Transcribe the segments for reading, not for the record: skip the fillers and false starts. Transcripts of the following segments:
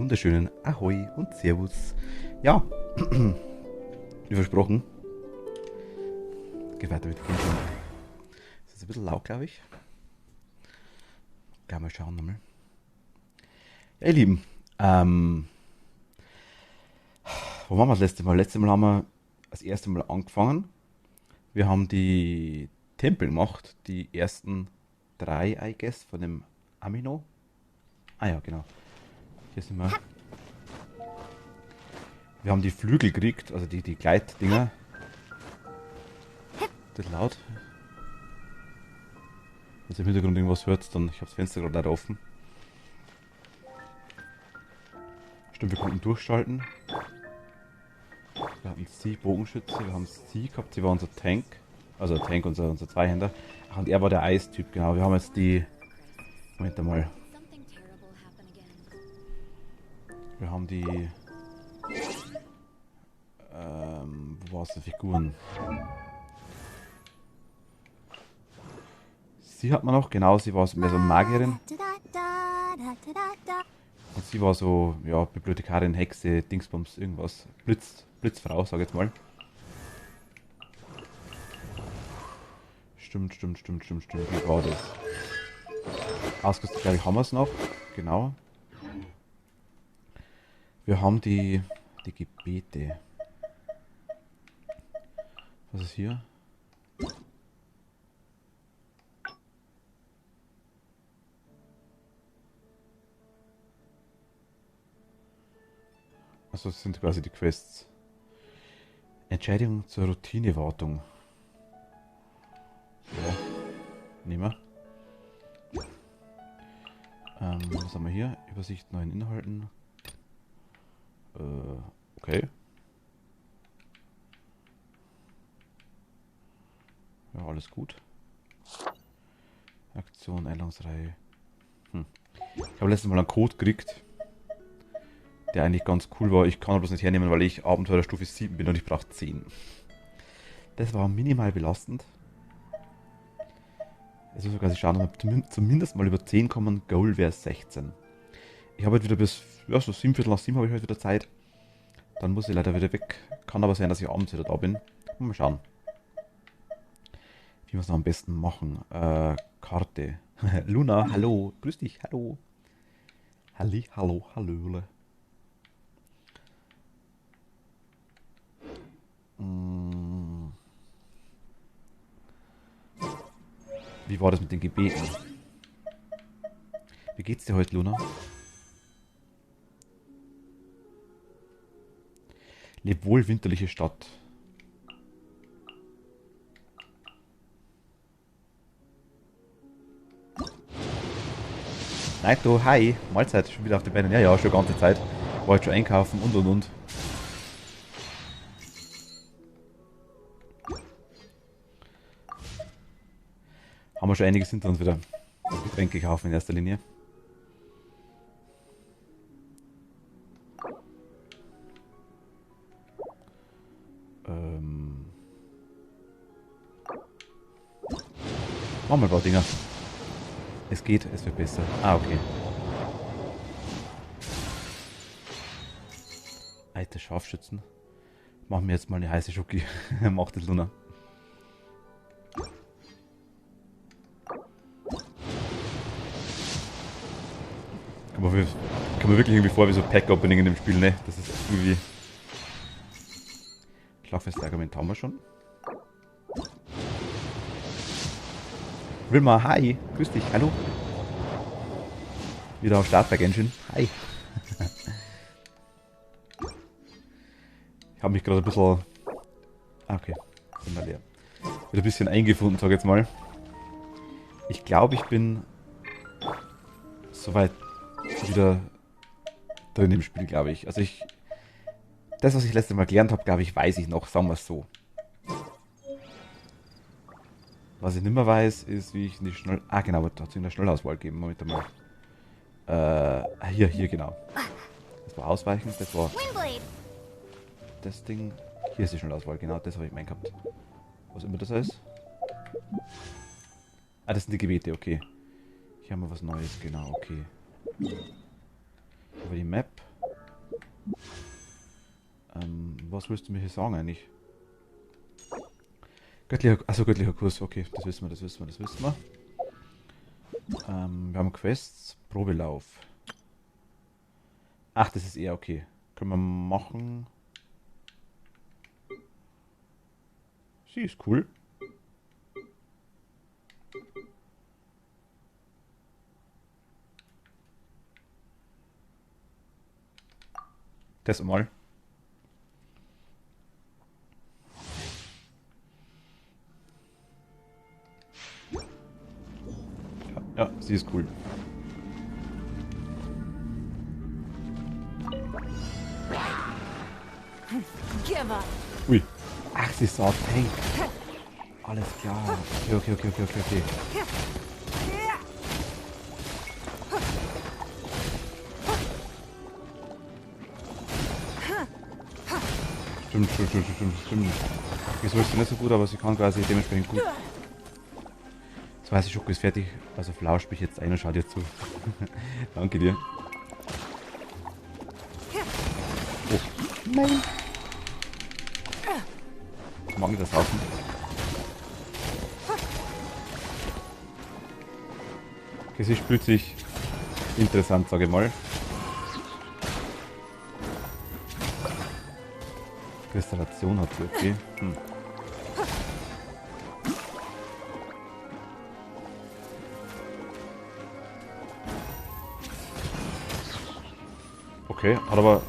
wunderschönen Ahoi und Servus. Ja, wie versprochen, geht weiter mit Genshin. Das ist ein bisschen laut, glaube ich. Gleich mal schauen nochmal. Ja, ihr Lieben, wo waren wir das letzte Mal? Letztes Mal haben wir das erste Mal angefangen. Wir haben die Tempel gemacht, die ersten drei, I guess, von dem Amino. Ah ja, genau. Hier sind wir. Wir haben die Flügel gekriegt, also die Gleitdinger. Das ist laut. Wenn ihr im Hintergrund irgendwas hört, dann ich habe das Fenster gerade leider offen. Stimmt, wir konnten durchschalten. Wir hatten sie, Bogenschütze, wir haben sie gehabt, sie war unser Tank. Also Tank, unser Zweihänder. Ach, und er war der Eistyp, genau. Wir haben jetzt die. Moment einmal. Wir haben die. Wo war es, die Figuren? Sie hat man noch, genau, sie war mehr so eine Magierin. Und sie war so, ja, Bibliothekarin, Hexe, Dingsbums, irgendwas. Blitzfrau, sag ich jetzt mal. Stimmt. Wie war das? Ausgerüstet, glaube ich, haben wir es noch. Genau. Wir haben die Gebete. Was ist hier? Also das sind quasi die Quests. Entscheidung zur Routinewartung. Ja, nehmen wir. Was haben wir hier? Übersicht neuen Inhalten. Okay. Ja, alles gut. Aktion, Einladungsreihe. Ich habe letztes Mal einen Code gekriegt, der eigentlich ganz cool war. Ich kann aber bloß nicht hernehmen, weil ich Abenteuer Stufe 7 bin und ich brauche 10. Das war minimal belastend. Jetzt muss ich quasi schauen, ob wir zumindest mal über 10 kommen. Goal wäre 16. Ich habe heute wieder bis, ja, so 7:15 habe ich heute wieder Zeit. Dann muss ich leider wieder weg. Kann aber sein, dass ich abends wieder da bin. Mal schauen. Wie wir es noch am besten machen. Karte. Luna, hallo. Grüß dich, hallo. Hallo, hallöle. Wie war das mit den Gebeten? Wie geht's dir heute, Luna? Leb wohl, winterliche Stadt. Naito, hi. Mahlzeit, schon wieder auf die Beine. Ja, schon die ganze Zeit. War jetzt schon einkaufen und. Haben wir schon einiges hinter uns wieder. Getränke kaufen in erster Linie. Machen wir ein paar Dinger. Es geht, es wird besser. Ah, okay. Alte Scharfschützen. Machen wir jetzt mal eine heiße Schoki. Macht das, Luna. Kann man wirklich irgendwie vor wie so Pack-Opening in dem Spiel, ne? Das ist irgendwie. Schlagfestes Argument haben wir schon. Wilma, hi. Grüß dich, hallo. Wieder am Start bei Genshin. Hi. Ich habe mich gerade ein bisschen. Okay, bin mal leer. Wieder ein bisschen eingefunden, sag ich jetzt mal. Ich glaube, ich bin soweit wieder drin im Spiel, glaube ich. Also das, was ich letztes Mal gelernt habe, glaube ich, weiß ich noch, sagen wir es so. Was ich nicht mehr weiß, ist, wie ich in die genau, da hat es in der Schnellauswahl gegeben. Moment mal. Hier, genau. Das war Ausweichen, das war das Ding. Hier ist die Schnellauswahl, genau, das habe ich gemeint gehabt. Was immer das heißt. Ah, das sind die Gebete, okay. Hier haben wir was Neues, genau, okay. Aber die Map. was willst du mir hier sagen eigentlich? Göttlicher Kurs, okay, das wissen wir. Wir haben Quests, Probelauf. Ach, das ist eher okay. Können wir machen. Sie ist cool. Das mal. Ja, sie ist cool. Ui. Ach, sie ist so Tank. Alles klar. Okay. Stimmt. Wieso ist sie nicht so gut, aber sie kann quasi dementsprechend gut. Das heißt, die Schoko ist fertig. Also flausch mich jetzt ein und schau dir zu. Danke dir. Oh. Nein. Ich mag nicht das Haufen. Okay, sie spült sich interessant, sage ich mal. Restauration hat sie, okay. Okay, hat aber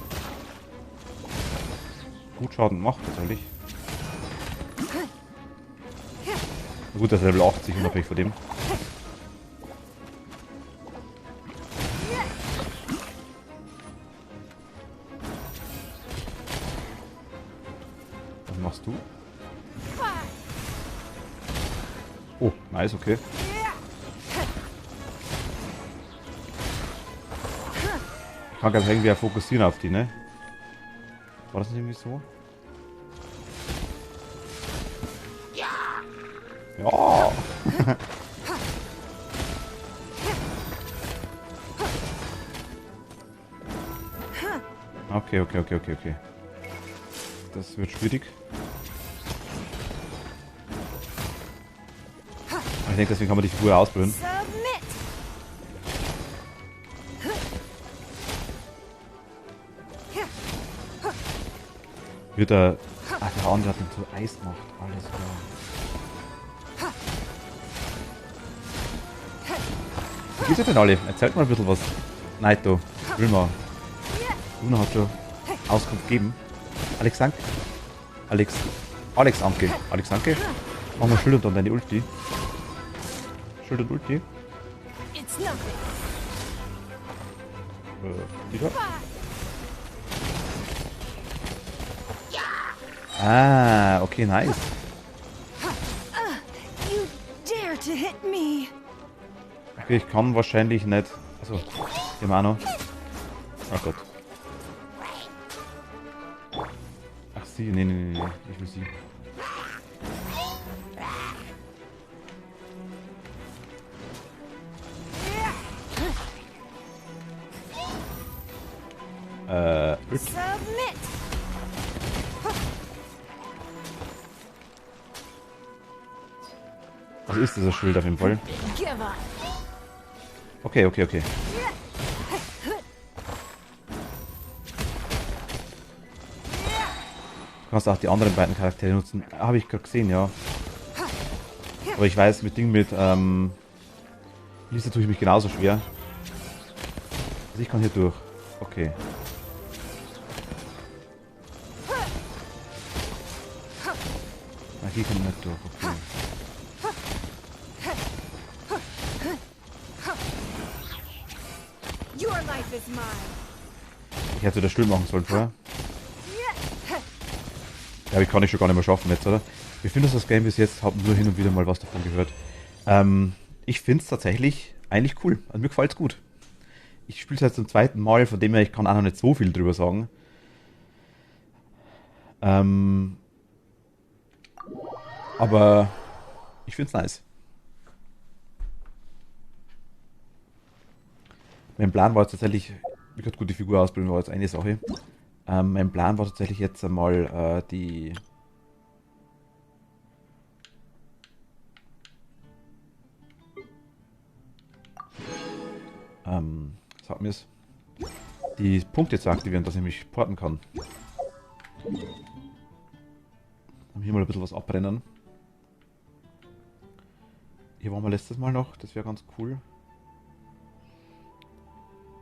gut Schaden gemacht, natürlich. Na gut, das ist Level 80, unabhängig von dem. Was machst du? Oh, nice, okay. Ich kann ganz irgendwie fokussieren auf die, ne? War das nicht irgendwie so? Ja! Okay. Das wird schwierig. Ich denke, deswegen kann man die Figur ausbilden. Wird er... Ach, der andere hat ihn zu Eis gemacht. Alles klar. Wie geht's euch denn alle? Erzählt mal ein bisschen was. Naito, Wilma. Luna hat schon Auskunft gegeben. Alex Anke. Mach mal Schild und dann deine Ulti. Schild und Ulti. Die da? Ah, okay, nice. Okay, ich kann wahrscheinlich nicht. Also, hier mal noch. Oh Gott. Ach sie, nee, ich will sie. Was ist dieser Schild auf jeden Fall? Okay. Du kannst auch die anderen beiden Charaktere nutzen. Habe ich gerade gesehen, ja. Aber ich weiß, mit Lisa tue ich mich genauso schwer. Also ich kann hier durch. Okay. Hier kann ich nicht durch, okay. Ich hätte das still machen sollen vorher. Ja, aber ich kann ich schon gar nicht mehr schaffen jetzt, oder? Wie findest du das Game bis jetzt? Hab nur hin und wieder mal was davon gehört. Ich finde es tatsächlich eigentlich cool. Also mir gefällt es gut. Ich spiele es jetzt zum zweiten Mal, von dem her, ich kann auch noch nicht so viel drüber sagen. Aber ich finde es nice. Mein Plan war jetzt tatsächlich, wie gesagt, gut, die Figur ausbilden war jetzt eine Sache. Mein Plan war tatsächlich jetzt einmal die... sag mir's. Die Punkte zu aktivieren, dass ich mich porten kann. Hier mal ein bisschen was abbrennen. Hier waren wir letztes Mal noch, das wäre ganz cool.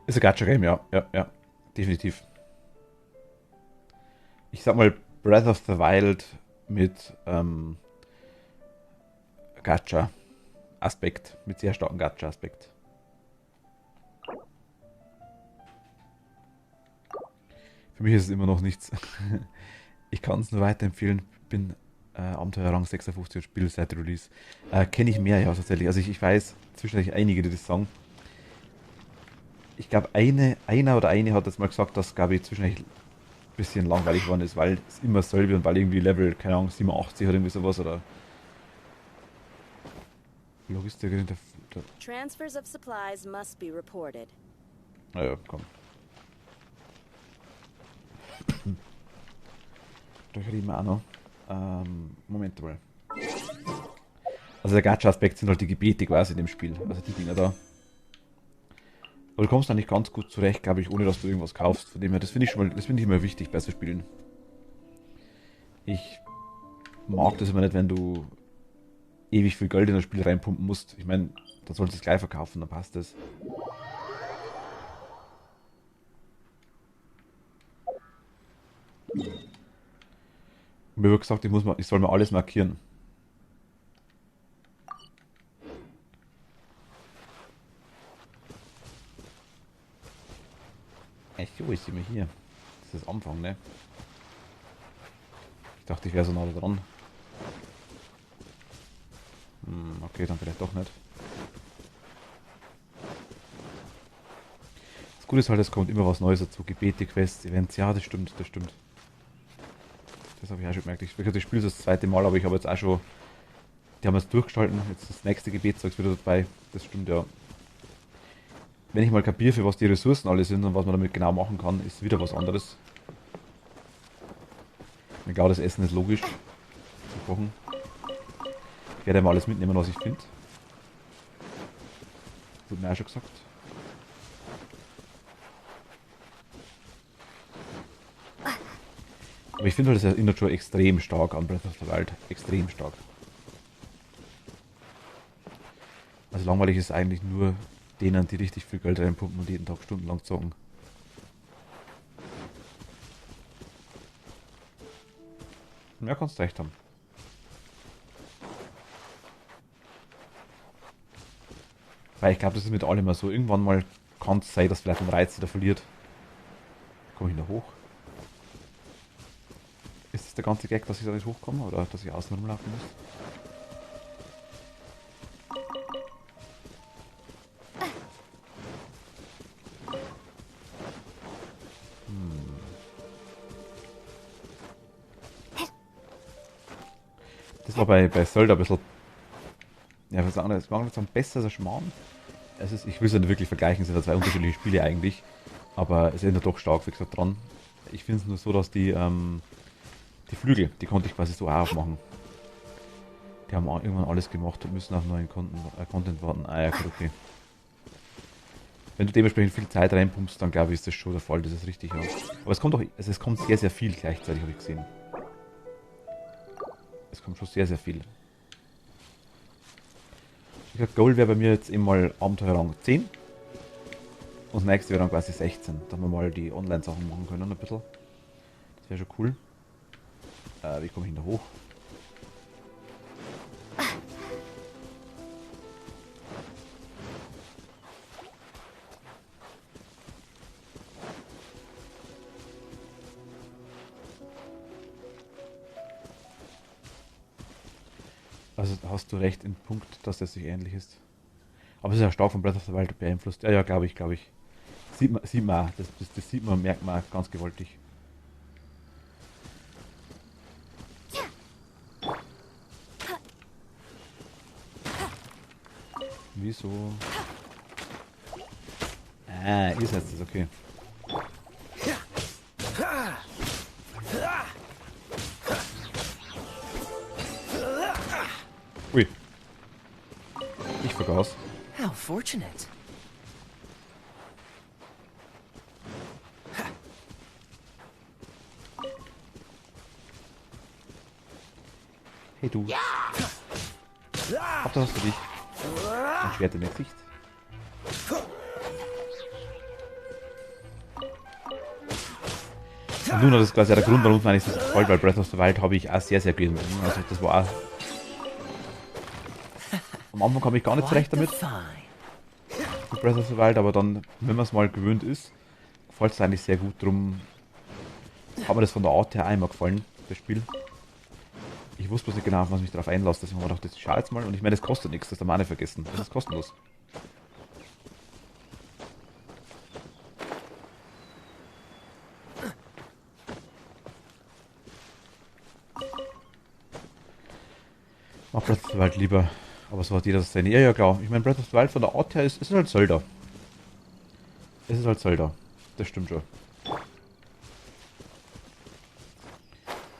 Ist ein Gacha-Game, ja. Ja, ja. Definitiv. Ich sag mal Breath of the Wild mit Gacha-Aspekt. Mit sehr starkem Gacha-Aspekt. Für mich ist es immer noch nichts. Ich kann es nur weiterempfehlen. Bin Abenteuer Rang 56 und spiele seit Release. Kenne ich mehr, ja, tatsächlich. Also ich weiß zwischendurch einige, die das sagen. Ich glaube, einer oder eine hat jetzt mal gesagt, dass, glaube ich, zwischendurch ein bisschen langweilig geworden ist, weil es immer dasselbe und weil irgendwie Level, keine Ahnung, 87 oder irgendwie sowas oder Logistik in der Transfers of supplies must be reported. naja, komm. Da reden wir auch noch. Moment mal. Also der Gacha-Aspekt sind halt die Gebete quasi in dem Spiel. Also die Dinger da. Aber du kommst da nicht ganz gut zurecht, glaube ich, ohne dass du irgendwas kaufst. Von dem her, das finde ich schon mal, das finde ich immer wichtig bei so Spielen. Ich mag das immer nicht, wenn du ewig viel Geld in das Spiel reinpumpen musst. Ich meine, da sollst du es gleich verkaufen, dann passt das. Mir wird gesagt, ich soll mir alles markieren. Echt, wo ist sie mir hier? Das ist das Anfang, ne? Ich dachte, ich wäre so nah dran. Okay, dann vielleicht doch nicht. Das Gute ist halt, es kommt immer was Neues dazu. Gebete, Quests, Events. Ja, das stimmt, das stimmt. Das habe ich auch schon gemerkt. Ich spiele das zweite Mal, aber ich habe jetzt auch schon... Die haben jetzt durchgeschalten. Jetzt das nächste Gebetszeug ist wieder dabei. Das stimmt, ja. Wenn ich mal kapiere, für was die Ressourcen alle sind und was man damit genau machen kann, ist wieder was anderes. Ich glaube, das Essen ist logisch zu kochen. Ich werde mal alles mitnehmen, was ich finde. Das wurde mir auch schon gesagt. Aber ich finde halt, das erinnert schon extrem stark an Breath of the Wild. Extrem stark. Also langweilig ist eigentlich nur denen, die richtig viel Geld reinpumpen und jeden Tag stundenlang zocken. Ja, kannst recht haben. Weil ich glaube, das ist mit allem immer so. Irgendwann mal kann es sein, dass vielleicht ein Reiz wieder verliert. Komme ich noch hoch? Ist das der ganze Gag, dass ich da nicht hochkomme oder dass ich außen rumlaufen muss? Das war bei Zelda ein bisschen. Ja, was anderes. Es war nicht so besser als Schmarrn. Ich will es ja nicht wirklich vergleichen, es sind ja zwei unterschiedliche Spiele eigentlich. Aber es erinnert doch stark, wie gesagt, dran. Ich finde es nur so, dass die Flügel, die konnte ich quasi so auch aufmachen. Die haben irgendwann alles gemacht und müssen auf neuen Content warten. Ah ja, gut, okay. Wenn du dementsprechend viel Zeit reinpumpst, dann glaube ich, ist das schon der Fall, das ist richtig. Ja. Aber es kommt auch, es kommt sehr, sehr viel gleichzeitig, habe ich gesehen. Es kommt schon sehr, sehr viel. Ich glaube, Goal wäre bei mir jetzt eben mal Abenteuerrang 10. Und das nächste wäre dann quasi 16. Dass wir mal die Online-Sachen machen können ein bisschen. Das wäre schon cool. Wie komme ich denn da hoch? Also hast du recht im Punkt, dass das sich ähnlich ist. Aber es ist ja stark von Breath of the Wild beeinflusst. Ja, ja, glaube ich, glaube ich. Sieht man auch. Das sieht man, merkt man auch ganz gewaltig. Wieso? Ah, ihr seid das, okay. sogar aus. How fortunate. Hey du. Ach, da hast du dich. Ein Schwert im Gesicht. Und nun, das ist quasi der Grund, warum man nicht das Gold, weil Breath of the Wild habe ich auch sehr, sehr gerne. Also das war... Am Anfang kam ich gar nicht zurecht damit, mit Breath of the Wild, aber dann, wenn man es mal gewöhnt ist, gefällt es eigentlich sehr gut. Drum hat mir das von der Art her einmal gefallen, das Spiel. Ich wusste bloß nicht genau, auf was ich mich darauf einlasse, deswegen habe ich gedacht, das schau jetzt mal. Und ich meine, das kostet nichts, das darf man auch nicht vergessen. Das ist kostenlos. Mach Breath of the Wild lieber. Aber so hat jeder das seine. Ja, ja, klar. Ich meine, Breath of the Wild von der Art her ist halt Zelda. Es ist halt Zelda. Das stimmt schon.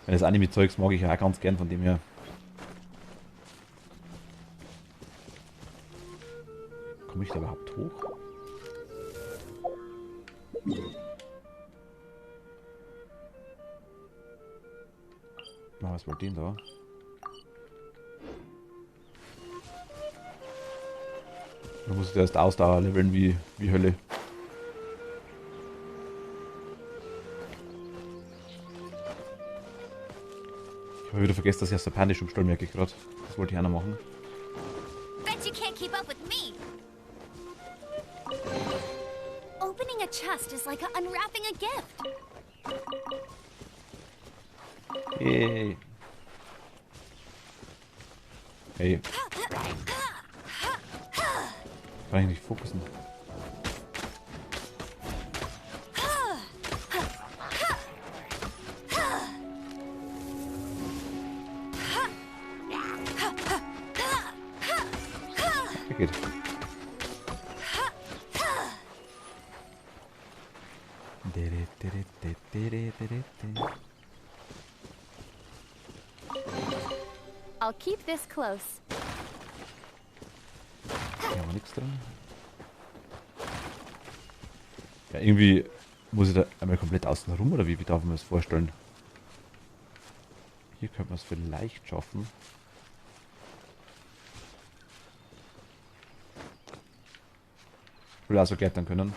Wenn das Anime-Zeugs mag ich ja auch ganz gern, von dem her. Komme ich da überhaupt hoch? Na, was war den da? Da muss ich erst Ausdauer leveln wie Hölle. Ich habe wieder vergessen, dass ich aus der Panisch umstelle, merke ich gerade. Das wollte ich auch noch machen. Bet you can't keep up with me. Opening a chest is like unwrapping a gift. Hey. Hey. Kann ich nicht fokussen. Geht. I'll keep this close. Hier haben wir nichts drin. Ja, irgendwie muss ich da einmal komplett außen rum, oder wie darf man das vorstellen? Hier könnte man es vielleicht schaffen. Ich will also klettern können.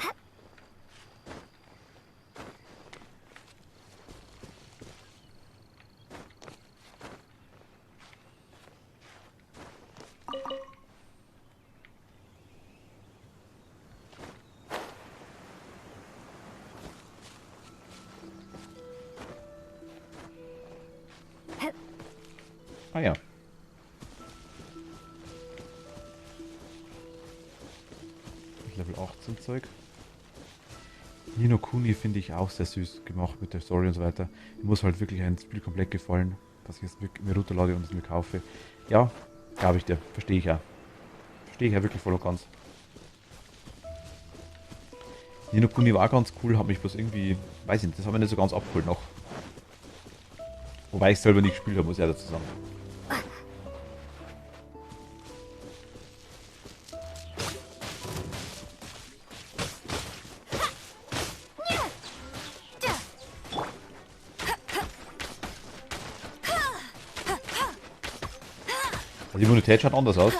Ah ja. Level 18 Zeug. Ni no Kuni finde ich auch sehr süß gemacht mit der Story und so weiter. Mir muss halt wirklich ein Spiel komplett gefallen, dass ich es mir runterlade und es mir kaufe. Ja, glaube ich dir. Verstehe ich ja. Verstehe ich ja wirklich voll und ganz. Ni no Kuni war ganz cool, hat mich bloß irgendwie, weiß ich nicht, das hat mich nicht so ganz abgeholt noch. Wobei ich selber nicht gespielt habe, muss ich ja dazu sagen. Die Immunität schaut anders aus.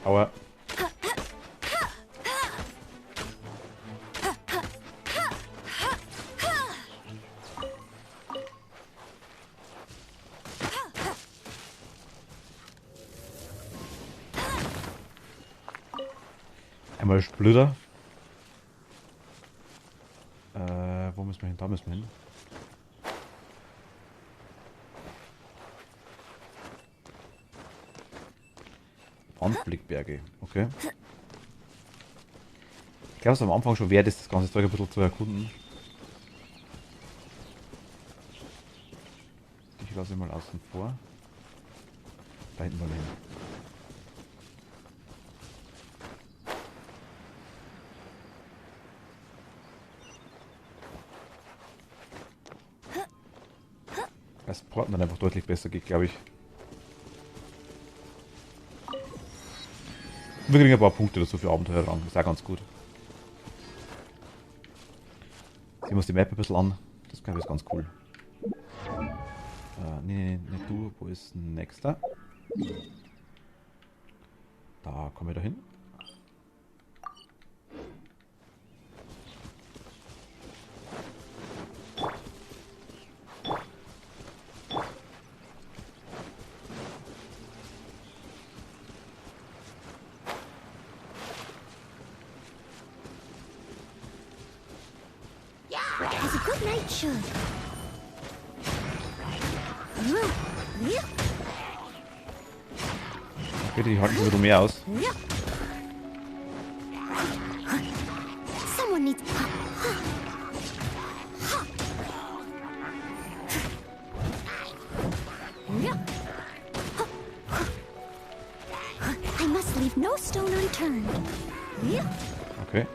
Aber... Einmal Splitter. Wo müssen wir hin? Da müssen wir hin. Anblickberge, okay. Ich glaube, es am Anfang schon wert ist, das ganze Zeug ein bisschen zu erkunden. Ich lasse ihn mal außen vor. Da hinten mal hin. als Partner einfach deutlich besser geht, glaube ich. Und wir kriegen ein paar Punkte dazu für Abenteuerrang. Das ist auch ganz gut. Sehen wir uns die Map ein bisschen an. Das glaube ich ist ganz cool. Nee, nicht du. Wo ist ein nächster? Da kommen wir da hin. Has a good night should. Okay, die halten schon wieder mehr aus. Someone needs. I must leave no stone unturned. Okay.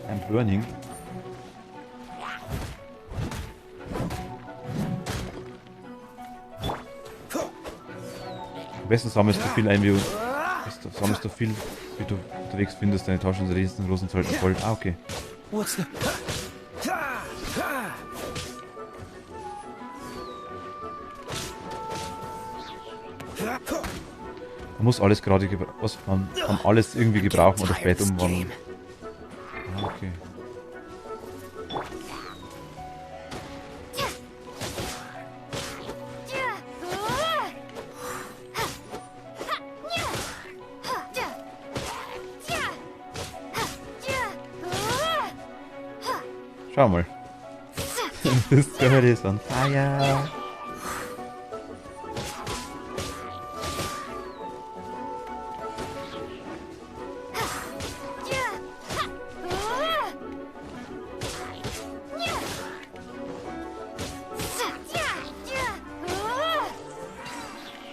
Ein Burning. Am besten sammelst du viel ein, wie du sammelst du viel, wie du unterwegs findest, deine Taschen sind riesengroß und voll. Ah, okay. What's the... Man muss alles gerade man kann alles irgendwie gebrauchen oder spät umwandeln. Ah, okay. Schau mal. The skirt is on fire.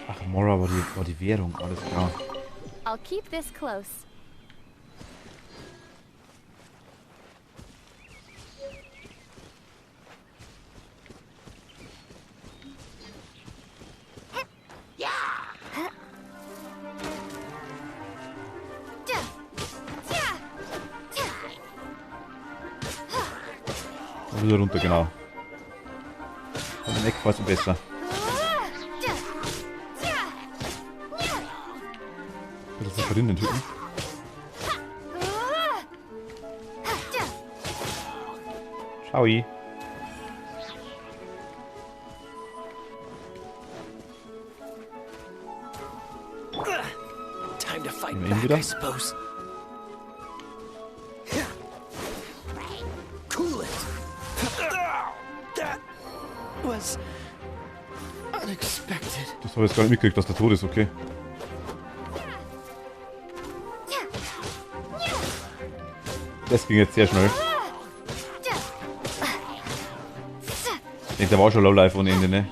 Ach, Mora war die Währung, alles klar. I'll keep this close. Wieder runter, genau. Von dem Eck war es besser. Das ist drin, den Typen. Schau. Time to fight Nehmen wir ihn back, wieder. I suppose. Cool it. That was unexpected. Das habe ich jetzt gar nicht mitgekriegt, dass der tot ist, okay. Das ging jetzt sehr schnell. Ich denke, der war schon Lowlife ohne Ende, ne?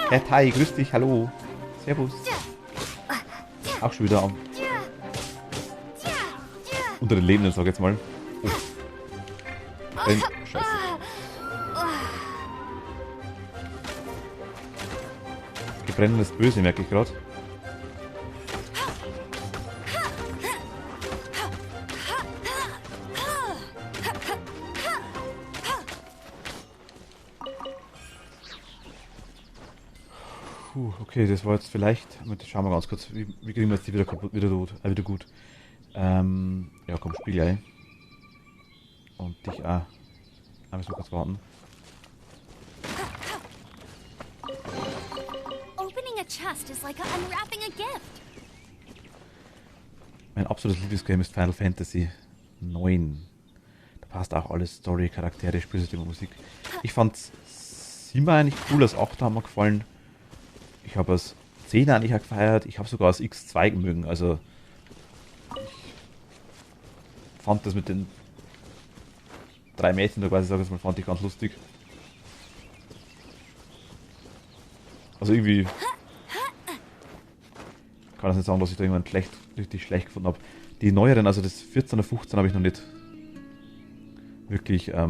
Herr Tai, grüß dich, hallo. Servus. Auch schon wieder unter den Lebenden, sag ich jetzt mal. Oh. Scheiße. Gebrennen ist böse, merke ich gerade. Okay, das war jetzt vielleicht. Schauen wir ganz kurz, wie kriegen wir jetzt die wieder kaputt, wieder gut. Ja, komm, spiel gleich. Und dich auch. Müssen wir kurz warten. Opening a chest is like unwrapping a gift. Mein absolutes Lieblingsgame ist Final Fantasy 9. Da passt auch alles, Story, Charaktere, Spielsystem und Musik. Ich fand 7 eigentlich cool, das 8 hat mir gefallen. Ich habe das 10 eigentlich auch gefeiert. Ich habe sogar das X2 gemögen. Also ich fand das mit den 3 Mädchen da quasi, fand ich ganz lustig. Also irgendwie kann ich nicht sagen, dass ich da jemand schlecht richtig schlecht gefunden habe. Die neueren, also das 14 oder 15 habe ich noch nicht wirklich, ja,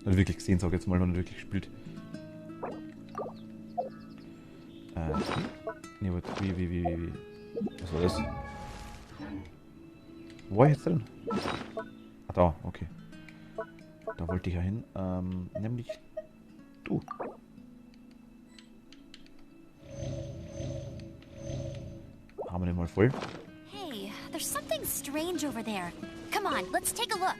nicht wirklich gesehen, sag ich jetzt mal, noch nicht wirklich gespielt. Nee, aber wie. Was war das? Wo war ich jetzt drin? Ah, da, okay. Da wollte ich ja hin. Nämlich du. Haben wir den mal voll? Hey, there's something strange over there. Come on, let's take a look.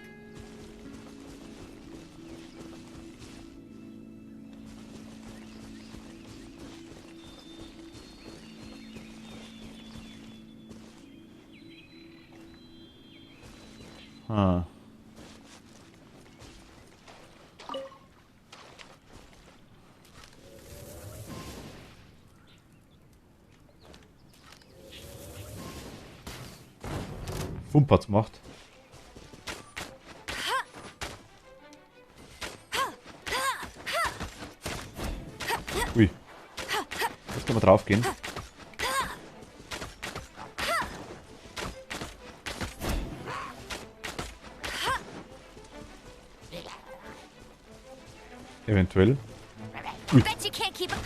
Ah. Fump hat's gemacht. Ui. Jetzt können wir drauf gehen. Eventuell. Ui. Bet you can't keep up.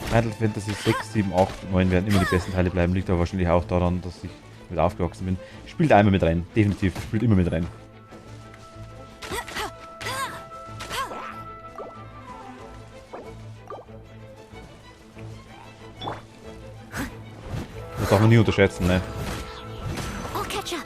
Final Fantasy 6, 7, 8, 9 werden immer die besten Teile bleiben. Liegt aber wahrscheinlich auch daran, dass ich mit aufgewachsen bin. Spielt einmal mit rein. Definitiv. Spielt immer mit rein. Das darf man nie unterschätzen, ne? I'll catch up.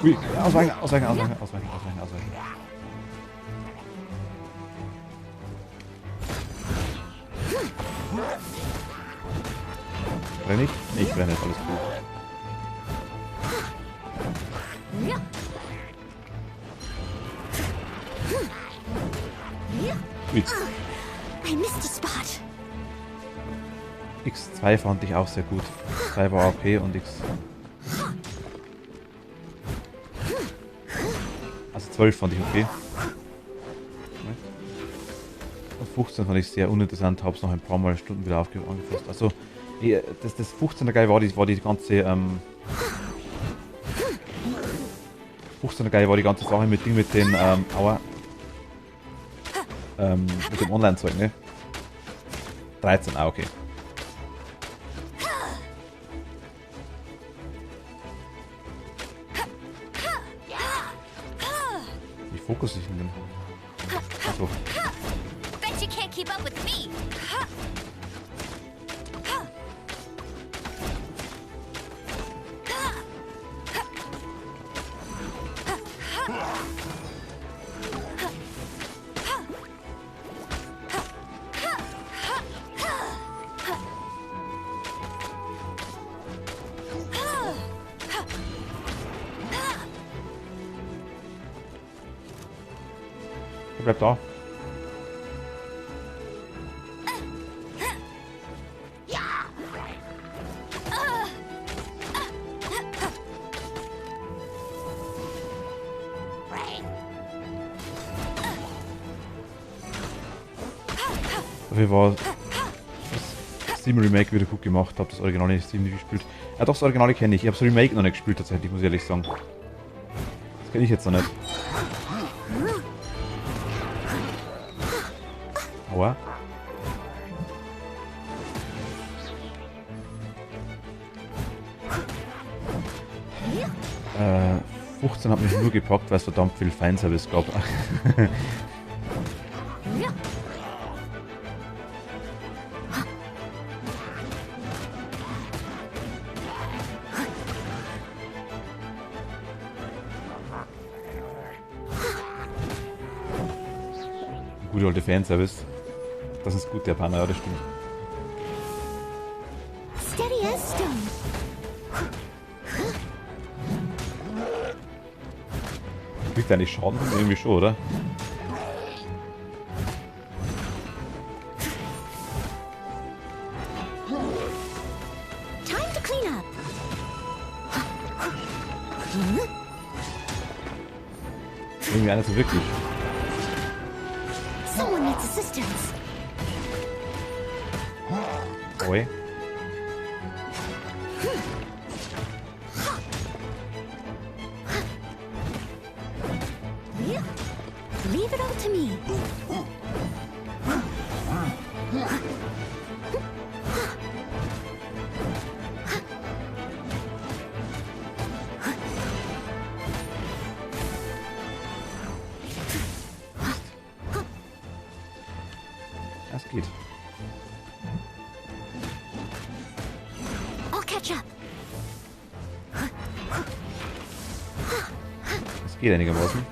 Ui, ausweichen. Renn ich? Nee, ich renne nicht, alles gut. Ui. I missed a spot. X2 fand ich auch sehr gut. X2 war OP und X... Also 12 fand ich okay. Und 15 fand ich sehr uninteressant, hab's noch ein paar Mal Stunden wieder angefasst. Also, das 15er Geil war die ganze, 15er Geil war die ganze Sache mit den, mit dem Online-Zeug, ne? 13, okay. Wie fokus ich denn? Achso. Bet you can't keep up with me. Bleib da. Dafür war das Steam Remake wieder gut gemacht, habe das Original nicht Steam nicht gespielt. Ja doch, das Original kenne ich. Ich habe das Remake noch nicht gespielt tatsächlich, muss ich ehrlich sagen. Das kenne ich jetzt noch nicht. Aua. 15 hat mich nur gepackt, weil es verdammt viel Fanservice gab. Gute alte Fanservice. Das ist gut, der Japaner, ja, das stimmt. Steady as stone. Kriegt er nicht Schaden? Irgendwie schon, oder? Irgendwie einer so wirklich. Someone needs assistance. Oi. Leave it all to me. Das geht. I'll catch up. Das geht einigermaßen.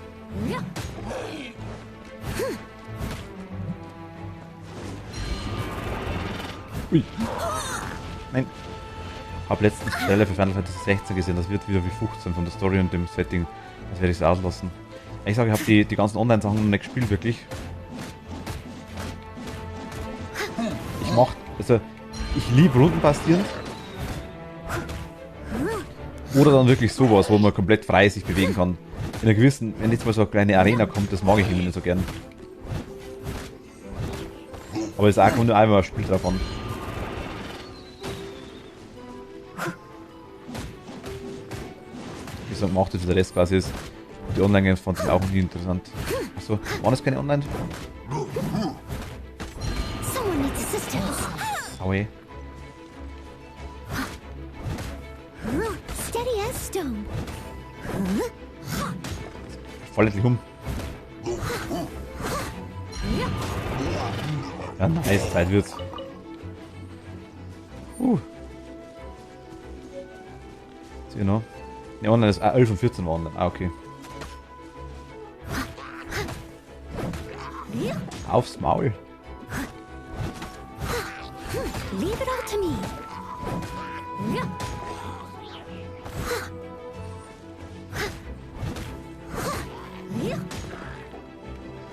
Ui. Nein. Hab letztens Trailer für Final Fantasy 16 gesehen. Das wird wieder wie 15 von der Story und dem Setting. Das werde ich auslassen. Ich sage, ich habe die ganzen Online-Sachen noch nicht gespielt, wirklich. Ich liebe rundenbasierend. Oder dann wirklich sowas, wo man komplett frei sich bewegen kann. In einer gewissen, wenn jetzt mal so eine kleine Arena kommt, das mag ich immer nicht so gern. Aber es ist auch nur einmal ein Spiel davon. Wie gesagt, macht das für der Rest quasi ist. Die Online-Games fand ich auch nie interessant. Achso, waren das keine Online? Someone needs assistance. Aue. Steady as stone. Voll endlich um. Ja, nice, Zeit wird's. Sieh noch. Ne, online ist 11 und 14 war online. Ah, okay. Aufs Maul. Leave it all to me.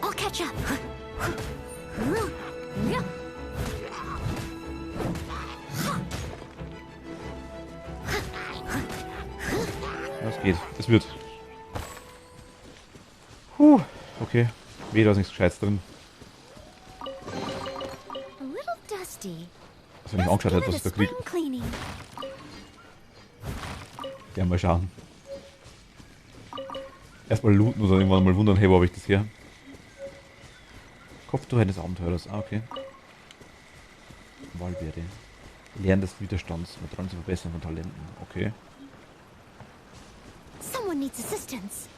I'll catch up. Das geht. Das wird. Okay. Weh, da ist nichts Gescheites drin. A little dusty. Was ich nicht angeschaut hätte, was ich da krieg. Spring cleaning. Ja, mal schauen. Erstmal looten oder irgendwann mal wundern, hey, wo habe ich das her? Kopftuch eines Abenteurers. Ah, okay. Wahlbeere. Lernen des Widerstands. Daran zu verbessern von Talenten. Okay. Someone needs assistance.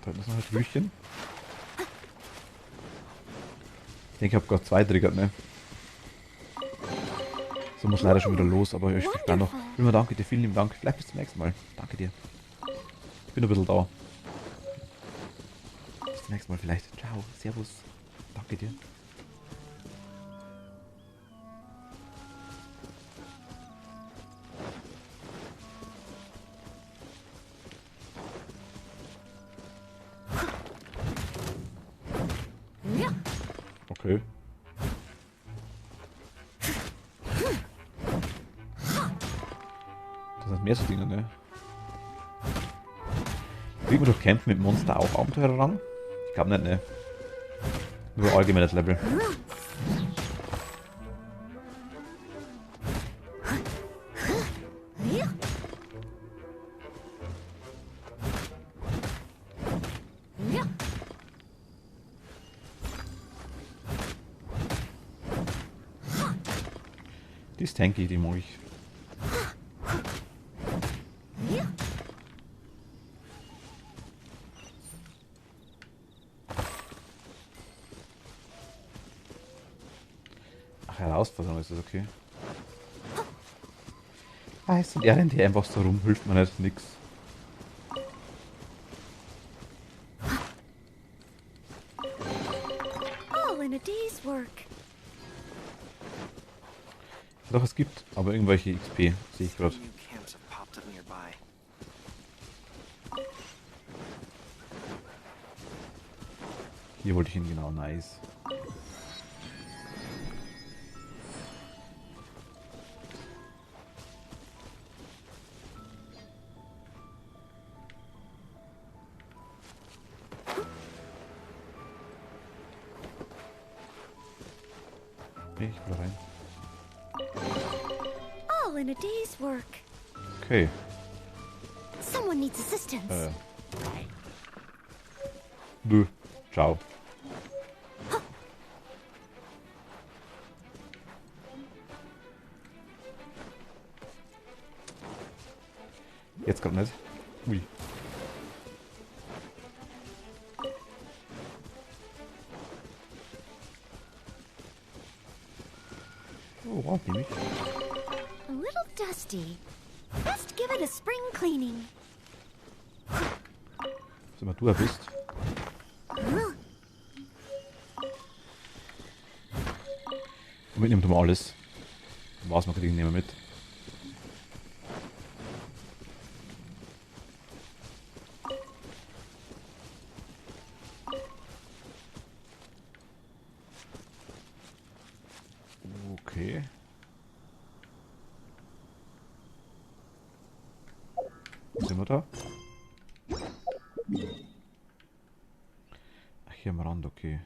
Da ist noch ein Frühchen. Ich denke, ich habe gerade 2 triggert, ne? So muss leider schon wieder los, aber ich krieg da noch. Immer danke dir, vielen lieben Dank. Vielleicht bis zum nächsten Mal. Danke dir. Ich bin ein bisschen da. Bis zum nächsten Mal vielleicht. Ciao, servus. Danke dir. Okay. Das sind mehr so Dinge, ne? Kriegen wir durch Kämpfen mit Monster auch Abenteuerrang? Ich glaube nicht, ne? Nur allgemeines Level. Die ist tanky, die mag ich. Ach, Herausforderung ist das okay. Weißt du, der rennt hier einfach so rum, hilft mir nicht, nix. All in a day's work. Doch, es gibt aber irgendwelche XP, sehe ich gerade. New camps have popped up nearby. Hier wollte ich hin, genau, nice. Nee, ich will rein. All in a day's work. Okay. Someone needs assistance. Nö. Ciao. Jetzt gerade nicht. Ui. Oh, wow, nehme ich. A little dusty. Best give it a spring cleaning. Was immer du bist. Mitnehmen tun wir alles. Was wir kriegen, nehmen wir mit. Okay. Sind wir da? Ach, hier am Rand, okay.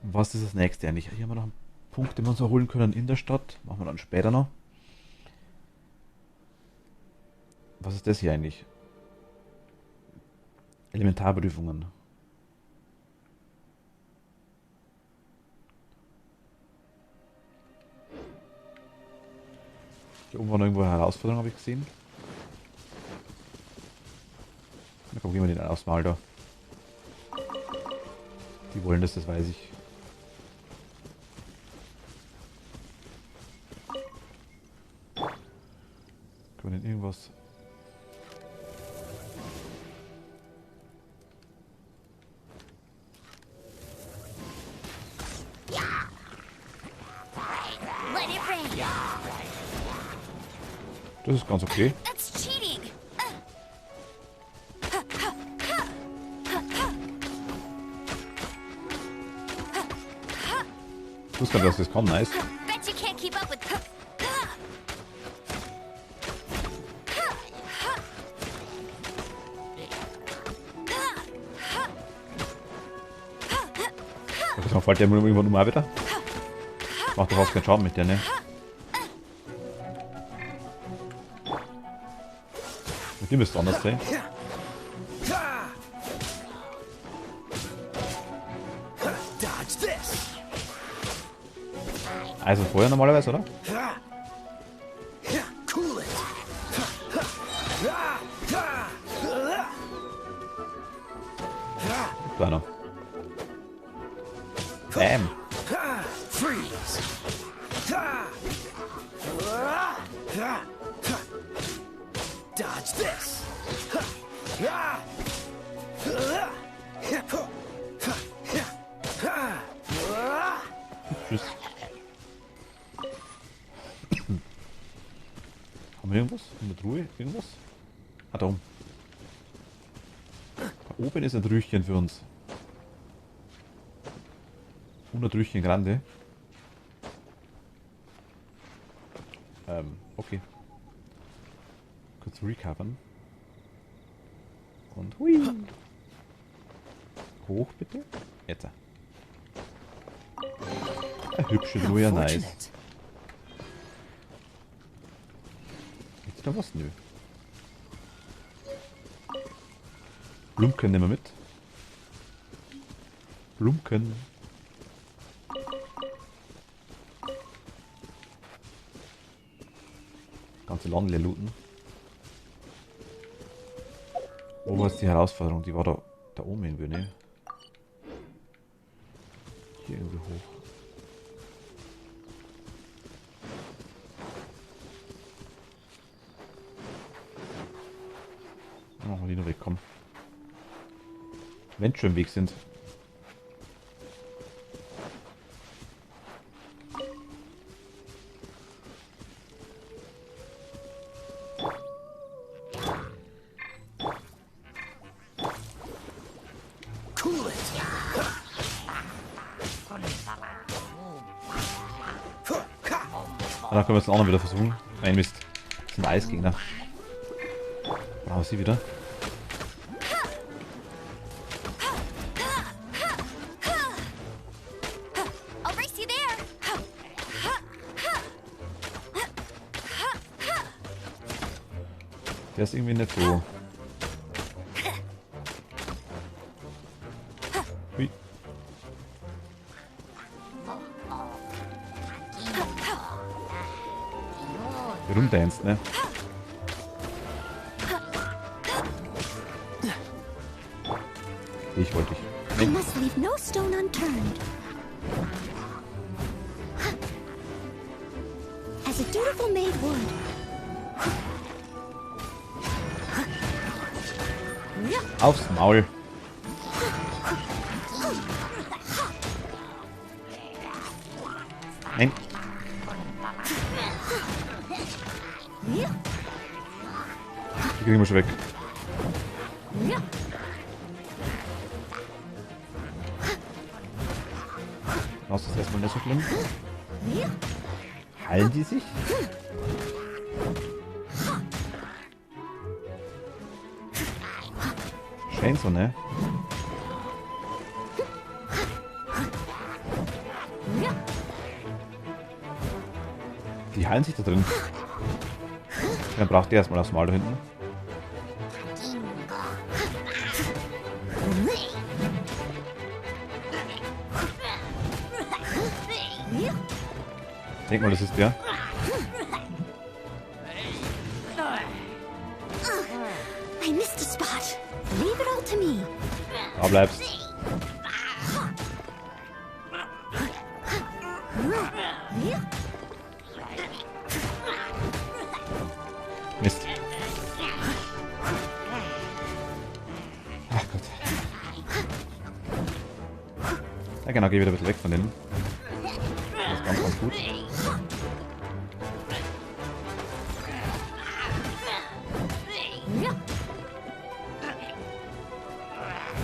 Was ist das nächste eigentlich? Hier haben wir noch einen Punkt, den wir uns erholen können in der Stadt. Machen wir dann später noch. Was ist das hier eigentlich? Elementarprüfungen. Hier oben war noch irgendwo eine Herausforderung, habe ich gesehen. Na komm, gehen wir den aufs Mal da. Die wollen das, das weiß ich. Können wir denn irgendwas... Let it rain. Das ist ganz okay. That's cheating. Ich wusste gar nicht, dass das kommt. Nice. Bet you can't keep up with. Das fällt der irgendwann mal wieder. Macht doch fast keinen Schaden mit der, ne? Mit dem ist es anders, ey. Also vorher normalerweise, oder? Kleiner. Bam. Freeze. Dodge this. Tschüss. Haben wir irgendwas? In der Truhe? Irgendwas? Ah, da oben. Da oben ist ein Trüchchen für uns. 100 Trüchchen Grande. Okay. Kurz recovern. Und hui. Hoch bitte. Jetzt. Eine hübsche Truhe, nice. Gibt's da was? Nö. Blumken nehmen wir mit. Blumken. Ganze Land leer looten. Wo war jetzt die Herausforderung? Die war da oben irgendwie, ne? Hier irgendwie hoch. Dann machen wir die noch wegkommen. Wenn schon im Weg sind. Dann können wir es auch noch wieder versuchen. Nein, Mist. Das sind Eisgegner. Brauchen wir sie wieder. Der ist irgendwie nicht so. Hui. Rumdanzt, ne? Ich wollte dich. I must leave no stone unturned. As a dutiful maid would. Aufs Maul. Nein. Die kriegen wir schon weg. Das ist erstmal nicht so schlimm. Heilen die sich? Scheint so, ne? Die heilen sich da drin. Dann braucht der erstmal das Mal da hinten. Denk mal, das ist der. I missed a spot. Leave it all to me. Da bleibst. Mist. Ach Gott. Ja genau, geh wieder ein bisschen weg von denen. Das ist ganz, ganz gut.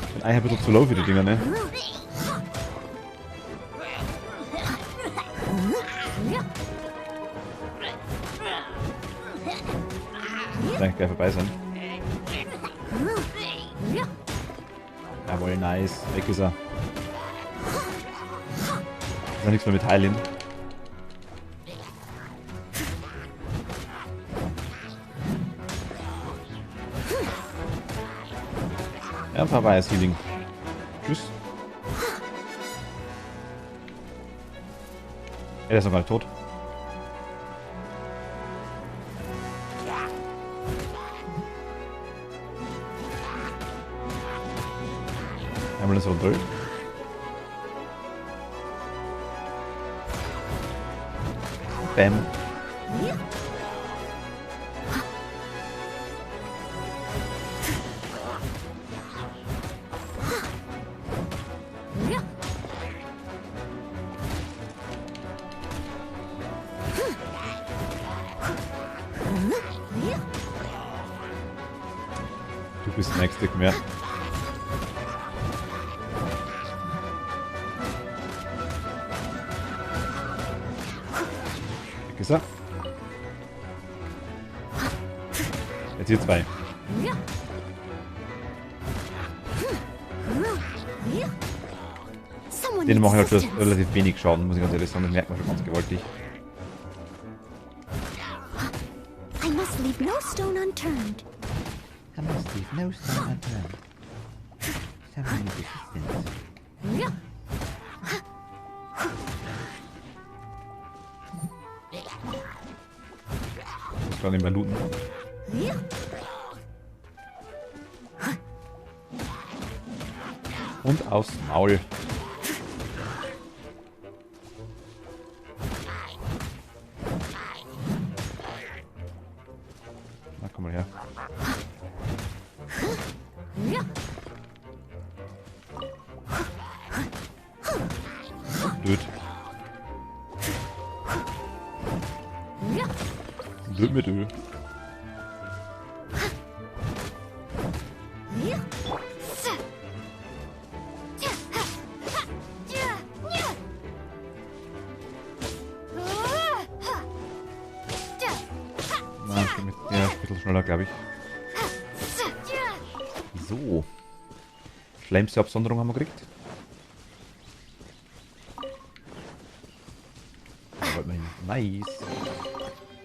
Ich bin eigentlich ein bisschen zu low für die Dinger, ne? Muss eigentlich gleich vorbei sein. Jawohl, nice. Weg ist er. Ist ja nichts mehr mit Heilen. Ja, vorbei ist Healing. Tschüss. Er ist noch gar nicht tot. Einmal das runter. Bam. Du bist ein Stück mehr. Weg ist er. Jetzt hier zwei. Denen machen halt schon relativ wenig Schaden, muss ich ganz ehrlich sagen. Das merkt man schon ganz gewaltig. I must leave no stone unturned. I must leave no stone unturned. Summon resistance. Ich muss gerade nicht mehr looten. Und aufs Maul. Na, komm mal her. Blöd. Blöd mit Öl. Na, ich bin mit der ein bisschen schneller, glaube ich. So. Schlimmste Absonderung haben wir gekriegt. Da wollten wir hin. Nice.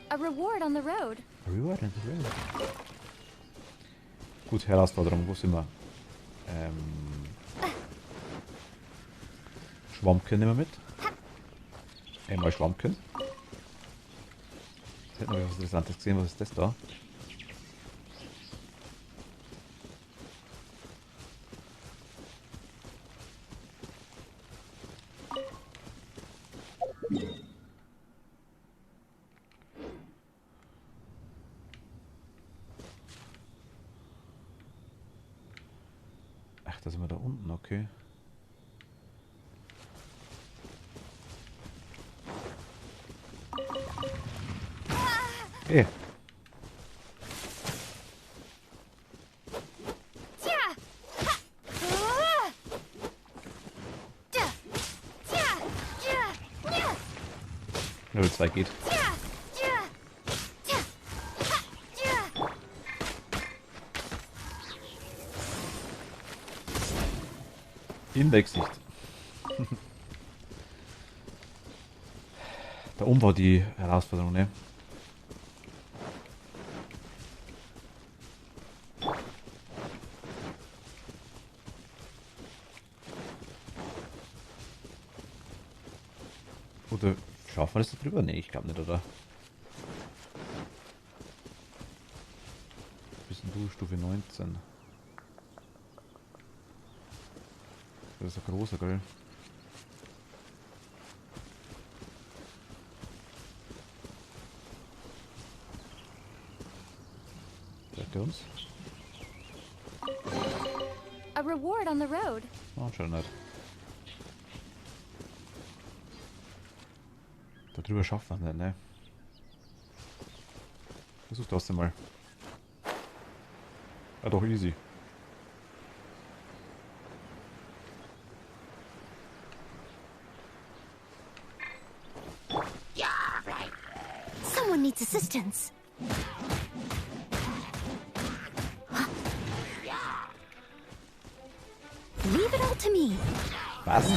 A reward on the road. A reward on the road. Gut, Herausforderung, wo sind wir? Schwammchen nehmen wir mit. Einmal Schwammchen. Jetzt hätten wir was Interessantes gesehen. Was ist das da? Ach, da sind wir da unten, okay. Hey. Level 2 geht. In der Gesicht. Da oben war die Herausforderung, ne? Oder schaffen wir das da drüber? Ne, ich glaube nicht, oder? Bist denn du Stufe 19? Das ist ein großer, gell? Sagt er uns? A reward on the road. Oh, schon nicht. Da drüber schaffen wir nicht, ne? Versuch das mal. Ja, doch, easy. Someone needs assistance. Leave it all to me. Was?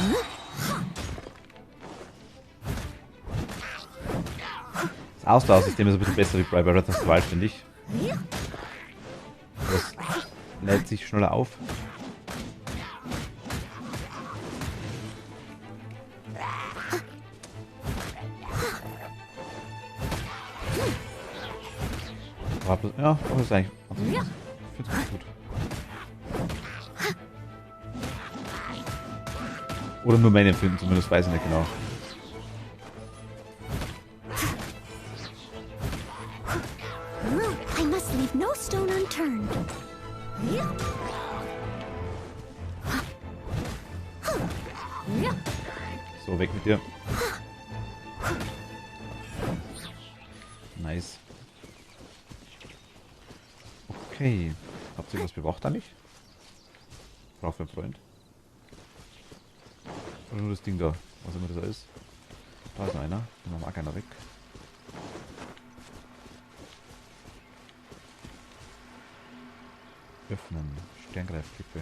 Das Ausdauersystem ist ein bisschen besser wie bei Breath of the Wild, finde ich. Das lädt sich schneller auf. Ja, das ist eigentlich. Ich finde es ganz gut. Oder nur mein Empfinden, zumindest weiß ich nicht genau. I must leave no stone unturned. So, weg mit dir. Nice. Okay. Habt ihr was bewacht eigentlich? Braucht für einen Freund. Oder nur das Ding da, was immer das da ist. Da ist einer. Den mag einer weg. Öffnen. Sterngreifklippe.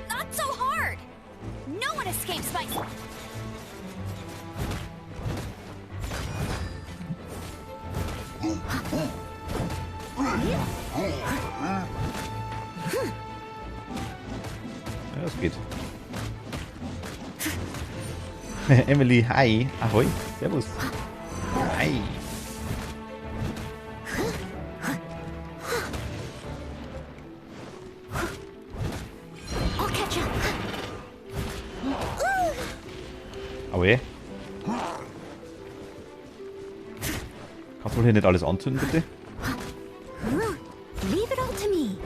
Not so hard. No one escapes my. Ja, das geht. Emily, hi. Ahoi. Servus. Hi. I'll catch up. Ahoi. Kannst du wohl hier nicht alles anzünden, bitte? Leave it all to me.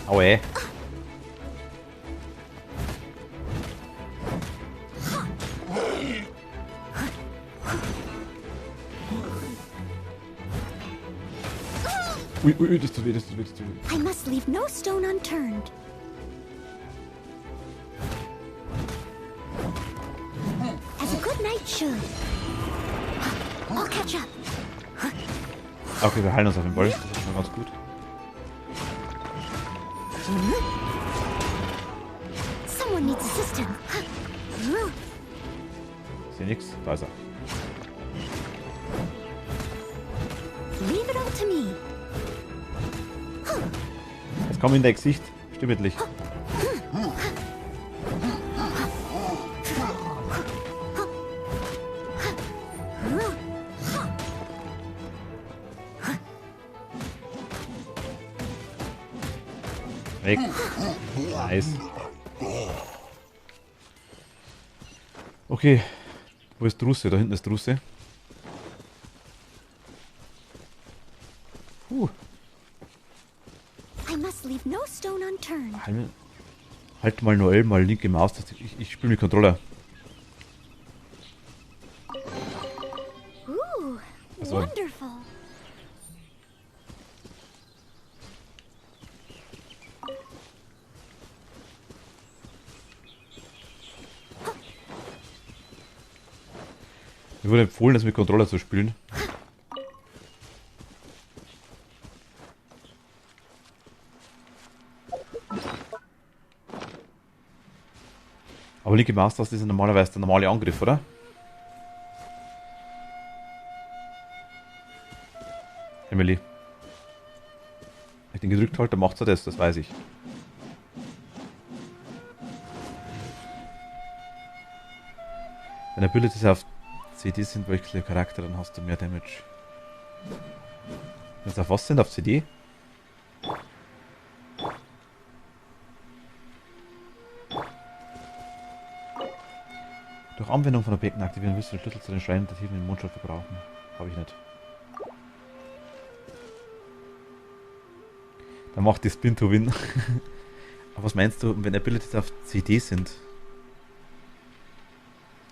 Ahoi. Ui, ui, das tut weh, das tut weh, das tut weh. I must leave no stone unturned. As a good knight should. Catch up. Okay, wir heilen uns auf den Ball. Das ist schon ganz gut. Someone needs assistance. Ich sehe nichts. Da ist er. Leave it all to me. Jetzt komm in dein Gesicht. Stimmentlich. Weg. Nice. Okay. Wo ist Drusse? Da hinten ist Drusse. I must leave no stone unturned. Halt mal nur L, mal linke Maus. Ich spiele mit Controller. Ooh, Also- wonderful. Mir wurde empfohlen, das mit Controller zu spielen. Aber linke Maustaste ist ja normalerweise der normale Angriff, oder? Emily. Wenn ich den gedrückt halte, dann macht er das weiß ich. Wenn Abilities auf CD sind, welche Charakter, dann hast du mehr Damage. Wenn es auf was sind? Auf CD? Durch Anwendung von Objekten aktivieren willst du den Schlüssel zu den Schreinen der Tiefen im Mondschutz verbrauchen. Habe ich nicht. Dann macht die Spin to Win. Aber was meinst du, wenn Abilities auf CD sind?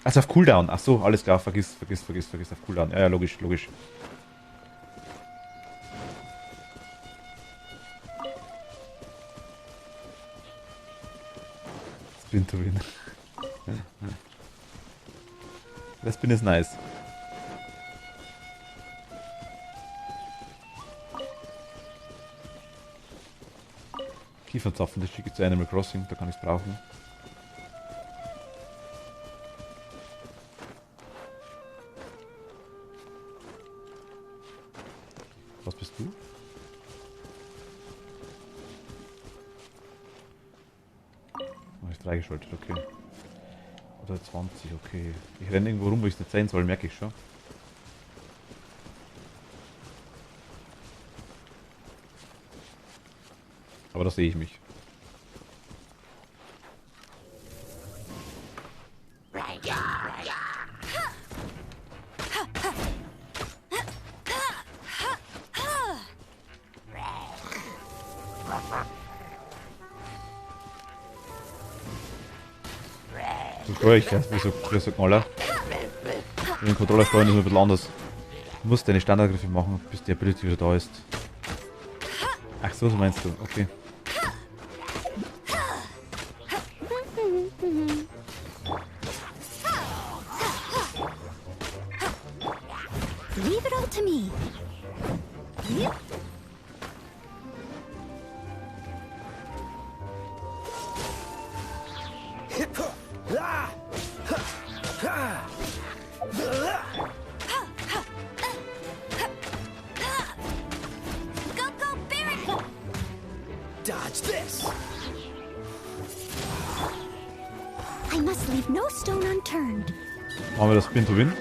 Also auf Cooldown. Ach so, alles klar. Vergiss auf Cooldown. Ja, logisch. Spin to Win. Das Spin ist nice. Kiefernzapfen, das schicke ich zu Animal Crossing, da kann ich es brauchen. Was bist du? Oh, ist freigeschaltet, okay. Oder 20, okay. Ich renne irgendwo rum, wo ich es nicht sein soll, merke ich schon. Aber da sehe ich mich. So steuere ich, ja, wie so Knaller. Mit dem Controller steuern ist ein bisschen anders. Du musst deine Standardgriffe machen, bis die Ability wieder da ist. Ach so meinst du, okay. Leave it all to me. Go, Barret! Dodge this. I must leave no stone unturned. Machen wir das Spin to Win.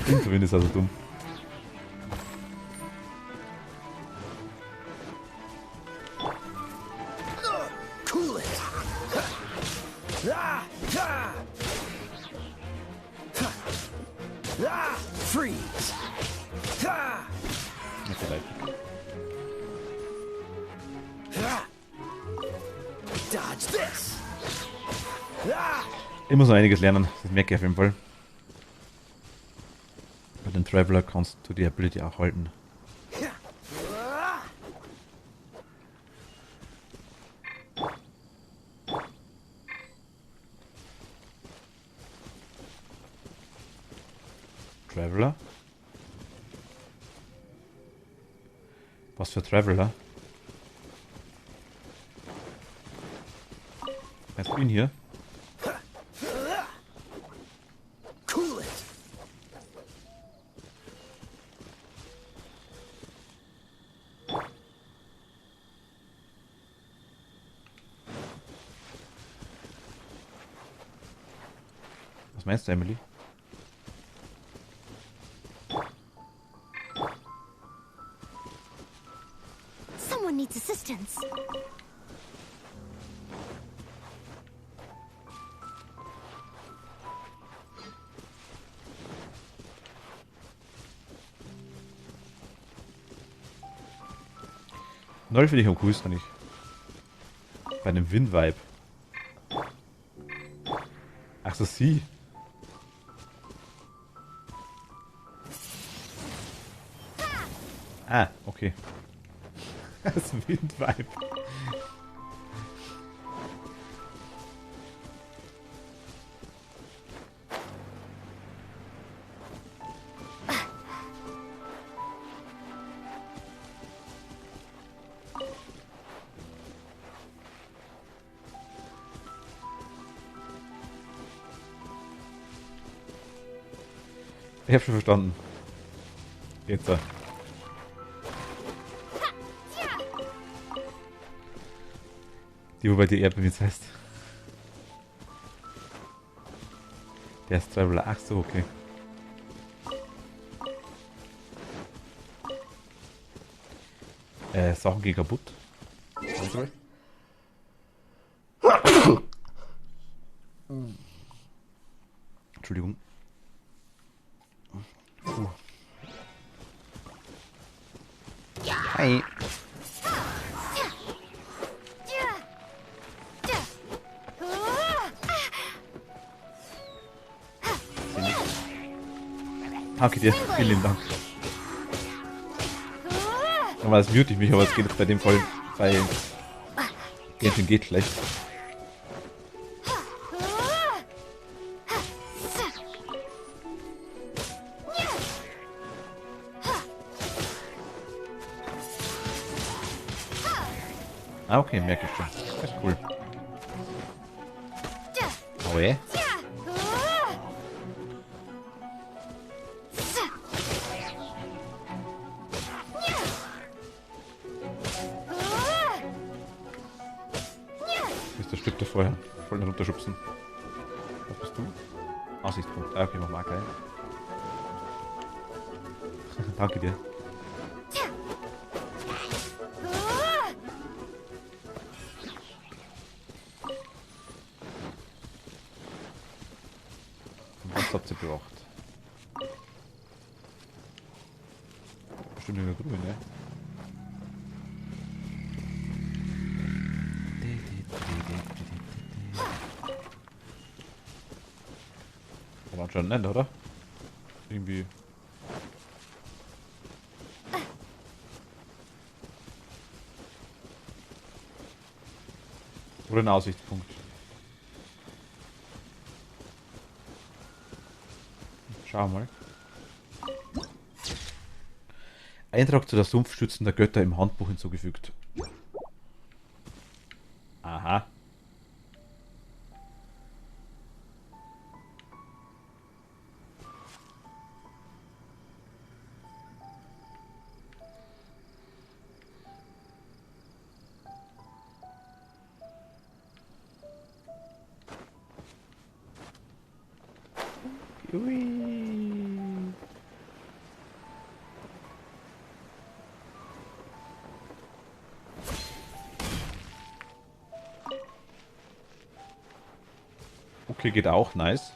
Spin to Win ist also dumm. Cool it. Freeze. Ja, vielleicht. Dodge this. Ich muss noch einiges lernen, das merke ich auf jeden Fall. Bei den Traveler kannst du die Ability auch halten. Traveler? Was für Traveler? Jetzt bin ich hier. Cool it. Was meinst du, Emily? Someone needs assistance. Neulich finde ich am coolsten nicht. Bei einem Wind-Vibe. Ach so, sie. Ah, okay. Das Wind-Vibe. Ich hab schon verstanden. Jetzt da. Die, wo bei dir Erdbeeren jetzt heißt. Der ist Traveler. Ach so, okay. Sachen gehen kaputt. Entschuldigung. Hi. Danke dir. Vielen Dank. Normalerweise mute ich mich, aber es geht jetzt bei dem Fall bei Genshin geht schlecht. Ah, okay, merke ich schon. Das ist cool. Oh, ey. Das ist das Stück da vorher. Voll nicht runterschubsen. Was bist du? Aussichtspunkt. Ah, okay, mach mal geil. Danke dir. Was habt ihr braucht? Bestimmt eine grün, ne? Aber anscheinend nicht, oder? Irgendwie. Oder ein Aussichtspunkt. Schau mal. Eintrag zu der Sumpfstützen der Götter im Handbuch hinzugefügt. Aha. Ui. Okay, geht auch, nice.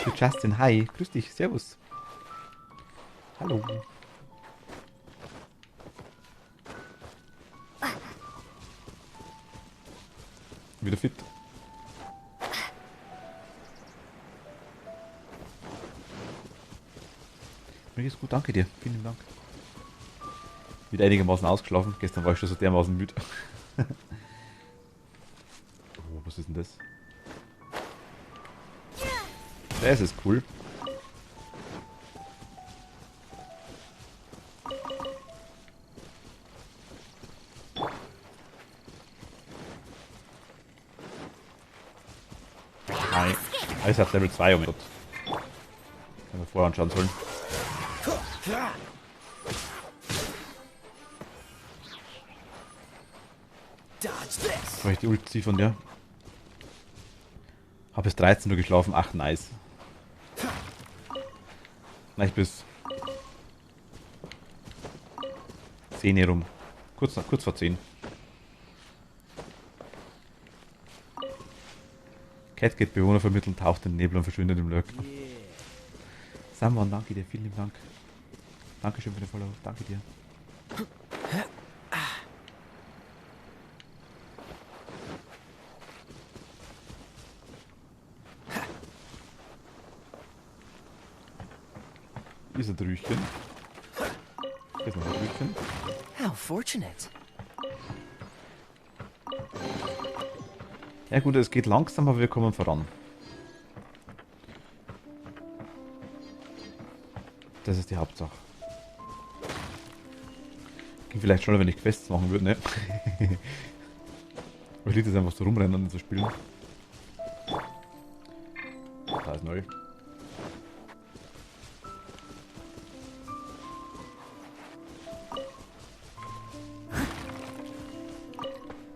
Du Justin, hi, grüß dich, servus. Hallo. Wieder fit. Mir geht's gut, danke dir. Vielen Dank. Wieder einigermaßen ausgeschlafen. Gestern war ich schon so dermaßen müde. Oh, Was ist denn das? Das ist cool. Nein. Eis hat Level 2, oh mein Gott. Können wir vorher anschauen sollen. Dodge this. Brauche ich die Ulti von der? Hab bis 13 Uhr geschlafen. Ach, nice. Na, ich bis 10 hier rum. Kurz vor 10. Cat geht Bewohner vermitteln, taucht in den Nebel und verschwindet im Lurk. Samuan, danke dir. Vielen lieben Dank. Dankeschön für den Follow. Danke dir. Hier ist ein Drüchen. Hier ist noch ein Drüchen. How fortunate. Ja gut, es geht langsam, aber wir kommen voran. Das ist die Hauptsache. Ging vielleicht schneller, wenn ich Quests machen würde, ne? Aber ich liebe es einfach so rumrennen und zu spielen. Da ist neu.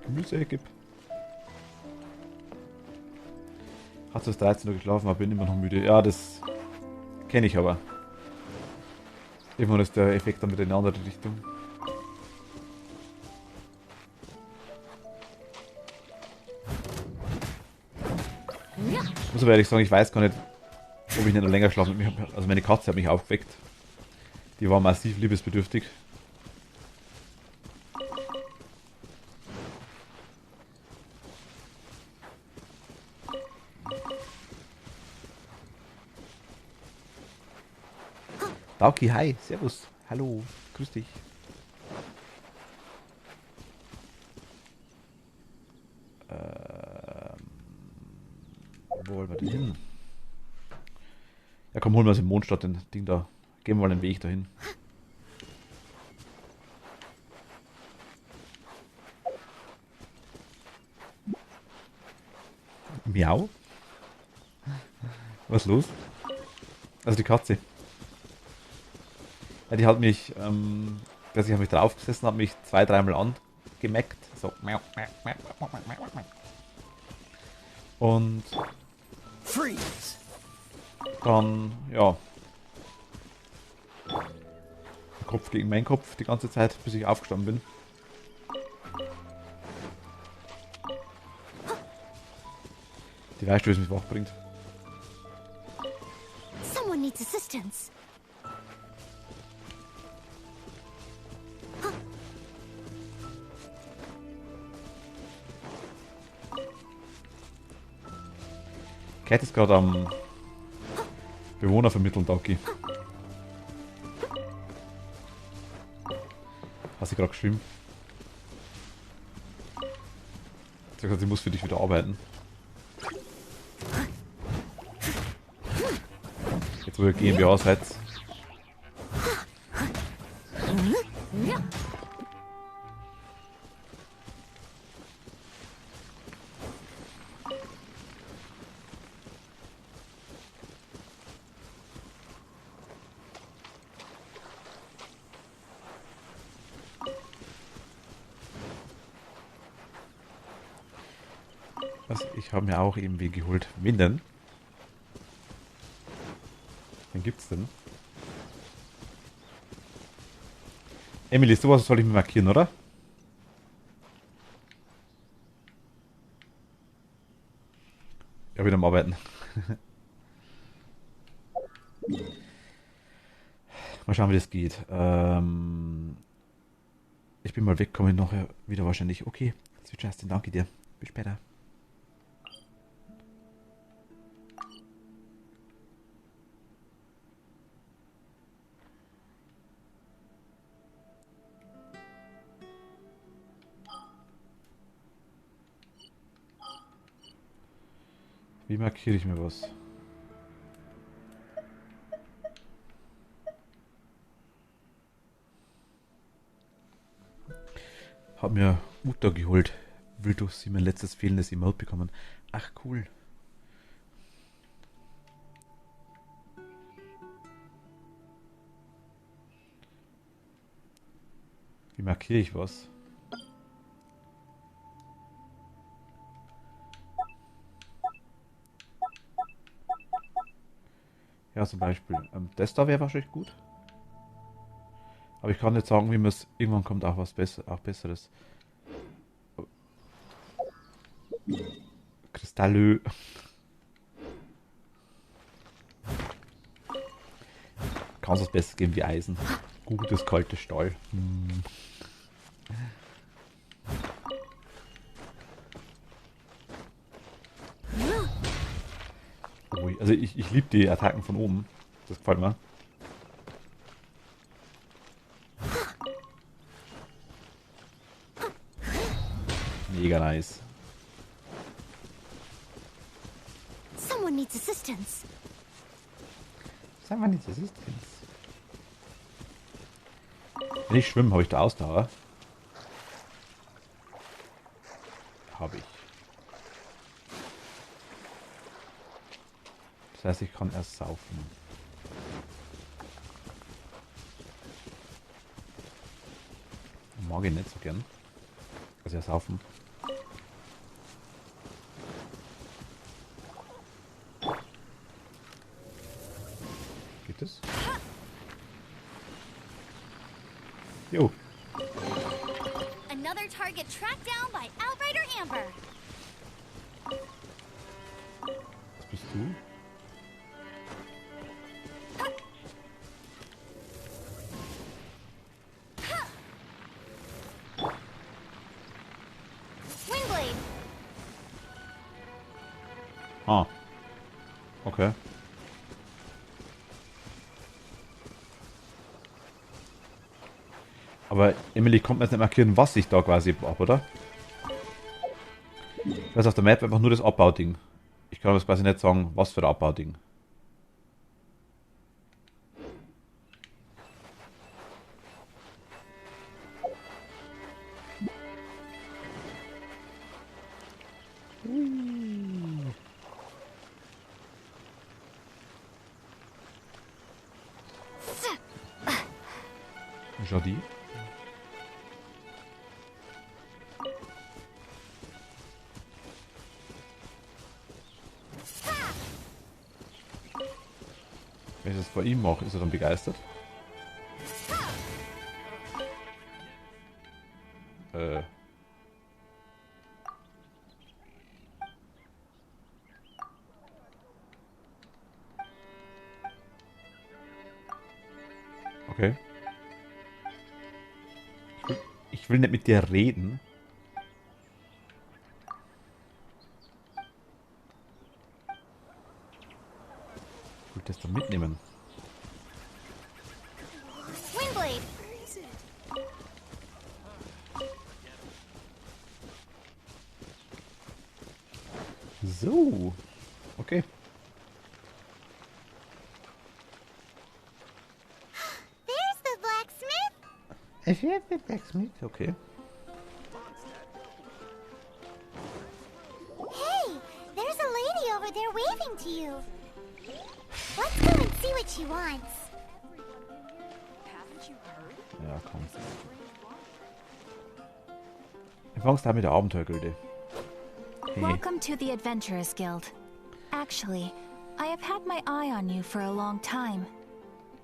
Gemüse gib. Hast du bis 13 Uhr geschlafen, aber bin immer noch müde. Ja, das kenne ich aber. Irgendwann ist der Effekt dann wieder in eine andere Richtung. Ich muss aber ehrlich sagen, ich weiß gar nicht, ob ich nicht noch länger schlafen mit mir. Also meine Katze hat mich aufgeweckt. Die war massiv liebesbedürftig. Dauki, hi, servus, hallo, grüß dich. Wo wollen wir denn hin? Ja komm, holen wir uns im Mondstadt, den Ding da. Gehen wir mal den Weg dahin. Miau? Was ist los? Also die Katze. Ja, die hat mich, ich habe mich draufgesessen, hat mich 2-3 Mal angemeckt. So. Und Freeze. dann, ja. Kopf gegen meinen Kopf die ganze Zeit, bis ich aufgestanden bin. Die weißt du, wie es mich wach bringt. Someone needs assistance. Cat ist gerade am Bewohner vermitteln, Doki. Hast du gerade geschrieben? Sie hat gesagt, sie muss für dich wieder arbeiten. Jetzt wo ihr GmbH seid. Was? Ich habe mir auch eben wie geholt. Wen denn? Wen gibt's denn? Emily, sowas soll ich mir markieren, oder? Ja, wieder am Arbeiten. Mal schauen, wie das geht. Ich bin mal weg, komme noch wieder wahrscheinlich. Okay, Sweet Justin, danke dir. Bis später. Wie markiere ich mir was? Hab mir Uta geholt. Will durch sie mein letztes fehlendes Emote bekommen. Ach, cool. Wie markiere ich was? Ja, zum Beispiel. Das da wäre wahrscheinlich gut. Aber ich kann nicht sagen, wie man es. Irgendwann kommt auch was Besseres. Kristallö. Kann es was Besseres geben wie Eisen. Gutes, kaltes Stahl. Ui, also ich liebe die Attacken von oben. Das gefällt mir. Mega nice. Someone needs assistance. Sag mal nicht, das ist jetzt. Wenn ich schwimme, habe ich da Ausdauer. Habe ich. Das heißt, ich kann erst saufen. Mag ich nicht so gern. Also ja, saufen. Geht es? Jo. Another target tracked down by Outrider Amber. Was bist du? Windblade. Ah. Okay. Aber Emily kommt mir jetzt nicht markieren, was ich da quasi ab, oder? Das ist auf der Map einfach nur das Abbauding. Ich kann aber quasi nicht sagen, was für ein Abbauding. Jardin. Wenn ich das vor ihm mache, ist er dann begeistert. Okay. Ich will nicht mit dir reden. Ich will das dann mitnehmen. Windblade. So. Okay. There's the blacksmith. Ich werde Blacksmith. Okay. Hey, there's a lady over there waving to you. Let's go and see what she wants. Ja, komm. Empfangsteil mit der Abenteuergilde. Hey. Welcome to the Adventurers Guild. Actually, I have had my eye on you for a long time.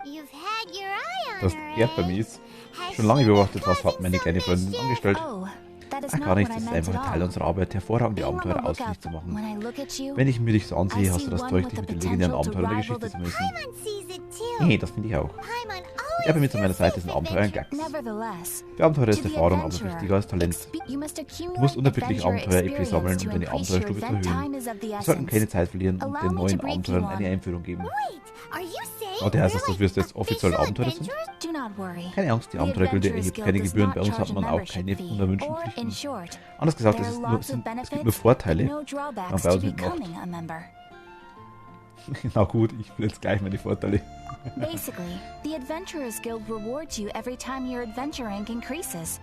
You've had your eye on Das her, Erdbeermies. Has Schon lange she beobachtet, was been hat meine kleine causing Freundin some angestellt. Oh, that is Ach, not gar what nichts, I es ist meant einfach at ein Teil all. unserer Arbeit, hervorragende Being on Abenteuer the lookout, ausfindig zu machen. when I look at you, Wenn ich mir dich so I ansehe, hast see du das one Zeug, with dich the mit den legendären potential to Abenteuern der rival Geschichte the zu messen. Paimon sees it too. Hey, das finde ich auch. Paimon Ich habe always mit an meiner feels Seite safe sind Abenteuer ein adventures. Klacks. nevertheless, Für Abenteuer to ist the Erfahrung aber adventurer, wichtiger als Talent. you must Du accumulate musst unerbittlich adventure Abenteuer-EP sammeln, experience um to deine increase your Abenteuerstufe zu event erhöhen. time is of the Wir sollten keine essence. Zeit verlieren und Allow den me to neuen brief you Abenteuern on- eine Einführung geben. Wait, are you saying Oh, der heißt, we're dass like wir jetzt offiziell official Abenteurer sind? adventurers? Do not worry. Keine Angst, die The Abenteuergilde Adventurers erhebt Guild keine does Gebühren, not bei uns hat charge a man auch membership keine fee. unerwünschten Or, in Pflichten. short, Anders gesagt, there es are ist nur, lots of es gibt benefits, nur Vorteile, but no wenn man drawbacks bei to uns mitmacht. becoming a member. Na gut, ich will jetzt gleich meine Vorteile. Basically, the Adventurers Guild rewards you every time your adventure rank increases.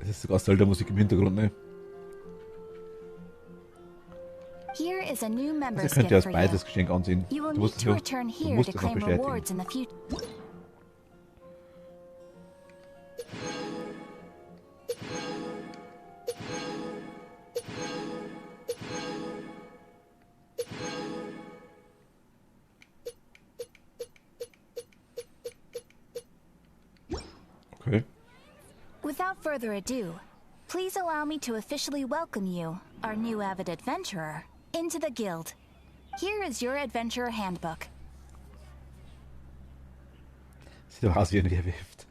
Es ist sogar Zelda-Musik im Hintergrund, ne? Here is a new Also member's ihr könnt gift ja als for beides you. Geschenk ansehen. You will Du need musst, to es return noch, du here musst to es noch claim bestätigen. rewards in the future. Okay. Without further ado, please allow me to officially welcome you, our new avid adventurer, into the guild. Here is your adventurer handbook. Sieht doch aus wie ein Wehrheft.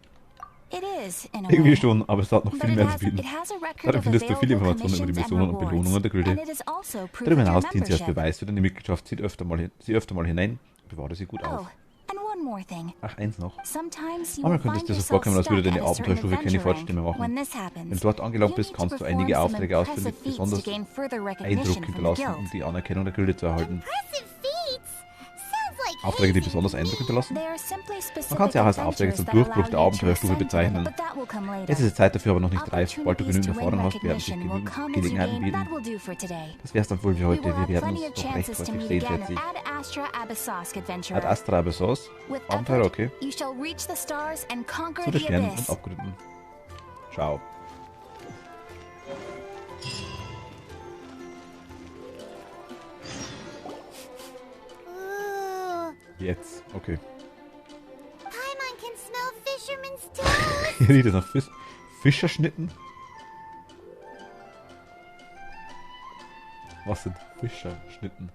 It is, in a Irgendwie way. schon, aber es hat noch But viel it mehr zu has, bieten. it has a record Darin of findest du viele available Informationen über die commissions and Missionen und Belohnungen der rewards, and Gilde. it is also proof Darüber of your hinaus dient sie als membership. Beweis für deine Mitgliedschaft. Sieh öfter mal hinein, bewahre sie gut Oh, auf. and one more thing. Ach, eins noch. Sometimes you Manchmal will könnte es find dir so yourself vorkommen, als würde stuck deine at a certain Abenteuerstufe keine adventure Fortschritte mehr rank. machen. When this happens, Wenn du dort angelangt you bist, need kannst to du perform einige some Aufträge ausführen, impressive die feats to besonders gain further Eindruck recognition from the hinterlassen, um guild. die Anerkennung der Gilde zu erhalten. Impressive feats. Sounds like Aufträge, die hazing besonders me. Eindruck hinterlassen? They are simply specific Man kann sie auch als Aufträge adventures zum that Durchbruch der allow you to Abenteuerstufe ascend, bezeichnen. but that will come later. Jetzt ist die Zeit dafür aber noch nicht reif. Sobald du genügend Opportunities to Erfahrung win hast, werden sich recognition will genügend come as you Gelegenheiten gain. bieten. That will do for today. Das wär's dann wohl für We heute. will Wir have werden plenty uns of noch recht chances to häufig meet sehen, again schätze ich. Ad Astra Abyssosk Ad adventurer. Astra Abyssos. With Abenteuer, effort, okay. you shall reach the stars and conquer Zu den the Sternen und abyss. Abgründen. Ciao. Ooh. Jetzt. Okay. Paimon can smell fisherman's toes. Hier riecht es nach Fischerschnitten. Was sind Fischerschnitten?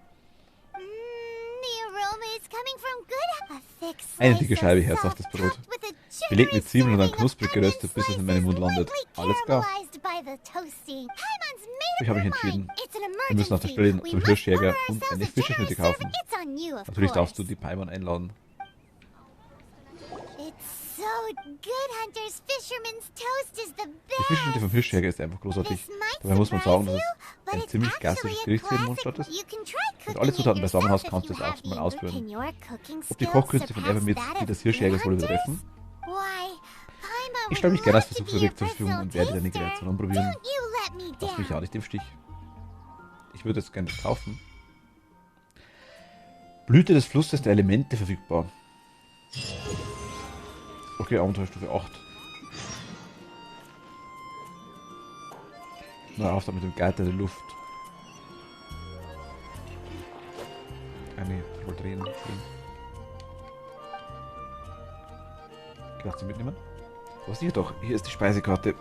The aroma is coming from good. A thick Eine slice dicke of Scheibe salt herzhaftes Brot. topped with a Belegt mit generous Zwiebeln und dann serving of knusprig geröstet, bis es in meinen Mund landet. lightly Alles klar. caramelized by the toasting. Paimon's made Ich habe mich up her mind. entschieden. It's an Wir müssen auf der emergency. Stelle We zum must Hirschjäger order und ourselves eine a Fischerschnitte generous kaufen. serving. It's on you, of Natürlich darfst du course. die Paimon einladen. It's so good, Hunters. Fisherman's toast is the Die Fischschnitte best. vom Hirschjäger ist einfach großartig. This might Dabei muss man sagen, dass surprise es you, but ein it's ziemlich actually klassisches a Gericht hier in classic. Mondstadt ist. You can try Wenn cooking du alle it Zutaten beisammen hast, yourself kannst du if es you auch have mal me. ausführen. Can your cooking Ob die skills Kochkünste von surpass Evermith that die of des Hirschjägers wohl good übertreffen? hunters? Why, Paimon Ich stelle mich would gerne als love to be Versuchsobjekt zur your Verfügung und personal werde deine taster. Kreation probieren. Don't you let me Lass mich ja down. nicht im Stich. Ich würde es gerne kaufen. Blüte des Flusses der Elemente verfügbar. Okay, Abenteuerstufe 8. Na, auf da mit dem Geiter der Luft. Ah nee, ich wollte drehen. Kannst du mitnehmen? Was hier doch? Hier ist die Speisekarte.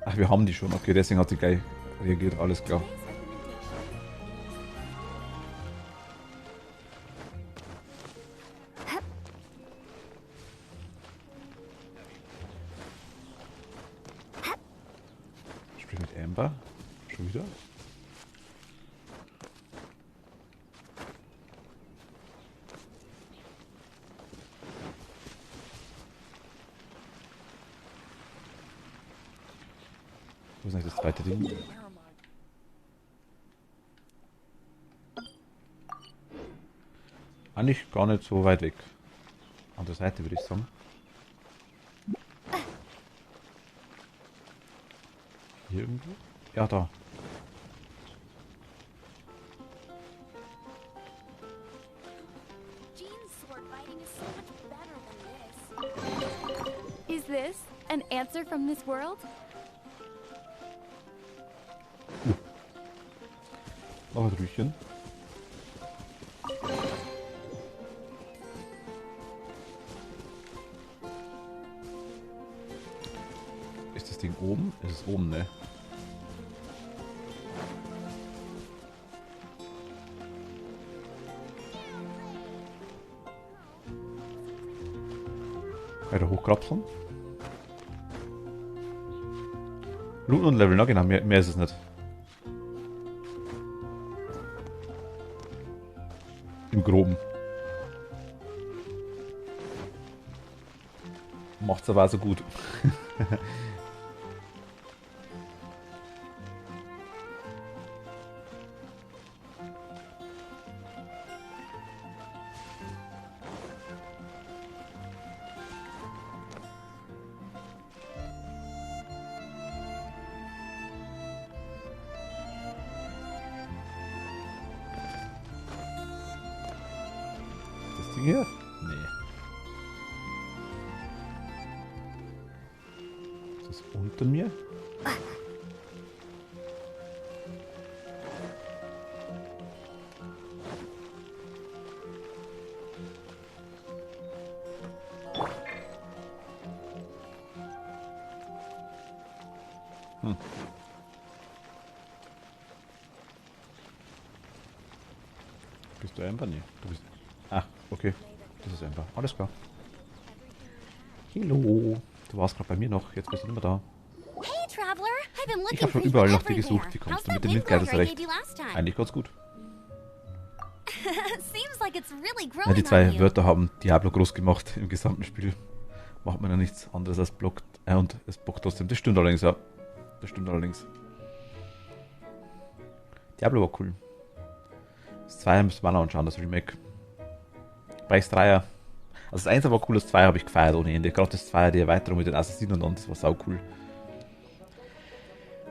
Ach, wir haben die schon. Okay, deswegen hat sie gleich reagiert. Alles klar. Sprich mit Amber. Schon wieder? Wo ist eigentlich das zweite Ding? Eigentlich gar nicht so weit weg. Andere Seite würde ich sagen. Hier irgendwo? Ja, da. Jean's sword fighting is so much better than this. Is this an answer from this world? Noch ein Rüchen. Ist das Ding oben? Es ist oben, ne? Weiter hochkrapseln. Looten und Leveln, na genau, mehr ist es nicht. Im Groben. Macht's aber auch so gut. Das Ding hier? Nee. Ist das unter mir? Hm. Bist du einfach? Nee. Du bist. Ah, okay. Das ist einfach. Alles klar. Hallo. Du warst gerade bei mir noch. Jetzt bist du nicht mehr da. Hey, Traveler. I've been Ich looking habe for schon you überall nach dir everywhere. gesucht. Wie How's kommst du mit that dem wind glider Windglider I zurecht? gave you last time? Eigentlich ganz gut. Seems like it's really Ja, growing die zwei on you. Wörter haben Diablo groß gemacht im gesamten Spiel. Macht man ja nichts anderes als blockt. Und es bockt trotzdem. Das stimmt allerdings, ja. Das stimmt allerdings. Diablo war cool. Das 2 müssen wir noch anschauen, das Remake. Bei das 3er. Also das 1 war cool, das 2 habe ich gefeiert ohne Ende. Gerade das 2 die Erweiterung mit den Assassinen und das war sau cool.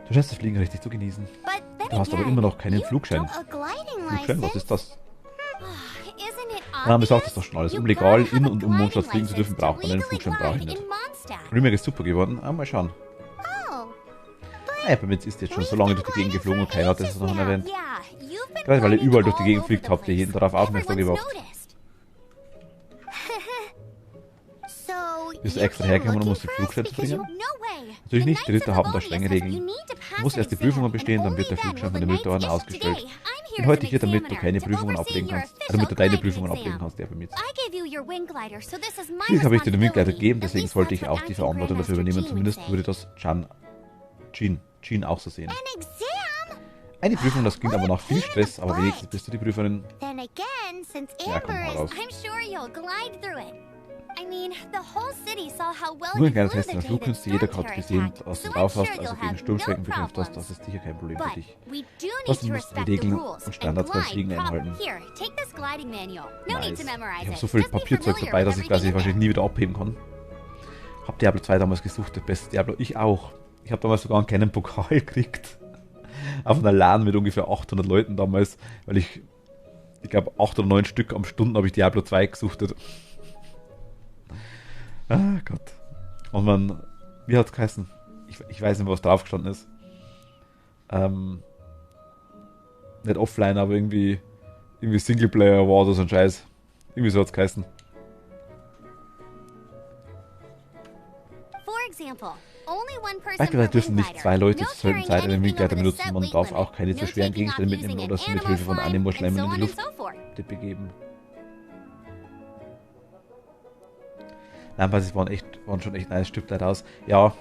Du scheinst das Fliegen richtig zu genießen. But then Du hast aber again, immer noch keinen you Flugschein. A gliding Flugschein, was license? ist das? Isn't it Ja, mir sagt das obvious? doch schon alles. You Um legal gotta have in a und um Mondstadt gliding fliegen zu dürfen, license to braucht man einen legally Flugschein, brauche ich glide nicht. in Mondstadt. Remake ist super geworden. Ah, mal schauen. Oh, Ja, bei mir ist jetzt schon so lange durch die Gegend geflogen und keiner hat das noch erwähnt. Yeah, you've been Gerade weil ihr gliding überall durch die all Gegend over fliegt, the habt ihr jeden place. darauf aufmerksam Everyone's gemacht. noticed. so Bist du you extra came hergekommen, um looking uns die for us Flugscheine zu because you- bringen? No way. Natürlich The nicht, die Knights Ritter of haben da Favonius strenge says Regeln. you need to Du pass musst an erst die Prüfungen exam, bestehen, and dann wird der only then Flugschein will von the den Knights Militaren issue ausgestellt. today. I'm Ich here bin as heute an hier, damit du examiner keine to Prüfungen oversee ablegen your kannst. official Damit du deine gliding Prüfungen exam. ablegen kannst, der mit. I gave you your wing glider, so this is my Schließlich habe ich dir den Windgleiter responsibility. gegeben, At deswegen least sollte ich that's auch what die Acting Verantwortung dafür Grandmaster übernehmen. Jean Zumindest would würde das Jean auch so sehen. An exam? Eine Prüfung, das klingt aber nach viel Stress, aber wenigstens bist du die Prüferin. Then again, since Ja, komm, Amber hau is raus. I'm sure you'll glide through it. I mean, the whole city saw how well Nur you ein kleiner flew Test the in der day that Flugkünste. Jeder Storm hat Terror gesehen, attacked, was du so drauf I'm hast, sure also you'll gegen have Sturmschrecken no bekämpft hast. problems. Das ist sicher kein Problem für But dich. we do need Trotzdem to musst du die respect the Regeln rules und Standards beim and Fliegen glide einhalten. prop. Here, take this gliding manual. No need Nice. to memorize Ich habe it. so viel Just be Papierzeug familiar dabei, with dass ich quasi everything in wahrscheinlich nie wieder abheben kann. Hab Diablo 2 damals gesucht, das beste Diablo. Ich auch. Ich habe damals sogar einen Pokal gekriegt. Auf einer LAN mit ungefähr 800 Leuten damals, weil ich glaube 8 oder 9 Stück am Stunden habe ich Diablo 2 gesuchtet. Ah Gott. Und man, wie hat's geheißen? Ich weiß nicht, was drauf gestanden ist. Nicht offline, aber irgendwie Singleplayer war oder so ein Scheiß. Irgendwie so hat's geheißen. For example, only one person Beispielsweise per dürfen nicht wing zwei Leute glider. zur selben No Zeit einen carrying Windgleiter anything over the benutzen. set Man weight darf limit. auch keine zu No schweren taking off Gegenstände using mitnehmen an oder sie mit animal Hilfe von slime, Anemo-Schleimen in and die so on Luft and so forth. begeben. Nein, waren schon echt nice Stück aus. Ja,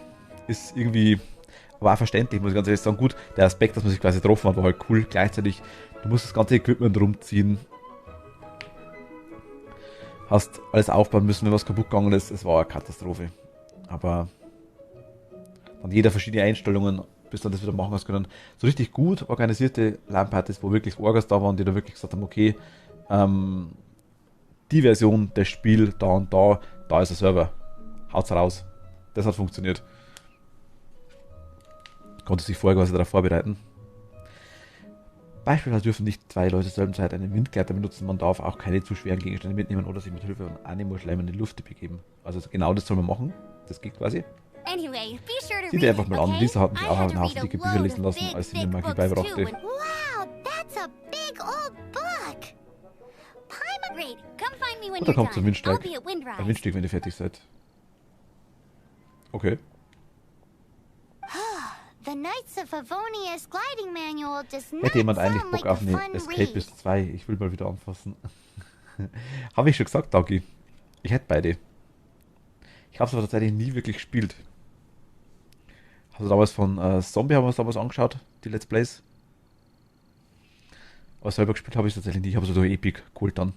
ist irgendwie, aber auch verständlich, muss ich ganz ehrlich sagen. Gut, der Aspekt, dass man sich quasi getroffen hat, war halt cool. Gleichzeitig, du musst das ganze Equipment rumziehen. Hast alles aufbauen müssen, wenn was kaputt gegangen ist. Es war eine Katastrophe. Aber dann jeder verschiedene Einstellungen, bis dann das wieder machen hast können. So richtig gut organisierte LAN-Partys, wo wirklich Orgas da waren, die da wirklich gesagt haben, okay, die Version des Spiels da und da ist der Server. Haut's raus. Das hat funktioniert. Konnte sich vorher quasi darauf vorbereiten. Beispielsweise dürfen nicht zwei Leute zur selben Zeit einen Windgleiter benutzen. Man darf auch keine zu schweren Gegenstände mitnehmen oder sich mit Hilfe von Anemo-Schleimen in die Luft begeben. Also genau das soll man machen. Das geht quasi. Anyway, be sure to Sieh dir read einfach it, mal an. okay? Lisa hat mich I auch had einen to Haufen read a dicke Bücher load lesen of lassen, big, als sie mir thick Magie books beibrachte. too, and Wow, that's a big old book. great. Come find me when Oder you're kommt zum done. I'll Windsteig. be at Windrise. Ein Windsteg, wenn ihr fertig seid. Okay. The Knights of Favonius gliding manual does not Hätte jemand eigentlich sound Bock like a auf eine fun read. Escapist 2? Ich will mal wieder anfassen. Habe ich schon gesagt, Dagi. Ich hätte beide. Ich habe es aber tatsächlich nie wirklich gespielt. Also damals von Zombie haben wir es damals angeschaut, die Let's Plays. Aber selber gespielt habe ich es tatsächlich nicht. Ich habe es durch Epic geholt dann.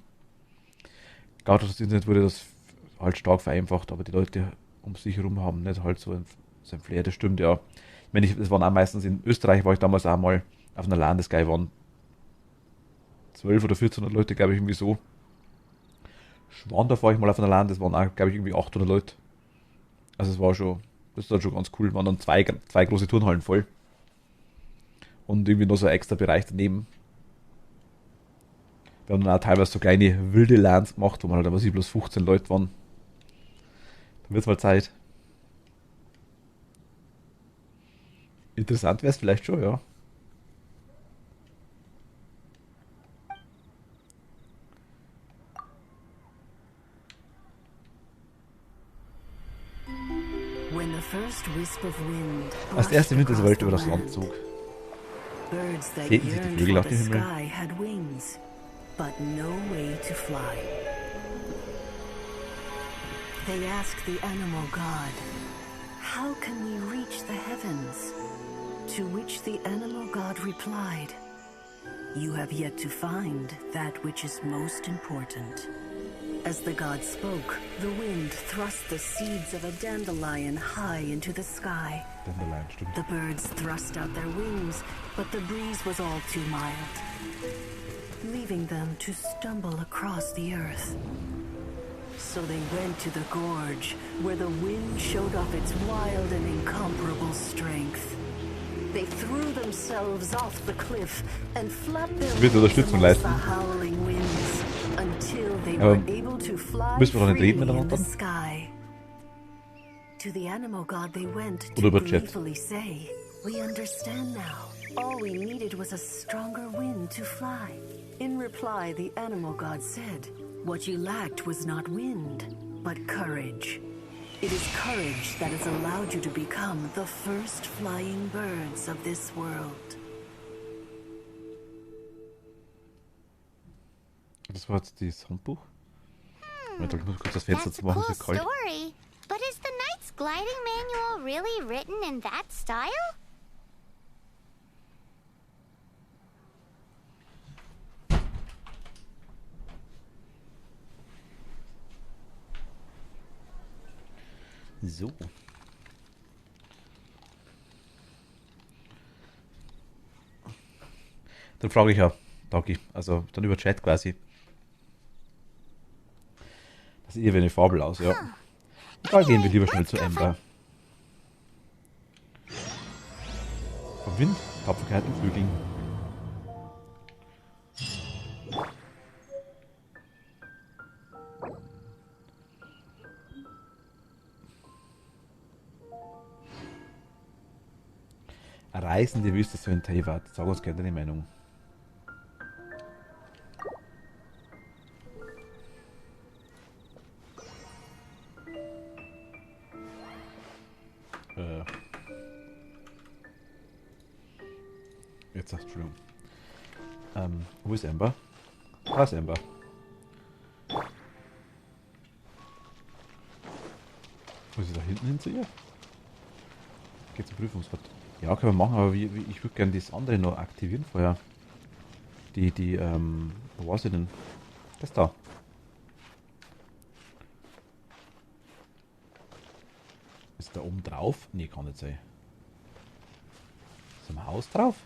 Gerade durch das Internet wurde das halt stark vereinfacht, aber die Leute um sich herum haben. Nicht halt so ein Flair, das stimmt, ja. Ich meine, das waren auch meistens in Österreich, war ich damals auch mal auf einer Landesgeil, waren 12 oder 1400 Leute, glaube ich, irgendwie so. Schwandorf war ich mal auf einer Land, das waren auch, glaube ich, irgendwie 800 Leute. Also es war schon, das ist dann schon ganz cool. Es waren dann zwei große Turnhallen voll. Und irgendwie noch so ein extra Bereich daneben. Wir haben dann auch teilweise so kleine wilde Lands gemacht, wo man halt, was ich, bloß 15 Leute waren. Dann wird es mal Zeit. Interessant wäre es vielleicht schon, ja. When the first wisp of wind Als der erste brushed Winterwelt über across das the Land zog, birds that sehnten sich die yearned Vögel for nach the dem Himmel. sky had wings, but no way to fly. They asked the animal god, "How can we reach the heavens?" To which the animal god replied, "You have yet to find that which is most important." As the god spoke, the wind thrust the seeds of a dandelion high into the sky. Dandelion, stimmt. The birds thrust out their wings, but the breeze was all too mild, leaving them to stumble across the earth. So they went to the gorge, where the wind showed off its wild and incomparable strength. They threw themselves off the cliff and flapped their Wird wings Unterstützung amongst the leisten. howling winds until they Aber were able to fly müssen wir doch nicht reden freely in miteinander? the sky. To the animal god they went Oder to über Chat? gleefully say, "We understand now. All we needed was a stronger wind to fly." In reply, the animal god said, "What you lacked was not wind, but courage. It is courage that has allowed you to become the first flying birds of this world." Das war jetzt das Handbuch. Moment, ich muss kurz das Fenster That's zu a machen, cool es ist kalt. story. But is the Knight's Gliding Manual really written in that style? So. Dann frage ich ja, Dagi, also dann über Chat quasi. Das sieht eher wie eine Fabel aus, ja. Da gehen wir lieber schnell zu Ember. Vom Wind, Tapferkeit und Vögeln. Eine reisende Wüste so in Teyvat. Sag uns gerne deine Meinung. Jetzt sagst du, Entschuldigung. Wo ist Ember? Da ist Ember. Muss ich da hinten hin zu ihr? Geht zum Prüfungsort. Ja, können wir machen, aber ich würde gerne das andere noch aktivieren vorher. Wo war sie denn? Das da. Ist da oben drauf? Nee, kann nicht sein. Ist am Haus drauf?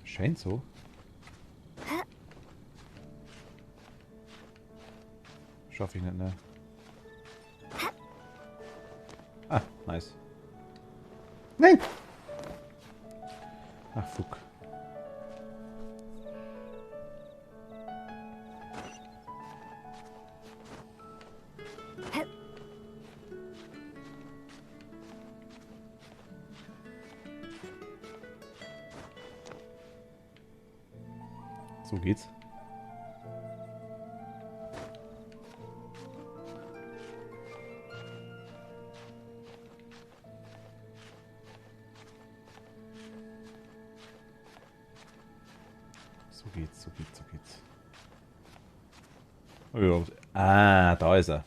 Scheint so. Schaffe ich nicht, ne? Ah, nice. Nein! Ach, fuck. So geht's. So geht's, so geht's, so geht's. Oh ja. Ah, da ist er.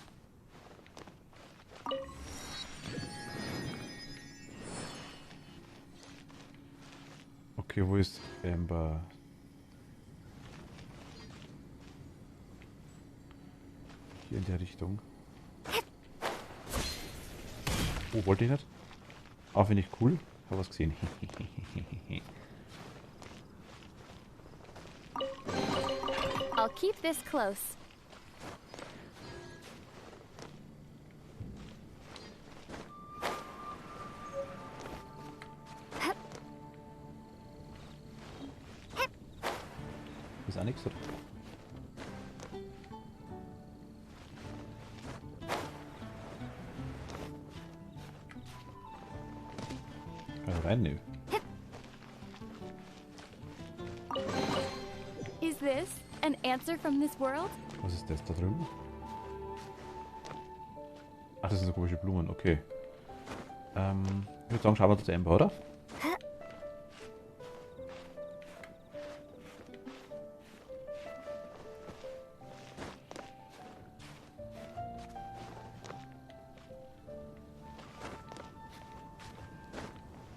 Okay, wo ist Ember? Hier in der Richtung. Oh, wollte ich nicht. Auch finde ich cool. Hab was gesehen. I'll keep this close. Ist auch nichts, oder? Kann ich rein? Nö. Is this an answer from this world? Was ist das da drüben? Ach, das sind so komische Blumen, okay. Ich würde sagen, schauen wir zu Ember, oder?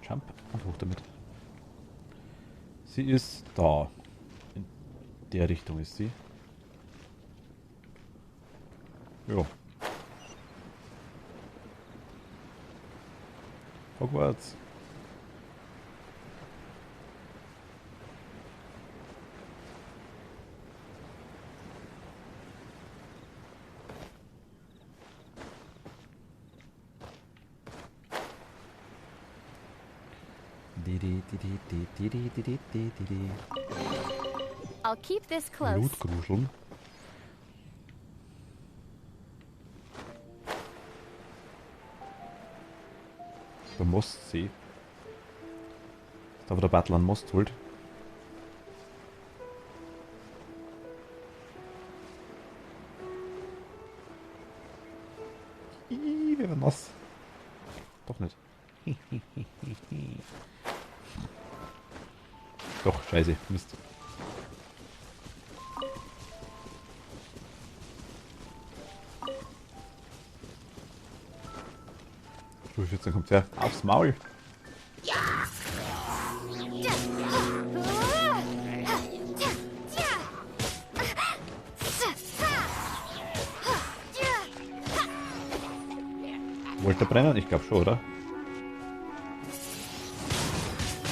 Jump und hoch damit. Sie ist da. In der Richtung ist sie. Jo. Hogwarts. I'll keep this close. Blutgruseln. Der Mostsee. Da wo der Battle an Most holt. Wir werden nass. Doch nicht. Doch, scheiße, Mist. Stufe 14 kommt her. Aufs Maul. Wollte er brennen? Ich glaube schon, oder?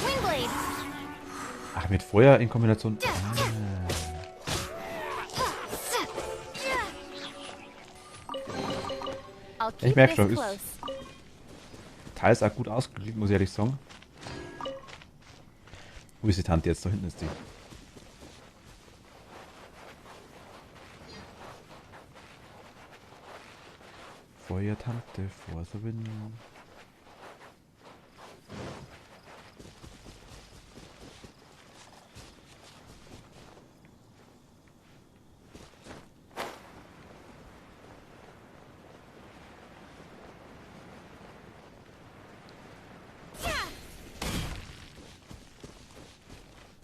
Windblade. Ach, mit Feuer in Kombination. I'll Ich keep merke this schon, close. ist teils auch gut ausgelegt, muss ich ehrlich sagen. Wo ist die Tante jetzt? Da hinten ist die. Feuertante for the win.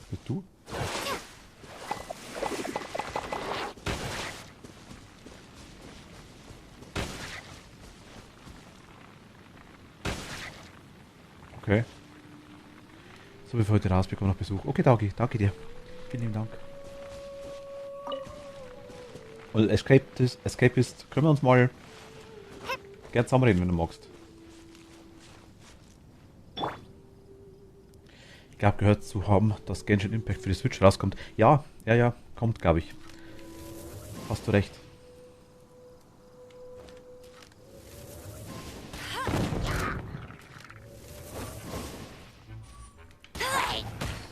Bist du? Okay. So, bevor wir heute raus bekommen, noch Besuch. Okay, danke dir. Vielen lieben Dank. Und Escapist, können wir uns mal gern zusammenreden, wenn du magst. Ich glaube, gehört zu haben, dass Genshin Impact für die Switch rauskommt. Ja, kommt, glaube ich. Hast du recht.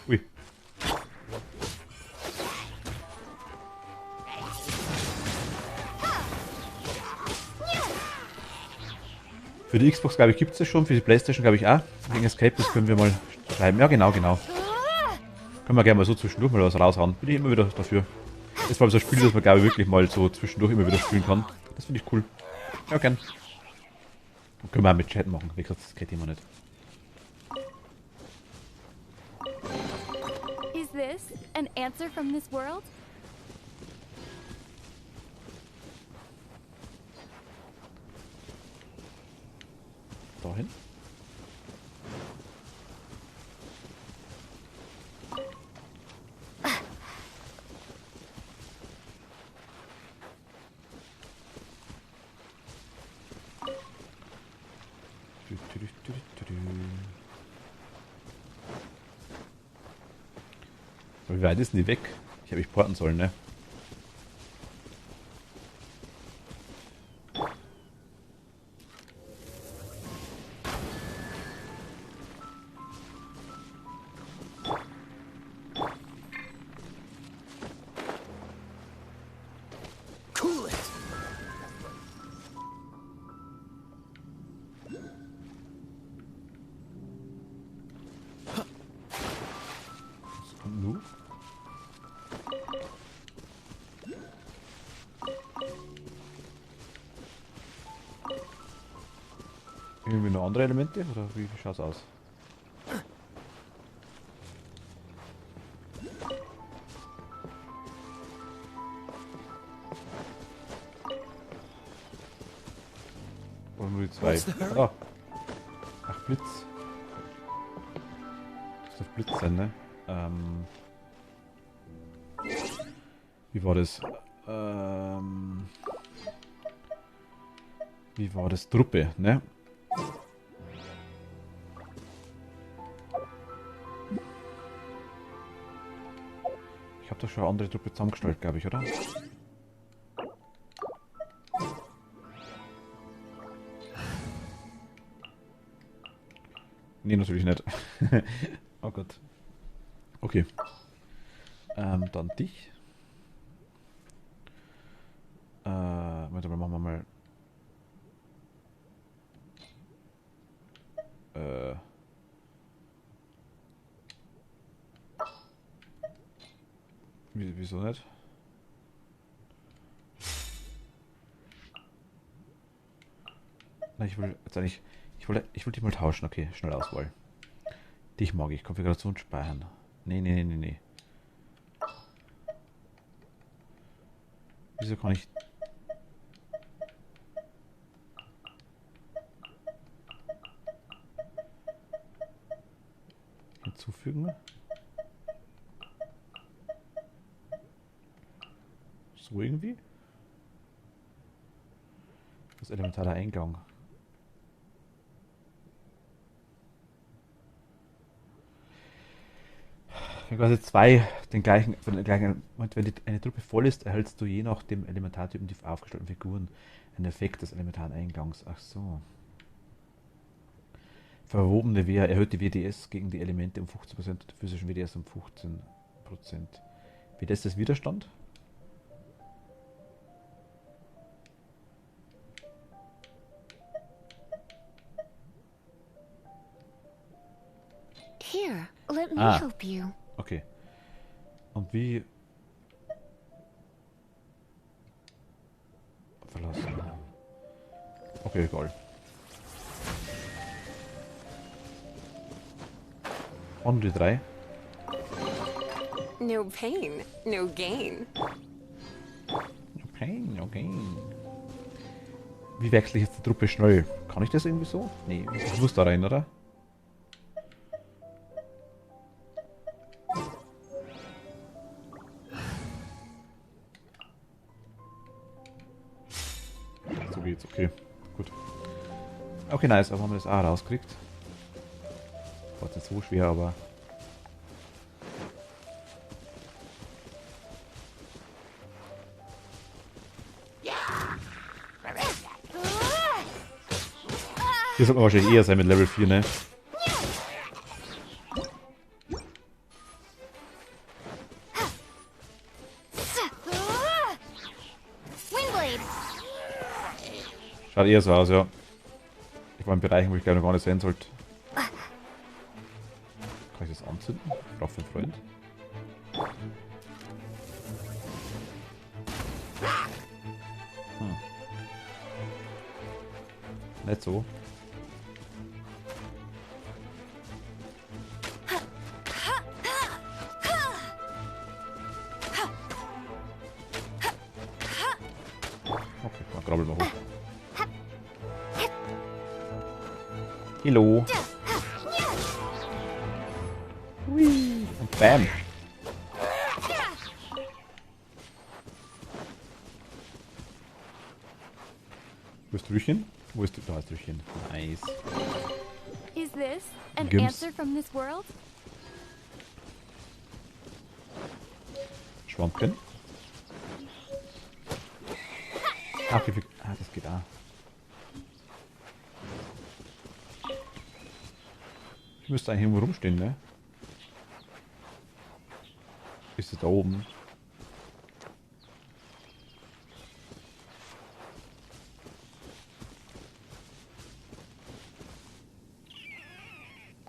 Ui. Für die Xbox, glaube ich, gibt es das schon. Für die Playstation, glaube ich, auch. Wegen Escape, das können wir mal schreiben. Ja, genau. Können wir gerne mal so zwischendurch mal was raushauen. Bin ich immer wieder dafür. Das ist vor allem so ein Spiel, das man, glaube ich, wirklich mal so zwischendurch immer wieder spielen kann. Das finde ich cool. Ja, gern. Und können wir auch mit Chat machen. Wie gesagt, das geht immer nicht. Is this an answer from this world? Dahin. Wie weit ist denn die weg? Ich habe mich porten sollen, ne? Cool it. Was kommt nun? Irgendwie noch andere Elemente oder wie schaut's aus? Oder nur die zwei? What's the hurry? Ah. Ach, Blitz. Das darf Blitz sein, ne? Wie war das? Wie war das? Truppe, ne? Ich habe doch schon eine andere Truppe zusammengestellt, glaube ich, oder? Nee, natürlich nicht. Oh Gott. Okay. Dann dich. Warte mal, machen wir mal. Wieso nicht? Na, ich will jetzt eigentlich. Ich will dich mal tauschen. Okay, schnelle Auswahl. Dich mag ich. Konfiguration speichern. Nee. Wieso kann ich. Hinzufügen? So irgendwie? Das elementarer Eingang. Wenn quasi zwei den gleichen, Moment, wenn eine Truppe voll ist, erhältst du je nach dem Elementartypen die aufgestellten Figuren einen Effekt des elementaren Eingangs. Ach so. Verwobene Wehr erhöht die WDS gegen die Elemente um 15% und die physischen WDS um 15%. WDS ist Widerstand? Here, let me Ah. help you. Okay. Und wie... Verlassen. Okay, egal. Und die drei. No pain, no gain. Okay, okay. Wie wechsle ich jetzt die Truppe schnell? Kann ich das irgendwie so? Nee, ich muss da rein, oder? So geht's, okay. Gut. Okay, nice, aber haben wir das A rausgekriegt. War jetzt nicht so schwer, aber... Hier sollte man wahrscheinlich eher sein mit Level 4, ne? Windblade! Schaut eher so aus, ja. Ich war in Bereichen, wo ich glaube noch gar nicht sein sollte. Kann ich das anzünden? Ich brauche einen Freund. Nicht so. Okay, dann krabbeln wir hoch. Hallo. Hui. Und bam. Fürs Drüchen. Wo ist du? Da ist Türchen. Nice. Is this an Gims. answer from this world? Schwammchen. Ach, wie viel... Ah, das geht auch. Ich müsste eigentlich irgendwo rumstehen, ne? Ist es da oben?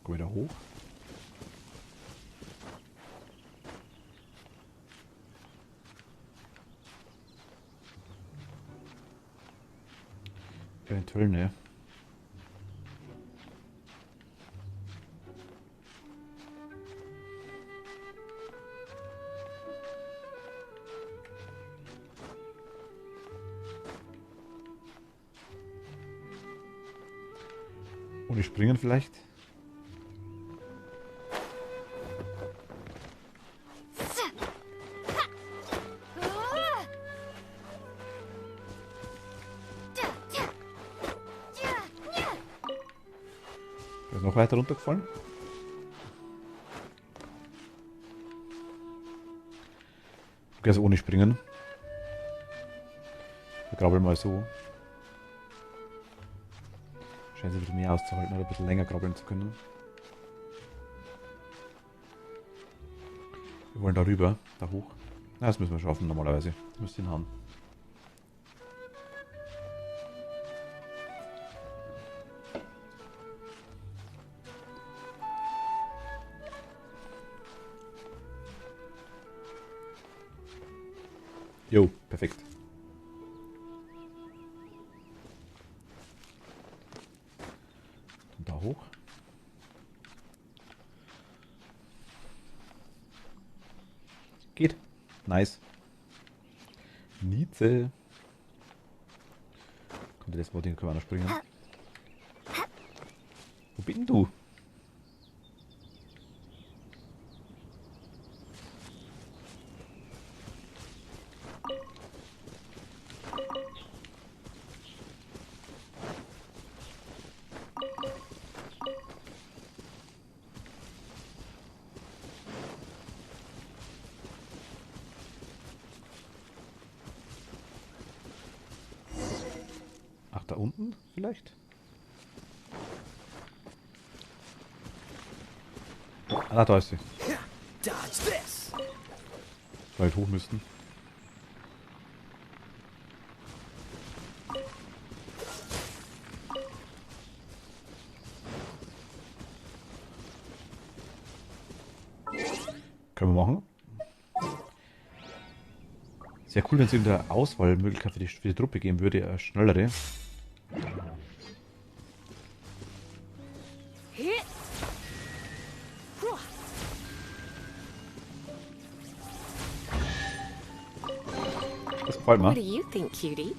Geh wieder hoch. Eventuell, ne? Ohne springen vielleicht? Der ist noch weiter runtergefallen. Okay, also ohne springen. Wir grabbeln mal so. Scheint sich wieder mehr auszuhalten oder ein bisschen länger grabbeln zu können. Wir wollen da rüber, da hoch. Na, das müssen wir schaffen normalerweise. Das müsste hinhauen. Jo, perfekt. Und da hoch. Geht. Nice. Nietzsche. Kommt das mal, den können wir noch springen. Wo bist du? Ach, da unten vielleicht? Ah, da ist sie. Dodge this. Weil halt hoch müssten. Können wir machen. Sehr cool, wenn es in der Auswahlmöglichkeit für die Truppe geben würde, eine schnellere. Das gefällt mir. What do you think, cutie?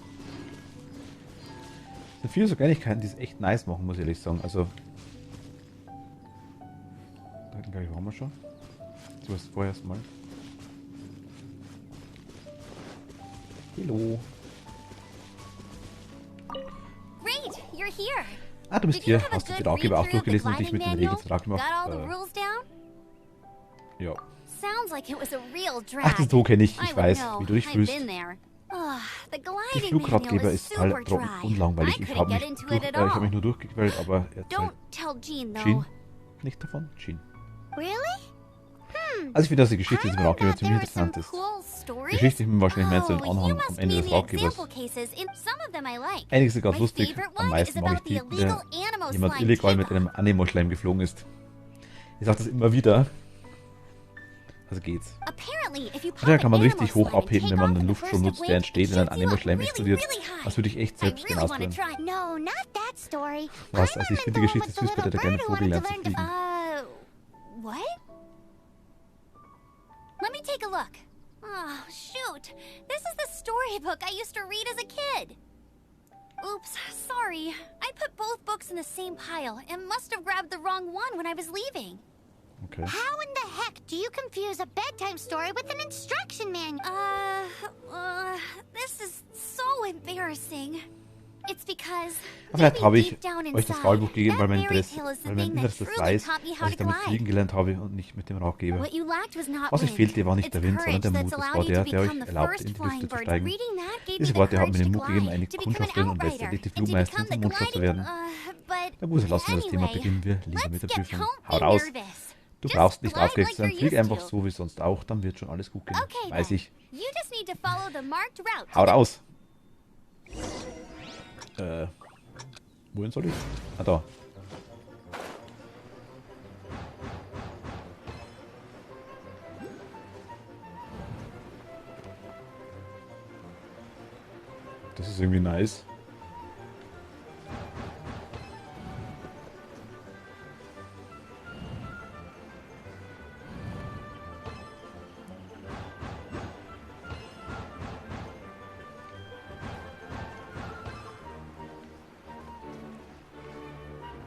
Es sind viele so Kleinigkeiten, die es echt nice machen, muss ich ehrlich sagen. Also. Da hinten, glaube ich, waren wir schon. Zuerst vorher erstmal. Hallo. Great, you're here. Ah, du bist Did you hier. have a Hast du die good Ratgeber auch read-through of the durchgelesen und dich mit climbing den manual? Regelvertrag gemacht? Got all the rules down? Ja. Sounds like it was a real drag. Ach, das so kenne ich. I Ich would weiß, know. wie du dich I've fühlst. been there. Ugh, the Die gliding Flugratgeber manual ist is total super trocken dry. unlangweilig. I Ich couldn't habe get mich, into it at hab mich all. nur durchgequält, aber Don't tell Jean though. Jean? Nicht davon? Jean. Really? Also ich finde, dass die Geschichte I des learned Ratgebers that there ziemlich are some interessant ist. cool stories. Geschichte ist mir wahrscheinlich mehr so ein Oh, you Anhang must am Ende mean des the Ratgebers. example cases. Some of them I like. Einige sind ganz My lustig, favorite am one meisten is mag about ich die, the illegal der Animo jemand slime illegal mit takeoff. einem Anemo-Schleim geflogen ist. Ich sag das immer wieder. Also geht's. Apparently, if you Und dann pop kann man an richtig Animo hoch slime and abheben, wenn take man off einen in a Luftstrom burst of nutzt, der wind, entsteht, it wenn ein shoots you up Anemo-Schleim really, explodiert. really high. Das würde ich echt I selbst gerne really wanna ausprobieren. try. No, not that story. Was? I Also ich remember finde die Geschichte with the süß, bei der der kleine little Vogel bird lernt who zu wanted to fliegen. what? Let me take a look. Oh, shoot. This is the storybook I used to read as a kid. Oops, sorry. I put both books in the same pile and must have grabbed the wrong one when I was leaving. Okay. How in the heck do you confuse a bedtime story with an instruction manual? This is so embarrassing. It's because Aber vielleicht habe ich deep down euch das inside, Faulbuch gegeben, weil that mein fairy Interesse, tale is the weil mein thing that Innerstes truly weiß, taught me how dass ich to damit glide. fliegen gelernt habe und nicht mit dem Rauchgeber. What you lacked was not Was euch wind. fehlte, war nicht der It's Wind, sondern der courage Mut. that's Das war allowed you der, to der euch become the erlaubte, first in die flying Lüfte zu bird. steigen. Reading that gave me Diese the Worte haben mir courage den to Mut gegeben, glide, eine to become Kundschafterin an und beste outrider, Detektivmeisterin and to zum become Mondschatz the zu werden. but Na gut, lassen wir das Thema anyway, beginnen wir lieber mit der let's get Prüfung. home, Hau be raus. nervous. Du Just brauchst nicht glide aufgeregt like sein. you're Flieg used einfach to. so wie sonst auch, dann wird schon alles gut gehen. Okay, Weiß then. ich. You just need to follow the marked route. Hau raus! Wohin soll ich? Ah, da. Das ist irgendwie nice.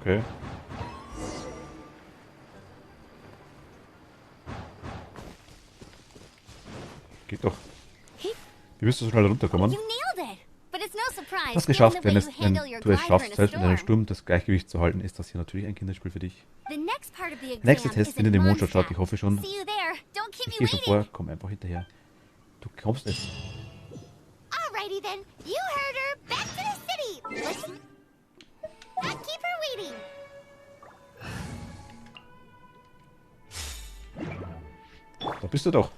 Okay. Geht doch. Wie wirst du so schnell runterkommen? You nailed it. But it's no surprise. Du hast given geschafft, the wenn way du you handle your es glider schaffst, in a selbst in einem storm. Sturm das Gleichgewicht zu halten, ist das hier natürlich ein Kinderspiel für dich. The next part of the exam Nächster Test is findet im Mondstadt Mondstadt. statt. Ich hoffe schon. See you there. Don't keep Ich me gehe schon waiting. vor, komm einfach hinterher. Du kommst es. Alrighty then. You heard her. Back to the city. Listen. Not keep her waiting. Da bist du doch.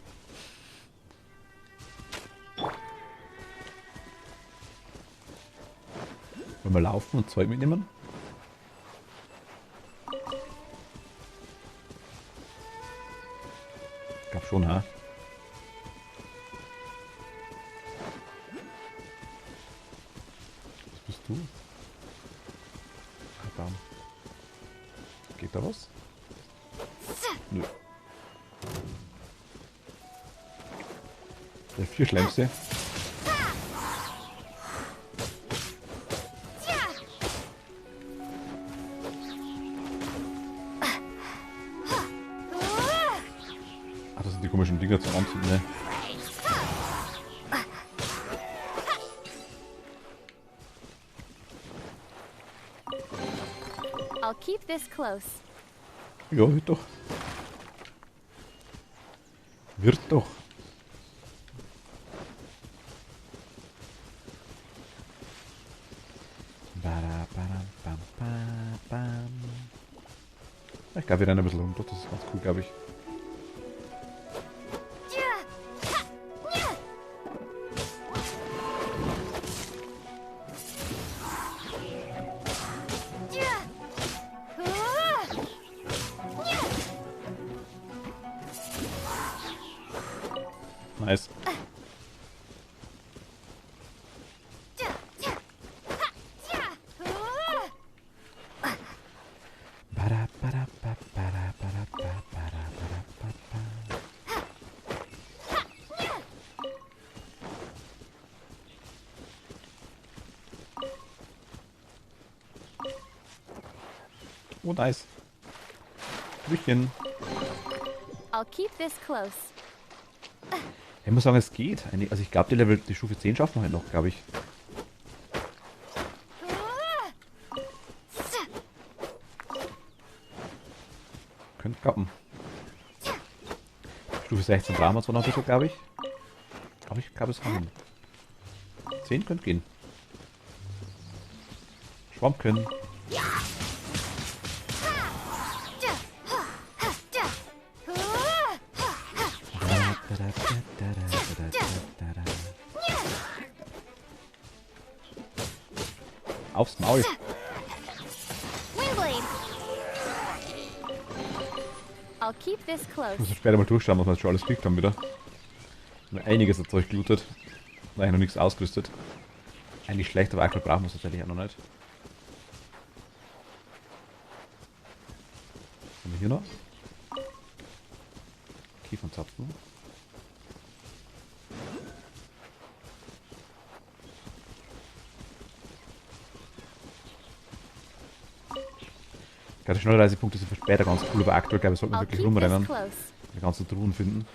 Wollen wir laufen und Zeug mitnehmen? Ich glaub schon, ha? Was bist du? Verdammt. Geht da was? Nö. Der Vierschleimste. Ah, das sind die komischen Dinger zum Anzünden, ne? I'll keep this close. Ja, wird doch. Wird doch. Ich glaube, wir rennen ein bisschen runter. Das ist ganz cool, glaube ich. Nice. Oh, nice. Brüchen. I'll keep this close. Ich muss sagen, es geht. Also ich glaube, die Stufe 10 schaffen wir halt noch, glaube ich. Könnte klappen. Stufe 16 brauchen wir zwar noch ein bisschen, glaube ich. Aber ich glaube, es kann. 10 könnte gehen. Schwamm können. Aufs Maul. Windblade. I'll keep this close. Ich muss später mal durchschauen, was wir jetzt schon alles gekriegt haben wieder. Wir haben einiges an Zeug gelootet. Und eigentlich noch nichts ausgerüstet. Eigentlich schlecht, aber aktuell brauchen wir es tatsächlich auch noch nicht. Was haben wir hier noch? Kiefernzapfen. Ich glaube, die Schnellreisepunkte sind für später ganz cool, aber aktuell, glaube ich, sollten wir I'll wirklich keep rumrennen. this close. Die ganzen Truhen finden.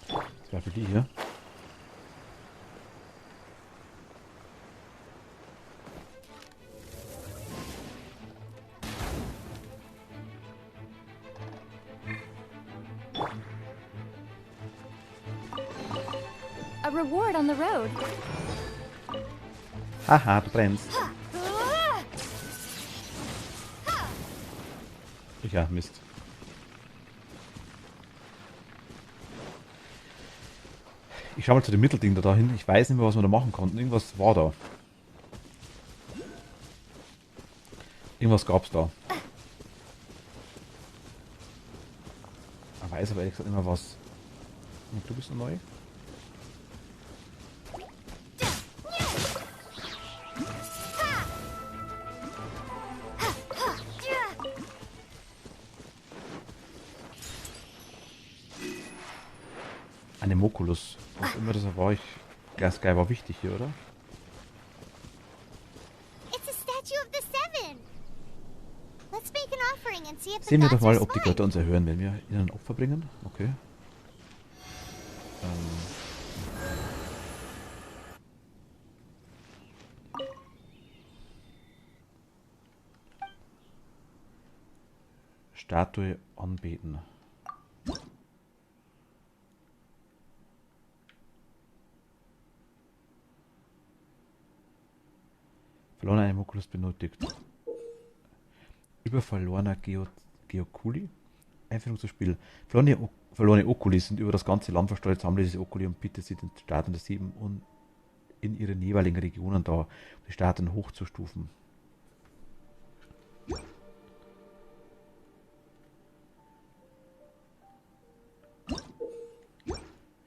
Zum Beispiel die hier. A reward on the road. Haha, du brennst. Ja, Mist. Ich schau mal zu dem Mittelding da hin. Ich weiß nicht mehr, was wir da machen konnten. Irgendwas war da. Irgendwas gab's da. Ich weiß aber ehrlich gesagt nicht mehr was. Und du bist noch neu? Anemoculus. Was immer das war, Glasguy war wichtig hier, oder? It's a statue of the Seven. Let's make an offering and see if the Sehen wir doch gods mal, are ob die smart. Götter uns erhören, wenn wir ihnen ein Opfer bringen. Okay. Statue anbeten. Verlorener Anemoculus benötigt. Über verlorener Geokuli? Einführung zu Spiel. Verlorene Okuli sind über das ganze Land verstreut. Sammle diese Okuli und bitte sie den Staaten der Sieben und in ihren jeweiligen Regionen da, um die Staaten hochzustufen.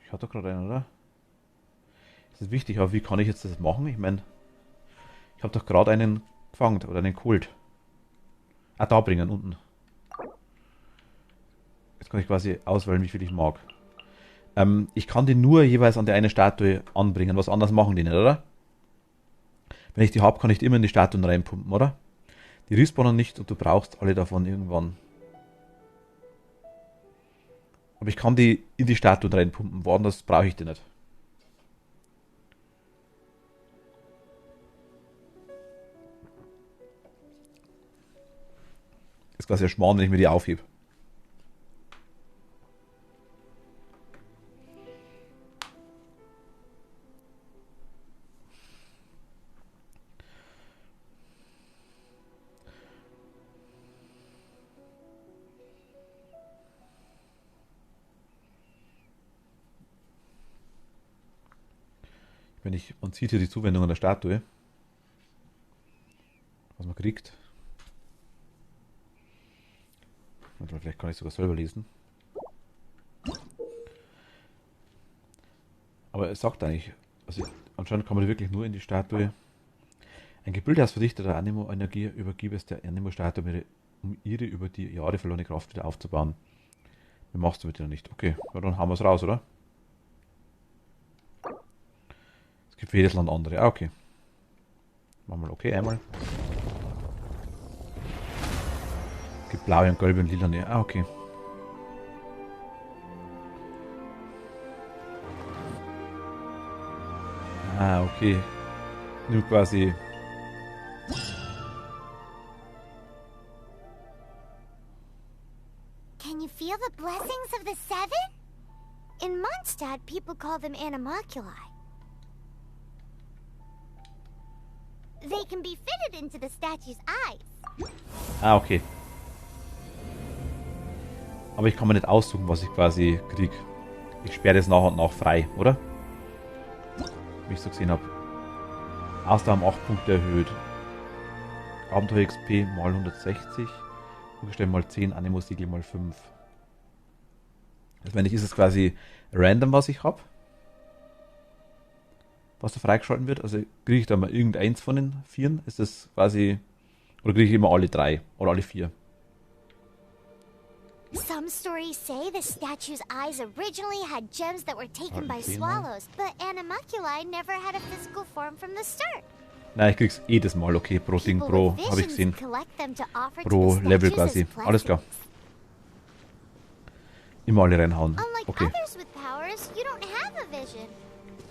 Ich hatte doch gerade einen, oder? Das ist wichtig, aber wie kann ich jetzt das machen? Ich meine, ich habe doch gerade einen gefangen oder einen geholt. Ah, da bringen, unten. Jetzt kann ich quasi auswählen, wie viel ich mag. Ich kann die nur jeweils an der eine Statue anbringen. Was anderes machen die nicht, oder? Wenn ich die habe, kann ich die immer in die Statuen reinpumpen, oder? Die respawnen nicht und du brauchst alle davon irgendwann. Aber ich kann die in die Statuen reinpumpen. Woanders brauche ich die nicht. Ist quasi ein Schmarrn, wenn ich mir die aufhebe. Man sieht hier die Zuwendung an der Statue. Was man kriegt. Vielleicht kann ich sogar selber lesen. Aber es sagt eigentlich, also anscheinend kann man die wirklich nur in die Statue. Ein Gebilde aus verdichteter Anemo-Energie übergib es der Anemo-Statue, um ihre über die Jahre verlorene Kraft wieder aufzubauen. Wie machst du mit der nicht? Okay, ja, dann haben wir es raus, oder? Es gibt für jedes Land andere. Ah, okay. Machen wir mal okay einmal. Es gibt blaue und gelbe und lila. Ah, okay. Ah, okay. Nur quasi. Can you feel the blessings of the Seven? In Mondstadt, people call them animalculi. They can be fitted into the statue's eyes. Ah, okay. Aber ich kann mir nicht aussuchen, was ich quasi krieg. Ich sperre das nach und nach frei, oder? Wie ich so gesehen habe. Ausdauer um 8 Punkte erhöht. Abenteuer XP mal 160. Umgestellt mal 10. Anemo-Siegel mal 5. Also wenn ich, ist es quasi random, was ich habe. Was da freigeschalten wird. Also kriege ich da mal irgendeins von den 4? Ist das quasi. Oder kriege ich immer alle 3 oder alle 4? Some stories say the statue's eyes originally had gems that were taken by Okay, swallows, but animalculi never had a physical form from the start. Nein, ich krieg's jedes Mal, okay, pro Ding, People pro, with habe ich visions gesehen. collect them to offer to Pro the Level statues as quasi. Alles klar. blessings. Immer alle reinhauen. Unlike Okay. others with powers, you don't have a vision.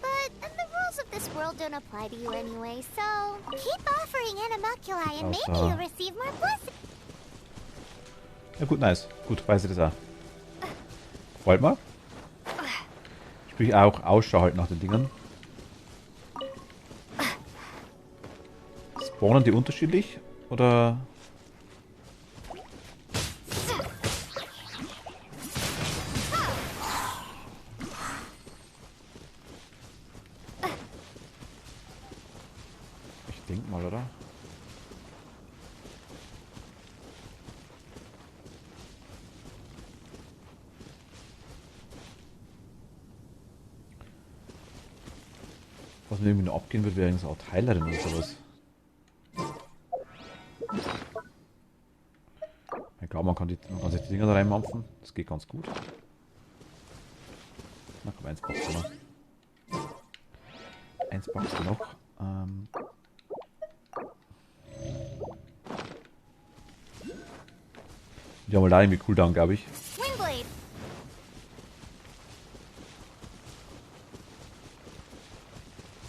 But the rules of this world don't apply to you anyway, so keep offering animalculi and maybe Außer- you'll receive more blessings. Ja gut, nice. Gut, weiß ich das auch. Gefällt mir. Sprich auch Ausschau halt nach den Dingern. Spawnen die unterschiedlich? Oder... Ich denke mal, oder? Was mir irgendwie noch abgehen wird, wäre irgendeine Art Heilerin oder sowas. Ich glaube, man kann sich die Dinger da reinmampfen. Das geht ganz gut. Na komm, eins packst du noch. Eins packst du noch. Die haben mal da irgendwie Cooldown, glaube ich. Windblade!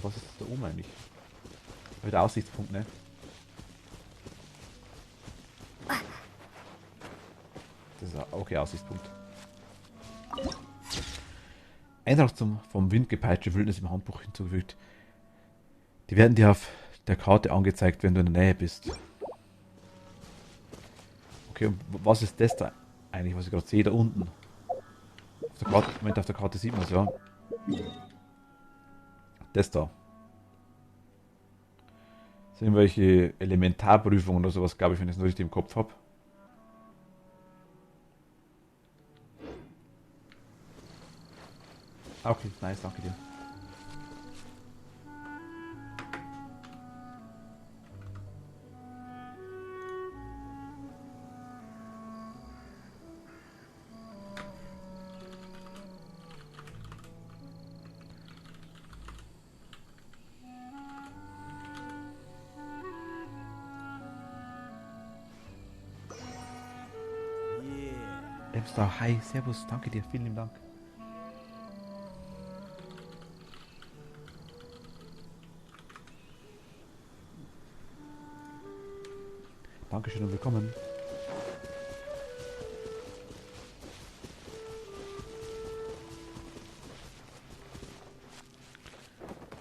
Was ist das da oben eigentlich? Wieder Aussichtspunkt, ne? Das ist okay, Aussichtspunkt. Eintrag vom Wind gepeitschte Wildnis im Handbuch hinzugefügt. Die werden dir auf der Karte angezeigt, wenn du in der Nähe bist. Okay, und was ist das da eigentlich, was ich gerade sehe, da unten? Auf der Karte, Moment, auf der Karte sieht man es, ja. Das da. Das sind irgendwelche Elementarprüfungen oder sowas, glaube ich, wenn ich es noch richtig im Kopf habe. Okay, nice, danke dir. Emstar, hi, servus, danke dir, vielen lieben Dank. Dankeschön und willkommen.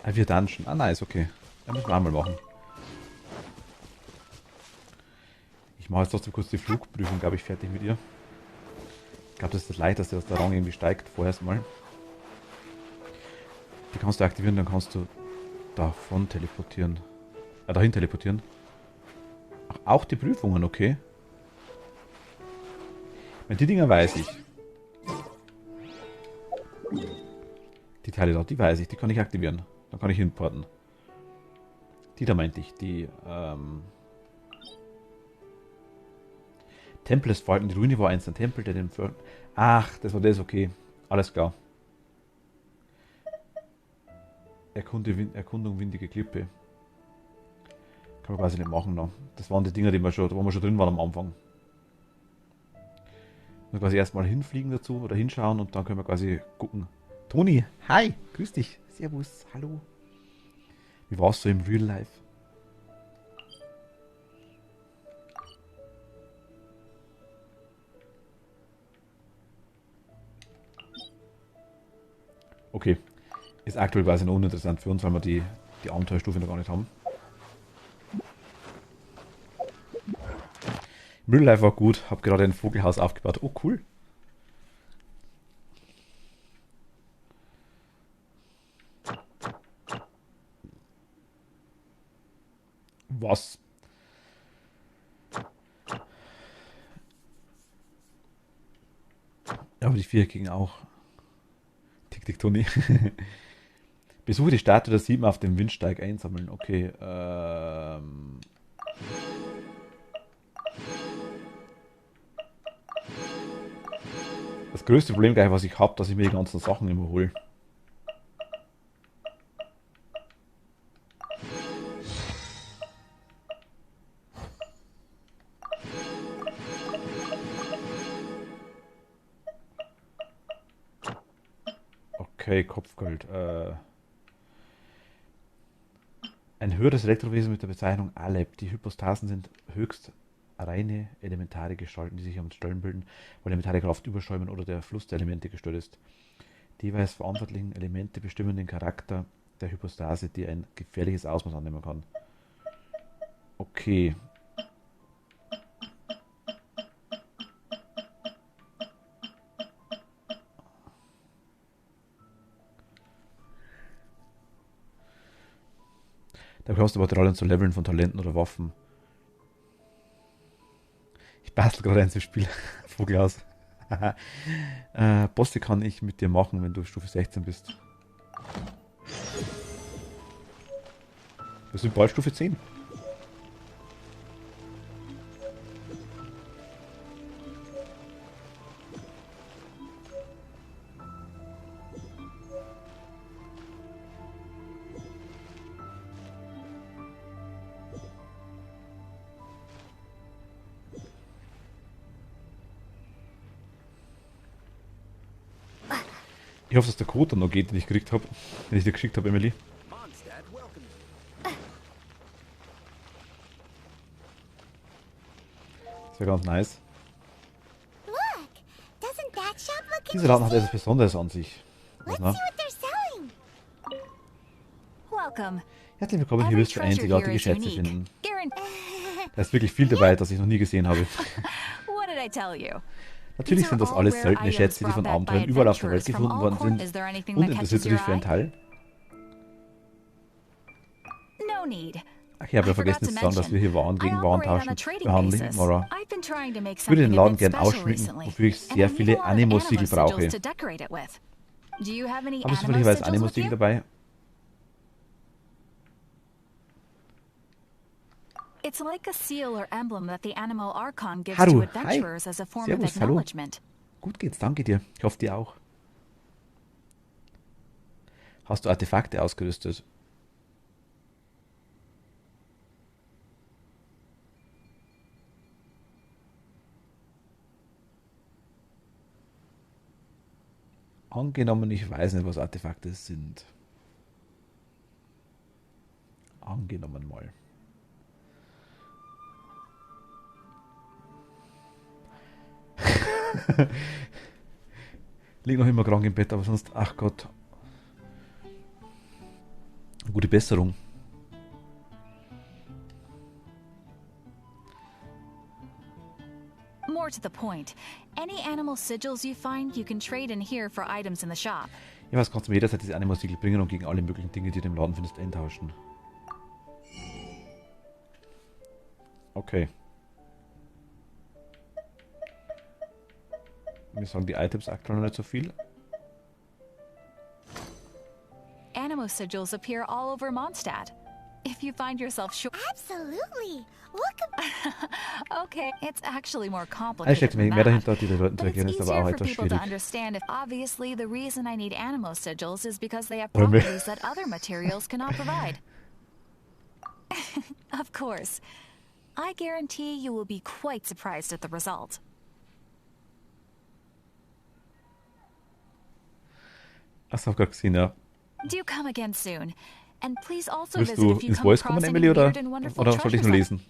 Wir Dungeon. Ah, nice, okay. Dann müssen wir einmal machen. Ich mache jetzt trotzdem kurz die Flugprüfung, glaube ich, fertig mit ihr. Ich glaube, das ist das Leichteste, dass der Rang irgendwie steigt, vorerst mal. Die kannst du aktivieren, dann kannst du davon teleportieren. Dahin teleportieren. Ach, auch die Prüfungen, okay. Wenn die Dinger weiß ich. Die Teile da, die weiß ich, die kann ich aktivieren. Dann kann ich importen. Die da meinte ich, die Tempel des Falken, die Ruine war einst ein Tempel, der den... Ach, das war das, okay. Alles klar. Erkundung windige Klippe. Kann man quasi nicht machen noch. Das waren die Dinger, wo wir schon drin waren am Anfang. Wir quasi erstmal hinfliegen dazu oder hinschauen und dann können wir quasi gucken. Toni, hi, grüß dich. Servus, hallo. Wie warst du im Real Life? Okay. Ist aktuell quasi noch uninteressant für uns, weil wir die Abenteuerstufe noch gar nicht haben. Real Life war gut, hab gerade ein Vogelhaus aufgebaut. Oh, cool. Was? Aber die Viereckigen auch. Tick, Toni. Besuche die Statue der 7 auf dem Windsteig einsammeln. Okay, das größte Problem gleich, was ich habe, dass ich mir die ganzen Sachen immer hole. Okay, Kopfgold. Ein höheres Elektrowesen mit der Bezeichnung Aleb. Die Hypostasen sind höchst reine elementare Gestalten, die sich am Stellen bilden, weil elementare Kraft überschäumen oder der Fluss der Elemente gestört ist. Die jeweils verantwortlichen Elemente bestimmen den Charakter der Hypostase, die ein gefährliches Ausmaß annehmen kann. Okay. Da bekommst du Materialien zu Leveln von Talenten oder Waffen. Ich bastel gerade eins im Spiel. Vogel aus. Bosse kann ich mit dir machen, wenn du Stufe 16 bist. Wir sind bald Stufe 10. Ich hoffe, dass der Code dann noch geht, den ich gekriegt habe. Den ich dir geschickt habe, Emily. Mondstadt, welcome. Das wäre ganz nice. Look! Doesn't that shop look Dieser Laden hat etwas Besonderes an sich. Was, na? what they're selling? Welcome. Herzlich willkommen, hier Every wirst du treasure here einzigartige is Schätze unique. finden. Guaranteed. Da ist wirklich viel dabei, das ich noch nie gesehen habe. What did I tell you? Natürlich sind das alles seltene Schätze, die von Abenteuern überall auf der Welt gefunden worden sind. Und interessiert du dich für einen Teil? No need. Ach, ich habe ja vergessen zu sagen, dass wir hier Waren gegen Waren tauschen. Behandeln, Nora. Ich würde den Laden gern ausschmücken, wofür ich sehr viele Animo-Siegel brauche. Hast du zufälligerweise Animo-Siegel dabei? It's like a seal or emblem that the Animal Archon gives Haru, to hi. adventurers as a form Servus, of hallo. acknowledgement. Gut geht's, danke dir. Ich hoffe, dir auch. Hast du Artefakte ausgerüstet? Angenommen, ich weiß nicht, was Artefakte sind. Angenommen mal. Lieg noch immer krank im Bett, aber sonst, ach Gott. Gute Besserung. More to the point, any animal sigils you find, you can trade in here for items in the shop. Ja, was kannst du mir jederzeit diese Animo-Siegel bringen und gegen alle möglichen Dinge, die du im Laden findest, eintauschen? Okay. Mir sagen die Items aktuell noch nicht so viel. Animo sigils appear all over Mondstadt. If you find yourself short... Absolutely. Look. Okay, it's actually more Es complicated steckt than mehr that. dahinter, die Leuten zu But it's erklären, ist aber easier auch for etwas people to schwierig. understand if obviously the reason I need Animo sigils is because they have Römmel. properties that other materials cannot provide. Of course. I guarantee you will be quite surprised at the result. Achso, hab grad gesehen, ja. Do come again soon. And please also Willst visit du if you ins come Voice across kommen, any Emily, oder weird and wonderful soll ich treasures nur like- lesen?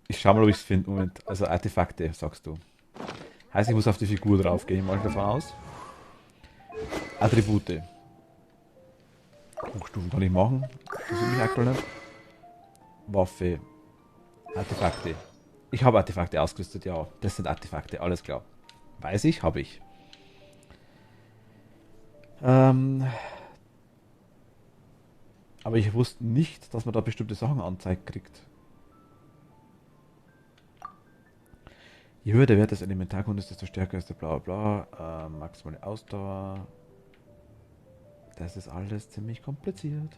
Ich schau mal, ob ich es finde. Moment. Also Artefakte, sagst du. Heißt, ich muss auf die Figur drauf gehen, mal davon aus. Attribute. Hochstufen kann ich machen. Das will ich aktuell nicht. Waffe. Artefakte. Ich habe Artefakte ausgerüstet, ja. Das sind Artefakte, alles klar. Weiß ich, habe ich. Aber ich wusste nicht, dass man da bestimmte Sachen angezeigt kriegt. Je höher der Wert des Elementarkundes, desto stärker ist der bla bla bla. Maximale Ausdauer. Das ist alles ziemlich kompliziert.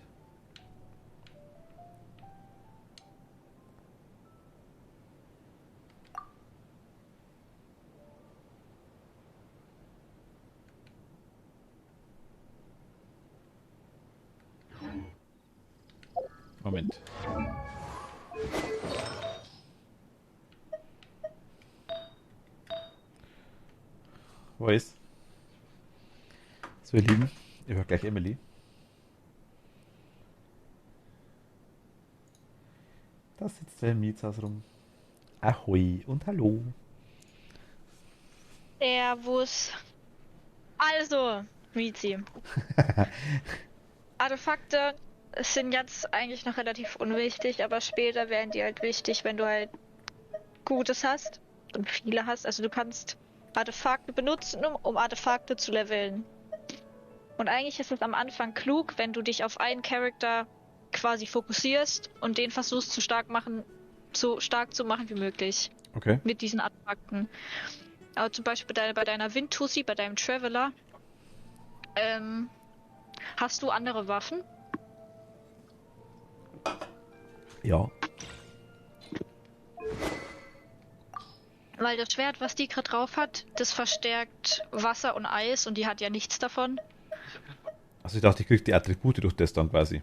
Moment. Wo ist? So, ihr Lieben, ich höre gleich Emily. Da sitzt der im Mietshaus rum. Ahoi und hallo. Servus. Also, Mizi. Artefakte sind jetzt eigentlich noch relativ unwichtig, aber später werden die halt wichtig, wenn du halt Gutes hast und viele hast. Also du kannst Artefakte benutzen, um Artefakte zu leveln. Und eigentlich ist es am Anfang klug, wenn du dich auf einen Charakter quasi fokussierst und den versuchst so stark zu machen wie möglich. Okay. Mit diesen Artefakten. Aber zum Beispiel bei deiner Windtussi, bei deinem Traveler, hast du andere Waffen? Ja. Weil das Schwert, was die gerade drauf hat, das verstärkt Wasser und Eis und die hat ja nichts davon. Also ich dachte, ich krieg die Attribute durch das dann quasi.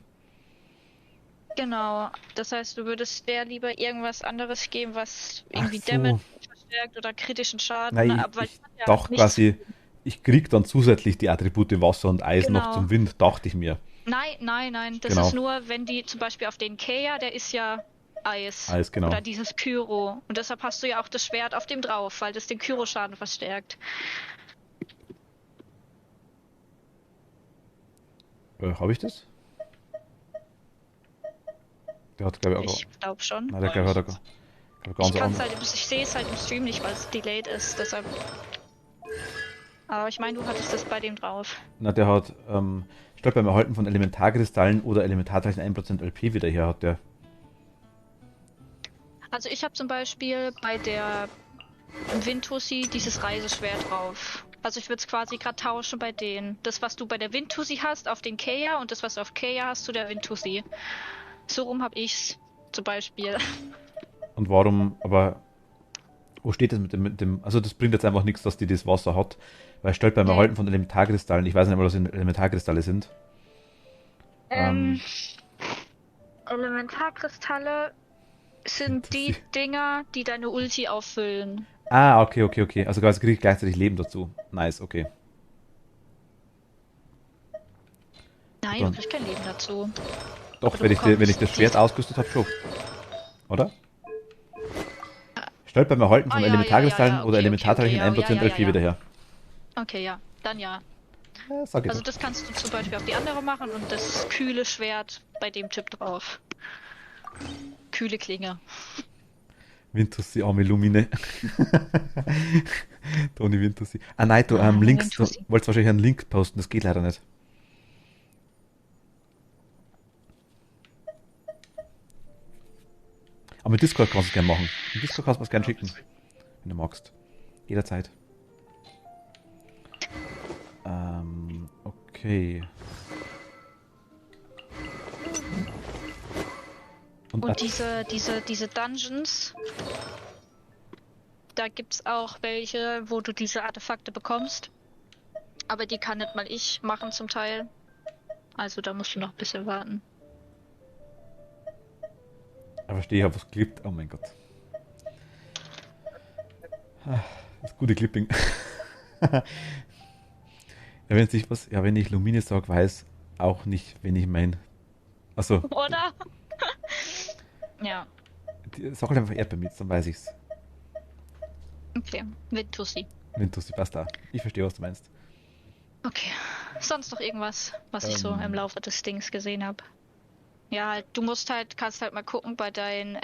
Genau. Das heißt, du würdest der lieber irgendwas anderes geben, was irgendwie so. Damage verstärkt oder kritischen Schaden. Nein, aber ich hat ja dachte nichts- quasi, ich krieg dann zusätzlich die Attribute Wasser und Eis noch Genau. zum Wind, dachte ich mir. Nein. Das Genau. ist nur, wenn die zum Beispiel auf den Kea, der ist ja Eis. Eis, genau. Oder dieses Pyro. Und deshalb hast du ja auch das Schwert auf dem drauf, weil das den Kyro-Schaden verstärkt. Habe ich das? Der hat, glaube ich, auch... Ich glaube schon. Nein, der glaube ich, hat auch ganz anders. Ich sehe es halt im Stream nicht, weil es delayed ist, deshalb. Aber ich meine, du hattest das bei dem drauf. Na, der hat, statt beim Erhalten von Elementarkristallen oder Elementarteilen 1% LP wieder her, hat der. Also ich habe zum Beispiel bei der Windtussi dieses Reiseschwert drauf. Also ich würde es quasi gerade tauschen bei denen. Das, was du bei der Windtussi hast, auf den Kea und das, was du auf Kea hast, zu der Windtussi. So rum habe ich's zum Beispiel. Und warum, aber wo steht das mit dem, also das bringt jetzt einfach nichts, dass die das Wasser hat, weil stellt beim Erhalten von Elementarkristallen, ich weiß nicht mal, was Elementarkristalle sind. Elementarkristalle sind die Dinger, die deine Ulti auffüllen. Ah, okay. Also quasi kriege ich gleichzeitig Leben dazu. Nice, okay. Nein, Dann- du kriegst kein Leben dazu. Doch, Du wenn ich bekommst das Schwert ausgerüstet habe, schon. Oder? Stellt beim Erhalten von ja, Elementarkristallen okay, oder Elementarteilchen ja, 1% LP ja. wieder her. Okay, ja. Dann ja. Ja, sag ich Also doch. das kannst du zum Beispiel auf die andere machen und das kühle Schwert bei dem Typ drauf. Kühle Klinge. Windtussi, arme Lumine. Toni Windtussi. Ah nein, du Links, du Windtussi. wolltest wahrscheinlich einen Link posten, das geht leider nicht. Aber mit Discord kannst du es gerne machen. Mit Discord kannst du es gerne schicken. Wenn du magst. Jederzeit. Okay. Und diese Dungeons, da gibt's auch welche, wo du diese Artefakte bekommst. Aber die kann nicht mal ich machen zum Teil. Also da musst du noch ein bisschen warten. Aber ich habe was geklippt. Oh mein Gott. Das gute Clipping. Ja, wenn ich Lumine sage, weiß auch nicht, wenn ich mein. Achso, Oder? Ja, sag halt einfach Erdbeermitz, dann weiß ich's. okay. Windtussi. Windtussi, passt da. Ich verstehe, was du meinst. Okay. Sonst noch irgendwas, was ich so im Laufe des Dings gesehen habe? Ja, halt, kannst halt mal gucken bei deinen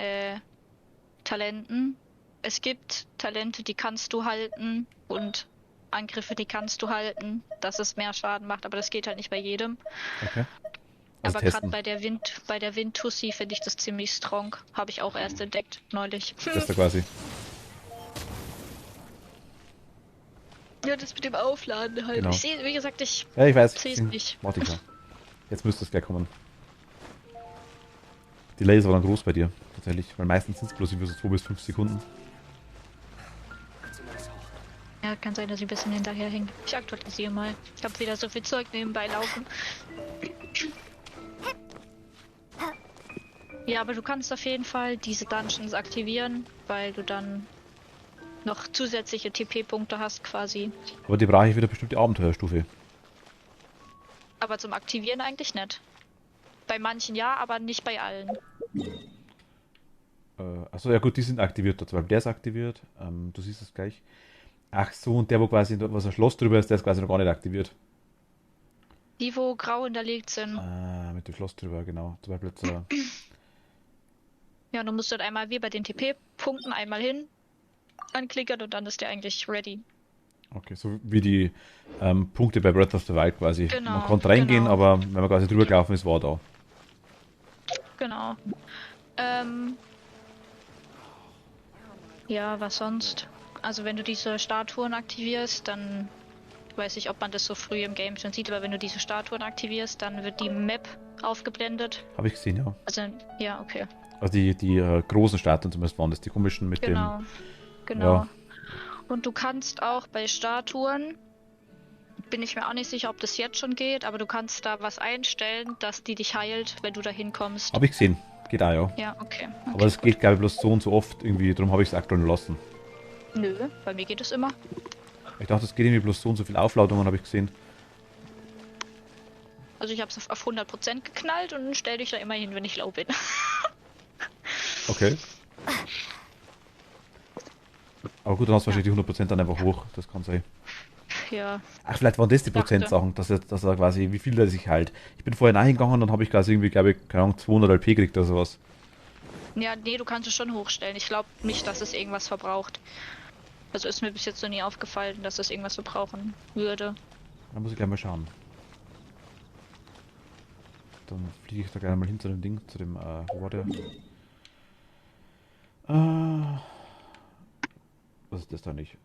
Talenten. Es gibt Talente, die kannst du halten und Angriffe, die kannst du halten, dass es mehr Schaden macht, aber das geht halt nicht bei jedem. Okay. Also aber gerade testen. bei der Windtussi finde ich das ziemlich strong. Habe ich auch erst entdeckt, neulich. Tester quasi. Ja, das mit dem Aufladen halt. Genau. Ich sehe, wie gesagt, ich Ja, ich weiß. sehe es nicht. Warte ich mal. Jetzt müsste es gleich kommen. Die Laser waren groß bei dir, tatsächlich. Weil meistens sind es bloß für so 2 bis 5 Sekunden. Ja, kann sein, dass ich ein bisschen hinterherhänge. Ich aktualisiere mal. Ich habe wieder so viel Zeug nebenbei laufen. Ja, aber du kannst auf jeden Fall diese Dungeons aktivieren, weil du dann noch zusätzliche TP-Punkte hast quasi. Aber die brauche ich wieder bestimmte Abenteuerstufe. Aber zum Aktivieren eigentlich nicht. Bei manchen ja, aber nicht bei allen. Achso, ja gut, die sind aktiviert. Zum Beispiel der ist aktiviert. Du siehst es gleich. Ach so, und der, wo quasi, was ein Schloss drüber ist, der ist quasi noch gar nicht aktiviert. Die, wo grau hinterlegt sind. Mit dem Schloss drüber, genau. Zum Beispiel jetzt, Ja, du musst dort einmal wie bei den TP-Punkten einmal hin, anklickern und dann ist der eigentlich ready. okay, so wie die Punkte bei Breath of the Wild quasi. Genau, Man konnte reingehen, genau. aber wenn man quasi drüber gelaufen ist, war er da. Genau. Ja, was sonst? Also wenn du diese Statuen aktivierst, dann ich weiß nicht, ob man das so früh im Game schon sieht, aber wenn du diese Statuen aktivierst, dann wird die Map aufgeblendet. Habe ich gesehen, ja. Also, ja, okay. Also die großen Statuen zumindest waren das, die komischen mit Genau. dem... Genau. Ja. Und du kannst auch bei Statuen, bin ich mir auch nicht sicher, ob das jetzt schon geht, aber du kannst da was einstellen, dass die dich heilt, wenn du da hinkommst. Habe ich gesehen. Geht auch, ja. Ja, okay. Aber das geht, glaube ich, bloß so und so oft irgendwie, darum habe ich es aktuell lassen. Nö, bei mir geht es immer. Ich dachte, es geht irgendwie bloß so und so viel Aufladungen, habe ich gesehen. Also ich habe es auf 100% geknallt und stell dich da immer hin, wenn ich low bin. Okay. Aber gut, dann hast du wahrscheinlich die 100% dann einfach hoch. Das kann sein. Ja. Ach, vielleicht waren das die Dachte. Prozentsachen, dass er quasi, wie viel er sich halt. Ich bin vorher nachgegangen und dann habe ich quasi irgendwie, glaube ich, keine Ahnung, 200 LP gekriegt oder sowas. Ja, nee, du kannst es schon hochstellen. Ich glaube nicht, dass es irgendwas verbraucht. Also ist mir bis jetzt noch nie aufgefallen, dass es irgendwas verbrauchen würde. Da muss ich gleich mal schauen. Dann fliege ich da gerne mal hin zu dem Ding, zu dem, wo war der? Was ist das da nicht?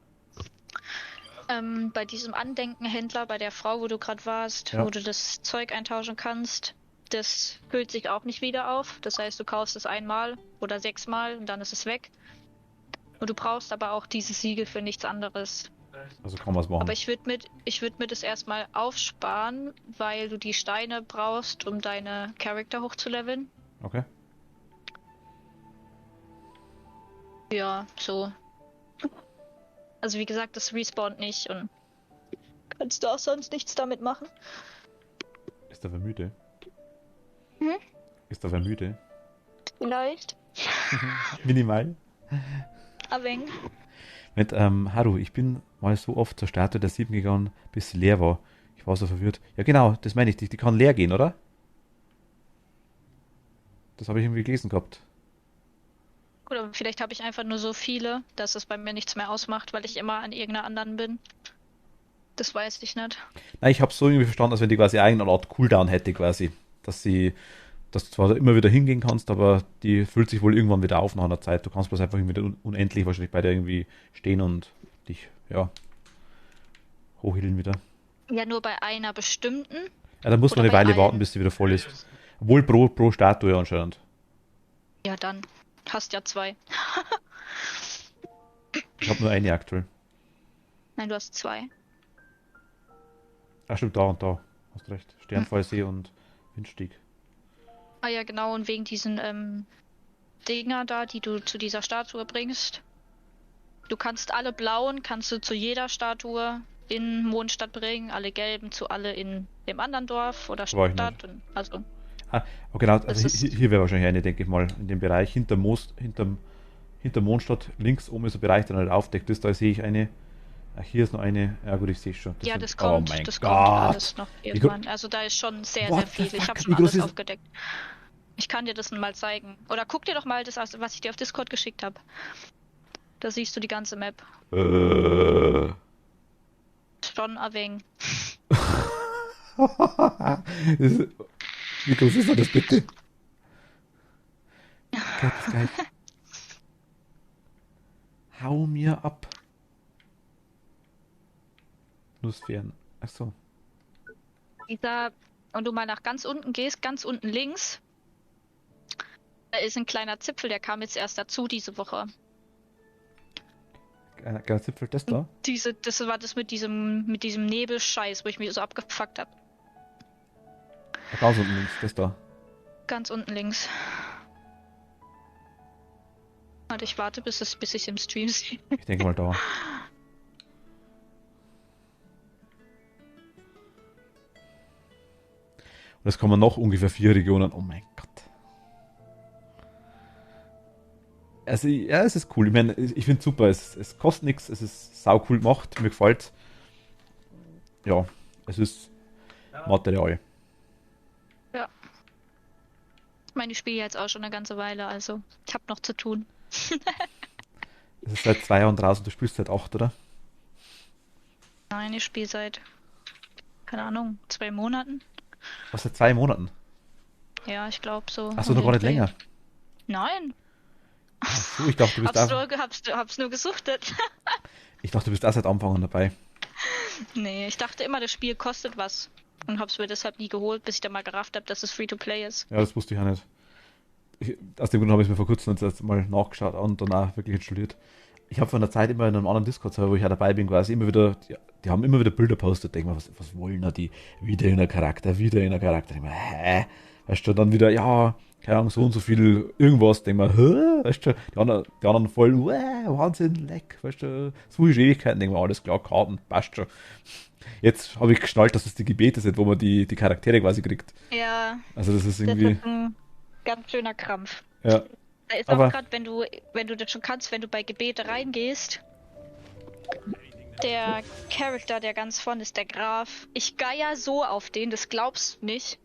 Bei diesem Andenkenhändler, bei der Frau, wo du gerade warst, Ja. wo du das Zeug eintauschen kannst, das füllt sich auch nicht wieder auf. Das heißt, du kaufst es einmal oder 6-mal und dann ist es weg. Und du brauchst aber auch dieses Siegel für nichts anderes. Also kann man es machen. Aber ich würd mir das erstmal aufsparen, weil du die Steine brauchst, um deine Charakter hochzuleveln. Okay. Ja, so. Also wie gesagt, das respawnt nicht und kannst du auch sonst nichts damit machen. Ist da wer müde? Hm? Ist da wer müde? Vielleicht. Minimal. Abhängen. Mit, Haru, ich bin mal so oft zur Statue der 7 gegangen, bis sie leer war. Ich war so verwirrt. Ja genau, das meine ich. Die kann leer gehen, oder? Das habe ich irgendwie gelesen gehabt. Oder vielleicht habe ich einfach nur so viele, dass es bei mir nichts mehr ausmacht, weil ich immer an irgendeiner anderen bin. Das weiß ich nicht. Nein, ich habe es so irgendwie verstanden, als wenn die quasi eine Art Cooldown hätte quasi. Dass du zwar immer wieder hingehen kannst, aber die füllt sich wohl irgendwann wieder auf nach einer Zeit. Du kannst bloß einfach irgendwie unendlich wahrscheinlich bei der irgendwie stehen und dich, ja, hochhillen wieder. Ja, nur bei einer bestimmten. Ja, dann muss man Oder eine bei Weile allen. warten, bis sie wieder voll ist. Obwohl pro Statue anscheinend. Ja, dann. Hast ja 2. Ich habe nur eine aktuell. Nein, du hast 2. Ach stimmt, da und da. Hast recht. Sternfallsee und Windstieg. Ah ja, genau, und wegen diesen Dinger da, die du zu dieser Statue bringst. Du kannst alle blauen, kannst du zu jeder Statue in Mondstadt bringen, alle gelben zu alle in dem anderen Dorf oder War ich Stadt. Und, also, Ah, oh genau, Das also ist- hier wäre wahrscheinlich eine, denke ich mal, in dem Bereich hinter Mondstadt, links oben ist ein Bereich, der nicht aufdeckt ist, da sehe ich eine. Ach, hier ist noch eine. Ja gut, ich sehe schon. ja, sind- das kommt, oh mein das Gott. kommt alles noch Wie irgendwann. Also da ist schon sehr, What sehr viel. the Ich fuck? habe Wie schon groß alles ist- aufgedeckt. Ich kann dir das mal zeigen. Oder guck dir doch mal das aus, was ich dir auf Discord geschickt habe. Da siehst du die ganze Map. Schon erwähnen. Wie groß ist das bitte? Gott, ist geil. Hau mir ab. Nussfern. Achso. Und du mal nach ganz unten gehst, ganz unten links, da ist ein kleiner Zipfel, der kam jetzt erst dazu diese Woche. Kleiner Zipfel, das da? Das war das mit diesem Nebelscheiß, wo ich mich so abgefuckt hab. Ganz unten links, das da. Ganz unten links. Warte, ich warte, bis ich im Stream sehe. Ich denke mal da. Und es kommen noch ungefähr 4 Regionen. Oh mein Gott. Also, ja, es ist cool. Ich meine, ich finde es super. Es kostet nichts, es ist sau cool gemacht, mir gefällt. Ja, es ist Material. Ja. Ich meine, ich spiele jetzt auch schon eine ganze Weile, also ich habe noch zu tun. Es ist seit 2 Jahren draußen, du spielst seit 8, oder? Nein, ich spiele seit, keine Ahnung, 2 Monaten. Was, seit 2 Monaten? Ja, ich glaube so. Achso, noch gar nicht länger. Nein. Ach so, ich dachte, du bist hab's nur gesuchtet. Ich dachte, du bist auch seit Anfang an dabei. Nee, ich dachte immer, das Spiel kostet was. Und hab's mir deshalb nie geholt, bis ich dann mal gerafft habe, dass es Free-to-Play ist. Ja, das wusste ich auch nicht. Aus dem Grund habe ich es mir vor kurzem jetzt mal nachgeschaut und danach wirklich installiert. Ich habe von der Zeit immer in einem anderen Discord-Server, wo ich auch dabei bin, quasi immer wieder, die haben immer wieder Bilder postet, denke mal, was wollen da die? Wieder in der Charakter, wieder in der Charakter. Denk mal, hä? Weißt du, dann wieder, ja, keine Ahnung, so und so viel irgendwas, denk mal, hä? Weißt du, die anderen voll, Wahnsinn, leck, weißt du, so viele Ewigkeiten, denk mal, alles klar, Karten, passt schon. Jetzt habe ich geschnallt, dass es die Gebete sind, wo man die Charaktere quasi kriegt. Ja. Also das ist irgendwie... Das ist ein ganz schöner Krampf. Ja. Da ist Aber auch gerade, wenn du das schon kannst, wenn du bei Gebete reingehst, der Charakter, der ganz vorne ist, der Graf. Ich geier so auf den, das glaubst du nicht.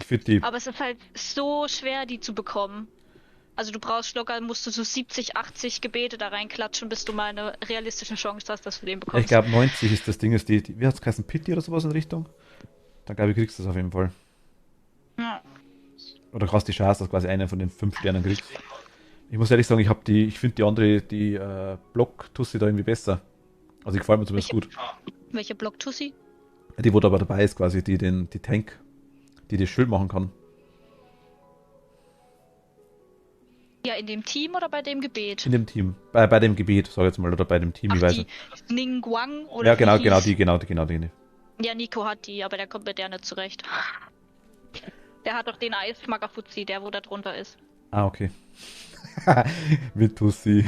ich finde die... Aber es ist halt so schwer, die zu bekommen. Also du brauchst locker, musst du so 70, 80 Gebete da reinklatschen, bis du mal eine realistische Chance hast, dass du den bekommst. Ich glaube 90 ist das Ding, ist die wie hat es geheißen, Pity oder sowas in Richtung? Dann glaube ich, kriegst du das auf jeden Fall. Ja. Oder hast die Chance, dass quasi einen von den 5 Sternen kriegst. Ich muss ehrlich sagen, ich finde die andere, die Block-Tussi da irgendwie besser. Also die gefällt mir zumindest gut. Welche Block-Tussi? Die, wo da aber dabei ist quasi, die Tank, die das Schild machen kann. Ja, in dem Team oder bei dem Gebet? In dem Team. Bei dem Gebet, sag ich jetzt mal, oder bei dem Team, Ach, ich weiß die nicht. Ningguang oder Ja, genau, wie hieß? die. Ja, Nico hat die, aber der kommt mit der nicht zurecht. Der hat doch den Eismagafuzi, der wo da drunter ist. Ah, okay. Mit Tussi,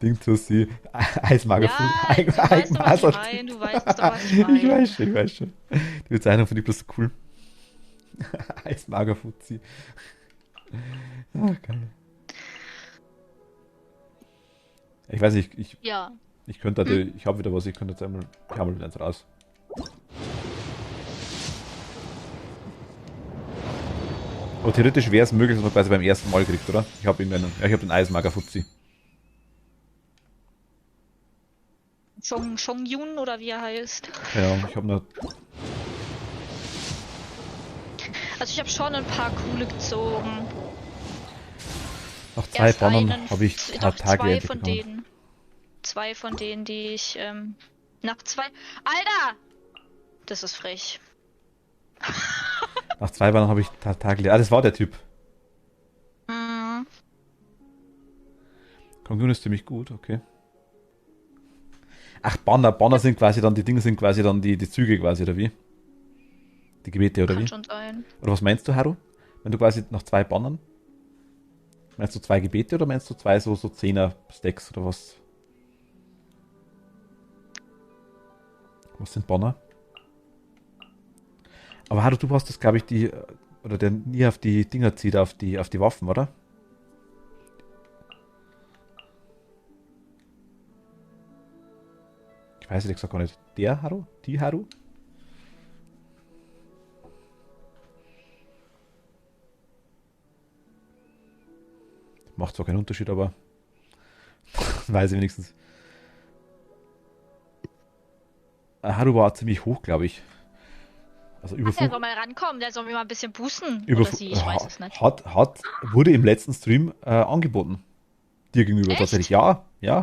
Ding Tussi, Eismagerfuß, Ja, du weißt doch, was ich meine, du weißt doch, was ich meine. Ich weiß schon. Die Bezeichnung finde ich bloß so cool. Eismagerfuzzi. Ah, geil. Ich weiß nicht, Ja. ich könnte, ich habe wieder was, ich könnte jetzt einmal, ich habe mal wieder eins raus. Aber theoretisch wäre es möglich, dass man quasi beim ersten Mal kriegt, oder? Ich habe den Eismagerfuzzi. Chong Yun oder wie er heißt. Ja, ich habe nur... Also ich habe schon ein paar coole gezogen. Nach 2 Bannern habe ich noch Tage zwei von denen, die ich nach 2... Alter! Das ist frech. Nach 2 Bannern habe ich Tage... Ah, das war der Typ. Mhm. Kongun ist ziemlich gut, okay. Ach, Banner sind quasi dann, die Dinge sind quasi dann die Züge quasi, oder wie? Die Gebete, oder Kann wie? schon sein. Oder was meinst du, Haru? Wenn du quasi nach 2 Bannern? Meinst du 2 Gebete oder meinst du 2 so 10er-Stacks oder was? Was sind Banner? Aber Haru, du hast das, glaube ich, oder der nie auf die Dinger zieht, auf die Waffen, oder? Ich weiß ehrlich gesagt gar nicht. Der Haru? Die Haru? Macht zwar keinen Unterschied, aber weiß ich wenigstens. Haru war ziemlich hoch, glaube ich. Also über Der soll mal rankommen, der soll mir mal ein bisschen boosten. über Oder sie, ich weiß es nicht. wurde im letzten Stream angeboten. Dir gegenüber Echt? tatsächlich. Ja. Ja,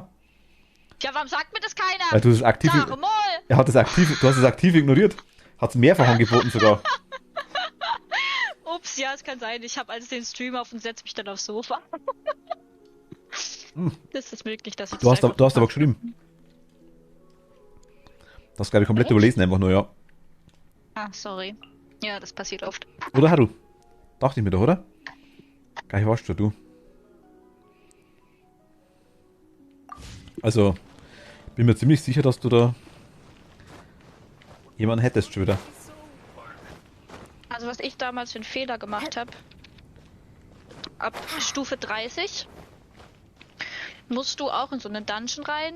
warum sagt mir das keiner? Weil du das aktiv. Sag mal! Du hast es aktiv ignoriert. Hat es mehrfach angeboten sogar. Ups, ja, es kann sein. Ich habe alles den Stream auf und setze mich dann aufs Sofa. Das ist möglich, dass ich Du hast aber geschrieben. Du hast gerade komplett Echt? überlesen, einfach nur, ja. Ah, sorry. Ja, das passiert oft. Oder Haru? Dachte ich mir doch, oder? Gar nicht warst du. Also, bin mir ziemlich sicher, dass du da jemanden hättest schon wieder. Also was ich damals für einen Fehler gemacht habe, ab Stufe 30 musst du auch in so einen Dungeon rein,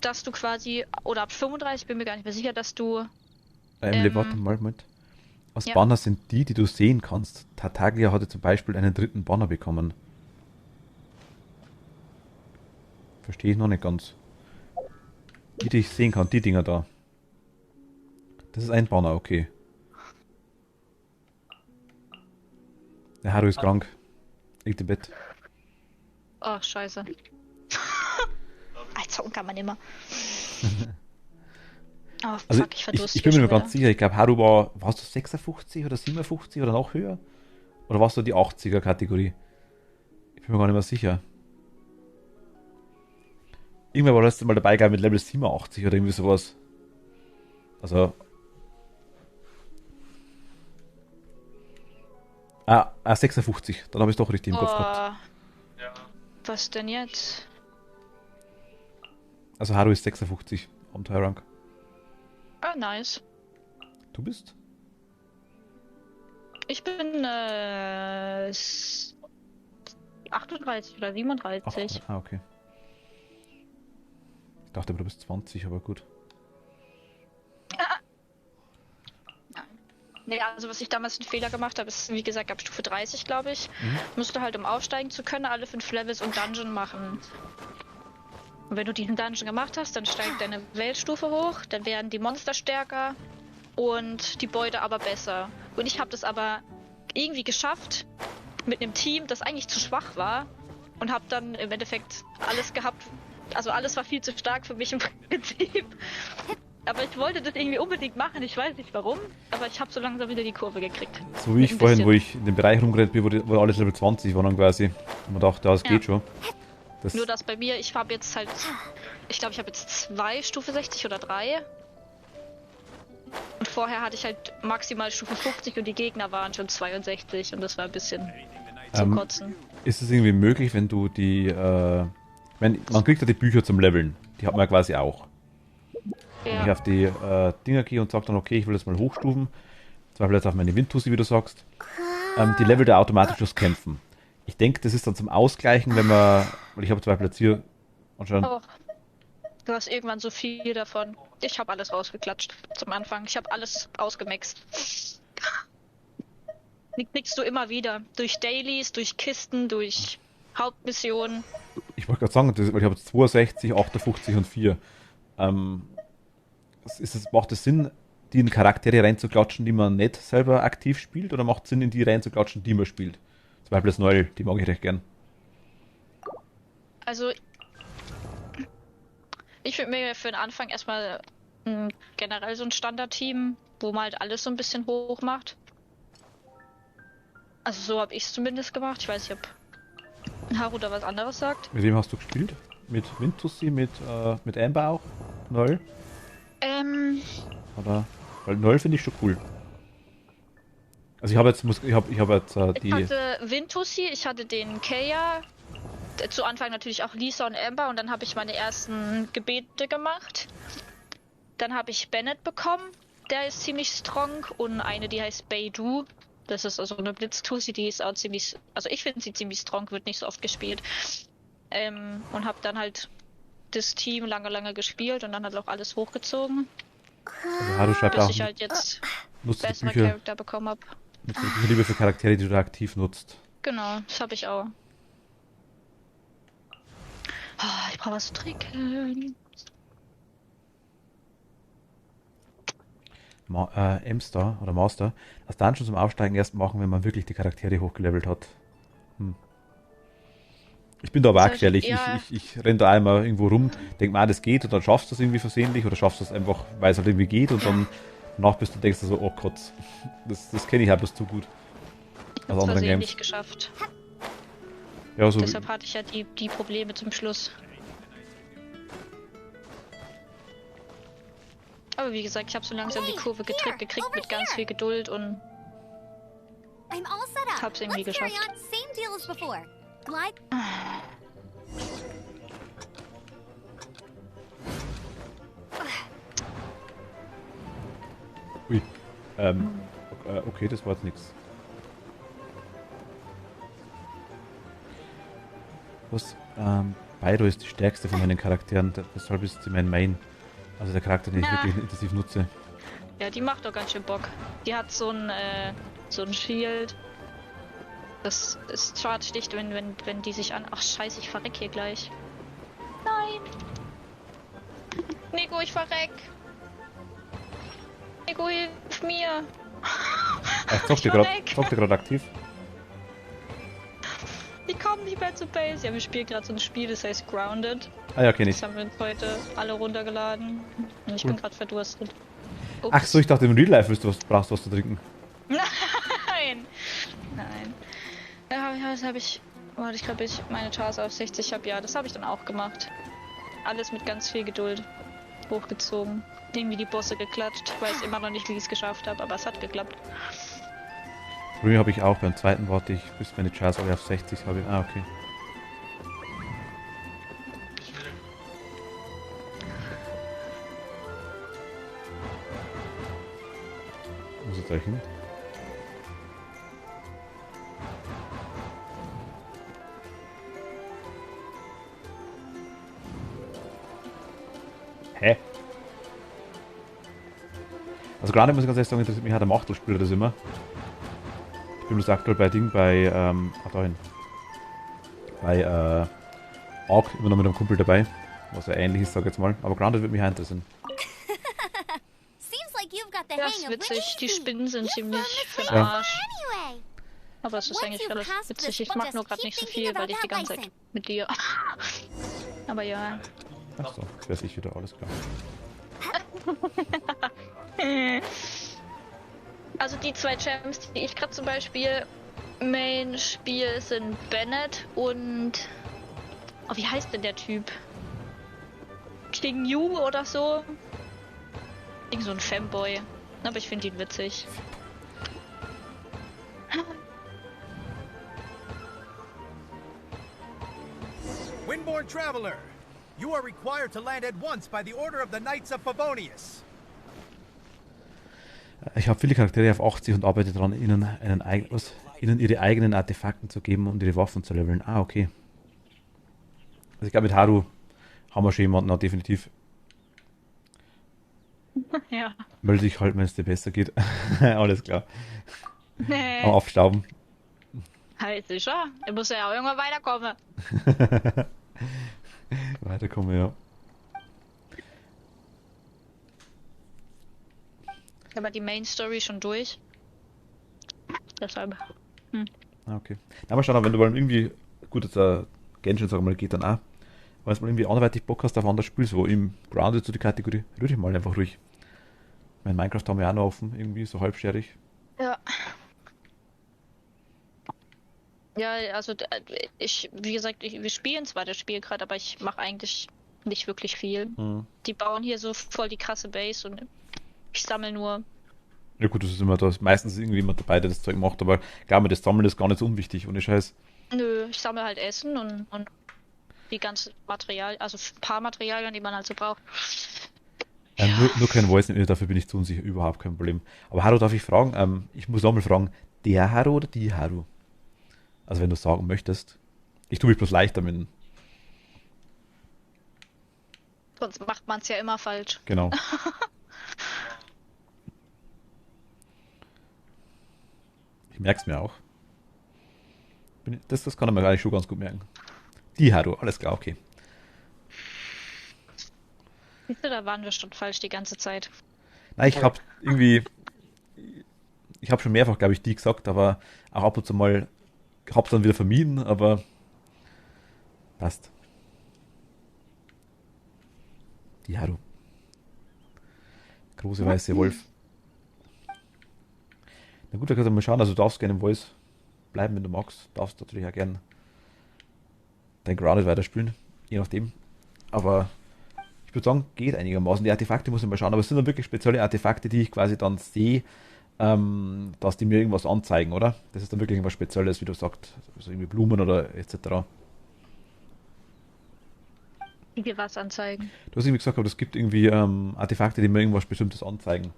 dass du quasi, oder ab 35, bin mir gar nicht mehr sicher, dass du... Warte mal, Moment. Was ja. Banner sind die du sehen kannst? Tartaglia hatte zum Beispiel einen 3. Banner bekommen. Verstehe ich noch nicht ganz. Die ich sehen kann, die Dinger da. Das ist ein Banner, okay. Der Haru ist krank. Liegt im Bett. Oh, scheiße. Als Zocken kann man immer. Oh, fuck, Also ich verdurste ich bin mir schon nicht ganz wieder. sicher. Ich glaube, Haru warst du 56 oder 57 oder noch höher? Oder warst du die 80er Kategorie? Ich bin mir gar nicht mehr sicher. Irgendwer war letztes Mal dabei, glaube ich, mit Level 87 oder irgendwie sowas. Also. 56. Dann habe ich es doch richtig im Kopf gehabt. Was denn jetzt? Also Haru ist 56. Abenteuerrang. Ah, nice. Du bist? Ich bin 38 oder 37. Okay. Ich dachte, du bist 20, aber gut. Nee, also was ich damals einen Fehler gemacht habe, ist, wie gesagt, ab Stufe 30, glaube ich. Musst du halt, um aufsteigen zu können, alle 5 Levels und Dungeon machen. Und wenn du diesen Dungeon gemacht hast, dann steigt deine Weltstufe hoch, dann werden die Monster stärker und die Beute aber besser. Und ich habe das aber irgendwie geschafft mit einem Team, das eigentlich zu schwach war und habe dann im Endeffekt alles gehabt. Also alles war viel zu stark für mich im Prinzip. Aber ich wollte das irgendwie unbedingt machen, ich weiß nicht warum, aber ich habe so langsam wieder die Kurve gekriegt. So wie ich Ein vorhin, bisschen. wo ich in dem Bereich rumgerannt bin, wo alles Level 20 war dann quasi. Und man dachte, ja, es geht schon. Das, Nur dass bei mir, ich habe jetzt halt, ich glaube, ich habe jetzt 2 Stufe 60 oder 3. Und vorher hatte ich halt maximal Stufe 50 und die Gegner waren schon 62 und das war ein bisschen zum Kotzen. ist es irgendwie möglich, wenn du die, man kriegt ja die Bücher zum Leveln. Die hat man ja quasi auch. Wenn ich Ja. auf die Dinger gehe und sage dann, okay, ich will das mal hochstufen. Zum Beispiel jetzt auf meine Windtussi, wie du sagst. Die levelt ja automatisch durchs Kämpfen. Ich denke, das ist dann zum Ausgleichen, wenn man, weil ich habe zum Beispiel jetzt hier anscheinend, Oh, du hast irgendwann so viel davon. Ich habe alles rausgeklatscht zum Anfang. Ich habe alles ausgemaxt. Nickst du immer wieder. Durch Dailies, durch Kisten, durch Hauptmissionen. ich wollte gerade sagen, weil ich habe jetzt 62, 58 und 4. Macht es Sinn, die in Charaktere reinzuklatschen, die man nicht selber aktiv spielt, oder macht es Sinn, in die reinzuklatschen, die man spielt? Zum Beispiel das Neul, die mag ich recht gern. Also, ich würde mir für den Anfang erstmal generell so ein Standardteam, wo man halt alles so ein bisschen hoch macht. Also so habe ich es zumindest gemacht. Ich weiß nicht, ob Haru da was anderes sagt. Mit wem hast du gespielt? Mit Windtussi, mit Amber auch? Neul? Oder? Weil Neul finde ich schon cool. Also ich habe jetzt, Ich die... hatte Windtussi, ich hatte den Kea, zu Anfang natürlich auch Lisa und Amber und dann habe ich meine ersten Gebete gemacht. Dann habe ich Bennett bekommen, der ist ziemlich strong, und eine, die heißt Beidou. Das ist also eine Blitztussi, die ist auch ziemlich, also ich finde sie ziemlich strong, wird nicht so oft gespielt. Und habe dann halt das Team lange gespielt und dann hat auch alles hochgezogen, Also Haru schreibt bis auch, ich halt jetzt nutzt die bessere Bücher, Charakter bekommen habe. nutzt die Bücher lieber für Charaktere, die du aktiv nutzt. Genau, das habe ich auch. Ah, ich brauche was zu trinken. M-Star oder Master, das Dungeon zum Aufsteigen erst machen, wenn man wirklich die Charaktere hochgelevelt hat. Ich bin da aber auch Sollte- gefährlich. ja. Ich renne da einmal irgendwo rum, denke mal, das geht, und dann schaffst du es irgendwie versehentlich oder schaffst du es einfach, weil es halt irgendwie geht, und dann danach bist du, denkst du so, oh Gott, das kenne ich halt bloß zu gut. Aus anderen Versehen Games. nicht geschafft. Ja, so Deshalb hatte ich ja die Probleme zum Schluss. Aber wie gesagt, ich habe so langsam die Kurve gekriegt mit ganz viel Geduld und I'm all set up. Hab's irgendwie Let's carry geschafft. on. Same deal as before. Glide. Ui. Okay, das war jetzt nix. Was? Spyro ist die stärkste von meinen Charakteren, deshalb ist sie mein Main. Also der Charakter, den ich wirklich intensiv nutze. Ja, die macht doch ganz schön Bock. Die hat so ein Shield. Das ist schadsticht, wenn die sich an... Ach scheiße, ich verreck hier gleich. Nein! Nico, ich verreck! Nico, hilf mir! Zockt ihr gerade aktiv? Ich komme nicht mehr zu Base. Ja, wir spielen gerade so ein Spiel, das heißt Grounded. Ah ja, kenn ich. Das haben wir uns heute alle runtergeladen. Und ich bin gerade verdurstet. Ups. Ach so, ich dachte im Real Life brauchst du was zu trinken. Nein! Nein. Ja, das habe ich... Warte, ich glaube, ich meine Chars auf 60 habe. Ja, das habe ich dann auch gemacht. Alles mit ganz viel Geduld hochgezogen. Irgendwie die Bosse geklatscht. Ich weiß immer noch nicht, wie ich es geschafft habe, aber es hat geklappt. Früher habe ich auch, beim zweiten warte ich, bis meine Chars alle auf 60 habe. Ah, okay. Wo ist jetzt hin? Hä? Also gerade muss ich ganz ehrlich sagen, interessiert mich der Machtelspieler das immer. Ich bin bloß aktuell bei Ark immer noch mit einem Kumpel dabei. Was ja ähnlich ist, sag ich jetzt mal. Aber Grounded würde mich auch interessieren. Das ist witzig, die Spinnen sind ziemlich für den Arsch. Aber es ist eigentlich relativ witzig. Ich mach nur gerade nicht so viel, weil ich die ganze Zeit mit dir. Aber ja. Achso, das weiß ich wieder, alles klar. Also die zwei Champs, die ich gerade zum Beispiel Main spiele, sind Bennett und... Oh, wie heißt denn der Typ? King Yu oder so? Irgend so ein Fanboy. Aber ich finde ihn witzig. Windborne Traveler, you are required to land at once by the order of the Knights of Favonius. Ich habe viele Charaktere auf 80 und arbeite daran, ihnen ihre eigenen Artefakten zu geben und ihre Waffen zu leveln. Ah, okay. Also ich glaube, mit Haru haben wir schon jemanden, definitiv. Ja. Melde dich halt, wenn es dir besser geht. Alles klar. Nee. Am Aufstauben. Halt sicher. Er muss ja auch irgendwann weiterkommen. Weiterkommen, ja. Aber die Main Story schon durch. Deshalb. Ah, okay. Na, mal schauen, wenn du mal irgendwie, gut, jetzt Genshin, sag mal, geht dann auch. Weil du mal irgendwie anderweitig Bock hast auf anderes Spiel, so im Grounded, so die Kategorie, rühr dich mal einfach ruhig. Mein Minecraft haben wir auch noch offen, irgendwie, so halbscherrig. Ja. Ja, also wie gesagt, wir spielen zwar das Spiel gerade, aber ich mache eigentlich nicht wirklich viel. Mhm. Die bauen hier so voll die krasse Base und ich sammle nur. Ja gut, das ist immer das. Meistens ist irgendwie jemand dabei, der das Zeug macht, aber klar, mir das Sammeln ist gar nicht so unwichtig, ohne Scheiß. Nö, ich sammle halt Essen und die ganze Material, also ein paar Materialien, die man halt so braucht. Ja. Nur kein Voice, dafür bin ich zu unsicher, überhaupt kein Problem. Aber Haru, darf ich fragen? Ich muss nochmal fragen, der Haru oder die Haru? Also wenn du sagen möchtest. Ich tue mich bloß leichter mit. Sonst macht man es ja immer falsch. Genau. Ich merk's mir auch. Das kann man eigentlich schon ganz gut merken. Die Haru, alles klar, okay. Siehst du, da waren wir schon falsch die ganze Zeit. Nein, ich habe schon mehrfach, glaube ich, die gesagt, aber auch ab und zu mal hab's dann wieder vermieden, aber passt. Die Haru. Große weiße Wolf. Na gut, da kannst du mal schauen, also du darfst gerne im Voice bleiben, wenn du magst. Darfst natürlich auch gerne dein Grounded weiterspielen, je nachdem. Aber ich würde sagen, geht einigermaßen. Die Artefakte muss ich mal schauen, aber es sind dann wirklich spezielle Artefakte, die ich quasi dann sehe, dass die mir irgendwas anzeigen, oder? Das ist dann wirklich irgendwas Spezielles, wie du sagst, also irgendwie Blumen oder etc. Die dir was anzeigen. Du hast irgendwie gesagt, aber es gibt irgendwie Artefakte, die mir irgendwas Bestimmtes anzeigen.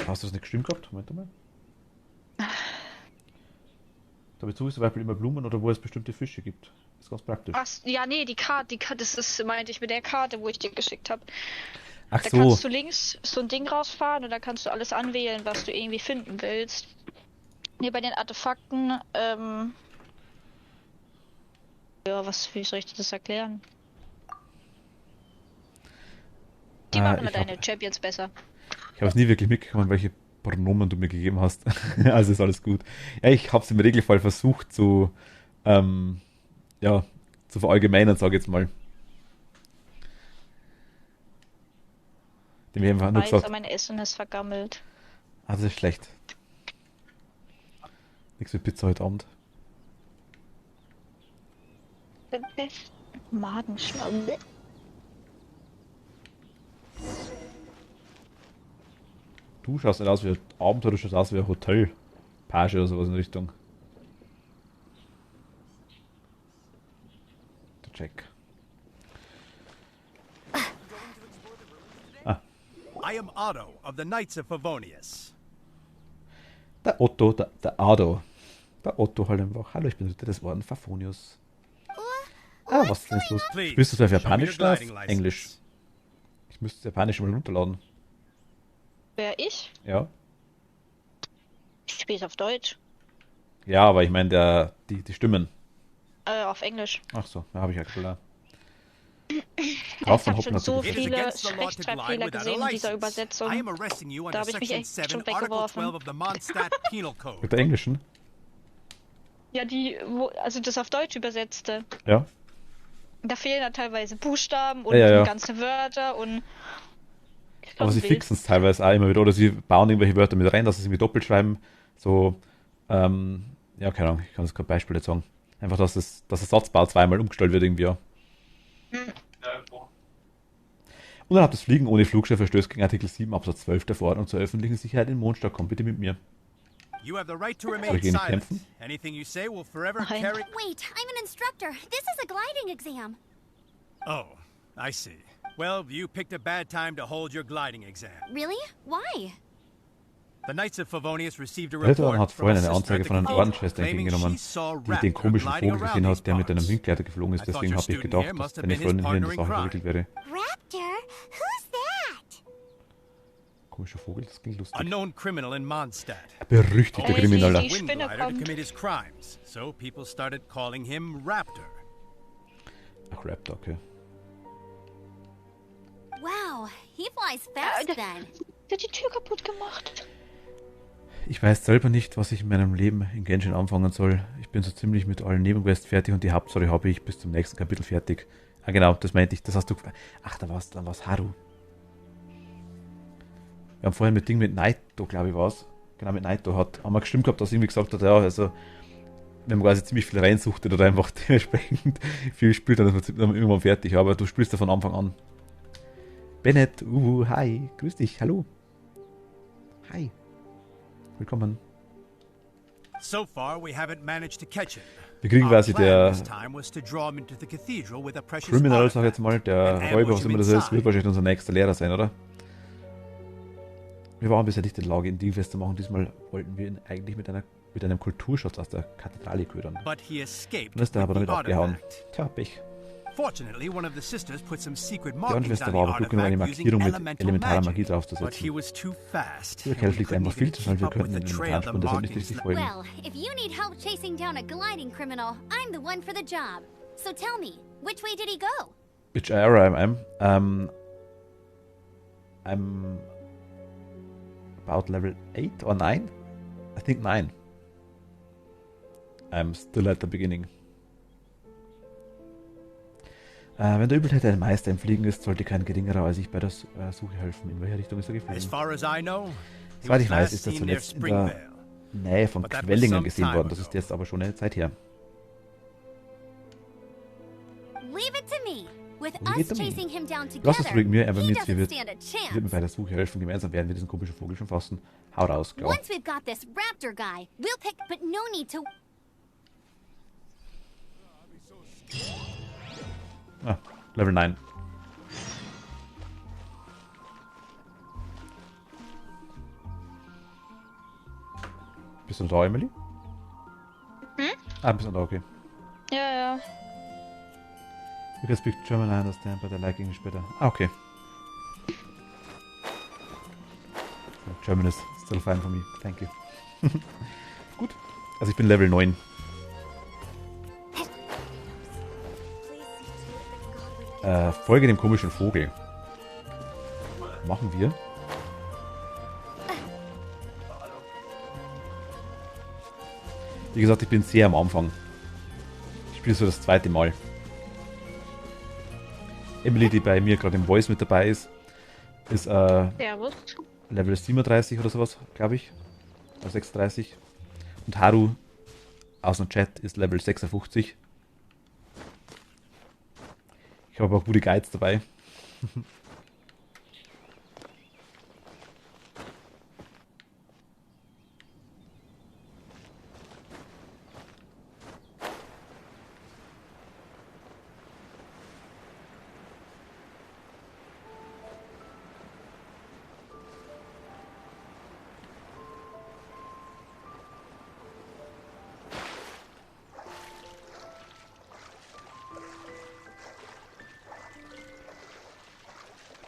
Hast du das nicht gestimmt gehabt? Moment mal. Dazu ist zum Beispiel immer Blumen oder wo es bestimmte Fische gibt. Das ist ganz praktisch. Ach, ja, nee, die Karte, das ist, meinte ich mit der Karte, wo ich dir geschickt habe. Ach Da so. kannst du links so ein Ding rausfahren und da kannst du alles anwählen, was du irgendwie finden willst. Nee, bei den Artefakten, ja, wie soll ich dir das erklären? Die machen ich deine Champions besser. Ich habe es nie wirklich mitbekommen, welche Pronomen du mir gegeben hast. Also ist alles gut. Ja, ich habe es im Regelfall versucht zu verallgemeinern, sage ich jetzt mal. Dem wir einfach nur gesagt, Mein Essen ist vergammelt. ah, das ist schlecht. Nichts mit Pizza heute Abend. Magenschlamm. Du schaust nicht aus wie ein Abenteuer, du schaust aus wie ein Hotel. Page oder sowas in die Richtung. Der Jack. I am Otto of the Knights of Favonius. Der Otto, der Ado. Der Otto halt einfach. Hallo, ich bin Ritter des Orden Favonius. Ah, was ist denn jetzt los? Spielst du das auf Japanisch oder auf Englisch? Ich müsste das Japanisch mal runterladen. Wer ich? Ja. Ich spiele auf Deutsch. Ja, aber ich meine die Stimmen. Auf Englisch. Ach so, da habe ich ja klar. Ich habe schon so It is viele against the law to glide Rechtschreibfehler without a gesehen in dieser license. Übersetzung. I am arresting you Da under habe ich mich Section echt schon 7, Article weggeworfen. 12 of the Mondstadt Penal Code. Mit der englischen? Ja, also das auf Deutsch übersetzte. Ja. Da fehlen da teilweise Buchstaben und Ja. ganze Wörter und. Aber sie fixen es teilweise auch immer wieder. Oder sie bauen irgendwelche Wörter mit rein, dass sie es mit doppelt schreiben. So, ja, keine Ahnung, ich kann das kein Beispiel jetzt sagen. Einfach, dass der Satzbau zweimal umgestellt wird irgendwie, ja. Unerlaubtes das Fliegen ohne Flugschein verstößt gegen Artikel 7 Absatz 12 der Verordnung zur öffentlichen Sicherheit in Mondstadt. Komm bitte mit mir. You have the right to Soll remain ich gehen silent. kämpfen? Anything you say will forever Nein. carry... Wait, I'm an instructor. This is a gliding exam. Oh, I see. Well, you picked a bad time to hold your gliding exam. Really? Why? The Knights of Favonius received a Rittermann report hat from a vorhin eine sister Anzeige at von the einer cathedral, Ordensschwester claiming entgegengenommen, she saw die den Raptor komischen gliding Vogel around gesehen these hat, der mit einem parts. Windgleiter geflogen ist. I thought Deswegen your habe ich student gedacht, here dass must have deine been his Freundin hier in der partner in Sache crime. verwickelt wäre. Raptor? Who's that? Komischer Vogel, das klingt lustig. A known criminal in Mondstadt. Berüchtigter Ey, Krimineller. die Spinne Windglider to kommt. commit his crimes, so people started calling him Raptor. Ach, Raptor, okay. Wow, he flies fast then. Der hat die Tür kaputt gemacht. Ich weiß selber nicht, was ich in meinem Leben in Genshin anfangen soll. Ich bin so ziemlich mit allen Nebenquests fertig und die Hauptstory habe ich bis zum nächsten Kapitel fertig. Ah genau, das meinte ich, das hast du... Ach, dann war's Haru. Wir haben vorhin mit Naito, glaube ich, war's. Genau, mit Naito haben wir gestimmt gehabt, dass er irgendwie gesagt hat, ja, also wenn man quasi ziemlich viel reinsuchtet oder einfach dementsprechend viel spielt, dann ist man irgendwann fertig. Aber du spielst ja von Anfang an. Bennett, hi, grüß dich, hallo. Hi. Willkommen. So far, we haven't managed to catch him. Wir kriegen Our quasi plan der this time was to draw him into the cathedral with a precious Criminal, sag ich artifact jetzt mal, der and Räuber, ambush was him immer das ist, inside. wird wahrscheinlich unser nächster Lehrer sein, oder? Wir waren bisher nicht in der Lage, ihn dingfest zu machen. Diesmal wollten wir ihn eigentlich mit einem Kulturschatz aus der Kathedrale ködern. But he escaped Dann ist er aber with damit the abgehauen. artifact. Tja, Pech. Fortunately, one of the sisters put some secret Die markings Ordensschwester on war the aber klug genug, eine artifact using Markierung mit elemental elementarer Magie magic. But he draufzusetzen. was too fast. Dieser and Kerl we fliegt couldn't einfach viel even zu schnell, keep wir up with könnten the den trail the Inventarspur deshalb nicht markings richtig left. folgen. Well, if you need help chasing down a gliding criminal, I'm the one for the job. So tell me, which way did he go? Which era I'm about level 8 or 9? I think 9. I'm still at the beginning. Wenn der Übeltäter ein Meister im Fliegen ist, sollte kein geringerer als ich bei der Suche helfen. In welche Richtung ist er As geflogen? far as I know, he Soweit was ich weiß, last ist er seen near zuletzt in der Springvale. Nähe von But that was Quellingen some gesehen time worden. Das ago. ist jetzt aber schon eine Zeit her. Leave it to me. With Leave it us to me. chasing him down Lass es together, ruhig mir, er bei he mir, sie doesn't wird stand a mir chance. bei der Suche helfen. Gemeinsam werden wir diesen komischen Vogel schon fassen. Hau raus, klar. Once we've got this raptor guy, we'll pick, but no need to... Ah, Level 9. Bist du da, Emily? Hm? Ah, bis da, okay. Ja, ja. You can speak German, I understand, but I like English better. Ah, okay. German is still fine for me. Thank you. Gut. Also ich bin Level 9. Folge dem komischen Vogel. Machen wir. Wie gesagt, ich bin sehr am Anfang. Ich spiele so das zweite Mal. Emily, die bei mir gerade im Voice mit dabei ist Servus. Level 37 oder sowas, glaube ich. Oder 36. Und Haru aus dem Chat ist Level 56. Ich habe auch gute Guides dabei.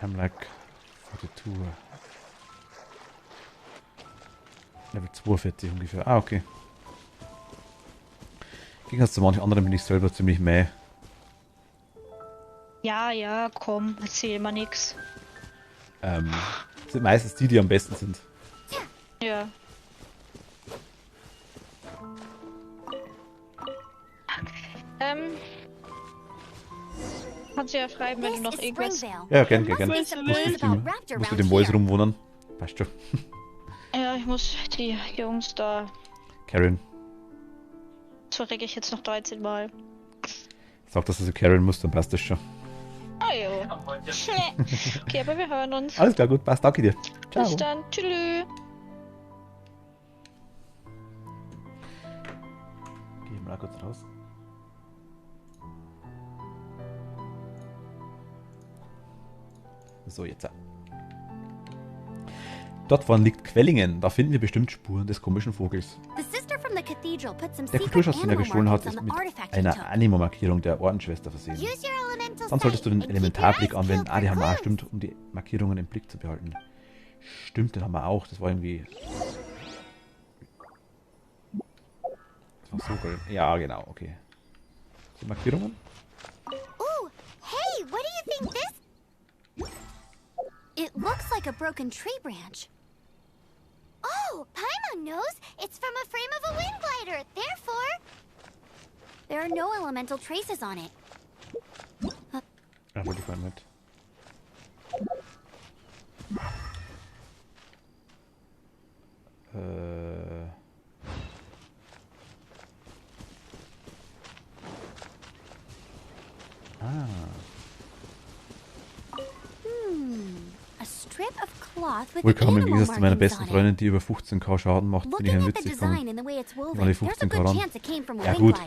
I'm like 42. Level 42 ungefähr. Ah, okay. Gegen zu manchen anderen bin ich selber ziemlich mäh. Ja, ja, komm, erzähl mal nix. Sind meistens die am besten sind. Ja. Kannst du ja schreiben, wenn du noch irgendwas... Ja, gern. Musst du dem Voice rumwohnen. Weißt du. Ja, ich muss die Jungs da... Karen. Zurück ich jetzt noch 13 Mal. Sag, dass du so Karen musst, dann passt das schon. Ah jo. Okay, aber wir hören uns. Alles klar, gut, passt. Danke dir. Ciao. Bis dann. Tschüss. Geh mal kurz raus. So, jetzt. Dort vorne liegt Quellingen. Da finden wir bestimmt Spuren des komischen Vogels. Der Kulturschatz, den er gestohlen hat, ist mit einer Animo-Markierung der Ordensschwester versehen. Dann solltest du den Elementarblick anwenden. Ah, die haben wir auch, stimmt, um die Markierungen im Blick zu behalten. Stimmt, den haben wir auch. Das war irgendwie... Das war so cool. Ja, genau, okay. So, Markierungen? Ooh, hey, what do you think this... It looks like a broken tree branch. Oh, Paimon knows. It's from a frame of a wind glider. Therefore, there are no elemental traces on it. Ja, wollte ich mal mit. Willkommen im Gegensatz zu meiner besten Freundin, die über 15k Schaden macht, finde ich ihn witzig von die 15k ran. Ja gut,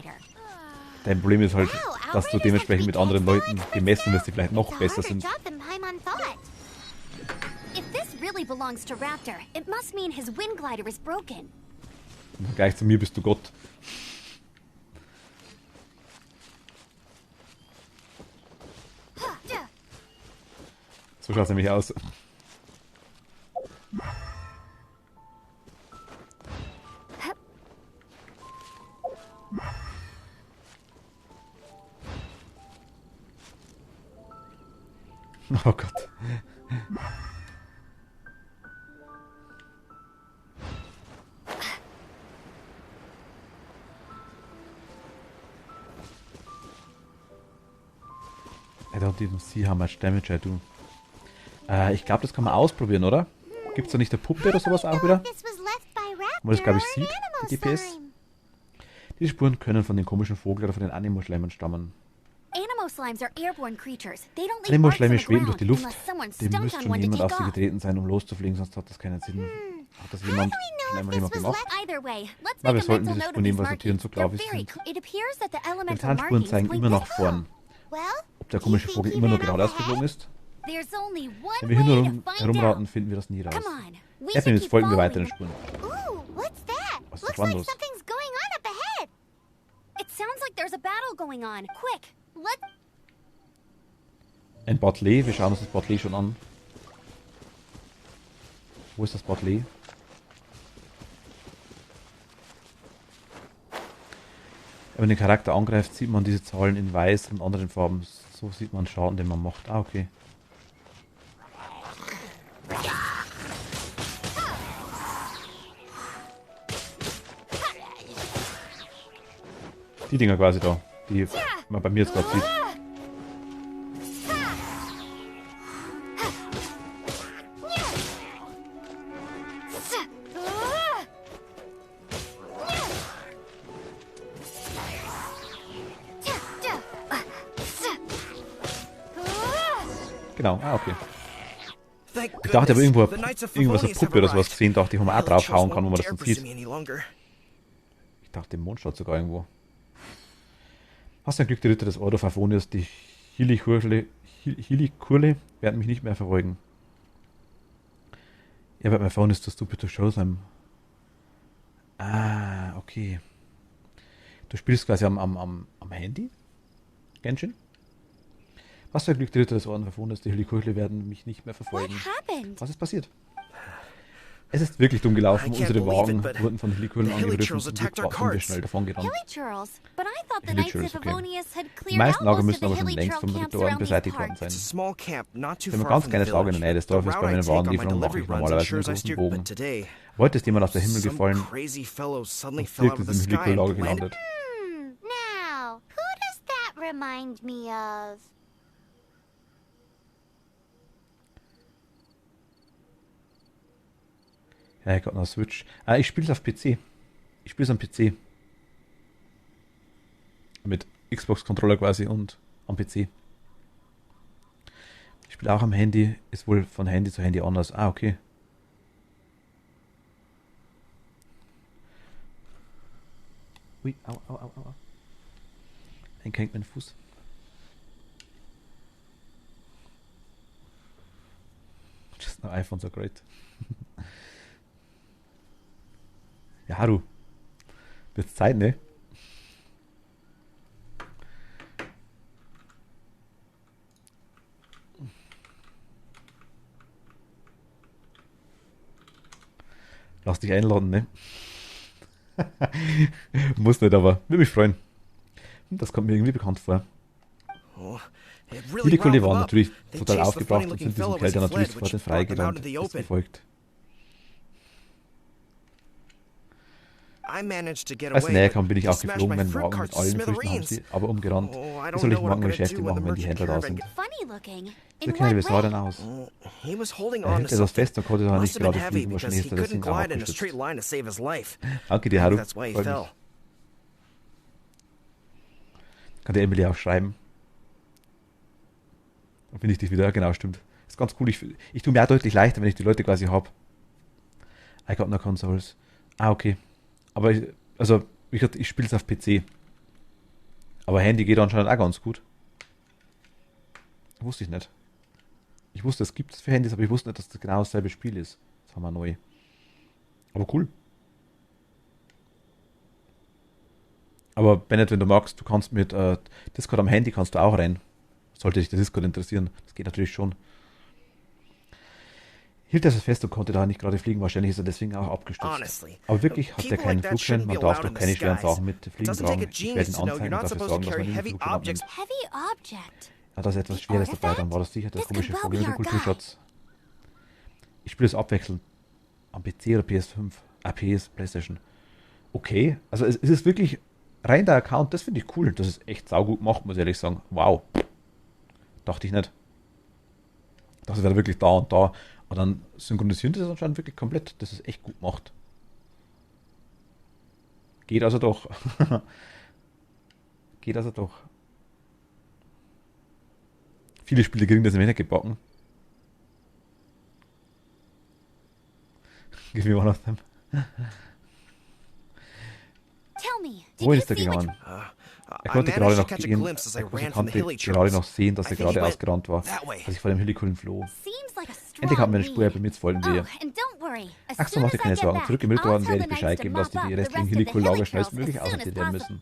dein Problem ist halt, dass du dementsprechend mit anderen Leuten gemessen wirst, die vielleicht noch besser sind. Im Vergleich zu mir bist du Gott. So schaut es nämlich aus. Oh Gott. I don't even see how much damage I do. Ich glaube, das kann man ausprobieren, oder? Gibt es da nicht eine Puppe oder sowas auch wieder? Wo man das, glaube ich, sieht, die DPS. Diese Spuren können von den komischen Vogel oder von den Animo-Schleimen stammen. Animo-Schleime schweben durch die Luft. Dem müsste schon jemand auf sie getreten sein, um loszufliegen, sonst hat das keinen Sinn. Hat das jemand schon einmal jemand gemacht? Na, wir sollten diese Spuren nebenbei sortieren, so glaube ich sind. Die Tarnspuren zeigen immer nach vorn. Ob der komische Vogel immer nur geradeaus geflogen ist? Wenn wir hier herumraten, finden wir das nie raus. Jetzt folgen wir weiteren Spuren. Was ist da los? there's a battle going on. Quick, Ein Botley, wir schauen uns das Botley schon an. Wo ist das Botley? Wenn man den Charakter angreift, sieht man diese Zahlen in weiß und anderen Farben. So sieht man Schaden, den man macht. Ah, okay. Die Dinger quasi da, die man bei mir jetzt gerade sieht. Genau, ah, okay. Ich dachte aber irgendwas auf Puppe oder sowas gesehen, dachte ich, wo man auch draufhauen kann, wo man das dann sieht. Ich dachte, im Mond schaut sogar irgendwo. Hast du ein Glück, die Ritter des Ordo Favonius, die Hilikurle werden mich nicht mehr verfolgen. Ja, but my phone is too stupid to show them. Ah, okay. Du spielst quasi am Handy? Genshin? Was für ein Glück, die Ritter des Orden Favonius, die Hilikurle werden mich nicht mehr verfolgen. Was ist passiert? Es ist wirklich dumm gelaufen. Unsere Wagen wurden von Hilikurlen angegriffen und wir schnell davon gerannt. Hilly-Churls, okay. Die meisten Lager müssen aber schon längst vom Ritualen beseitigt worden sein. Wir haben ein ganz kleines Lager in der Nähe des Dorfes. Bei meinen Wagenlieferungen mache ich normalerweise einen großen Bogen. Heute ist jemand aus dem Himmel gefallen und direkt in dem Hilikurl-Lager gelandet. Now, who does that remind me of? Ja, ich hab noch Switch. Ah, ich spiele es auf PC. Ich spiele es am PC. Mit Xbox-Controller quasi und am PC. Ich spiele auch am Handy. Ist wohl von Handy zu Handy anders. Ah, okay. Ui, au, au, au, au. Hängt mein Fuß. Just no iPhones are great. Ja, Haru. Wird's Zeit, ne? Lass dich einladen, ne? Muss nicht, aber würde mich freuen. Das kommt mir irgendwie bekannt vor. Die Kollegen waren natürlich total aufgebracht und sind diesem Kerl, der natürlich sofort den Freigeland ist gefolgt. Als näher kam, bin ich auch geflogen, mein Wagen mit allen Früchten haben sie aber umgerannt. Wie soll ich morgen Geschäfte machen, wenn die Händler da sind? So keine, wie sah er denn aus? Er hält etwas fest und konnte da nicht gerade fliegen, wahrscheinlich ist er deswegen auch abgestürzt. Danke dir, Haru. Freut mich. Kann der Emily auch schreiben. Dann finde ich dich wieder, genau, stimmt. Ist ganz cool, ich tue mir auch deutlich leichter, wenn ich die Leute quasi habe. I got no consoles. Ah, okay. Aber ich spiele es auf PC. Aber Handy geht anscheinend auch ganz gut. Wusste ich nicht. Ich wusste, es gibt es für Handys, aber ich wusste nicht, dass das genau dasselbe Spiel ist. Das haben wir neu. Aber cool. Aber Bennett, wenn du magst, du kannst mit Discord am Handy kannst du auch rein. Sollte dich der Discord interessieren. Das geht natürlich schon. Hielt er es fest und konnte da nicht gerade fliegen. Wahrscheinlich ist er deswegen auch abgestürzt. Aber wirklich hat er keinen Flugschein. Man darf doch keine schweren Sachen mit Fliegen tragen. Ich werde ihn anzeigen und dafür sorgen, dass man den Flug abnimmt. Ja, da ist etwas Schweres dabei. Dann war das sicher der komische Vogel mit dem Kulturschatz. Ich spiele es abwechselnd. Am PC oder PS5. PS, Playstation. Okay. Also es ist wirklich rein der Account. Das finde ich cool. Das ist echt saugut gemacht, muss ich ehrlich sagen. Wow. Dachte ich nicht. Das wäre wirklich da und da. Aber dann synchronisieren die das anscheinend wirklich komplett. Das ist echt gut gemacht. Geht also doch. Geht also doch. Viele Spiele kriegen das nicht gebacken. Give me one of them. Wo ist er gegangen? Er konnte gerade noch sehen, dass er gerade ausgerannt war, als ich vor dem Hilikurlen floh. Endlich haben wir eine Spur, bei mir zu folgen wir. Ach so, mach dir keine Sorgen. Zurück im Ritual werde ich Bescheid geben, dass die restlichen Hilikurl-Lager schnellstmöglich aussortiert werden müssen.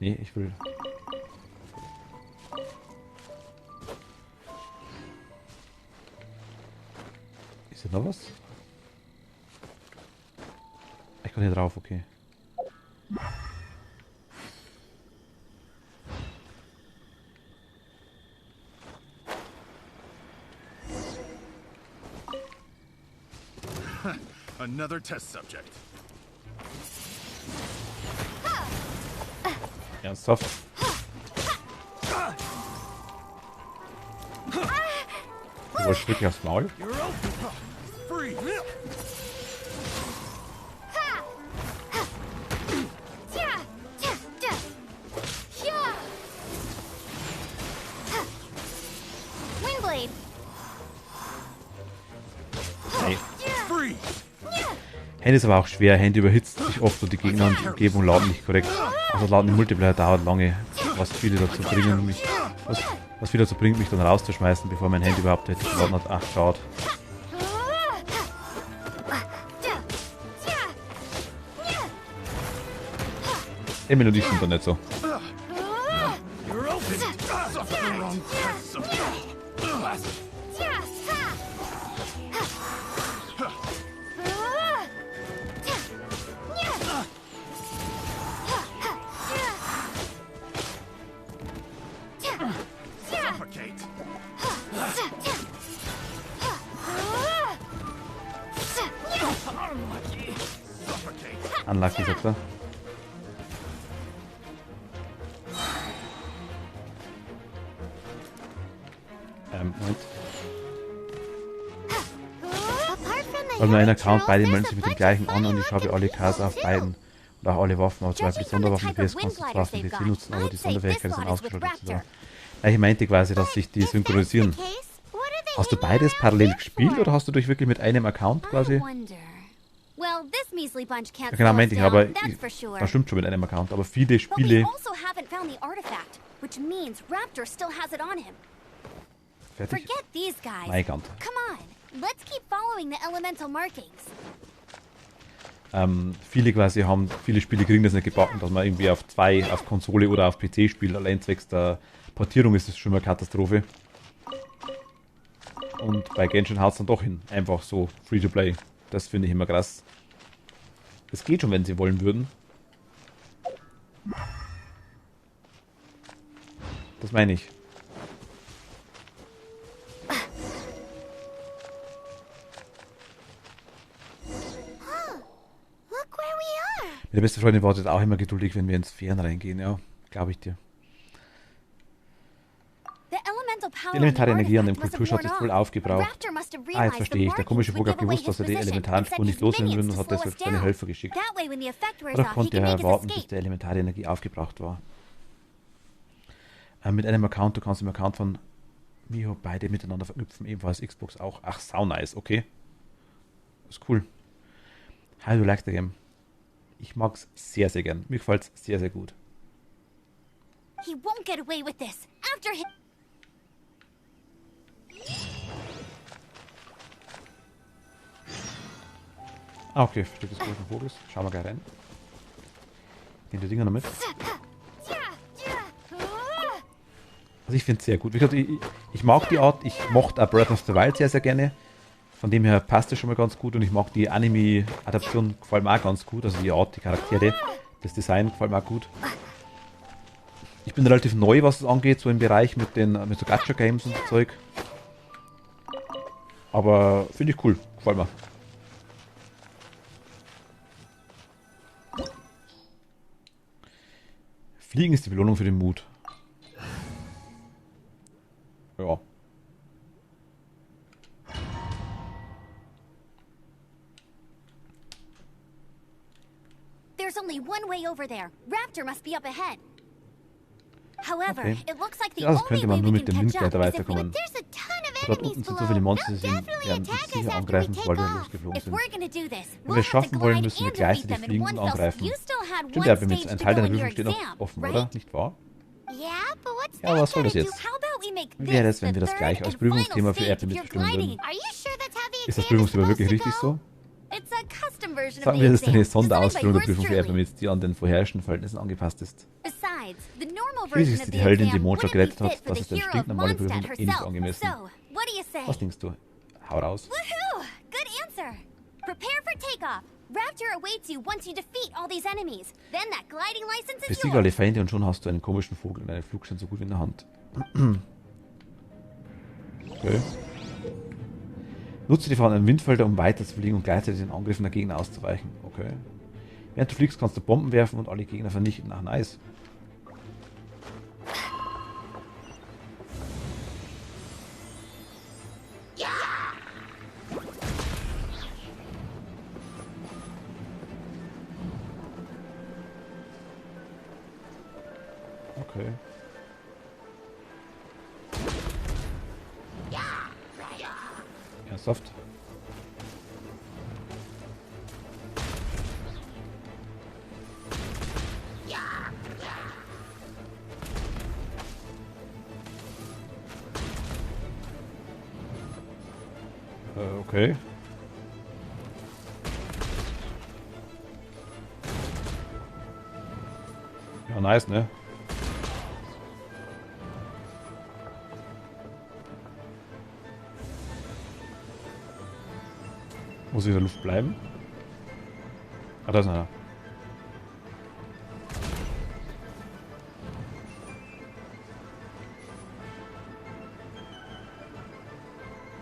Nee, ich will... Ist hier noch was? Ich kann hier drauf, okay. Another test subject. Ernsthaft? Du wolltest wirklich aufs Maul? You're open. Free. Windblade. Nee. Free. Handy ist aber auch schwer. Handy überhitzt sich oft und die Gegner und die Umgebung laden nicht korrekt. Also laden im Multiplayer dauert lange, was viele dazu bringen, was viele dazu bringt, mich dann rauszuschmeißen, bevor mein Handy überhaupt hätte geladen hat. Ach, schaut. Emil und ich sind da nicht so. You're open. The wrong test subject. Suffocate. Suffocate. Unlucky, sagt er. Moment. Weil nur ein Account, beide melden sich mit dem gleichen an und ich habe alle Cars auf beiden. Und auch alle Waffen, aber zum Beispiel die Sonderwaffen, die PS kannst du zwar auf dem PC nutzen, aber die Sonderfähigkeiten sind ausgeschaltet. So. Ja, ich meinte quasi, dass sich die synchronisieren. Hast du beides parallel gespielt oder hast du dich wirklich mit einem Account quasi? Ja, genau, meinte ich, aber das stimmt schon mit einem Account, aber viele Spiele... Fertig? Mein Gott. Viele quasi haben, viele Spiele kriegen das nicht gebacken, dass man irgendwie auf Konsole oder auf PC spielt. Allein zwecks der Portierung ist das schon mal eine Katastrophe. Und bei Genshin haut es dann doch hin. Einfach so Free-to-Play. Das finde ich immer krass. Es geht schon, wenn sie wollen würden. Das meine ich. Meine beste Freundin wartet auch immer geduldig, wenn wir ins Fern reingehen, ja. Glaube ich dir. Die elementare Energie an dem Kulturschatz ist voll aufgebraucht. Ah, jetzt verstehe ich. Der komische Vogel hat gewusst, dass er die elementaren Spuren nicht loswerden würde und hat deshalb seine Helfer geschickt. Oder konnte er warten, bis die elementare Energie aufgebraucht war? Mit einem Account, du kannst im Account von Miho beide miteinander verknüpfen, ebenfalls Xbox auch. Ach, sau nice, okay. Das ist cool. How do you like the game? Ich mag's sehr, sehr gern. Mir gefällt's sehr, sehr gut. He won't get away with this. After him. Ah, okay, versteht das große Vogels. Schauen wir gleich rein. Nehmen die Dinger noch mit. Also ich finde es sehr gut. Wie gesagt, ich mag die Art. Ich mochte auch Breath of the Wild sehr, sehr gerne. Von dem her passt es schon mal ganz gut und ich mag die Anime-Adaption, gefällt mir auch ganz gut. Also die Art, die Charaktere, das Design gefällt mir auch gut. Ich bin relativ neu, was es angeht, so im Bereich mit so Gacha-Games und so Zeug. Aber finde ich cool, gefällt mir. Fliegen ist die Belohnung für den Mut. Ja. There's only one way over there. Raptor must be up ahead. However, Okay. it looks like the Ja, das only könnte way man nur we mit can dem catch up Windgleiter is if we... weiterkommen. There's a ton of Dort enemies unten sind below. so viele Monster, They'll die werden definitely uns attack us sicher after we angreifen, take sobald wir off. losgeflogen If sind. we're gonna do this, Wenn wir we'll es have to schaffen wollen, glide müssen wir and gleichzeitig defeat them in fliegen one und fell swoop. angreifen. You still had Stimmt, one ja, bei mir stage ein to Teil go deiner in your Prüfung steht noch exam, offen, right? oder? Nicht wahr? Yeah, but what's Ja, was soll that das gotta do? jetzt? How about we make Wie wäre es, this wenn wir the das gleich third als and final Prüfungsthema für stage Erdbeer of your bestimmen würden? gliding? Are you sure that's how the Ist das exam is Prüfungsthema wirklich supposed to richtig go? so? It's a custom version of Sagen the wir, das ist eine exam, designed by Sonderausführung der yours Prüfung für truly. Erdbeer, die an den vorherrschenden Verhältnissen angepasst ist. Besides, Besides, the normal Schließlich version ist of die the Heldin, die exam Mondschlag wouldn't be gerettet fit hat. for Das the ist eine hero of stinknormale Mondstadt Berufung, eh nicht herself. angemessen. So, what do you say? Was denkst du? Hau raus. Woohoo! Good answer. Prepare for takeoff. Rapture awaits you once you defeat all these enemies. Then that gliding license is Besiege alle yours. Feinde und schon hast du einen komischen Vogel und einen Flugschein so gut wie in der Hand. Okay. Nutze die vorhandenen Windfelder, um weiter zu fliegen und gleichzeitig den Angriffen der Gegner auszuweichen. Okay. Während du fliegst, kannst du Bomben werfen und alle Gegner vernichten. Ach, nice. Okay. Ernsthaft? Okay. Ja, nice, ne? Muss ich in der Luft bleiben? Ah, da ist einer.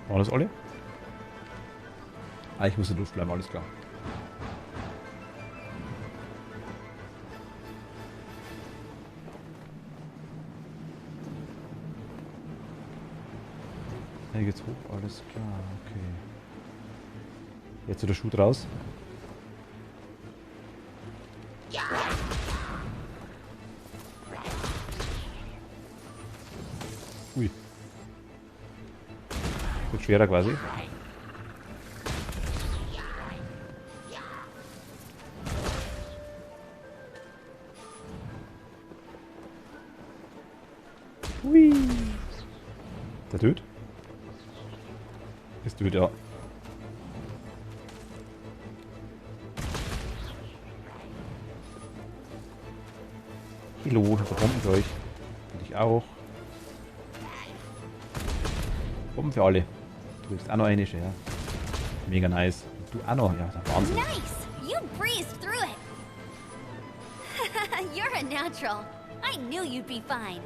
War das alle? Ah, ich muss in der Luft bleiben, alles klar. Hier geht's hoch, alles klar, okay. Jetzt wird der Schuh raus. Ui. Wird schwerer quasi. Ui. Der tötet? Ist tötet, ja. Hallo, ich hab Bomben für euch. Und ich auch. Bomben für alle. Du kriegst auch noch eine, ja. Mega nice. Und du auch noch, ja, der Wahnsinn. Nice! You breezed through it. You're a natural. I knew you'd be fine.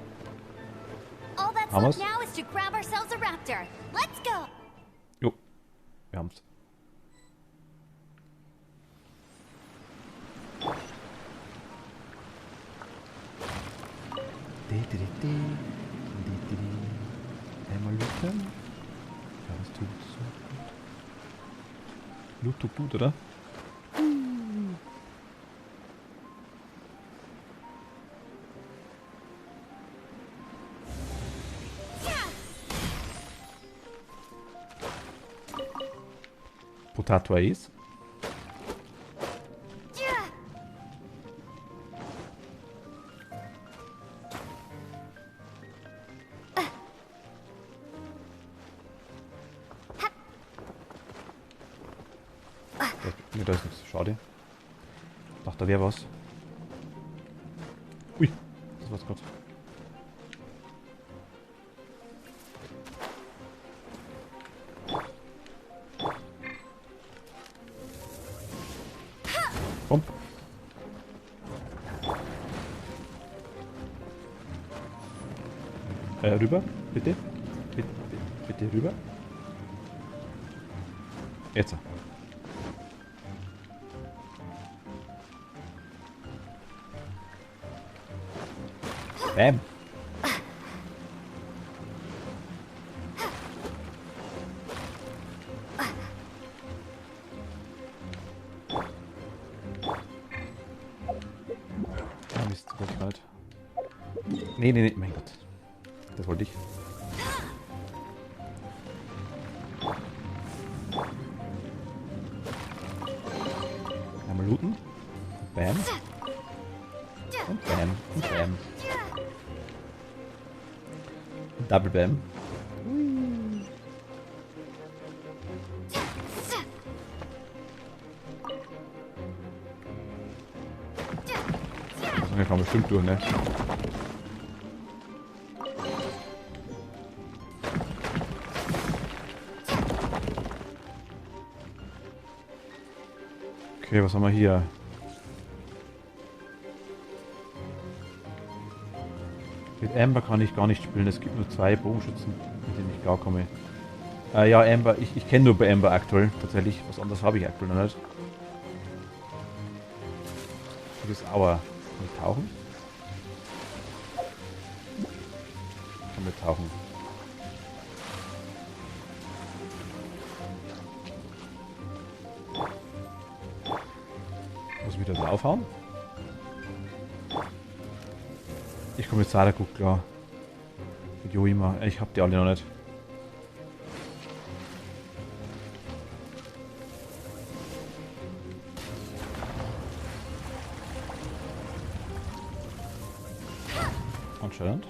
All that's Haben left wir's? now is to grab ourselves a raptor. Let's go! Jo, wir haben's. Einmal looten. Ja, das tut so gut. Loot tut gut, oder? Potato Ace. Ne, da ist nichts. Schade. Ich dachte, da wäre was. Ui, das war's kurz. Komm. Rüber, bitte. Bitte rüber. Jetzt. Bam. Ah, Mist, Gott, halt. Nee, mein Gott. Das wollte ich. Einmal looten. Bam. Und Bam. Und Bam. Und Double Bam. Das kann man bestimmt durch, ne? Okay, was haben wir hier? Mit Amber kann ich gar nicht spielen. Es gibt nur 2 Bogenschützen, mit denen ich klarkomme. Ja, Amber. Ich kenne nur bei Amber aktuell. Tatsächlich. Was anderes habe ich aktuell noch nicht. Das ist Aua. Kann ich tauchen? Kann wir tauchen. Muss ich wieder draufhauen? Ich komme mit Sada gut klar. Mit Yoima. Ich hab die alle noch nicht. Anscheinend.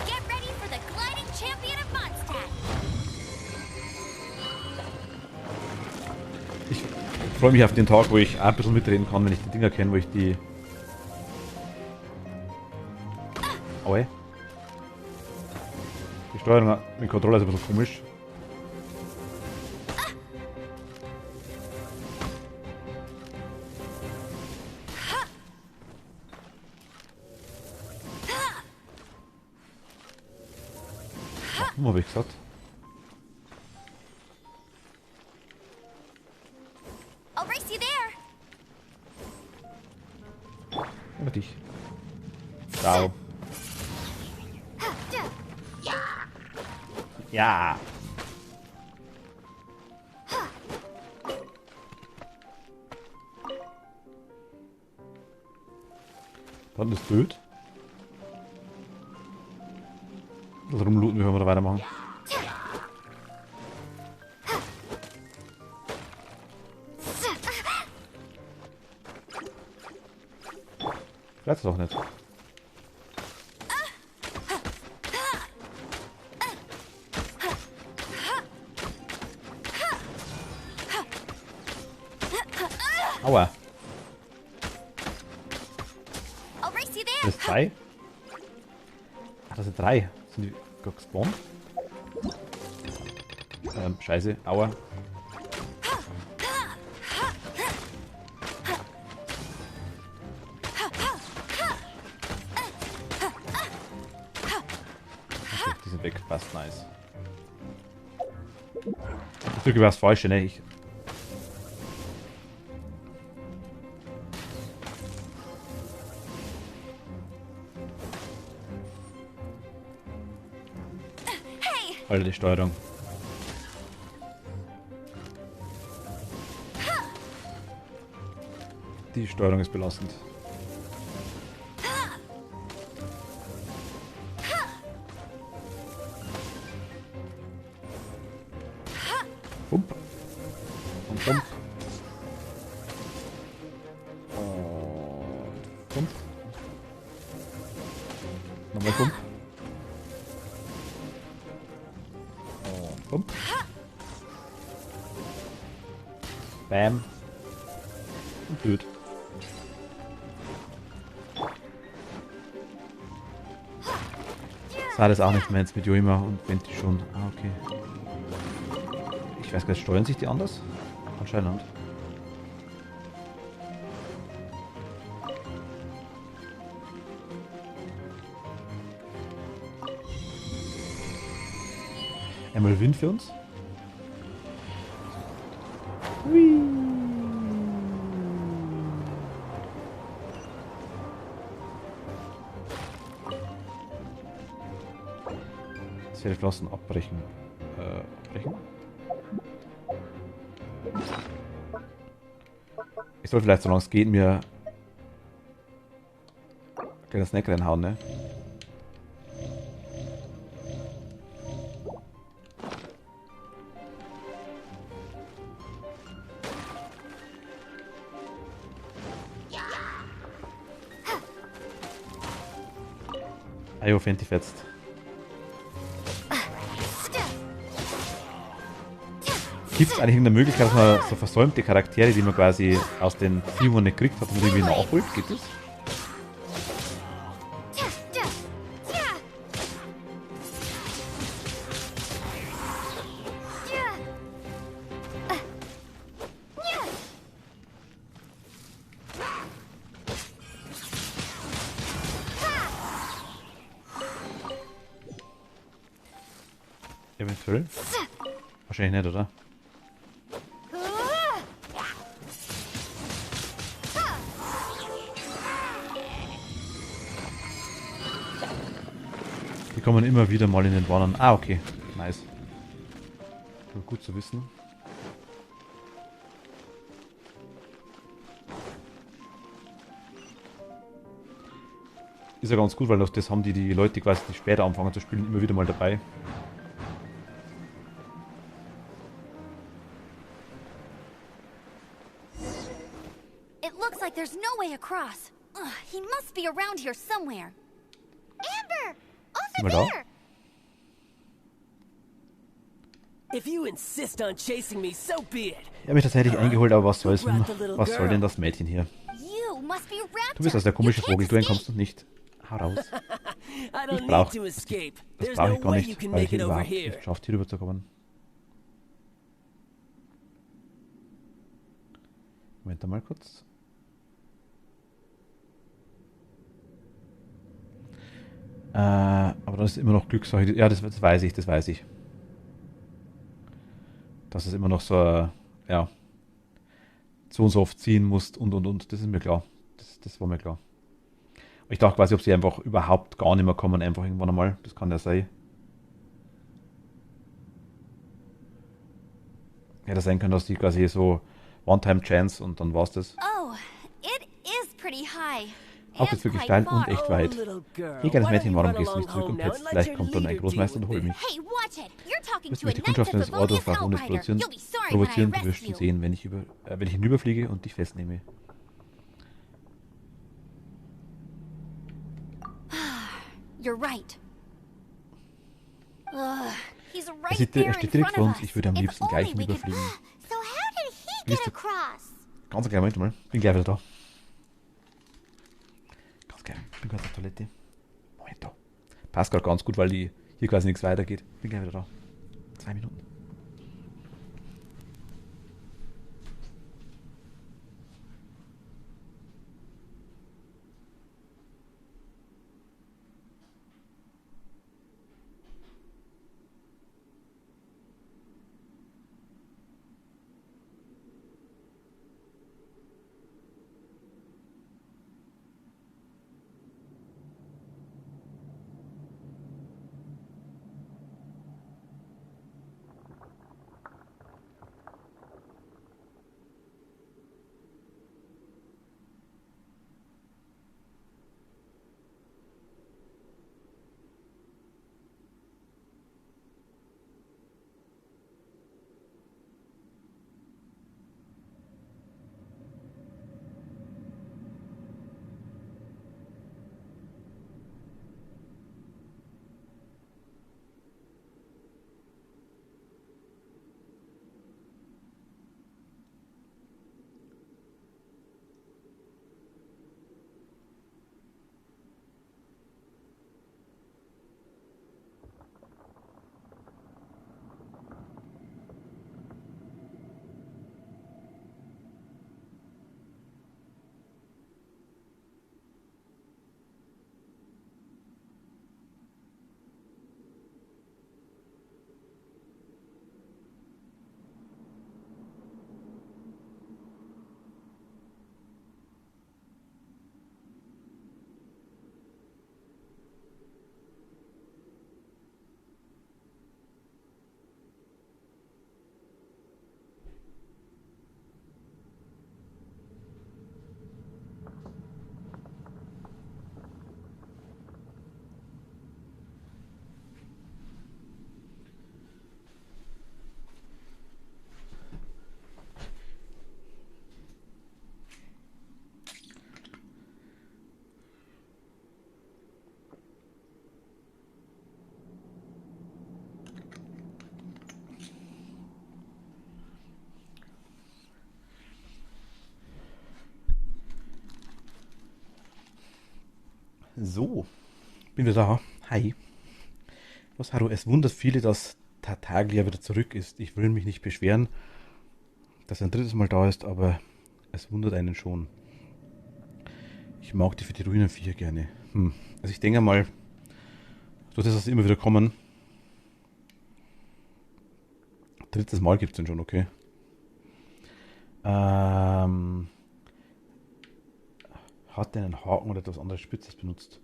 Get ready for the gliding champion of Mondstadt. Ich freue mich auf den Tag, wo ich ein bisschen mitreden kann, wenn ich die Dinger kenne, wo ich die... Aue. Die Steuerung mit Controller ist ein bisschen komisch. Warum habe ich gesagt? I'll race you there. Über dich. Ciao. Ja. Dann ist blöd. Das rumlooten, bevor wir da weitermachen. Vielleicht doch nicht. Aua. I'll race you there. Das ist 3? Ach, das sind 3. Sind die gespawnt? Scheiße. Aua. Okay, die sind weg. Passt, nice. Ich drücke was Falsche, ne? Ich... Alter, die Steuerung. Die Steuerung ist belastend. Hump. Und Hump. Und Hump. Nochmal Hump. Hump. Bam. Und blöd. Sada ist auch nicht mehr jetzt mit Yoima und Venti schon. Ah, okay. Ich weiß gar nicht, steuern sich die anders? Anscheinend. Einmal Wind für uns. Hui. Zählflossen abbrechen. Abbrechen? Ich soll vielleicht, solange es geht, mir ein kleines Snack reinhauen, ne? Ayo, Fenty fetzt. Gibt es eigentlich eine Möglichkeit, dass man so versäumte Charaktere, die man quasi aus den Filmen nicht gekriegt hat, irgendwie nachholt? Geht das? Eventuell. Wahrscheinlich nicht, oder? Die kommen immer wieder mal in den Wandern. Ah, okay. Nice. Gut zu wissen. Ist ja ganz gut, weil das haben die Leute quasi, die später anfangen zu spielen, immer wieder mal dabei. It looks like there's no way across. Ugh, he must be around here somewhere. Amber! Sind wir da? If you insist on chasing me, so be it. Ich habe mich tatsächlich eingeholt, aber was soll's denn? Was soll denn das Mädchen hier? You must be Raptor. Du bist also der komische Vogel, du entkommst noch nicht. Hau raus. Ich brauche das brauche ich gar nicht, weil ich hier überhaupt nicht schafft, hier rüber zu kommen. Moment mal kurz. Aber das ist immer noch Glückssache. Ja, das weiß ich, das weiß ich. Dass es immer noch so, ja, so und so oft ziehen musst und. Das ist mir klar. Das war mir klar. Ich dachte quasi, ob sie einfach überhaupt gar nicht mehr kommen, einfach irgendwann einmal. Das kann ja sein. Hätte sein können, dass die quasi so One-Time-Chance und dann war's das. Oh, it is pretty high. Auch jetzt wirklich steil und echt weit. Hey, kleines Mädchen, warum gehst du nicht zurück und jetzt vielleicht kommt dann ein Großmeister und holt mich. Du wirst mich die Kundschaften des Orders Pharaones provozieren, du wirst schon sehen, wenn ich hinüberfliege und dich festnehme. You're right. Er steht direkt vor uns, ich würde am liebsten gleich hinüberfliegen. Ganz kleinen Moment mal, bin gleich wieder da. Ganz klein, bin gerade auf der Toilette. Moment da. Passt gerade ganz gut, weil hier quasi nichts weitergeht. Bin gleich wieder da. 2 Minuten. So, bin wieder da. Hi. Was, hallo, es wundert viele, dass Tartaglia wieder zurück ist. Ich will mich nicht beschweren, dass er ein drittes Mal da ist, aber es wundert einen schon. Ich mag die für die Ruinen 4 gerne. Also ich denke mal, durch das, dass sie immer wieder kommen, drittes Mal gibt es den schon, okay. Hat der einen Haken oder etwas anderes Spitzes benutzt?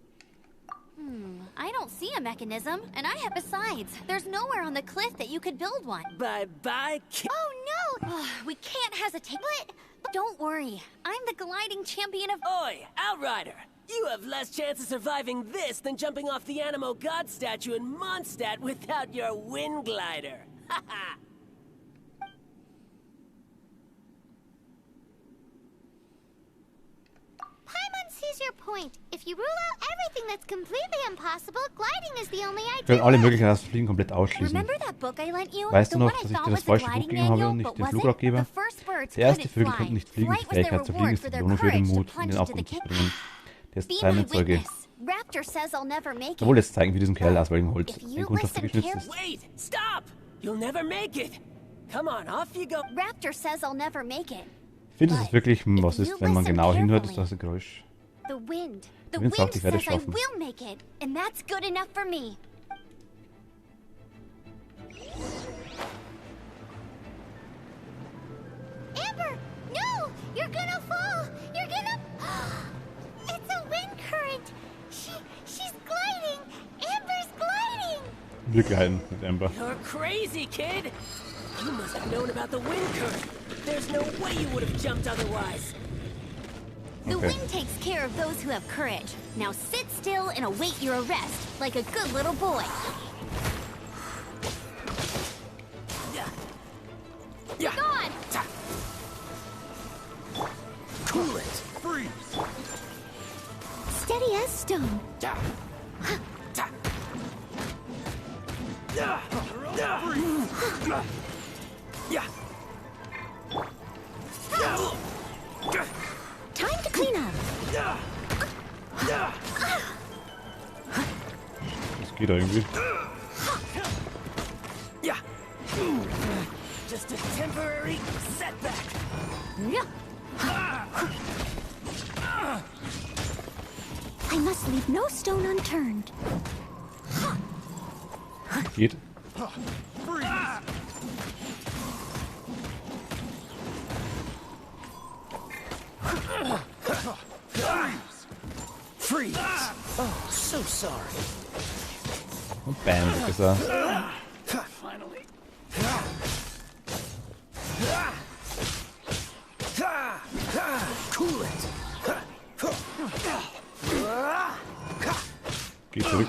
I don't see a mechanism, and besides, there's nowhere on the cliff that you could build one. Bye-bye, Oh no! We can't hesitate. But don't worry, I'm the gliding champion of... Oi, Outrider! You have less chance of surviving this than jumping off the Animo God statue in Mondstadt without your wind glider. Haha! Paimon sees your point. If you rule out everything that's completely impossible, gliding is the only Ich will idea. alle Möglichkeiten aus dem Fliegen komplett ausschließen. Remember that book I lent you? Weißt du The noch, one I dass ich thought dir das was the falsche Buch gliding gegeben habe manual, und nicht but den wasn't? Flugratgeber? The first birds Die erste couldn't Vögel fly. konnten nicht fliegen. Die Flight was their Fähigkeit zu fliegen reward ist for die their Belohnung für den courage to Mut, in plunge den into the Abgrund zu cave. springen. Der ist Be my Zeitzeuge. witness. Raptor says I'll never make Er wollte it. jetzt zeigen, wie diesem Kerl aus welchem Holz If ein you Kunststoff listen geschnitzt ist. Wait! Stop! You'll never make it! Come on, off you go! Raptor says I'll never make it. Ich finde, dass es wirklich was ist, wenn man genau hinhört, ist das ein Geräusch. The wind. The Wind wind sagt, ich werde says es I schaffen. will make it, and that's good enough for me. Amber, no! You're gonna fall! You're gonna... It's a wind current! She's gliding! Amber's gliding! Wir gleiten mit Amber. You're crazy, kid! You must have known about the wind current. There's no way you would have jumped otherwise. The Okay. wind takes care of those who have courage. Now sit still and await your arrest, like a good little boy. Yeah. Gone! Cool it! Freeze! Steady as stone. Time to clean up. Das geht irgendwie. Yeah. Just a temporary setback. I must leave no stone unturned. Geht. Freeze! Oh, so sorry. Und bam, weg ist er. Finally. Cool it! Geht zurück.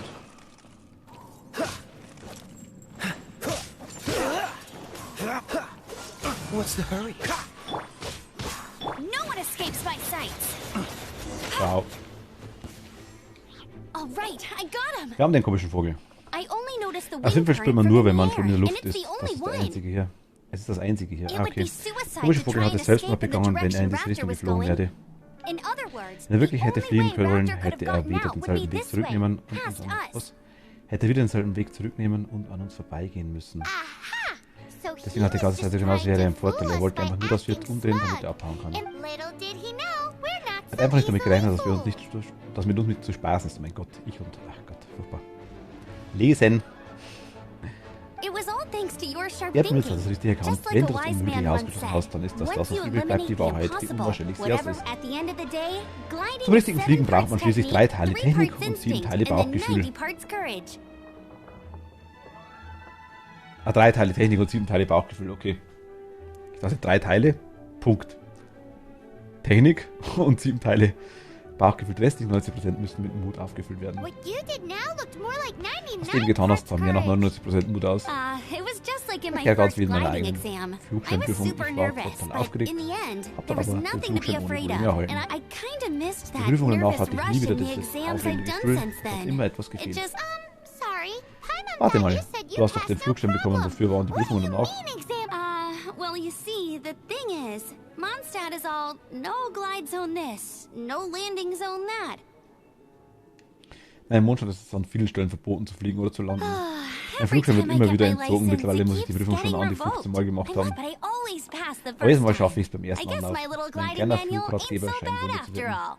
What's the hurry? No one escapes my sight. Wow. All right, I got him. Wir haben den komischen Vogel. I only noticed the Auf wind jeden Fall current spürt man from nur, in wenn man the schon in der air, Luft and it's ist. the Das only ist der one. einzige hier. Es ist das einzige hier. It Ah, would okay. be suicide Der komische to Vogel try hat and es Selbstmord escape in the begangen, wenn er in direction diese Richtung Raptor was geflogen going. wäre. In other words, Wenn er wirklich the hätte only fliegen way können, Raptor could hätte have er gotten wieder out denselben would be Weg this zurücknehmen way, und past uns us. was? Hätte er wieder denselben Weg zurücknehmen und an uns vorbeigehen müssen. Aha! So Deswegen hat die ganze Zeit schon aus, wäre er im Vorteil. Er wollte by einfach nur, dass wir acting umdrehen, damit smug. er abhauen kann. And little did he know, we're not Er hat so einfach nicht damit easily gerechnet, dass wir uns fooled. nicht, dass mit uns nicht zu spaßen ist. Oh mein Gott, ich und, ach Gott, furchtbar. Lesen. It was all thanks to your sharp Erdmütz hat thinking. das richtig erkannt. Just like Wenn a du das wise Unmögliche man once ausgesprochen said, hast, dann ist das, once was you übrig bleibt, die eliminate the Wahrheit, die impossible, unwahrscheinlichste whatever ist. at the end of the day, gliding Zum richtigen is Fliegen 7 braucht man parts schließlich 3 Teile technique, 3 Technik parts und 7 instinct, Teile and then Bauchgefühl. 90 parts courage. Ah, 3 Teile Technik und 7 Teile Bauchgefühl, okay. Ich dachte 3 Teile, Punkt. Technik und 7 Teile Bauchgefühl. Die restlichen 90% müssen mit Mut aufgefüllt werden. What you did now looked more like Was du eben 99 getan hast, sah parts mehr nach courage. 99% Mut aus. It was just like in my Ja, ganz first wie in meiner gliding eigenen exam. I was Flugschirmprüfung. super Ich war nervous, total but aufgeregt. in the end, Hab there dann was aber den nothing to be Flugschein ohne afraid Probleme of. erhalten. And I kind of missed Die that Prüfung danach nervous hatte ich nie rush wieder in the dieses exams I've aufregende done Gefühl. since Es hat then. immer etwas It gefehlt. just, sorry. Paimon Warte thought mal, you said you du hast doch den passed no Flugschein bekommen, problem. wofür waren die What do Prüfungen you danach? mean exam? Well, you see, the thing is, Mondstadt is all no glide zone this, no landing zone that. Nein, im Mondstadt ist es an vielen Stellen verboten zu fliegen oder zu landen. Ein Every Flugschein wird time I immer get wieder my entzogen. license, Mittlerweile it muss ich die keeps Prüfung schon getting an die 15 revoked. Mal gemacht I know, haben. but I always pass the Aber jedes Mal first schaffe time. ich es beim I ersten Mal guess nach. my little Mein gliding kleiner manual ain't so Flugratgeber scheint bad Wunder zu after wirken. all.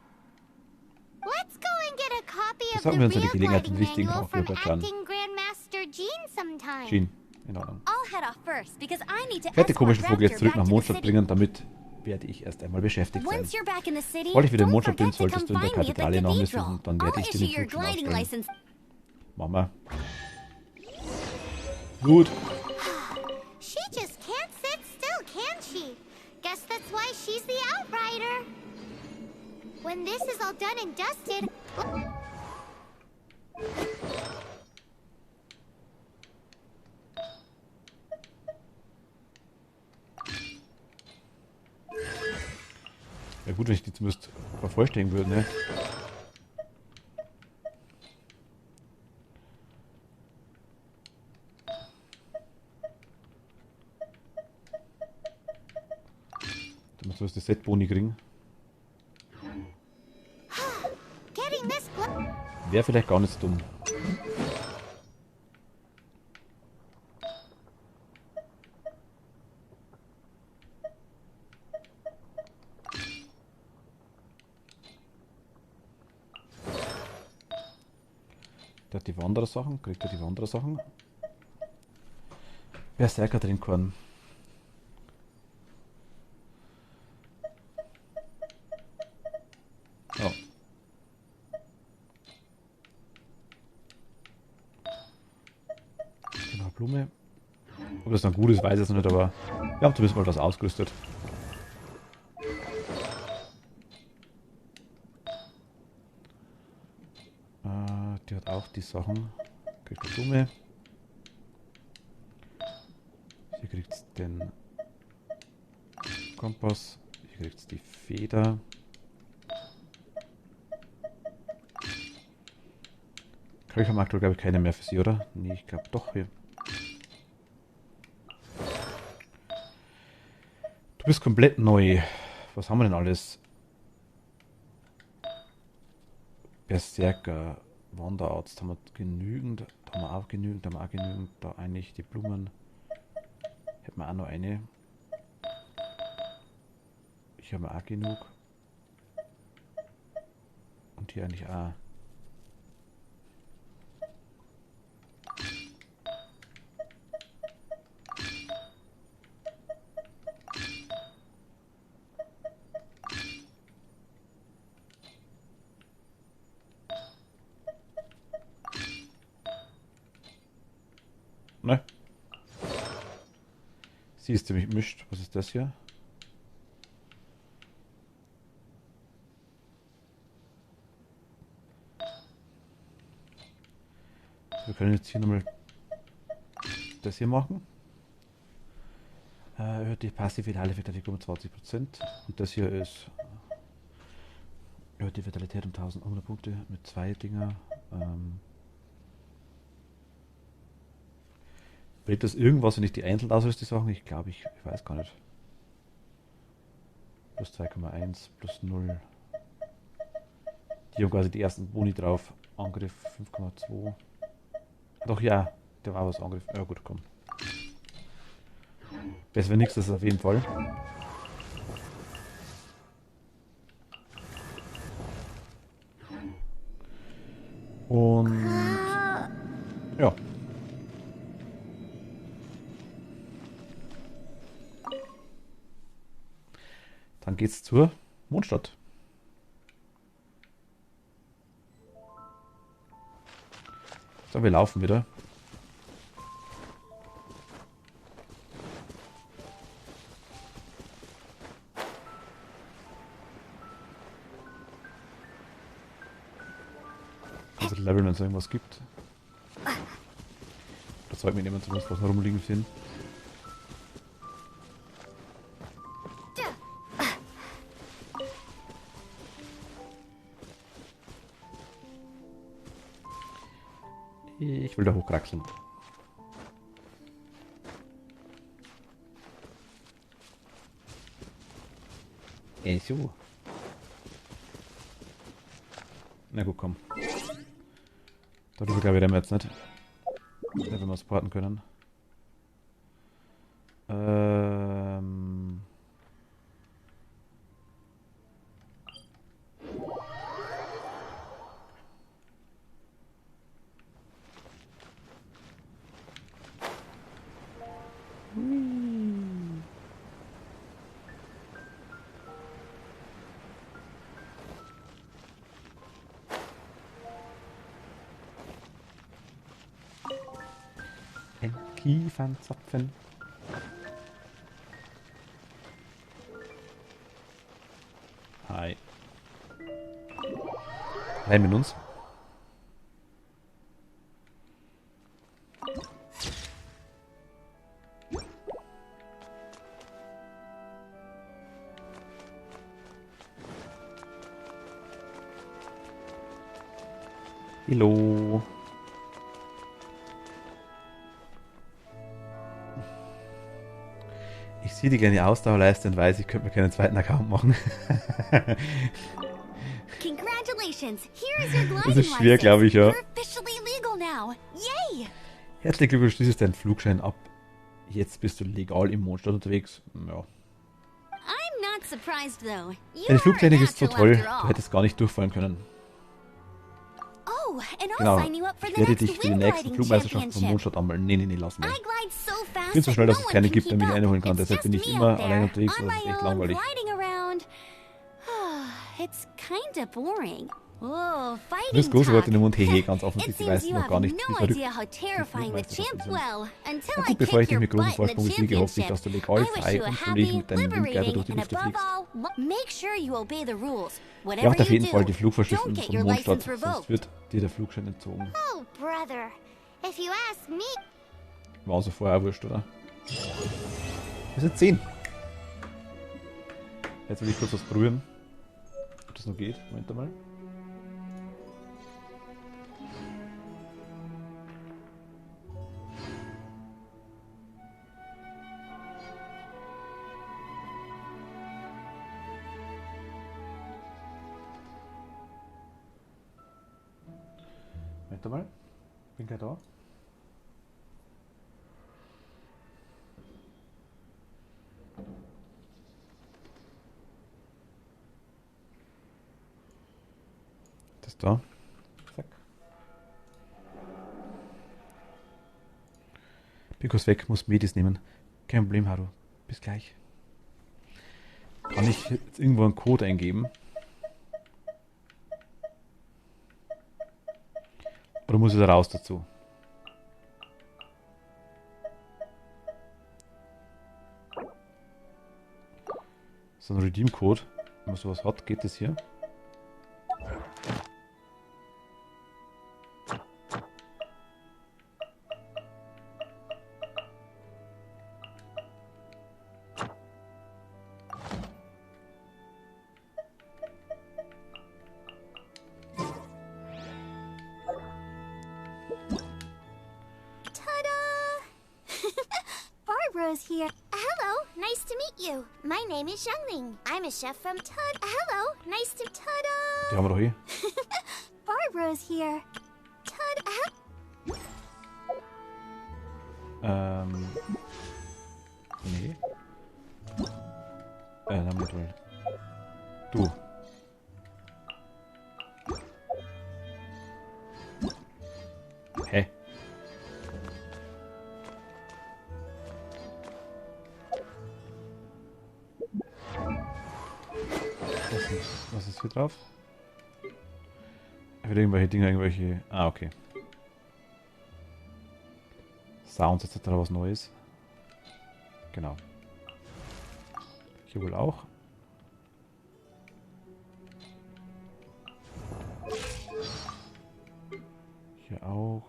Let's go and get a copy of Besorgen the wir uns ja die real Gelegenheit, gliding den richtigen manual from Aufführer zu lernen. acting Grandmaster Gene sometime. Gene, in Ordnung. I'll I'll head off first because I need to Ich werde den komischen escort Vogel jetzt Raptor zurück back nach to the Mondstadt city. bringen, damit werde ich erst einmal beschäftigt sein. Once you're back in the city, Sobald ich wieder in don't Mondstadt bin, forget to solltest du come in der find me at the Kathedrale nach mir cathedral. suchen, dann werde I'll ich dir issue den your Flug schon gliding ausstellen. license. Mama. Gut. She just can't sit still, can she? Guess that's why she's the Outrider. When this is all done and dusted... Ja gut, wenn ich die zumindest vervollständigen würde, ne? Damit wir das Set-Boni kriegen. Getting this... Wäre vielleicht gar nicht so dumm. Der hat die Wanderer-Sachen. Kriegt er die Wanderer-Sachen? Berserker drin können. Oh. Genau, Blume. Ob das dann gut ist, weiß ich jetzt noch nicht, aber wir haben zumindest mal was ausgerüstet. Die hat auch die Sachen. Kriegt die Blume. Hier kriegt den Kompass. Hier kriegt die Feder. Ich habe aktuell, glaube ich, keine mehr für sie, oder? Nee, ich glaube doch hier. Du bist komplett neu. Was haben wir denn alles? Berserker, Wanderarzt haben wir genügend. Da haben wir auch genügend, da haben wir auch genügend. Da eigentlich die Blumen. Hätten wir auch noch eine. Ich habe auch genug. Und hier eigentlich auch. Ne? Sie ist ziemlich mischt. Was ist das hier? Wir können jetzt hier nochmal das hier machen. Erhöht die passive Vitalität um 20%. Und das hier ist erhöht die Vitalität um 1100 Punkte mit 2 Dinger. Bringt das irgendwas, wenn ich die einzeln ausrüste, die Sachen? Ich glaube, ich weiß gar nicht. Plus 2,1, plus 0. Die haben quasi die ersten Boni drauf. Angriff 5,2. Doch ja, der war was Angriff. Ja gut, komm. Besser wäre nichts, das ist auf jeden Fall. Und ja. Dann geht's zur Mondstadt. So, wir laufen wieder. Also Level, wenn es irgendwas gibt. Das sollte mir jemand zumindest was rumliegen sehen. Ich will da hochkraxeln. So. Na gut, komm. Darüber glaube ich reden wir jetzt nicht. Wenn wir supporten können. tiefen Zapfen. Hi. Rein mit uns. Hallo. Ich sehe die kleine Ausdauerleiste und weiß, ich könnte mir keinen zweiten Account machen. Congratulations. Here is your gliding Das ist schwer, glaube ich, ja. You're officially legal now. Yay! Herzlichen Glückwunsch, schließest deinen Flugschein ab. Jetzt bist du legal im Mondstadt unterwegs. Ja. I'm not surprised though. Deine You're Flugtechnik ist so natural toll, after all. du hättest gar nicht durchfallen können. Oh, and I'll Genau, sign you up for ich the werde next dich für die wind nächsten gliding Flugmeisterschaften vom championship. Mondstadt anmelden. Nee, lassen wir. I glide so fast Ich bin so that schnell, dass no es one keine can gibt, der keep mich up. einholen kann. It's Deshalb bin just ich me immer out allein there, unterwegs on und das ist my echt own, langweilig. gliding around. It's kinda boring. Oh, Du bist fighting große Worte talk. in den Mund, hehe, ganz It offensichtlich seems weißt du you noch have gar nicht, no wie verrückt idea how terrifying the champs sind. will. Until Na I gut, bevor ich kick dich your mit großem butt in the Vorsprung besiege, hoffe ich, championship. dass du I legal, wish frei you a und fröhlich happy, mit deinem Windgleiter liberating, durch die and Lüfte above fliegst. all, make sure you obey the rules. Ja, Whatever auf jeden you Fall do, die Flugvorschriften don't get vom your Mondstadt, license sonst revoked. wird dir der Flugschein entzogen. Oh, brother. If you ask me, War so vorher auch wurscht, oder? Wir sind 10. Jetzt will ich kurz was probieren. Ob das noch geht. Moment mal. Moment mal. Bin gleich da. Das da. Zack. Bin kurz weg, muss Medis nehmen. Kein Problem, Haru. Bis gleich. Kann ich jetzt irgendwo einen Code eingeben? Oder muss ich da raus dazu? So ein Redeem-Code. Wenn man sowas hat, geht das hier. Barbara's here. Hello, nice to meet you. My name is Xiangling. I'm a chef from Hello, nice to Tada. Die haben wir doch hier. Barbara's here. Nee. Dann mit wohl. Du. Hä? Was ist hier drauf? Wieder irgendwelche Dinge, irgendwelche... Ah, okay. Sounds etc. was Neues. Genau. Hier wohl auch. Hier auch.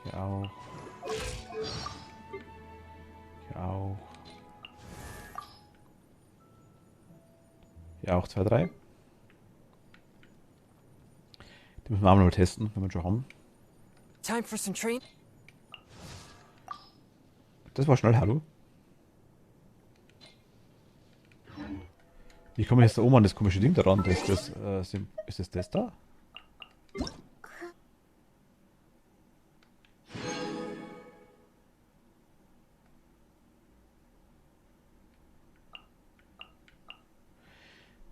Hier auch. Hier auch. Hier auch 2, 3. Die müssen wir auch mal testen, wenn wir schon haben. Time for some train. Das war schnell, hallo. Wie komme ich jetzt da oben an das komische Ding daran? Ist das da?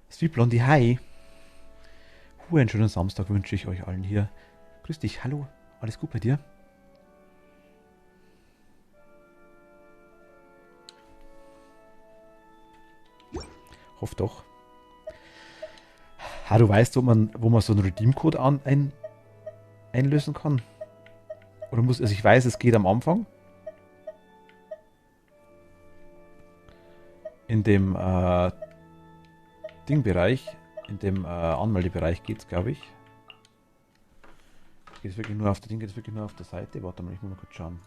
Sweet Blondie, hi. Einen schönen Samstag wünsche ich euch allen hier. Grüß dich, hallo. Alles gut bei dir? Hoff doch. Ha, du weißt, wo man so einen Redeem-Code einlösen kann. Oder muss, also ich weiß, es geht am Anfang. In dem Dingbereich, in dem Anmeldebereich geht es, glaube ich. Geht es wirklich nur auf der Ding, geht es wirklich nur auf der Seite? Warte mal, ich muss mal kurz schauen.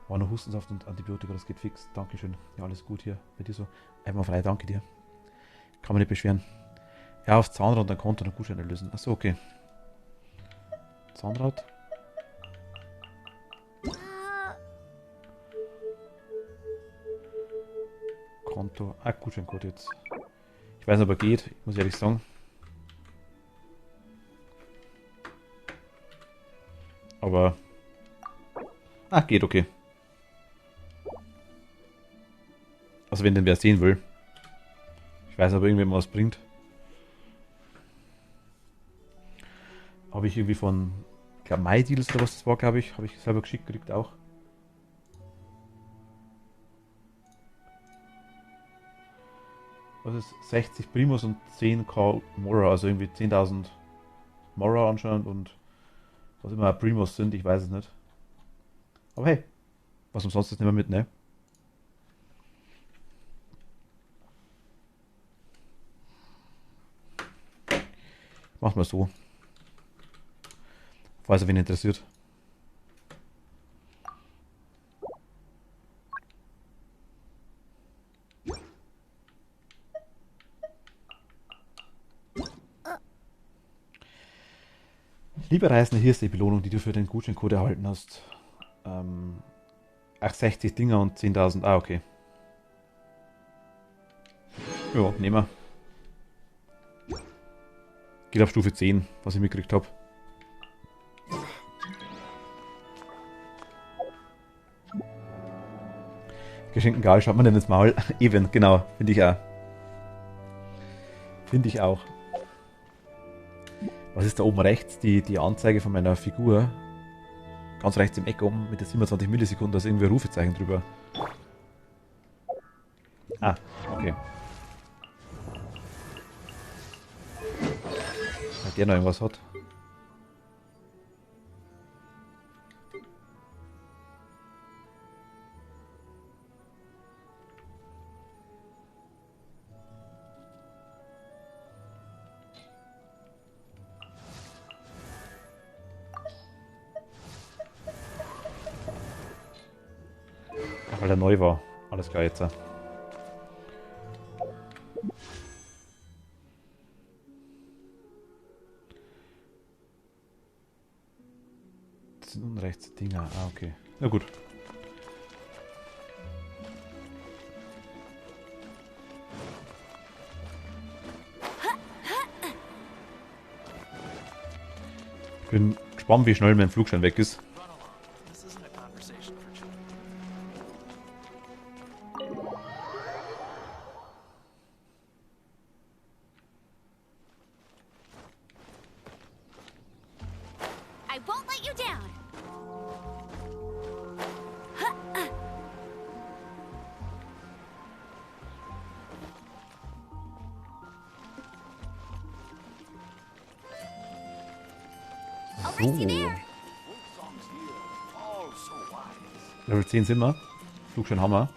War noch Hustensaft und Antibiotika, das geht fix. Dankeschön. Ja, alles gut hier. Bei dir so. Einfach frei, danke dir. Kann man nicht beschweren. Ja, aufs Zahnrad und dann Konto und Gutscheine lösen. Achso, okay. Zahnrad. Konto. Ah, Gutscheincode jetzt. Ich weiß nicht, ob er geht, ich muss ehrlich sagen. Aber. Ah, geht, okay. Also wenn den wer sehen will. Ich weiß aber irgendwie, was bringt. Habe ich irgendwie von, ich glaube, MyDeals oder was das war, glaube ich. Habe ich selber geschickt gekriegt auch. Was ist 60 Primus und 10k Mora, also irgendwie 10.000 Mora anscheinend und was immer Primus sind, ich weiß es nicht. Aber hey, was umsonst ist, nehmen wir mit, ne? Machen wir so. Falls er wen interessiert. Lieber Reisender, hier ist die Belohnung, die du für den Gutscheincode erhalten hast. 60 Dinger und 10.000. Ah, okay. Ja, nehmen wir. Geht auf Stufe 10, was ich mitgekriegt habe. Geschenken geil, schaut man denn ins Maul. Eben, genau, finde ich auch. Finde ich auch. Was ist da oben rechts? Die Anzeige von meiner Figur. Ganz rechts im Eck oben mit der 27 Millisekunden, da ist irgendwie ein Rufezeichen drüber. Ah, okay. Weil der noch irgendwas hat. Weil er neu war. Alles klar jetzt. Das sind unten Dinger. Ah, okay. Na gut. Ich bin gespannt, wie schnell mein Flugschein weg ist. Level 10 sind wir. Flugschein haben wir.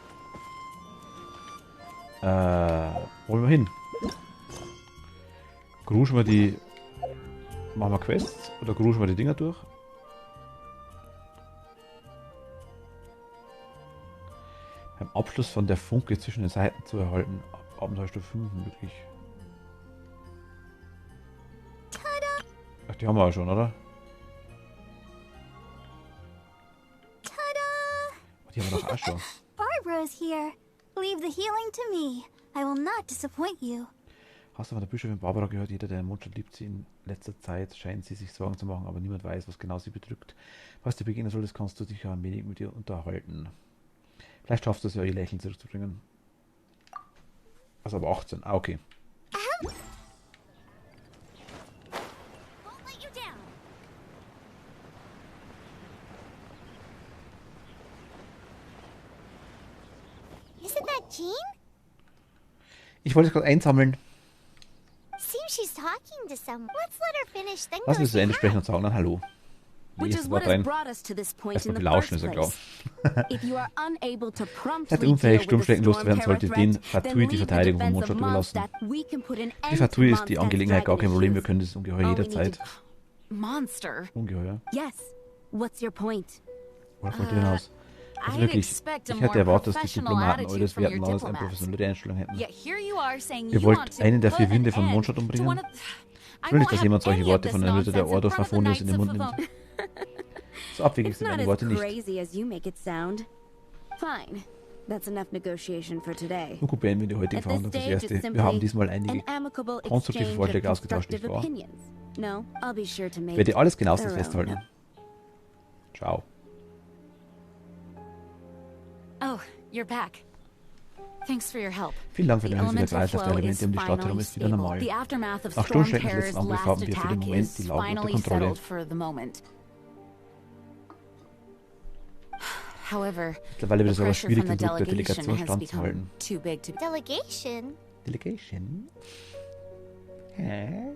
Wollen wir hin? Gruschen wir die... Machen wir Quests? Oder gruschen wir die Dinger durch? Beim Abschluss von der Funke zwischen den Seiten zu erhalten. Abenteuerstufe 5 möglich. Ach, die haben wir auch schon, oder? Die haben wir doch auch schon. Barbara is here. Leave the healing to me. I will not disappoint you. Hast du von der Bischöfin Barbara gehört? Jeder, der den Mondstadt liebt sie in letzter Zeit, scheint sie sich Sorgen zu machen, aber niemand weiß, was genau sie bedrückt. Was dir begegnen solltest, kannst du dich ja ein wenig mit ihr unterhalten. Vielleicht schaffst du es ja, ihr Lächeln zurückzubringen. Also aber 18. Ah, okay. Isn't that Jean? Ich wollte es gerade einsammeln. Seems she's talking to someone. Let's let her finish, then Lass go uns zu Ende say sprechen hi. und sagen dann Hallo. Which Jedes is Wort what has rein. brought us to this point Erstmal in the belauschen, first ist ja klar. place. If you are unable to promptly Seid deal unfähig, with the Sturmschrecken loszuwerden, Storm sollte Terror den threat, Fatui then die leave the Verteidigung von defense of Mondstadt überlassen. Mondstadt. We can put an Die end Fatui to ist die Mondstadt's Angelegenheit gar kein dragon Problem. Wir issues. können das Ungeheuer All we need jederzeit. to- Monster. Ungeheuer. Yes. What's your point? Worauf wollt ihr hinaus? Also I'd wirklich, expect a ich hätte more erwartet, dass die professional Diplomaten attitude eures from your Werten aus eine diplomats. professionelle Einstellung hätten. Yet here you are saying Ihr you wollt want to einen der put 4 an Winde von end Mondstadt to umbringen? one of- Ich will nicht, dass jemand solche Worte von einem Ritter der Ordo Favonius in den Mund nimmt. So abwegig It's sind not meine as Worte nicht. crazy as you make it sound. Fine. That's enough negotiation for today. Nun gut, beenden wir die heutige At this Verhandlung fürs stage, it's Erste. Wir haben simply diesmal einige an amicable konstruktive exchange Vorschläge of ausgetauscht, nicht constructive wahr? opinions. No, I'll be sure to Ich make werde alles genauestens thorough festhalten. note. Ciao. Oh, you're back. Thanks for your help. Vielen Dank für The deine Hilfe. Der elemental Kreislauf der flow Elemente is um die Stadt herum finally ist wieder stable. normal. The aftermath of Nach Storm Sturmschreckens Terror's letzten Angriff last haben wir für den attack Moment is die Lage unter finally Kontrolle. settled for the moment. However, Mittlerweile wird es the aber pressure schwierig, from den the Druck der delegation Delegation has standzuhalten. become too big to Delegation? Delegation? Hä?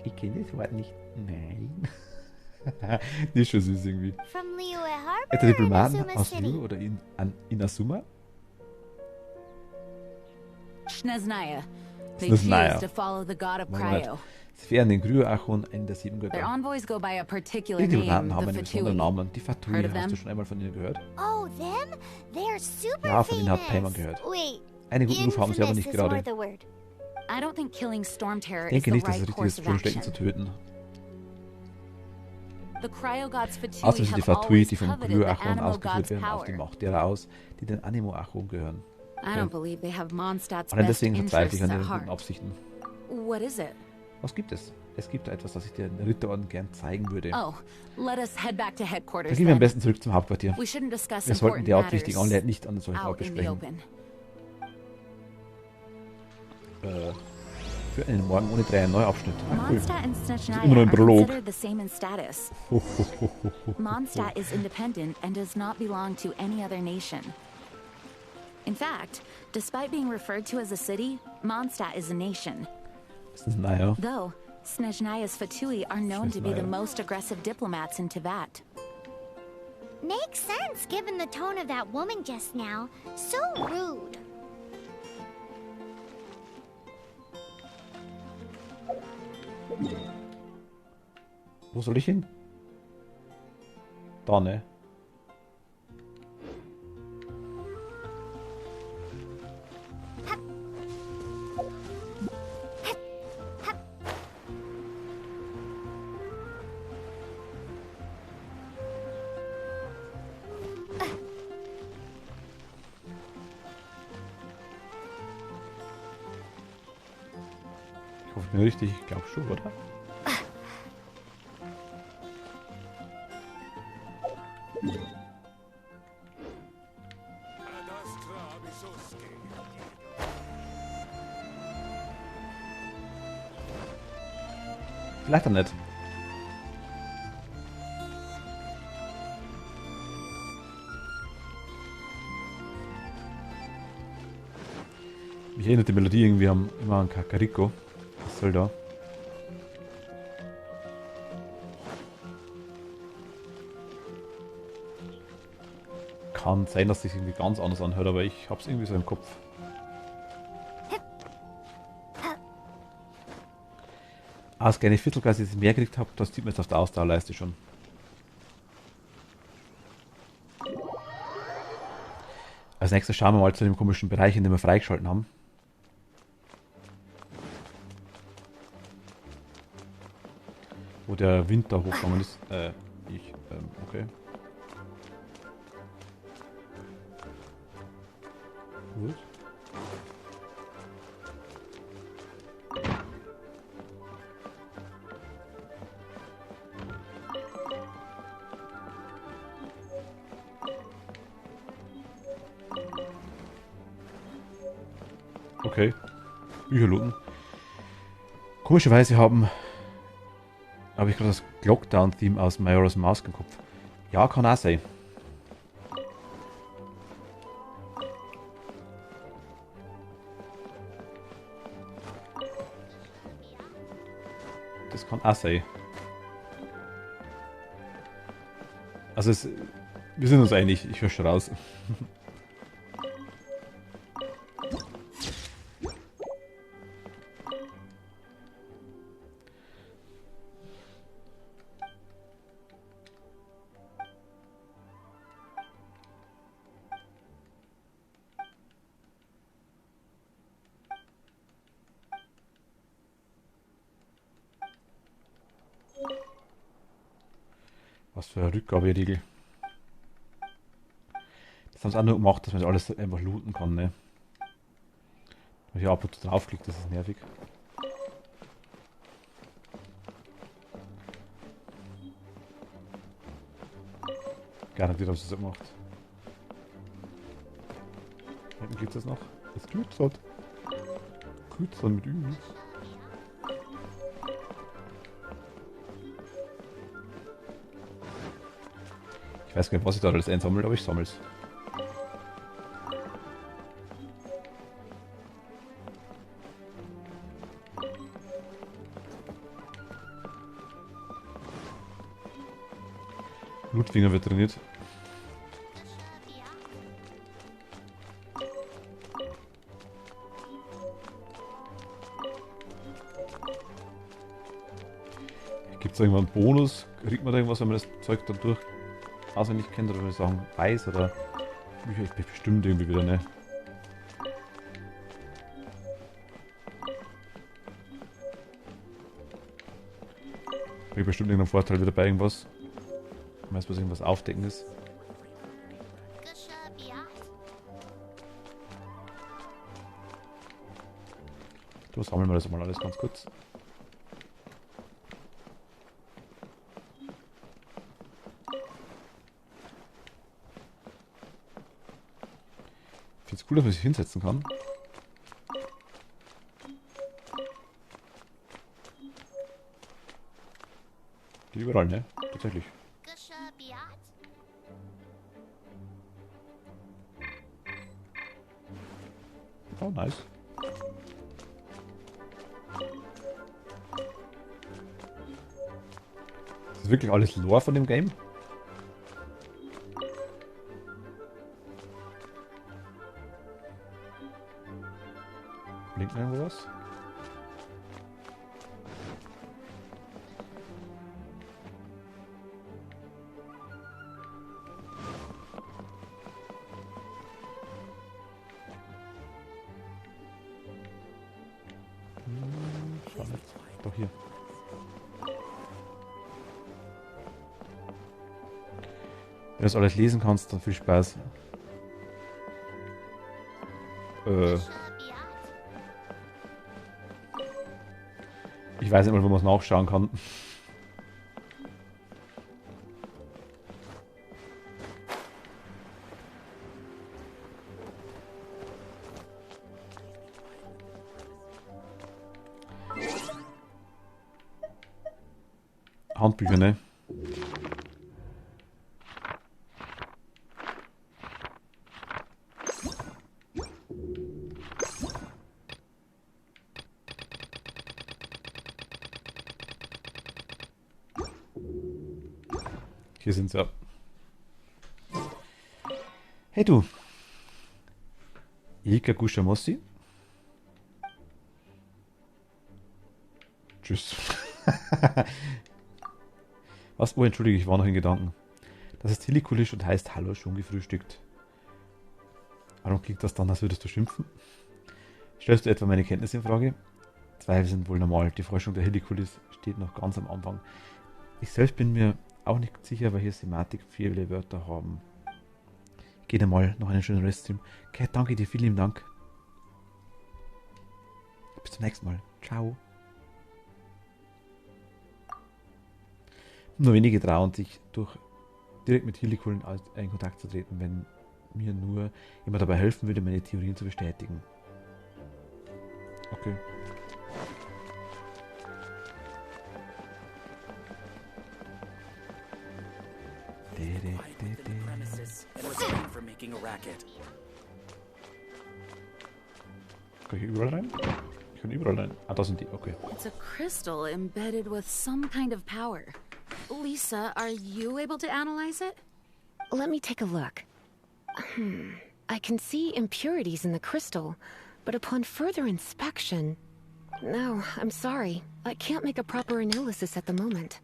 Ich kenne das Wort nicht. Nein. Die ist schon süß irgendwie. From Liyue Harbor Etwa or Diplomaten Inazuma aus City? Liu oder Inazuma? Snezhnaya. They Snezhnaya. choose to follow the god of Moment. Cryo. Sie verehren den Kryoachon, einen der 7 Their Götter. envoys go by a particular Die name, Diplomaten haben the einen besonderen Fatui. Namen. Die Fatui, Heard of hast du them? schon einmal von ihnen gehört? Oh, them? They're super Ja, von ihnen hat famous. Payman gehört. Wait, Einen guten Ruf haben sie aber infamous nicht is more gerade. the word. I don't think killing Storm Terror Ich is denke the nicht, dass es right richtig course ist, of Sturmschrecken action. zu töten. The Cryo gods Fatui Außerdem sind die have Fatui, always die vom coveted the Kryoachon Animo ausgeführt god's werden, auf power. die Macht derer aus, die den Animo-Achon gehören. I don't believe they have Mondstadt's Allein best deswegen verzweifle ich interests an at ihren guten heart. Absichten. What is it? Was gibt es? Es gibt da etwas, das ich dir den Ritterorden gern zeigen würde. Oh, let us head back to Da headquarters gehen wir am then. besten zurück zum Hauptquartier. We shouldn't discuss Wir sollten important derart wichtige matters Angelegenheiten nicht an einem solchen Ort out in the besprechen. open. Für einen Morgen ohne 3 ein neuer Abschnitt. Ah, cool. Mondstadt and Snezhnaya Immer noch ein are Prolog. considered the same in status. Mondstadt is independent and does not belong to any other nation. In fact, despite being referred to as a city, Mondstadt is a nation. Snezhnaya. Though, Snezhnaya's Fatui are known to be the Snezhnaya. most aggressive diplomats in Teyvat. Makes sense given the tone of that woman just now. So rude. Wo soll ich hin? Da, ne? Ich hoffe, ich bin richtig. Ich glaube schon, oder? Vielleicht auch nicht. Mich erinnert die Melodie irgendwie immer an Kakariko. Was soll da? Kann sein, dass sich irgendwie ganz anders anhört, aber ich hab's irgendwie so im Kopf. Das kleine Viertelglas, das ich mehr gekriegt habe, das sieht man jetzt auf der Ausdauerleiste schon. Als nächstes schauen wir mal zu dem komischen Bereich, in dem wir freigeschalten haben. Wo der Wind da hochgegangen ist. Okay. Gut. Okay. Bücher looten. Komischerweise habe ich gerade das Clockdown-Theme aus Majora's Mask im Kopf. Ja, kann auch sein. Das kann auch sein. Also wir sind uns einig, ich höre schon raus. Was für eine Rückgaberegel. Das haben sie auch nur gemacht, dass man das alles einfach looten kann, ne? Wenn ich ab und zu draufklicke, das ist nervig. Garantiert haben sie es gemacht. Hinten gibt es noch. Das Kürzert. Kürzert mit Ü. Ich weiß gar nicht, was ich da alles einsammle, aber ich sammle es. Blutfinger wird trainiert. Gibt es irgendwann einen Bonus? Kriegt man da irgendwas, wenn man das Zeug dann durch auswendig kennt oder wenn ich sagen weiß oder Bücher bestimmt irgendwie wieder, ne? Krieg bestimmt irgendeinen Vorteil wieder bei irgendwas. Ich weiß, was irgendwas aufdecken ist. So, sammeln wir das mal alles ganz kurz. Ich finde es cool, dass man sich hinsetzen kann. Geht überall, ne? Tatsächlich. Oh, nice. Das ist wirklich alles Lore von dem Game? Blinkt mir irgendwo was? Doch hier. Wenn du das alles lesen kannst, dann viel Spaß. Ich weiß nicht mal, wo man es nachschauen kann. Handbücher, ne? Hier sind sie. Hey du. Ilka Gushamossi. Tschüss. Was? Oh, entschuldige, ich war noch in Gedanken. Das ist hillikulisch und heißt Hallo, schon gefrühstückt. Warum klingt das dann, als würdest du schimpfen? Stellst du etwa meine Kenntnisse in Frage? Zweifel sind wohl normal. Die Forschung der Hillikulis steht noch ganz am Anfang. Ich selbst bin mir auch nicht sicher, welche Thematik viele Wörter haben. Geh dir mal noch einen schönen Reststream. Okay, danke dir, vielen Dank. Bis zum nächsten Mal. Ciao. Nur wenige trauen sich, direkt mit Hillikulen in Kontakt zu treten, wenn mir nur jemand dabei helfen würde, meine Theorien zu bestätigen. Okay. Kann ich hier überall rein? Ich kann überall rein. Ah, da sind die. Okay. It's a crystal embedded with some kind of power. Lisa, are you able to analyze it? Let me take a look. I can see impurities in the crystal, but upon further inspection... No, I'm sorry. I can't make a proper analysis at the moment.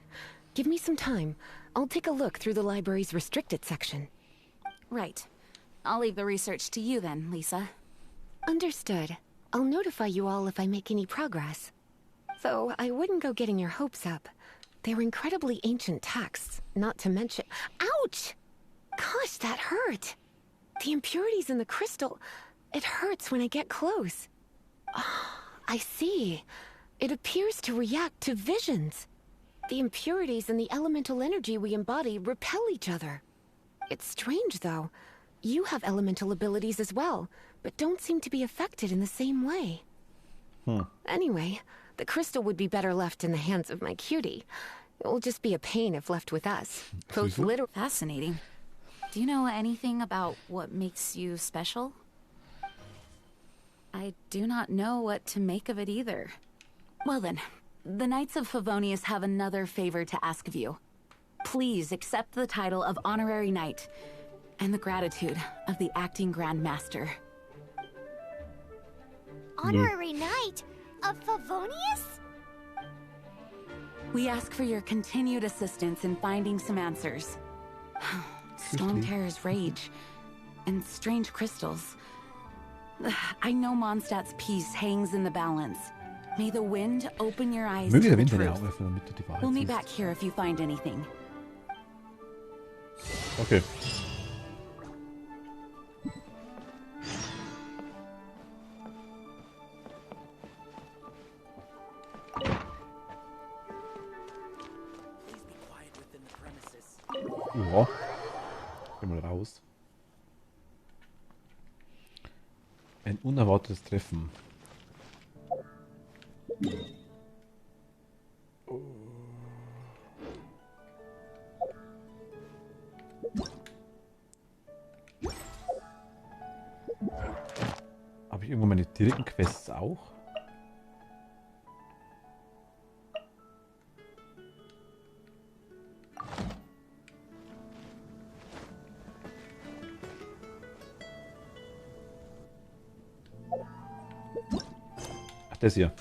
Give me some time. I'll take a look through the library's restricted section. Right. I'll leave the research to you then, Lisa. Understood. I'll notify you all if I make any progress. Though I wouldn't go getting your hopes up. They're incredibly ancient texts, not to mention... Ouch! Gosh, that hurt! The impurities in the crystal... It hurts when I get close. Oh, I see. It appears to react to visions. The impurities and the elemental energy we embody repel each other. It's strange, though. You have elemental abilities as well, but don't seem to be affected in the same way. Anyway, the crystal would be better left in the hands of my cutie. It will just be a pain if left with us. Both literal... Fascinating. Do you know anything about what makes you special? I do not know what to make of it either. Well then, the Knights of Favonius have another favor to ask of you. Please accept the title of Honorary Knight, and the gratitude of the Acting Grand Master. Honorary Knight of Favonius? We ask for your continued assistance in finding some answers. Storm Terror's rage, and strange crystals. I know Mondstadt's peace hangs in the balance. May the wind open your eyes to the truth. We'll meet back here if you find anything. Okay. Ja. Gehen wir raus. Ein unerwartetes Treffen. Habe ich irgendwo meine direkten Quests auch? Ach, das hier.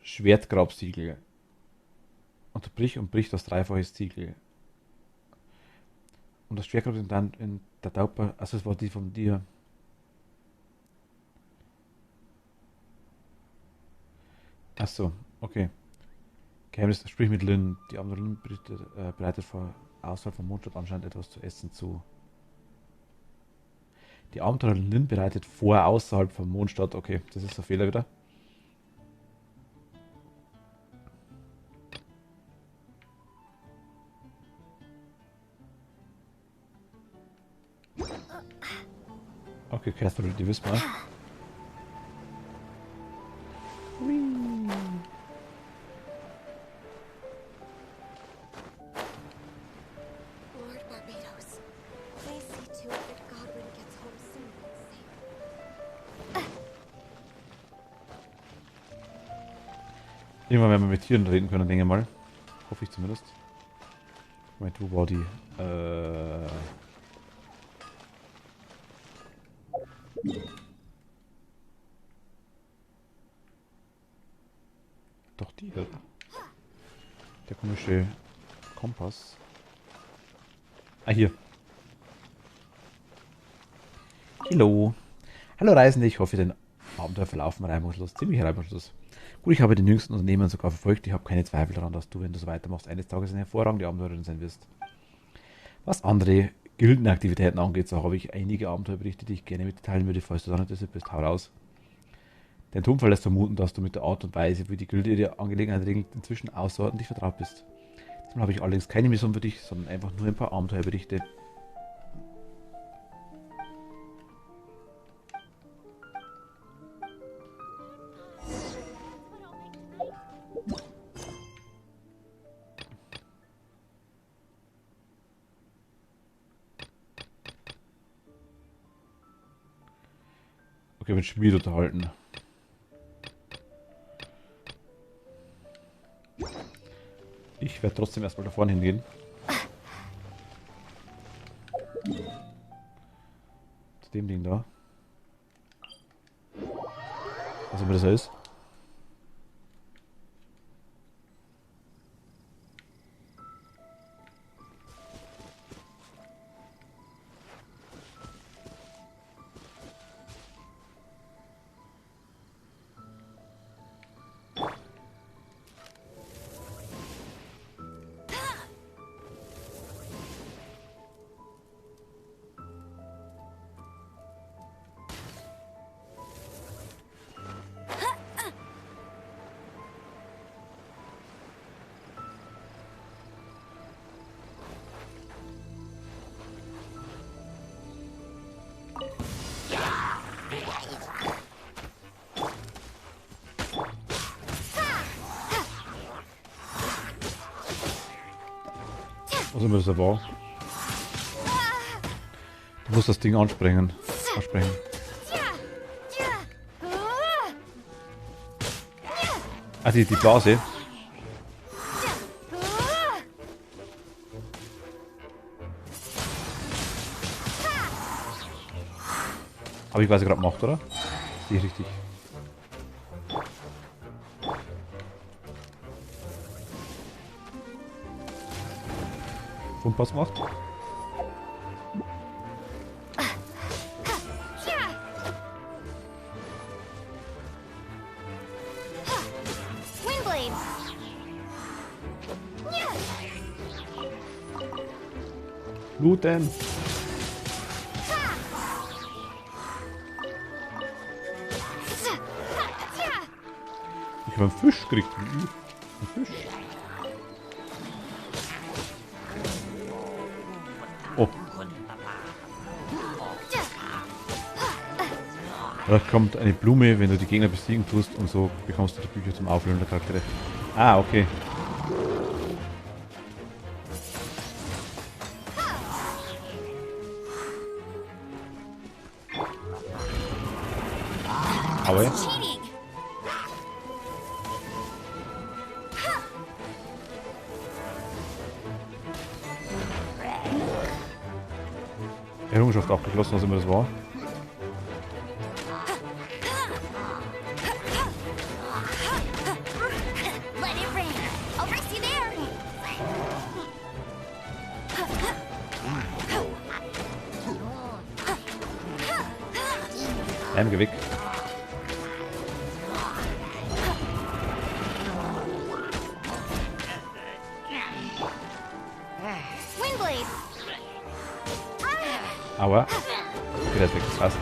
Schwertgrabsiegel. Unterbrich und bricht das dreifache Siegel. Und das Schwertgrab dann in der Taupe. Also es war die von dir. Achso, okay. Geheimnis, sprich mit Lynn. Die andere Lynn bereitet vor außerhalb vom Mondstadt anscheinend etwas zu essen zu. Die Abenteurerin Lynn bereitet vor außerhalb vom Mondstadt. Okay, das ist ein Fehler wieder. Okay, Catherine, die wissen wir. Lord Barbados, please see to it that Godwin gets home soon and safe. Irgendwann werden wir mit Tieren reden können, denke ich mal. Hoffe ich zumindest. Moment, wo war die? Doch die, oder? Der komische Kompass. Ah, hier. Hallo. Hallo Reisende, ich hoffe, den Abenteuer verlaufen reibungslos, ziemlich reibungslos. Gut, ich habe den jüngsten Unternehmen sogar verfolgt. Ich habe keine Zweifel daran, dass du, wenn du so weitermachst, eines Tages eine hervorragende Abenteurerin sein wirst. Was andere Gildenaktivitäten angeht, so habe ich einige Abenteuerberichte, die ich gerne mitteilen würde, falls du da nicht deshalb bist, hau raus. Dein Tonfall lässt vermuten, dass du mit der Art und Weise, wie die Gilde ihre Angelegenheit regelt, inzwischen außerordentlich vertraut bist. Diesmal habe ich allerdings keine Mission für dich, sondern einfach nur ein paar Abenteuerberichte. Okay, mit Schmied unterhalten. Ich werde trotzdem erstmal da vorne hingehen. Zu dem Ding da. Was immer das ist. Was immer das da war. Du musst das Ding ansprechen. Ah, die Blase. Habe ich quasi gerade gemacht, oder? Sehe ich richtig. Und was macht? Looten! Ich habe einen Fisch gekriegt. Ein Fisch. Oh. Da kommt eine Blume, wenn du die Gegner besiegen tust, und so bekommst du die Bücher zum Auflösen der Charaktere. Ah, okay. Aber ja. Errungenschaft abgeschlossen, was immer das war. Geh weg. Aua. Okay, der ist weg, fast.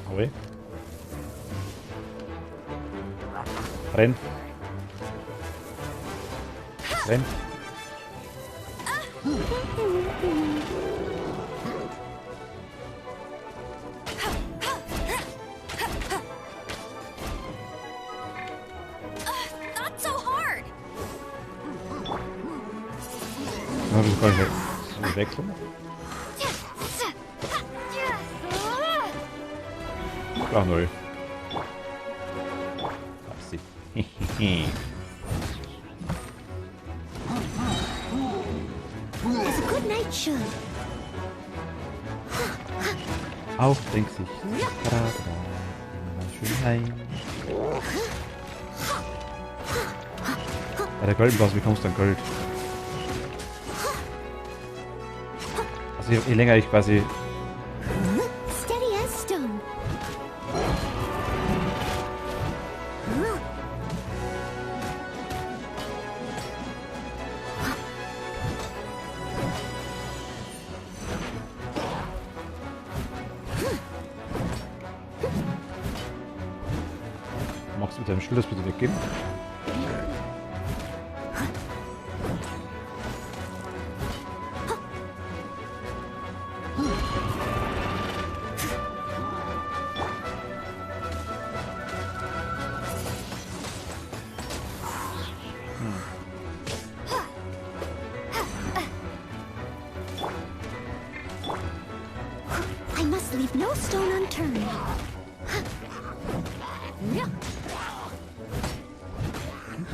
Aua. Renn. Renn. Das kann ich nicht wechseln. Ach neu. Auf denkt sich. Schön heim. Bei der Goldenblase bekommst du dann Gold. Also je länger ich quasi... deinem Schild das bitte weggehen? I must leave no stone unturned.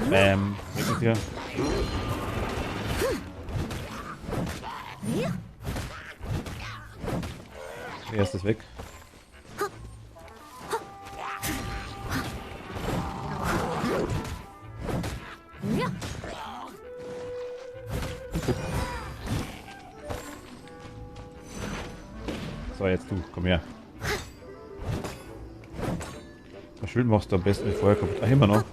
Bam. Weg mit dir. Der erste ist weg. So, jetzt du, komm her. Das Schild machst du am besten mit Feuer kaputt. Ah, immer noch.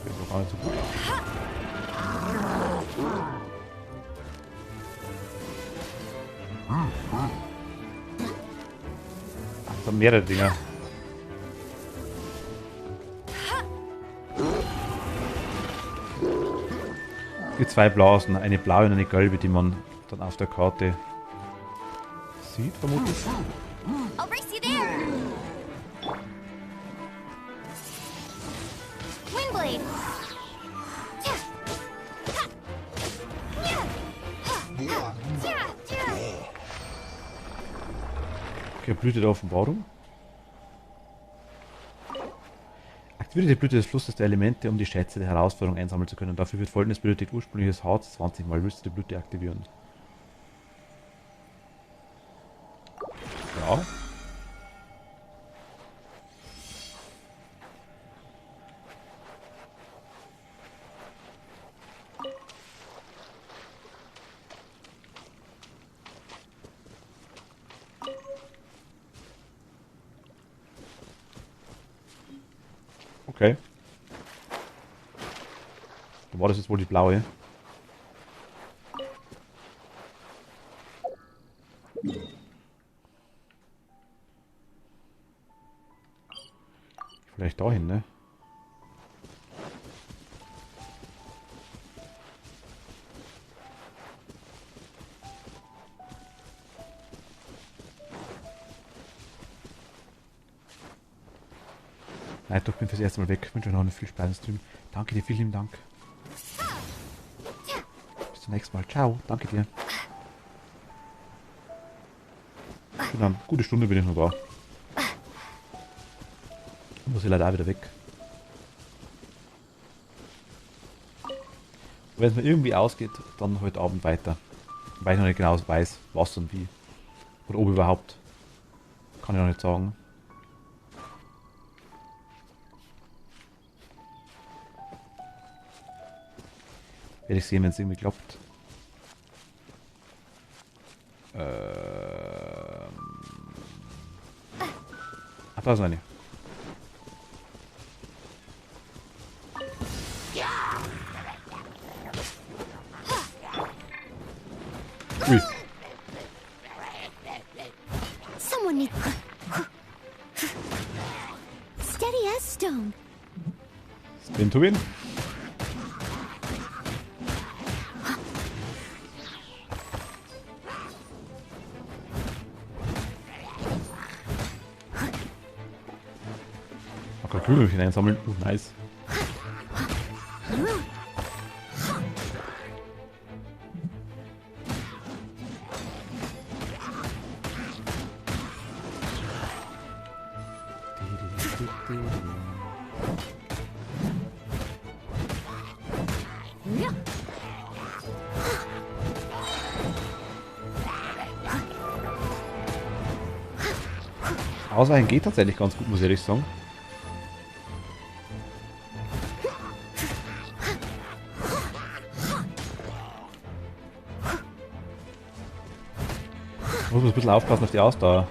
Das ist auch nicht so gut. Ach, da mehrere Dinger. Es gibt zwei Blasen, eine blaue und eine gelbe, die man dann auf der Karte sieht, vermutlich. I'll race you there. Windblade. Okay, Blüte der Offenbarung. Aktiviere die Blüte des Flusses der Elemente, um die Schätze der Herausforderung einsammeln zu können. Dafür wird folgendes benötigt: ursprüngliches Harz 20 Mal. Willst du die Blüte aktivieren? Ja. Okay. Dann war das jetzt wohl die blaue. Vielleicht dahin, ne? Nein, doch, bin fürs erste Mal weg. Ich wünsche euch noch einen viel Spaß im Stream. Danke dir, vielen Dank. Bis zum nächsten Mal. Ciao, danke dir. Genau, eine gute Stunde bin ich noch da. Muss ich leider auch wieder weg. Wenn es mir irgendwie ausgeht, dann heute Abend weiter. Weil ich noch nicht genau weiß, was und wie. Oder ob überhaupt. Kann ich noch nicht sagen. Werde ich sehen, wenn es irgendwie klappt. Ach, da ist eine. Ui. Someone needs steady as stone. Spin to win. Kügelchen einsammeln. Nice. Ausweichen geht tatsächlich ganz gut, muss ich ehrlich sagen. Muss man ein bisschen aufpassen auf die Ausdauer.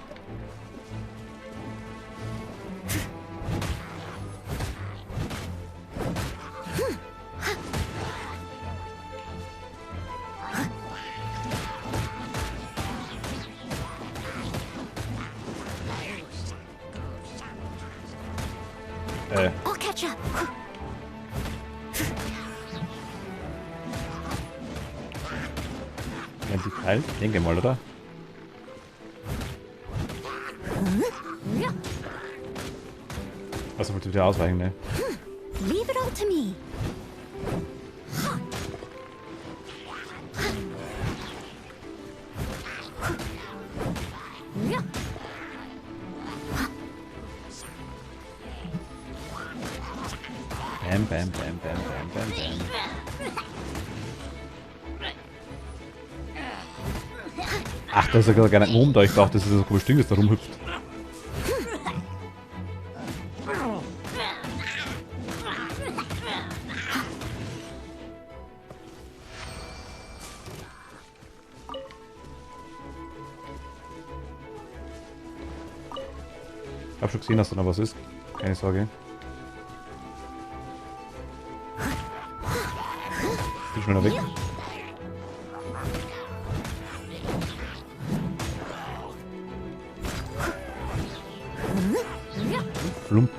sie kalt? Ich denke mal, oder? Also wollte wieder ausweichen, ne? Leave it all to me. Bam, bam, bam, bam, bam, bam, bam. Ach, da ist ja gar nicht oben da. Ich dachte, das ist so ein komisches Ding, das da rumhüpft. Ich hab schon gesehen, dass da noch was ist. Keine Sorge. Bin schneller weg. Flump.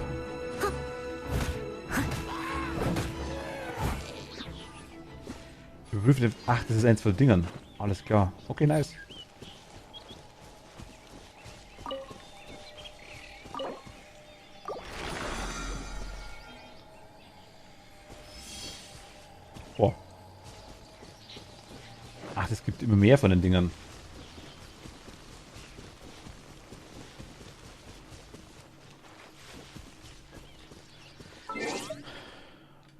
Überprüfen den. Ach, das ist eins von den Dingern. Alles klar. Okay, nice. Boah. Ach, es gibt immer mehr von den Dingern.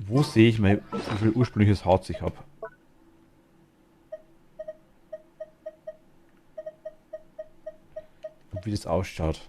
Wo sehe ich mal, wie viel ursprüngliches Harz ich habe? Und wie das ausschaut.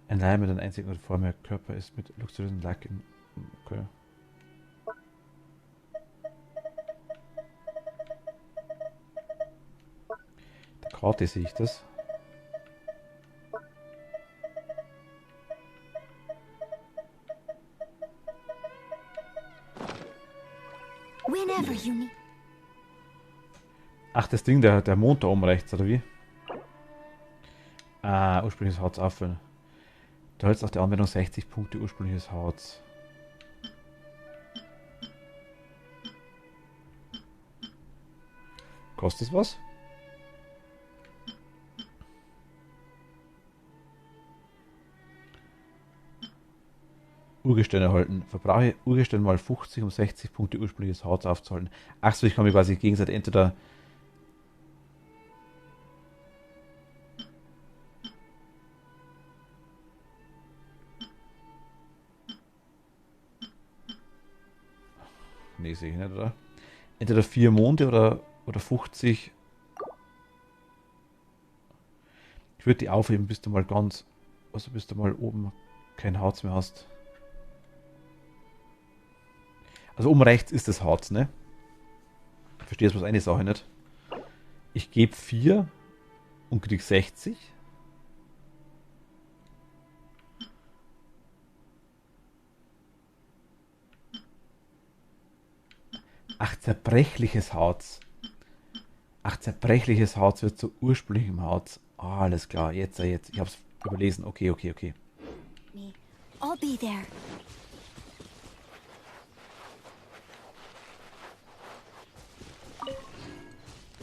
Ein Leim mit einer einzigen Form, der Körper ist mit luxuriösen Lack im... Okay. Der Karte sehe ich das. Whenever you need. Ach, das Ding, der Mond da oben rechts, oder wie? Ah, ursprüngliches Harz auffüllen. Du hältst nach der Anwendung 60 Punkte ursprüngliches Harz. Kostet es was? Urgestein erhalten. Verbrauche Urgestein mal 50, um 60 Punkte ursprüngliches Harz aufzuhalten. Achso, ich kann mir quasi gegenseitig entweder... Nee, sehe ich nicht, oder? Entweder 4 Monde oder 50. Ich würde die aufheben, bis du mal ganz... Also bis du mal oben kein Harz mehr hast. Also oben rechts ist das Harz, ne? Ich verstehe jetzt bloß eine Sache nicht. Ich gebe 4 und krieg 60. Ach, zerbrechliches Harz. Ach, zerbrechliches Harz wird zu ursprünglichem Harz. Ah, alles klar, jetzt. Ich hab's überlesen. Okay. I'll be there.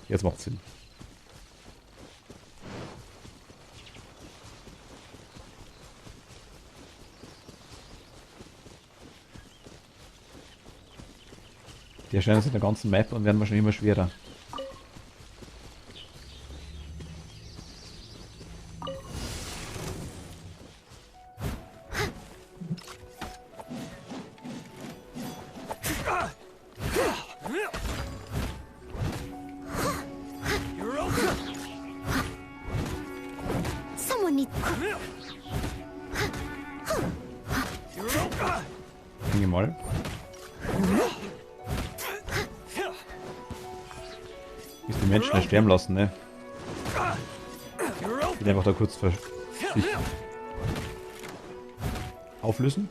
Jetzt macht's Sinn. Die erscheinen in der ganzen Map und werden wahrscheinlich immer schwerer. Someone needs. Menschen nicht sterben lassen, ne? Ich will einfach da kurz sich auflösen.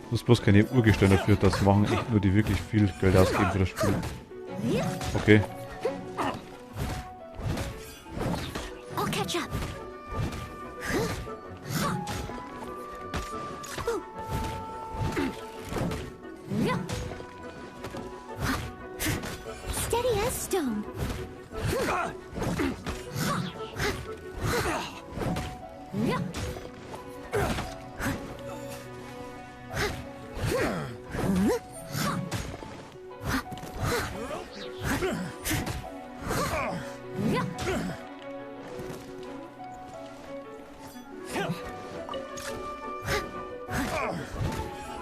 Muss bloß keine Urgesteine dafür, das machen echt nur die wirklich viel Geld ausgeben für das Spiel. Okay. I'll catch up. Steady as stone.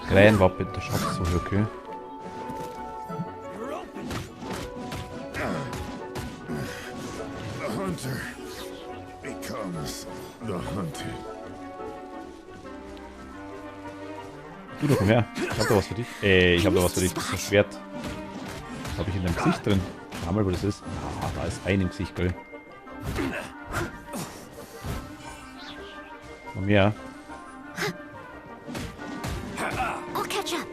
Krähenwappe, der Schatzsuche, okay. The hunter becomes the hunted. Du, da komm her. Ich hab da was für dich. Ich hab da was für dich. Das ist ein Schwert. Was hab ich in deinem Gesicht drin? Schau mal, wo das ist. Ah, da ist ein im Gesicht, gell. Noch mehr. I'll catch up.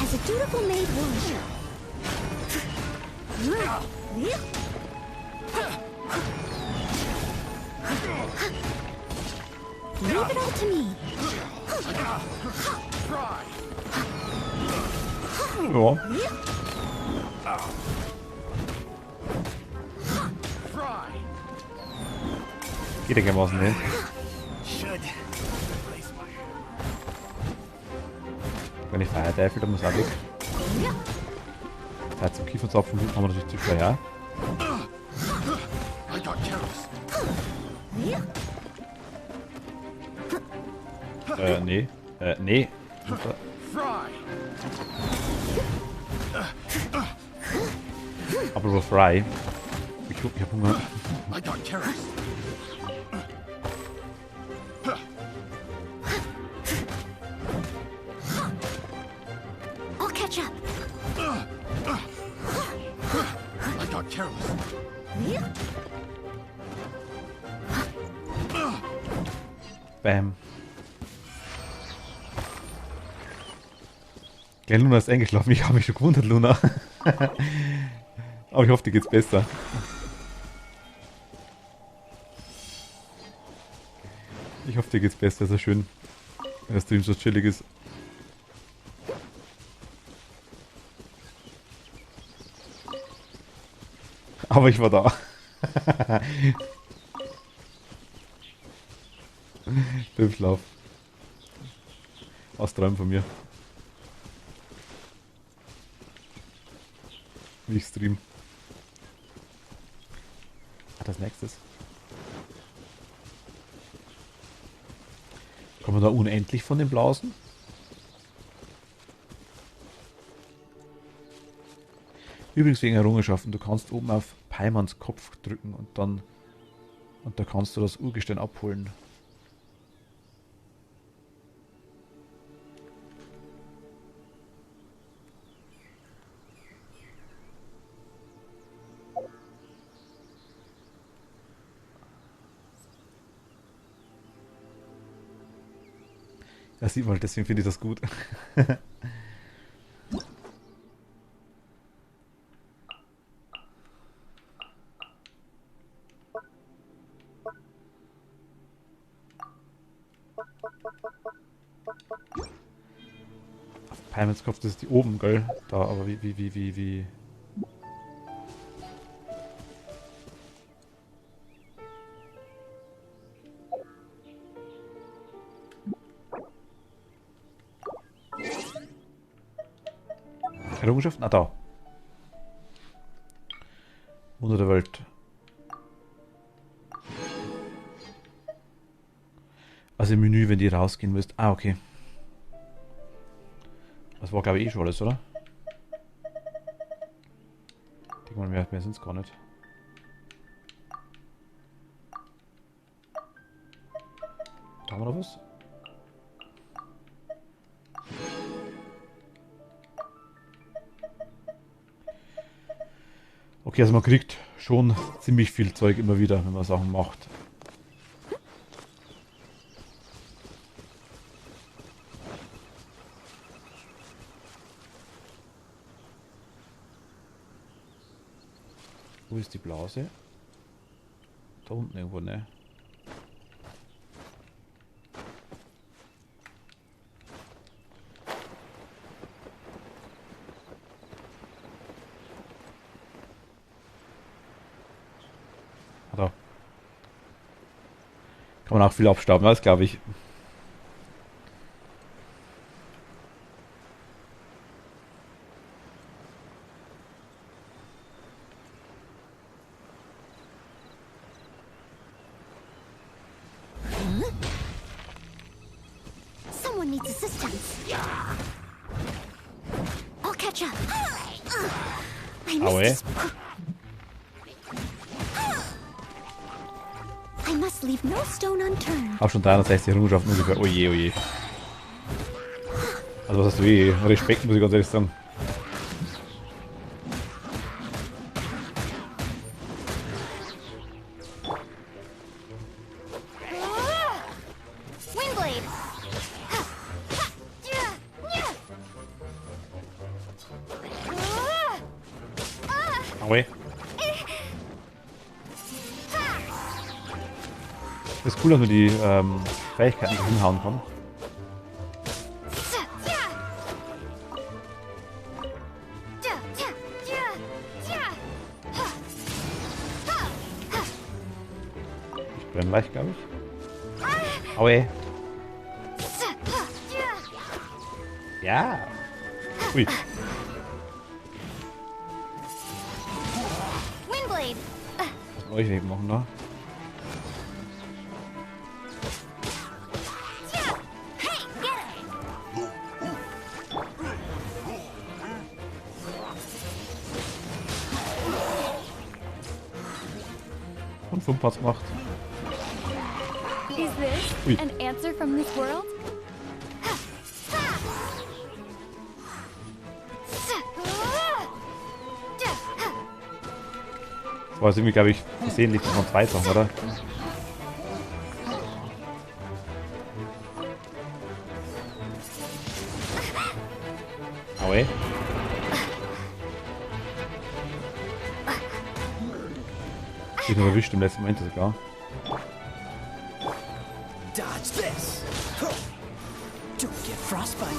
As a dutiful maid warrior. Leave it all to me. Ja. Geht einigermaßen, ne? Wenn ich Feierteufel, dann muss auch weg. Zeit zum Kieferzapfen haben wir natürlich zu schwer, ja. Nee. Nee. Aber Fry. Ich hab Hunger. I'll catch up. I got careless. Bam. Gell, Luna ist eingeschlafen. Ich habe mich schon gewundert, Luna. Aber ich hoffe, dir geht's besser. Ich hoffe, dir geht's besser. Ist ja schön, wenn der Stream so chillig ist. Aber ich war da. Im Schlaf. Aus Träumen von mir. Wie ich stream. Was das nächstes? Kommen wir da unendlich von den Blausen? Übrigens wegen Errungenschaften, du kannst oben auf Paimons Kopf drücken und da kannst du das Urgestein abholen. Ja, sieht man, deswegen finde ich das gut. Auf Paimons Kopf, das ist die oben, gell? Da, aber wie. Errungenschaften? Ah, da. Wunder der Welt. Also im Menü, wenn die rausgehen müsst. Ah, okay. Das war, glaube ich, eh schon alles, oder? Ich denke mal, mehr sind es gar nicht. Da haben wir noch was. Okay, also man kriegt schon ziemlich viel Zeug immer wieder, wenn man Sachen macht. Wo ist die Blase? Da unten irgendwo, ne? Da. Kann man auch viel abstauben, das glaube ich. Someone needs assistance. I'll catch up. I missed I must leave no stone unturned. Auch schon 360 Errungenschaften ungefähr. Oje, oje. Also was hast du eh? Respekt, muss ich ganz ehrlich sagen. Windblade. Aue. Das ist cool, dass man die Fähigkeiten so hinhauen kann. Ich brenne leicht, glaube ich. Aue. Ja. Ui. Windblade. Was soll ich eben machen da? Und 5 Parts gemacht. Is this Ui. an answer from this world? Das war jetzt irgendwie, glaube ich, versehentlich noch 2 Sachen, oder? Aue. Ich bin erwischt im letzten Moment sogar. Dodge this. Don't get frostbite.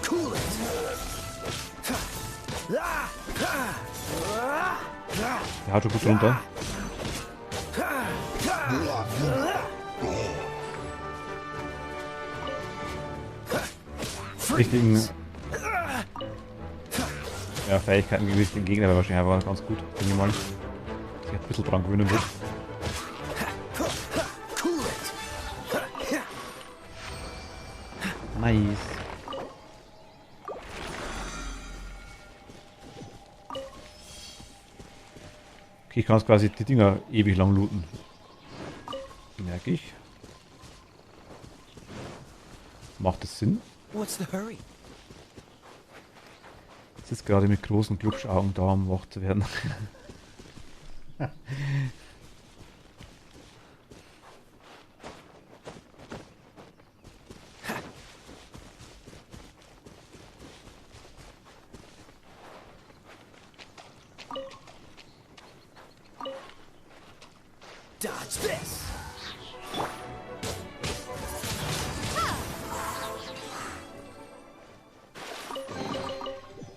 Cool it. Der haut schon gut runter. Richtigen Fähigkeiten gegen den Gegner wäre wahrscheinlich aber ganz gut, denke ich mal. Sich ein bisschen dran gewöhnen wird. Nice. Okay, ich kann jetzt quasi die Dinger ewig lang looten. Merke ich. Macht das Sinn? What's the hurry? Es ist gerade mit großen Glubschaugen da, um wach zu werden. Dodge this.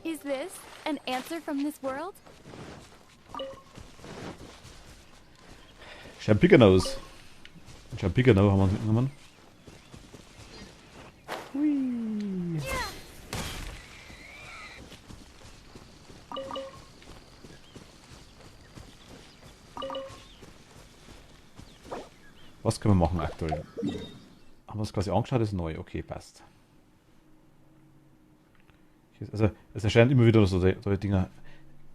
Is this an answer from this world? Champignons. Champignon haben wir uns mitgenommen. Hui. Was können wir machen aktuell? Haben wir es quasi angeschaut, ist neu. Okay, passt. Also, es erscheinen immer wieder so solche Dinger.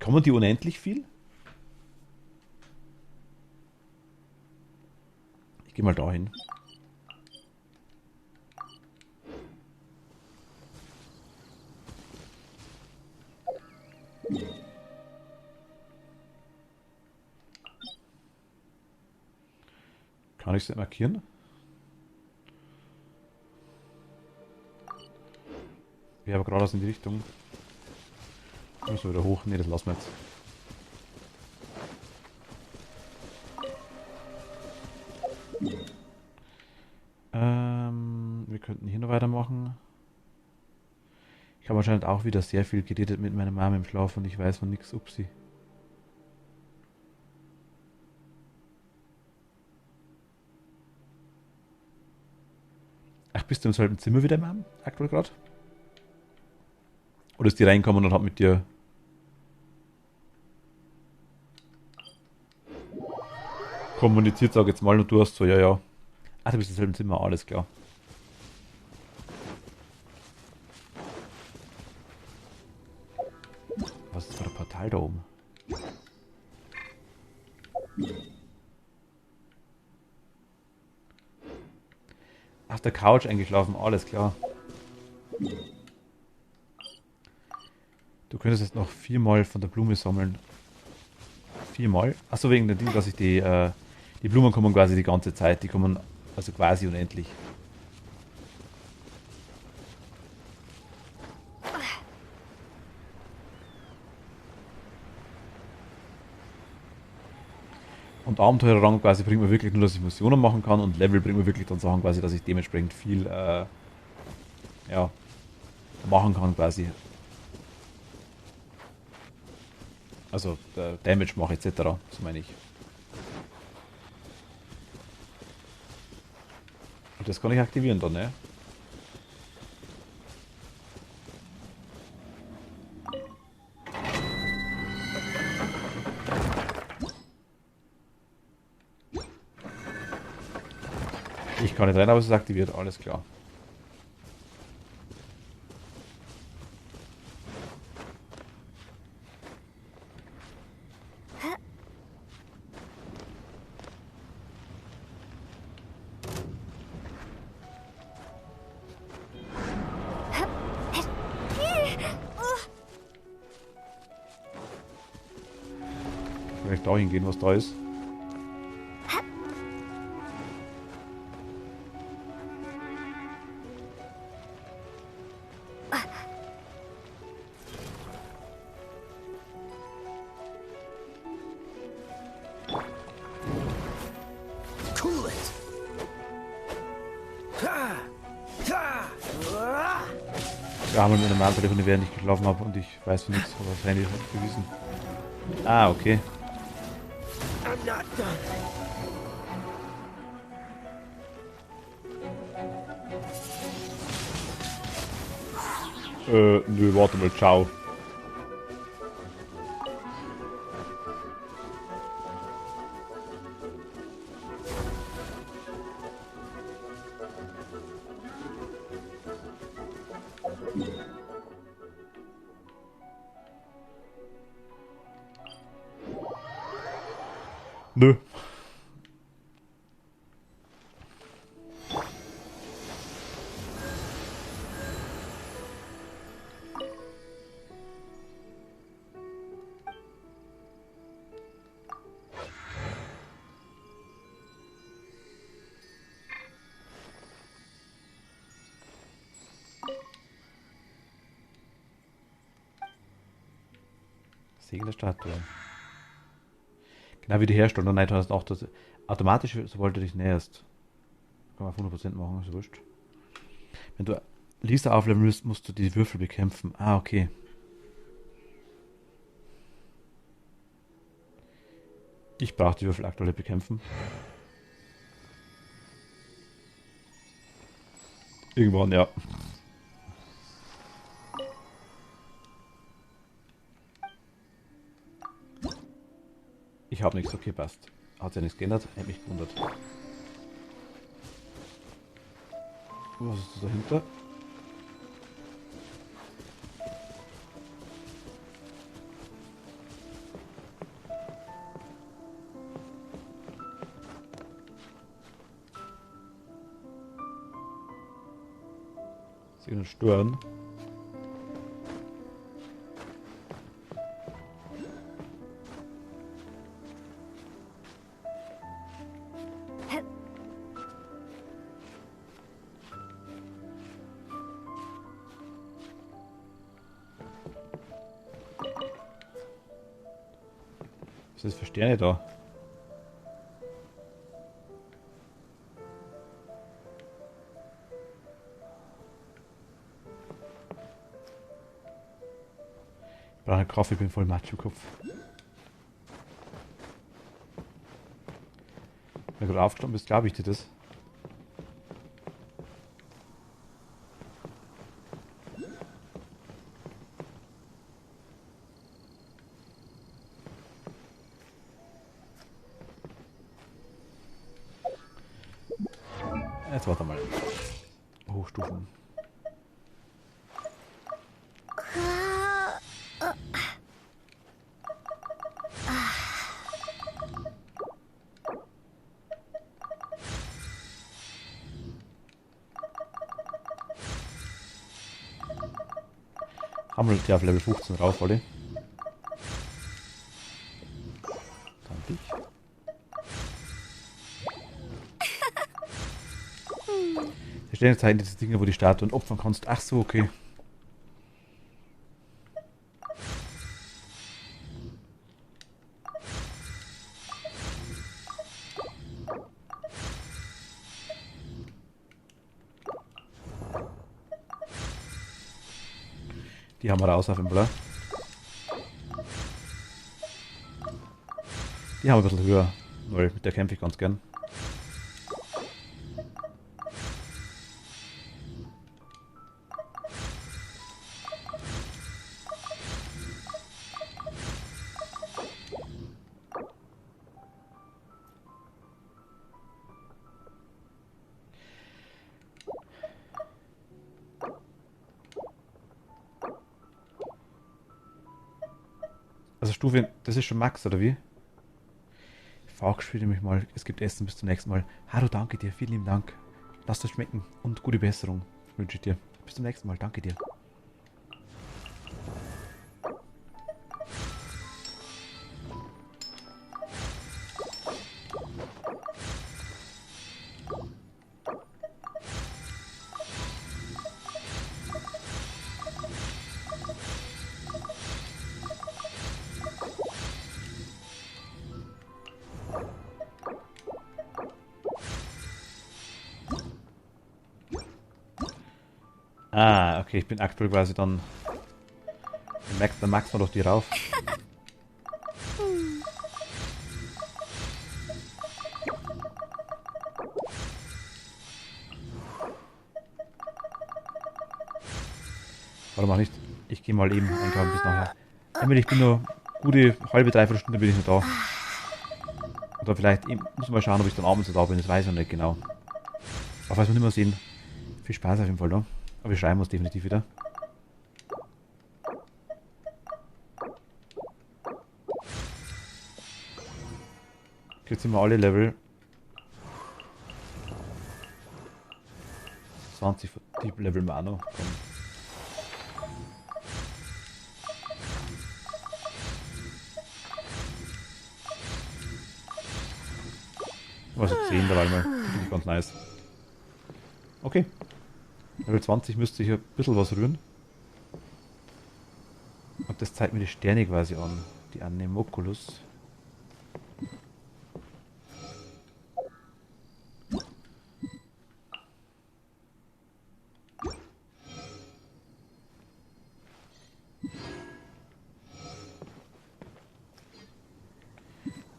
Kommen die unendlich viel? Ich gehe mal da hin. Kann ich es markieren? Wir haben geradeaus in die Richtung. Müssen wir wieder hoch? Ne, das lassen wir jetzt. Wir könnten hier noch weitermachen. Ich habe anscheinend auch wieder sehr viel geredet mit meiner Mama im Schlaf und ich weiß von nichts. Upsi. Ach, bist du im selben Zimmer wie deine Mama aktuell gerade? Oder ist die reinkommen und hat mit dir kommuniziert, sag jetzt mal, und du hast so, ja, ja. Ach, du bist im selben Zimmer, alles klar. Was ist für ein Portal da oben? Auf der Couch eingeschlafen, alles klar. Du könntest jetzt noch 4-mal von der Blume sammeln. 4-mal? Achso, wegen dem Ding, dass ich die Blumen kommen quasi die ganze Zeit. Die kommen also quasi unendlich. Und Abenteurerrang quasi bringt mir wirklich nur, dass ich Missionen machen kann und Level bringt mir wirklich dann Sachen quasi, dass ich dementsprechend viel ja, machen kann quasi. Also Damage mache etc. So meine ich. Und das kann ich aktivieren dann, ne? Ich kann nicht rein, aber es ist aktiviert, alles klar. Vielleicht da hingehen, was da ist. Ja, haben wir mit einer Maltelefon, während ich geschlafen habe und ich weiß von nichts, aber das Handy hat bewiesen. Ah, okay. I'm not done. Nö, warte mal, ciao. Nö. Segen der Statue. Genau wie die Hersteller. Nein, du hast auch das automatisch, sobald du dich näherst. Kann man auf 100% machen, ist wurscht. Wenn du Lisa aufleveln willst, musst du die Würfel bekämpfen. Ah, okay. Ich brauche die Würfel aktuell bekämpfen. Irgendwann, ja. Ich habe nichts, okay, passt. Hat ja nichts geändert, hätte mich gewundert. Was ist das dahinter? Sie können stören. Was ist das für Sterne da? Ich brauche einen Kaffee, ich bin voll Matsch im Kopf. Wenn du gerade aufgestanden bist, glaube ich dir das. Jetzt warte mal. Hochstufen. Haben wir die auf Level 15 rauf, alle? Dann dich. Da stehen jetzt halt diese Dinge, wo die Statuen opfern kannst. Ach so, okay. Die haben wir raus auf dem Blur. Die haben wir ein bisschen höher, weil mit der kämpfe ich ganz gern. Also Stufe, das ist schon Max, oder wie? Verabschiede mich mal. Es gibt Essen, bis zum nächsten Mal. Hallo, danke dir, vielen lieben Dank. Lass es schmecken und gute Besserung wünsche ich dir. Bis zum nächsten Mal, danke dir. Ah, okay, ich bin aktuell quasi dann... Dann max mal doch die rauf. Warum auch nicht? Ich gehe mal eben einkaufen bis nachher. Emily, ich bin nur gute halbe, dreiviertel Stunde bin ich noch da. Oder vielleicht, ich muss mal schauen, ob ich dann abends noch da bin, das weiß ich noch nicht genau. Aber falls wir nicht mehr sehen, viel Spaß auf jeden Fall da. Aber wir schreiben uns definitiv wieder. Jetzt sind wir alle Level 20 die Level wir auch noch. Komm. Was jetzt 10 dabei mal. Finde ich ganz nice. Okay. Level 20 müsste hier ein bisschen was rühren. Und das zeigt mir die Sterne quasi an. Die Anemoculus.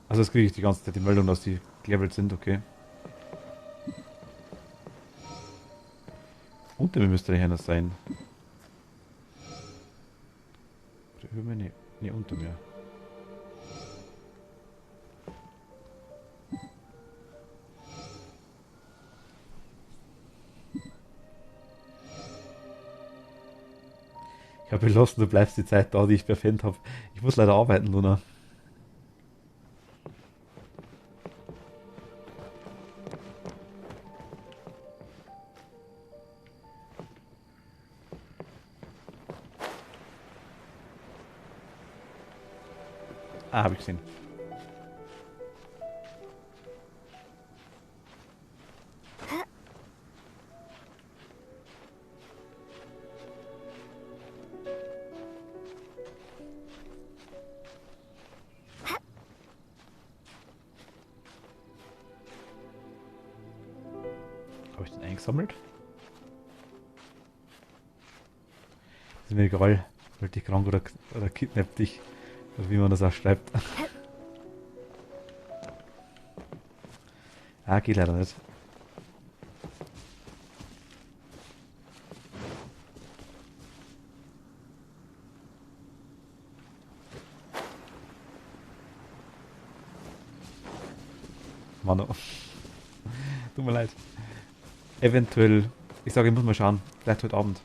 Also jetzt kriege ich die ganze Zeit die Meldung, dass die gelevelt sind, okay. Unter mir müsste der noch sein. Oder über mir? Nee, unter mir. Ich habe beschlossen, du bleibst die Zeit da, die ich verfehlt habe. Ich muss leider arbeiten, Luna. Ah, habe ich gesehen. Habe ich den eingesammelt? Ist mir egal. Wollte ich krank oder kidnappt dich. Oder wie man das auch schreibt. Ah, geht leider nicht. Mano. Tut mir leid. Eventuell, ich sage, ich muss mal schauen. Vielleicht heute Abend.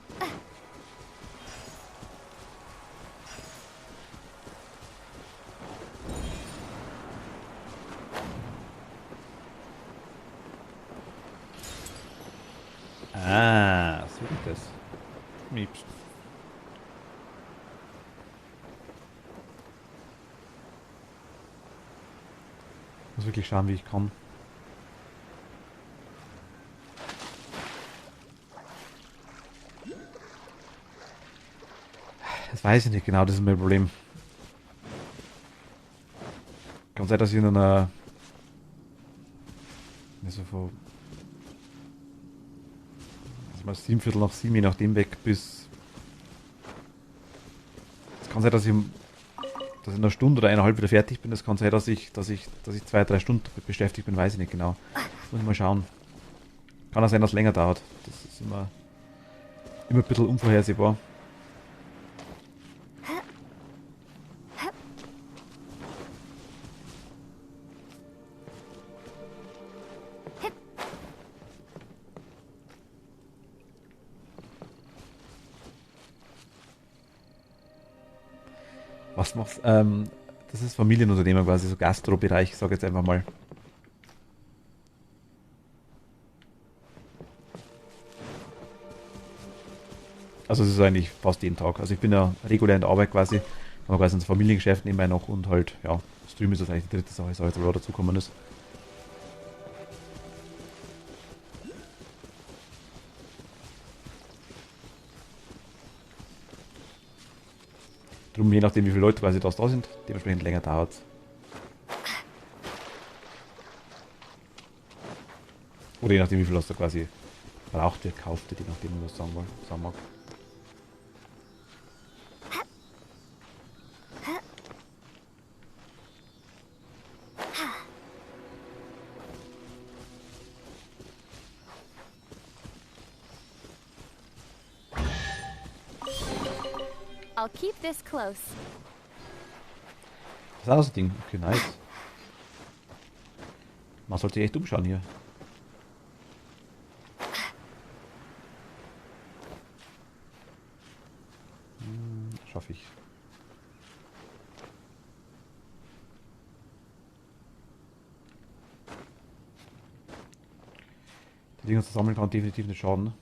Ah, so geht das. Mieps. Muss wirklich schauen, wie ich kann. Das weiß ich nicht genau, das ist mein Problem. Kann sein, dass ich in einer... Also vor... Also mal 7:15, je nachdem weg bis... Es kann sein, dass ich in einer Stunde oder eineinhalb wieder fertig bin. Es kann sein, dass ich 2-3 Stunden beschäftigt bin, weiß ich nicht genau. Das muss ich mal schauen. Kann auch sein, dass es länger dauert. Das ist immer ein bisschen unvorhersehbar. Was machst du? Das ist Familienunternehmen quasi, so Gastrobereich, ich sage jetzt einfach mal. Also es ist eigentlich fast jeden Tag. Also ich bin ja regulär in der Arbeit quasi, aber quasi ins Familiengeschäft nebenbei noch und halt, ja, Stream ist das eigentlich die dritte Sache, die jetzt dazu gekommen ist. Drum, je nachdem wie viele Leute quasi da sind, dementsprechend länger dauert es. Oder je nachdem wie viel was da quasi braucht wird, kauft wird, je nachdem wie man das sagen mag. I'll keep this close. Das ist auch das Ding. Okay, nice. Man sollte sich echt umschauen hier. Schaffe ich. Die Dinger zu sammeln kann definitiv nicht schaden.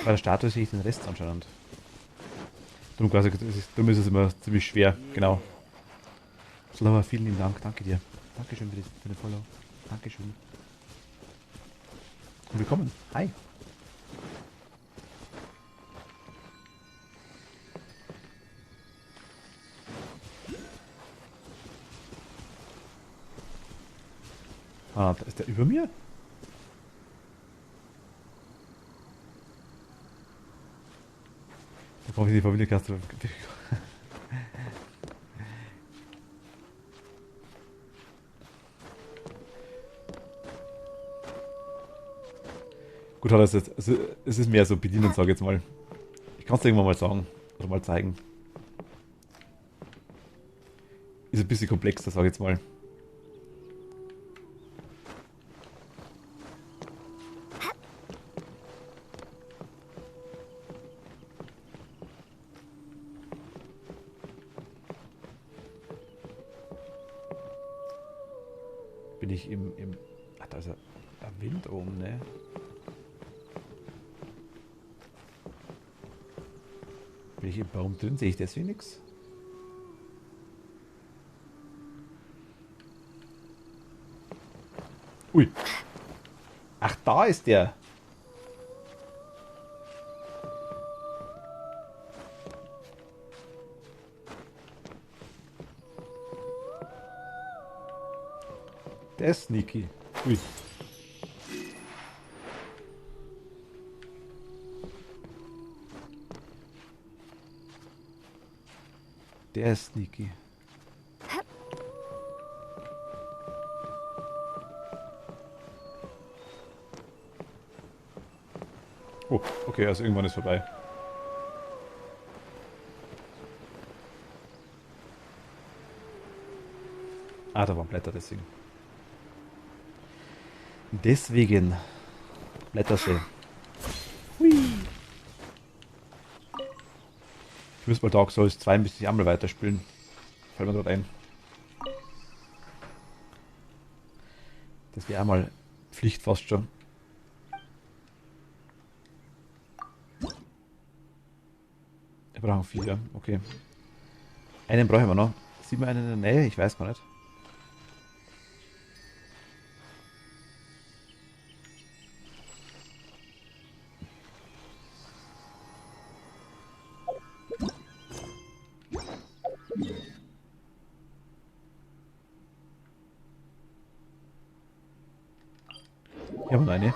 Bei der Statue sehe ich den Rest anscheinend. Darum ist es immer ziemlich schwer, genau. Slava, vielen lieben Dank, danke dir. Dankeschön für den Follow. Dankeschön. Und willkommen. Hi. Ah, ist der über mir? Da brauche ich die Familienkaste. Gut, hat es jetzt. Es ist mehr so bedienen, sage ich jetzt mal. Ich kann es dir irgendwann mal sagen. Oder mal zeigen. Ist ein bisschen komplexer, sage ich jetzt mal. Bin ich im. Ach, da ist er. Wind oben, ne? Welche Baum drin? Sehe ich deswegen nichts? Ui. Ach, da ist der. Der ist sneaky. Ui. Der ist sneaky. Oh, okay, also irgendwann ist vorbei. Ah, da waren Blätter, deswegen. Deswegen Blättersee. Hui. Ich müsste mal Dark Souls 2 ein bisschen einmal weiterspielen. Fällt mir gerade ein. Das wäre einmal Pflicht fast schon. Wir brauchen 4, okay. Einen brauchen wir noch. Sieht man einen in der Nähe? Ich weiß gar nicht. Hier haben wir eine.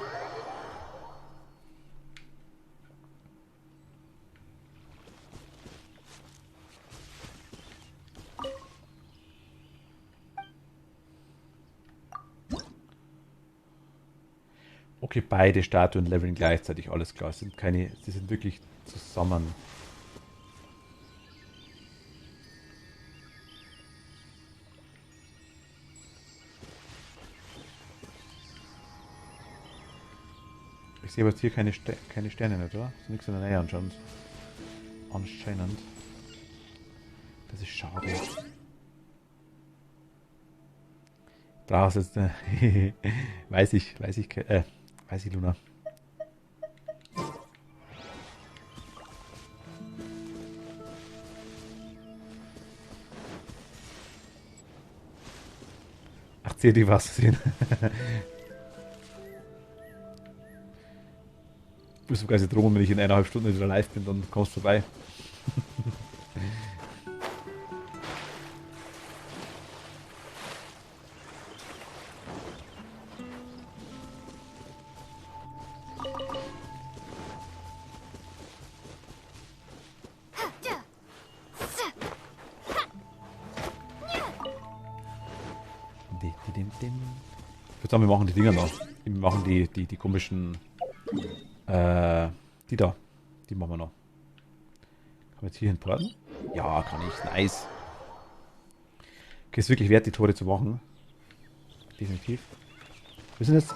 Okay, beide Statuen leveln gleichzeitig, alles klar. Sie sind wirklich zusammen. Ich sehe aber jetzt hier keine Sterne nicht, oder? Ist nichts in der Nähe anscheinend. Anscheinend. Das ist schade. Draußen ist weiß ich, Luna. Ach, seht ihr was sehen? Du bist sogar drohen, wenn ich in 1,5 Stunden wieder live bin, dann kommst du vorbei. Ich würde sagen, wir machen die Dinger noch. Wir machen die komischen die da. Die machen wir noch. Kann man jetzt hier hinporten? Ja, kann ich. Nice. Okay, ist wirklich wert, die Tore zu machen. Definitiv. Wir sind jetzt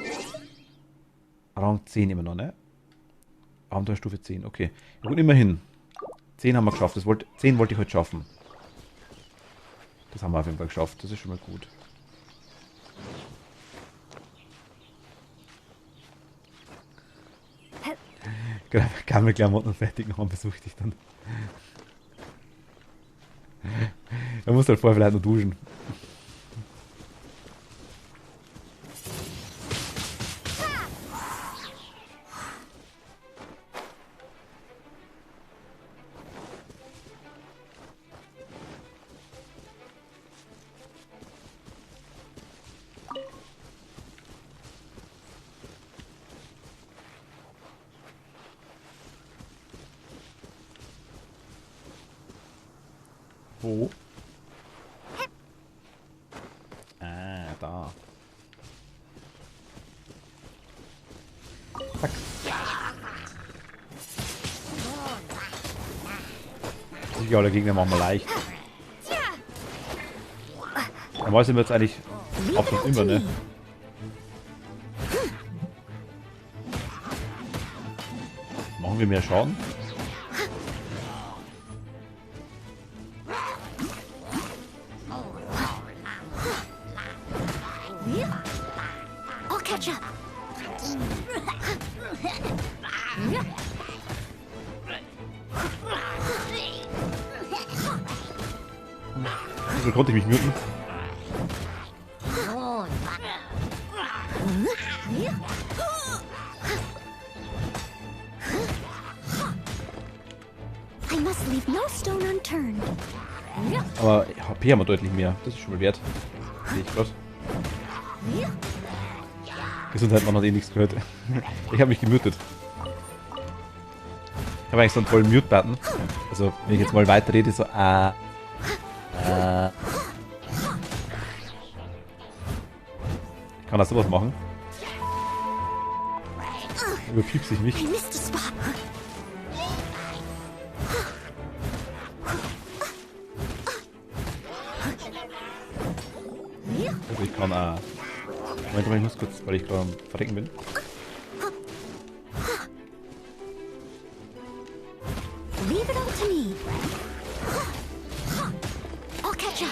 Rang 10 immer noch, ne? Abenteuerstufe 10, okay. Ja, gut, immerhin. 10 haben wir geschafft. 10 wollte ich heute schaffen. Das haben wir auf jeden Fall geschafft. Das ist schon mal gut. Kann mir Klamotten fertig machen, besuche ich dich dann. Man muss halt vorher vielleicht noch duschen. Wo? Ah, da. Zack. Sicher, alle Gegner machen wir leicht. Normal sind wir jetzt eigentlich oft und immer, ne? Machen wir mehr Schaden? Wieso konnte ich mich muten? I must leave no stone unturned. Aber HP haben wir deutlich mehr. Das ist schon mal wert. Sehe ich grad. Gesundheit, man hat eh nichts gehört. Ich habe mich gemutet. Ich habe eigentlich so einen tollen Mute-Button. Also, wenn ich jetzt mal weiter rede, so Ich kann das sowas machen. Überpiepse ich mich. Also ich kann Moment mal, ich muss kurz, weil ich gerade am Verrecken bin. Leave it all to me. I'll catch up.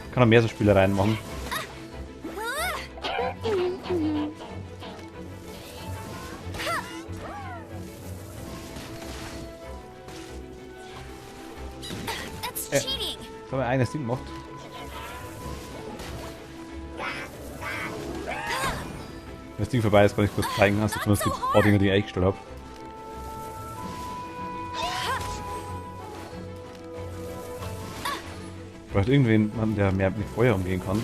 Ich kann noch mehr so Spielereien machen. Ich habe mein eigenes Ding gemacht. Wenn das Ding vorbei ist, kann ich kurz zeigen, also zumindest die paar Dinge, die ich eingestellt habe. Vielleicht irgendwen, der mehr mit Feuer umgehen kann.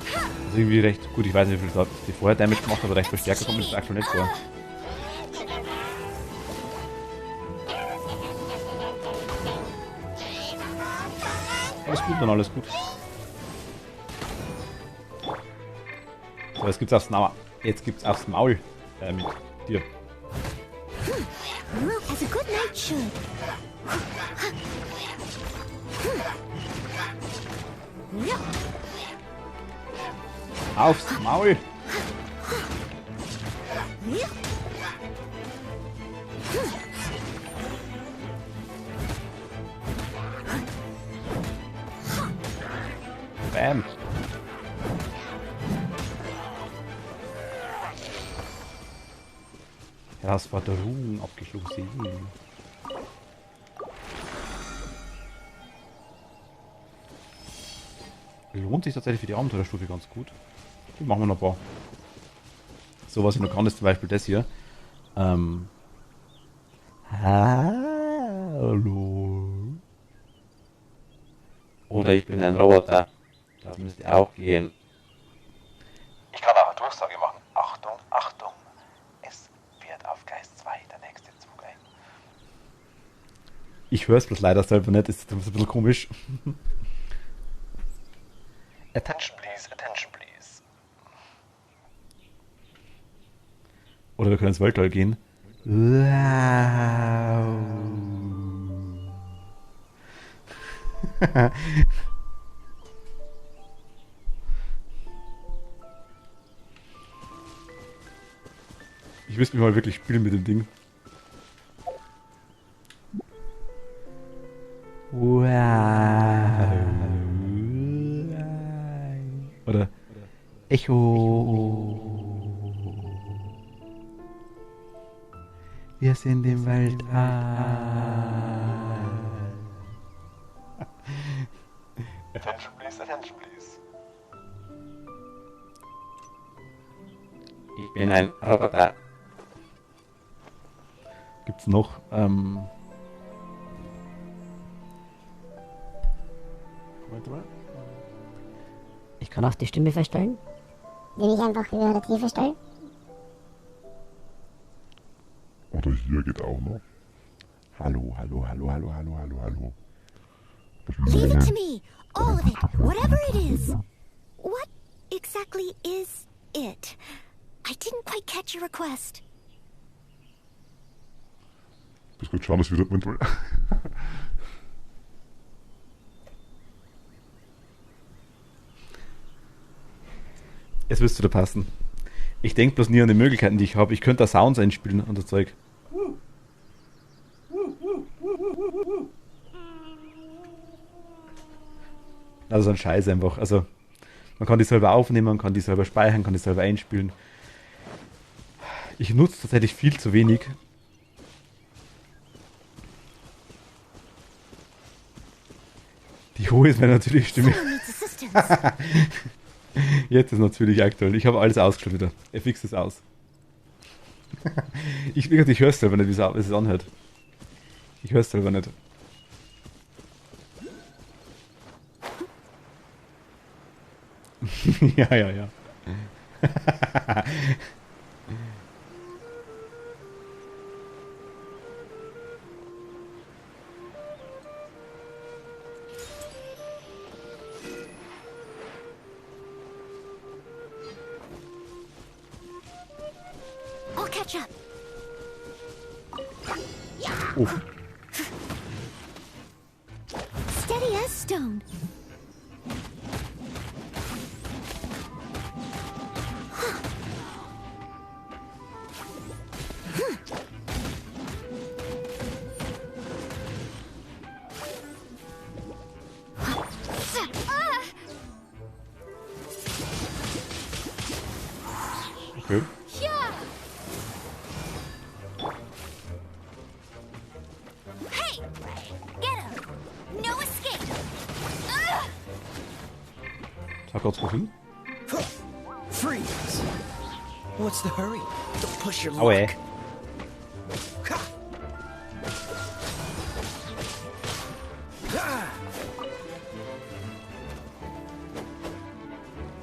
Das ist irgendwie recht gut, ich weiß nicht, wie viel die vorher Damage gemacht, aber recht viel stärker kommt das aktuell nicht vor. Alles gut, dann alles gut. So, jetzt gibt's aufs Maul. Jetzt gibt's aufs Maul mit dir. As a good night should. Aufs Maul! Bam! Herausforderung abgeschlossen. Lohnt sich tatsächlich für die Abenteuerstufe ganz gut. Die machen wir noch ein paar. So, was ich noch kann, ist zum Beispiel das hier. Hallo. Oder ich bin ein Roboter. Das müsste auch gehen. Ich kann auch eine Durchsage machen. Achtung, Achtung. Es wird auf Geist 2 der nächste Zug ein. Ich höre es bloß leider selber nicht. Ist ein bisschen komisch. Attention please, attention please. Oder wir können ins Weltall gehen. Wow. Ich müsste mich mal wirklich spielen mit dem Ding. Wow. Oder Echo. Wir sind im Weltall. Attention please, attention please. Ich bin ein Roboter. Gibt's noch, Moment mal. Ich kann auch die Stimme verstellen. Will ich einfach höher oder tiefer stellen? Oder hier geht auch noch. Hallo, hallo, hallo, hallo, hallo, hallo, hallo. Leave it to me. All of it. Whatever it is. What exactly is it? I didn't quite catch your request. Das gut schauen, dass wieder manchmal. Jetzt wirst du da passen. Ich denke bloß nie an die Möglichkeiten, die ich habe. Ich könnte da Sounds einspielen und das Zeug. Also ein Scheiß einfach. Also man kann die selber aufnehmen, man kann die selber speichern, kann die selber einspielen. Ich nutze tatsächlich viel zu wenig. Die hohe ist meine natürliche Stimme. Jetzt ist natürlich aktuell. Ich habe alles ausgestellt wieder. Er fixt es aus. Ich höre es selber nicht, wie es anhört. Ich höre es selber nicht. Ja. I'll catch up. Oh. Steady as stone. Okay. Hey! Get him! No escape! Sag kurz wohin. Freeze! What's the hurry? Don't push your Aue. luck.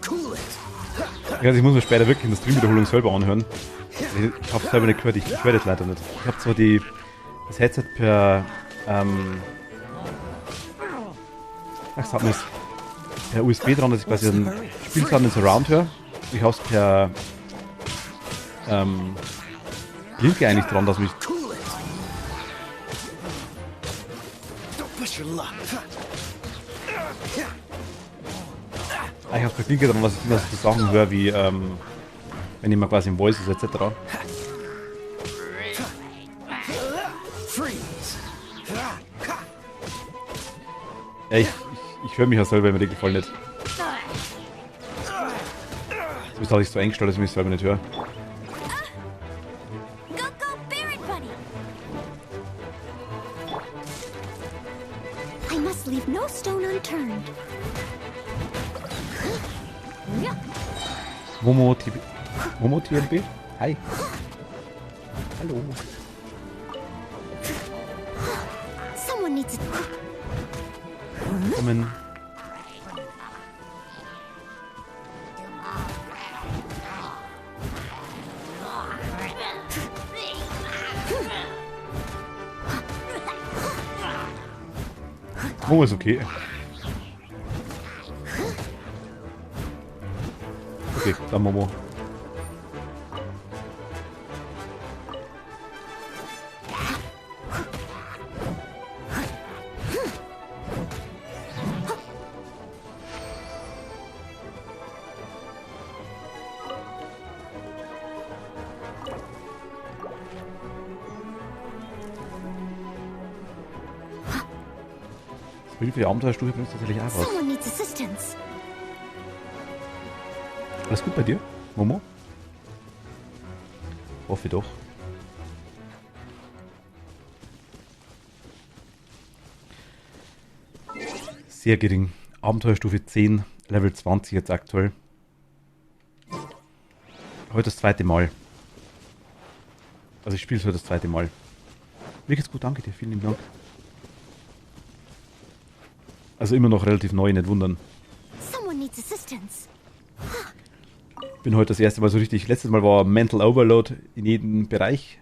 Cool it. Also ich muss mir später wirklich in der Stream-Wiederholung selber anhören. Ich habe selber nicht gehört, ich höre das leider nicht. Ich habe zwar das Headset per sagt man es, per USB dran, dass ich quasi den Spielsound in Surround höre. Ich habe es per Linke eigentlich dran, dass mich Cool it. Don't push your luck. ich habe per Linke dran, dass ich so Sachen höre wie wenn ich mal quasi im Voice ist etc. Ja, ich höre mich ja selber im Regelfall nicht. Das habe ich so eingestellt, dass ich mich selber nicht höre. I must leave no stone unturned. Momo TLB? Hi. Hallo. Someone needs to... Kommen. Momo ist okay. Okay, dann Momo. Wie viele Abenteuerstufe bringst du tatsächlich auch raus? Someone needs assistance. Alles gut bei dir, Momo? Hoffe doch. Sehr gering. Abenteuerstufe 10, Level 20 jetzt aktuell. Heute das zweite Mal. Also ich spiele es heute das zweite Mal. Mir geht's gut, danke dir, vielen lieben Dank. Also immer noch relativ neu, nicht wundern. Someone needs assistance. Bin heute das erste Mal so richtig. Letztes Mal war Mental Overload in jedem Bereich.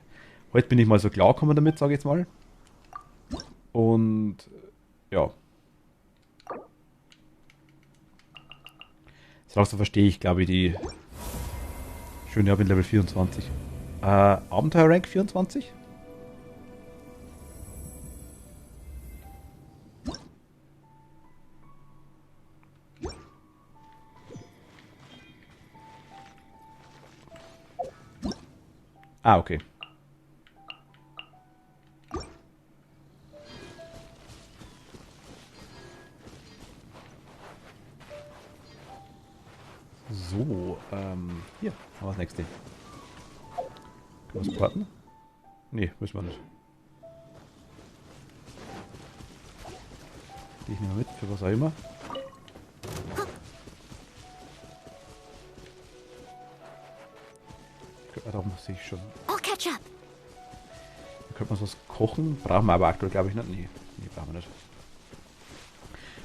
Heute bin ich mal so klargekommen damit, sage ich jetzt mal. Und ja. So langsam verstehe ich, glaube ich, die schöne Ab in Level 24. Abenteuer-Rank 24? Ah, okay. So, hier, haben wir das nächste. Können wir es porten? Nee, müssen wir nicht. Die ich nehme mit, für was auch immer. Darum sehe ich schon. I'll catch up. Da könnte man was kochen. Brauchen wir aber aktuell, glaube ich, nicht. Nee, brauchen wir nicht.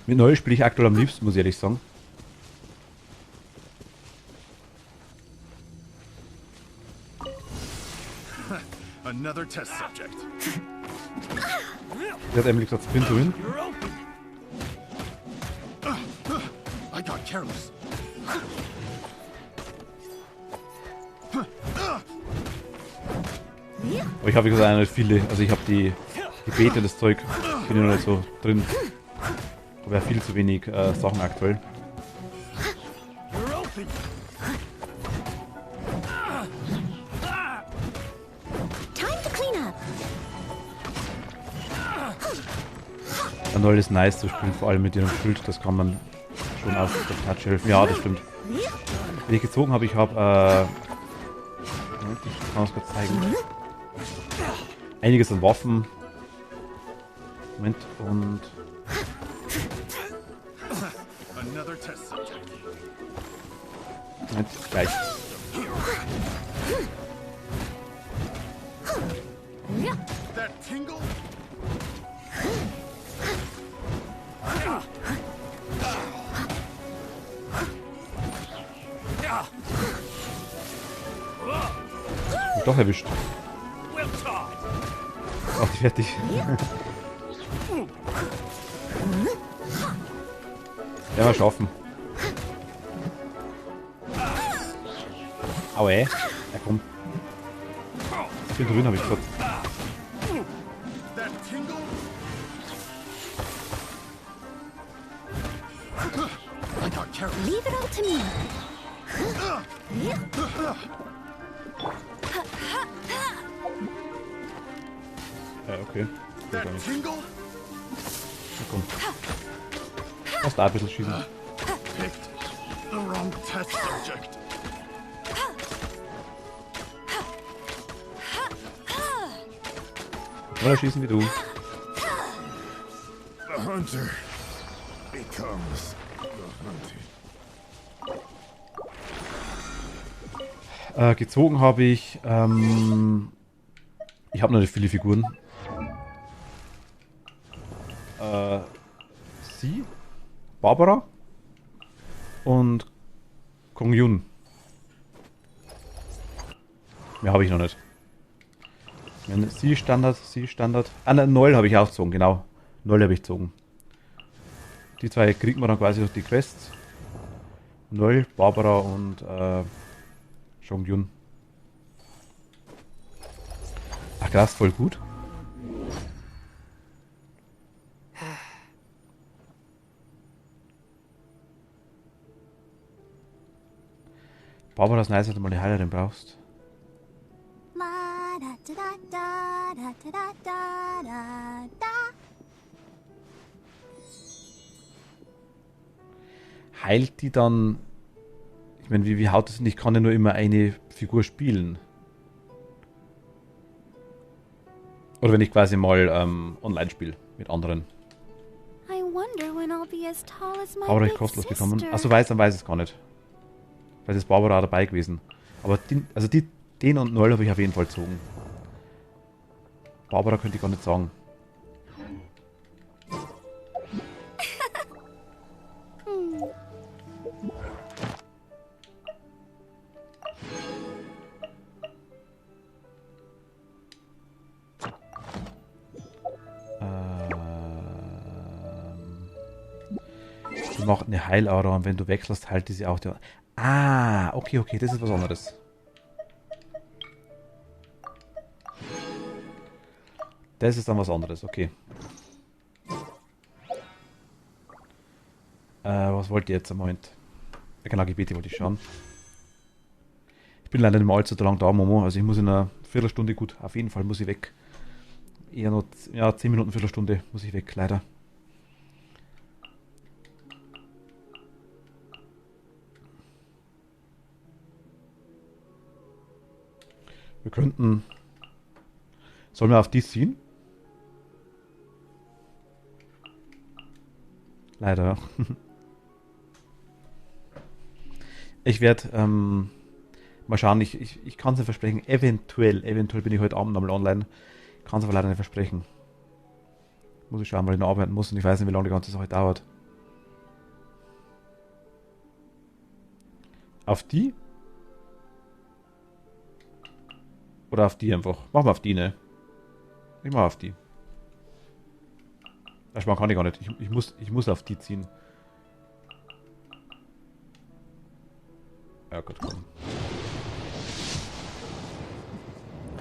Mit Neu spiele ich aktuell am liebsten, muss ich ehrlich sagen. Another test subject. Der hat Emily gesagt, Spin to win. I got careless. Aber ich habe, wie gesagt, nicht viele. Also ich habe die Beete, das Zeug, bin ich noch nicht so drin. Aber ja, viel zu wenig Sachen aktuell. Neu ist nice zu spielen, vor allem mit ihrem Schild, das kann man schon auf der Touch helfen. Ja, das stimmt. Wenn ich gezogen habe, ich habe, Moment, ich kann es kurz zeigen. Einiges an Waffen. Moment, und... Moment, gleich. Doch erwischt. Ach, fertig. Ja, mal schaffen. Aue. Ja, komm. Ich bin drin, habe ich gesagt. Leave it all to me. Ja, okay. Ja, komm. Lass da ein bisschen schießen. Oder schießen wie du. The hunter becomes the hunted. Gezogen habe ich, ich habe noch nicht viele Figuren. Sie, Barbara und Kong Yun. Mehr habe ich noch nicht. Sie Standard. Ah, ne, Noel habe ich auch gezogen, genau. Noel habe ich gezogen. Die zwei kriegt man dann quasi durch die Quests. Noel, Barbara und Kong Yun. Ach krass, voll gut. Barbara, das nice, wenn du mal eine Heilerin brauchst. Heilt die dann... Ich meine, wie haut das denn? Ich kann ja nur immer eine Figur spielen. Oder wenn ich quasi mal online spiele mit anderen. Barbara ich kostenlos bekommen. Achso, dann weiß ich es gar nicht. Weil ist Barbara auch dabei gewesen. Aber den und Noel habe ich auf jeden Fall gezogen. Barbara könnte ich gar nicht sagen. Die macht eine Heilaura und wenn du wechselst, halt die sie auch. Ah, okay, das ist was anderes. Das ist dann was anderes, okay. Was wollt ihr jetzt am Moment? Ja, genau, Gebete wollte ich schauen. Ich bin leider nicht mehr allzu lang da, Momo. Also ich muss in einer Viertelstunde, gut, auf jeden Fall muss ich weg. Eher noch, ja, 10 Minuten, Viertelstunde muss ich weg, leider. Wir könnten... Sollen wir auf die ziehen? Leider. Ich werde mal schauen, ich kann es nicht versprechen. Eventuell bin ich heute Abend nochmal online. Kann es aber leider nicht versprechen. Muss ich schauen, weil ich noch arbeiten muss und ich weiß nicht, wie lange die ganze Sache dauert. Auf die? Oder auf die einfach? Machen wir auf die, ne? Ich mach auf die. Erstmal kann ich gar nicht. Ich muss auf die ziehen. Ja gut, komm.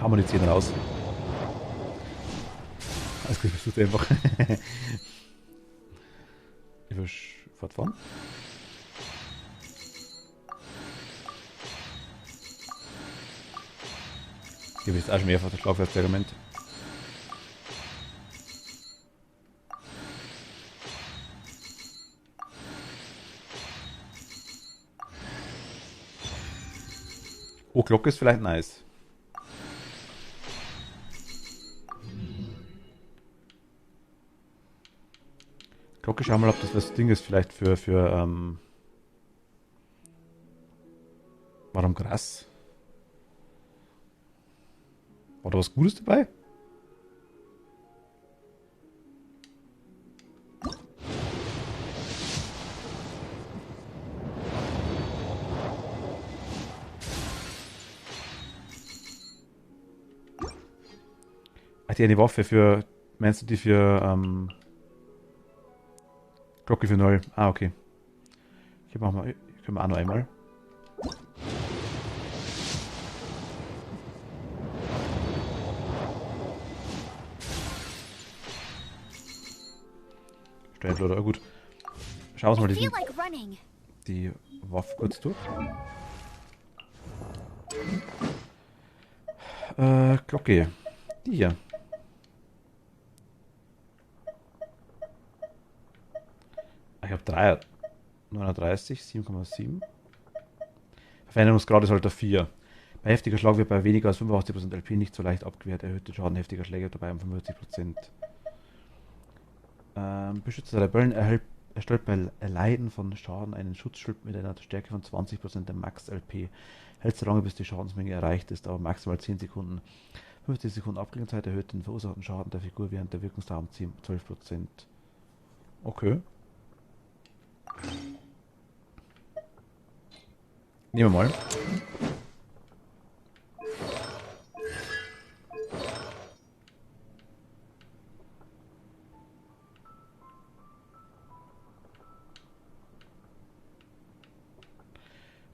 Haben wir die 10 raus. Alles gut, das tut einfach. Ich will fortfahren. Ich habe jetzt auch schon mehrfach das Schlagwerkspergament. Oh, Glocke ist vielleicht nice. Glocke, schau mal, ob das was Ding ist, vielleicht für warum Gras? War da was Gutes dabei? Hat die eine Waffe für... Meinst du die für... Glocke für 0. Ah, okay. Hier machen wir... Können wir auch noch einmal. Stellt oder gut. Schauen wir uns mal die Waffe kurz durch. Glocke. Die hier. Ich habe 3. 39, 7,7. Veränderungsgrad ist halt der 4. Bei heftiger Schlag wird bei weniger als 85% LP nicht so leicht abgewehrt. Erhöhte Schaden heftiger Schläge dabei um 45%. Beschützer der Rebellen erstellt bei Erleiden von Schaden einen Schutzschild mit einer Stärke von 20% der Max-LP. Hält so lange, bis die Schadensmenge erreicht ist, aber maximal 10 Sekunden. 50 Sekunden Abklingzeit erhöht den verursachten Schaden der Figur während der Wirkungsdauer um 12%. Okay. Nehmen wir mal.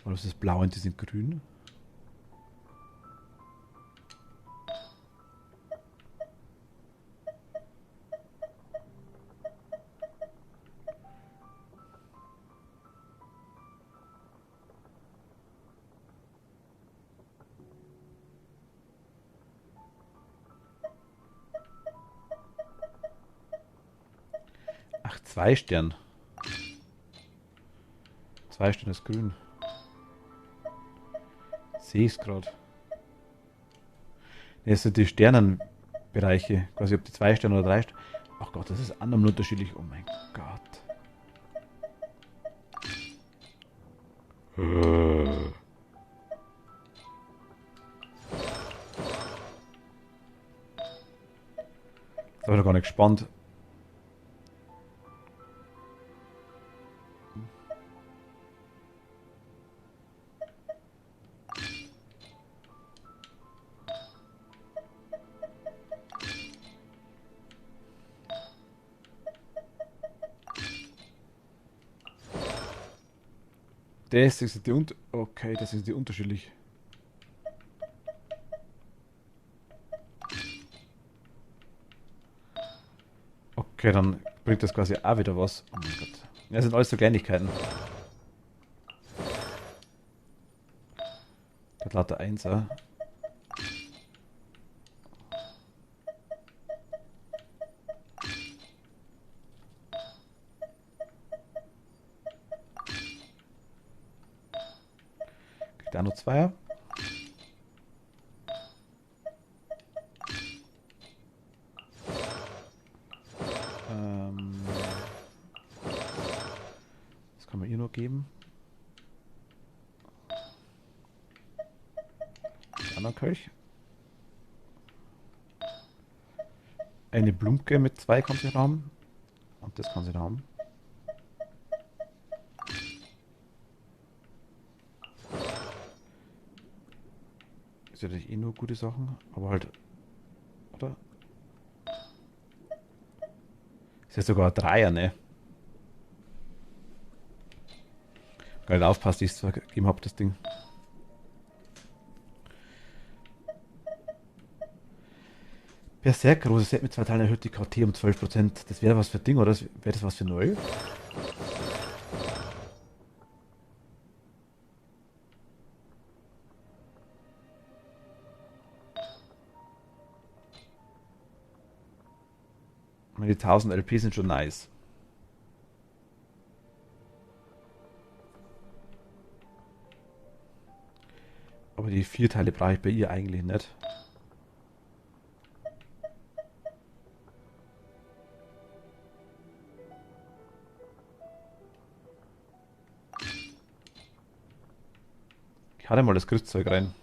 Oder ist das blau und die sind grün? Ach, 2 Stern. 2 Sterne ist grün. Sehe ich es gerade. Das sind die Sternenbereiche. Quasi ob die 2 Sterne oder 3 Sterne. Ach Gott, das ist anderem unterschiedlich. Oh mein Gott. Da bin ich noch gar nicht gespannt. Das ist die okay, das ist die unterschiedlich. Okay, dann bringt das quasi auch wieder was. Oh mein Gott. Ja, das sind alles so Kleinigkeiten. Der hat lauter 1er. Gar nur Zweier. Das kann man ihr nur geben. Den anderen Kelch. Eine Blumke mit 2 kann sie haben. Und das kann sie da haben. Ist ja natürlich eh nur gute Sachen, aber halt. Oder? Ist ja sogar ein Dreier, ne? Geil, aufpasst, ich es vergeben habe, das Ding. Berserk, großes Set mit 2 Teilen erhöht die KT um 12%. Das wäre was für Ding, oder? Wäre das was für neu? Die 1000 LP sind schon nice. Aber die 4 Teile brauche ich bei ihr eigentlich nicht. Ich hatte mal das Grüßzeug rein.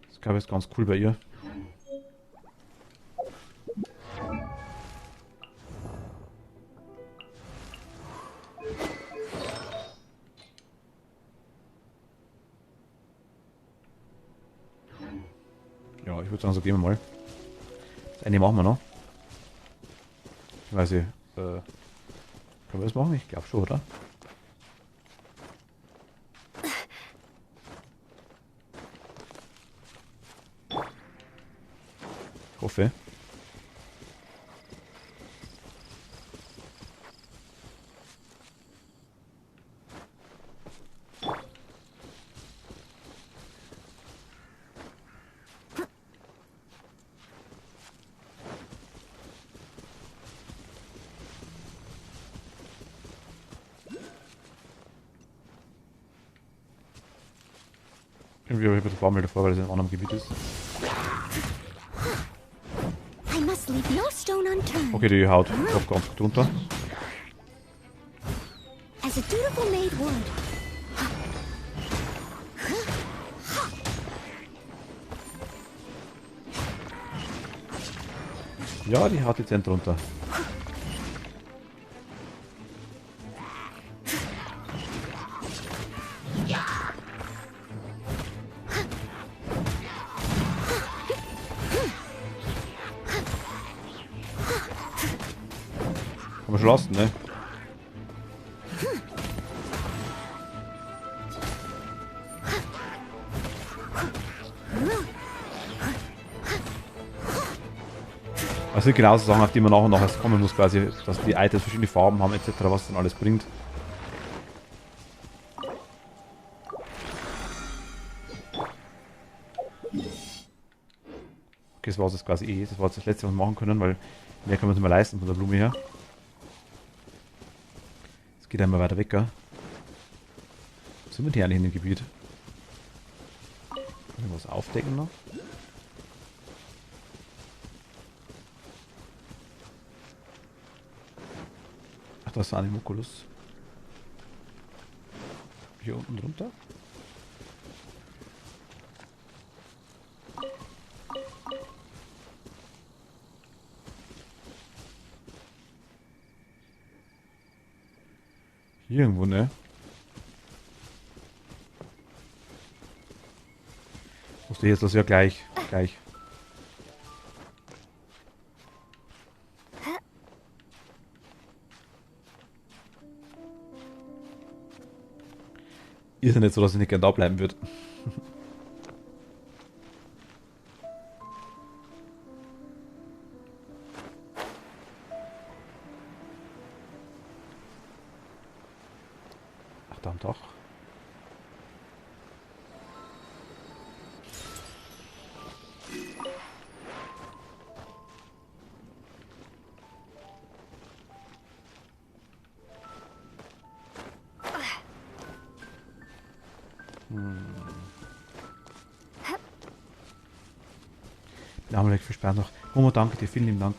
Das glaube ich ist ganz cool bei ihr. Ja, ich würde sagen, so gehen wir mal. Das eine machen wir noch. Ich weiß nicht, können wir das machen? Ich glaube schon, oder? Ich hoffe. Irgendwie habe ich ein bisschen Baumel davor, weil das in einem anderen Gebiet ist. I must leave no stone unturned. Okay, die haut doch ganz gut runter. As a dutiful maid would. Ja, die haut dezent runter. Kann man schon lassen, ne? Das sind genauso Sachen, auf die man nach und nach erst kommen muss, quasi, dass die Items verschiedene Farben haben, etc., was dann alles bringt. Okay, das war es jetzt quasi eh. Das war jetzt das letzte, was wir machen können, weil mehr können wir uns nicht mehr leisten von der Blume her. Es geht einmal weiter weg, gell? Wo sind wir hier eigentlich in dem Gebiet? Können wir was aufdecken noch? Ach, da ist ein Animoculus. Hier unten drunter. Hier irgendwo, ne? Musste jetzt das ja gleich. Ist ja nicht so, dass ich nicht gern da bleiben würde. Ach, dann doch. Ja, haben wir viel Spaß noch. Momo, danke dir, vielen lieben Dank.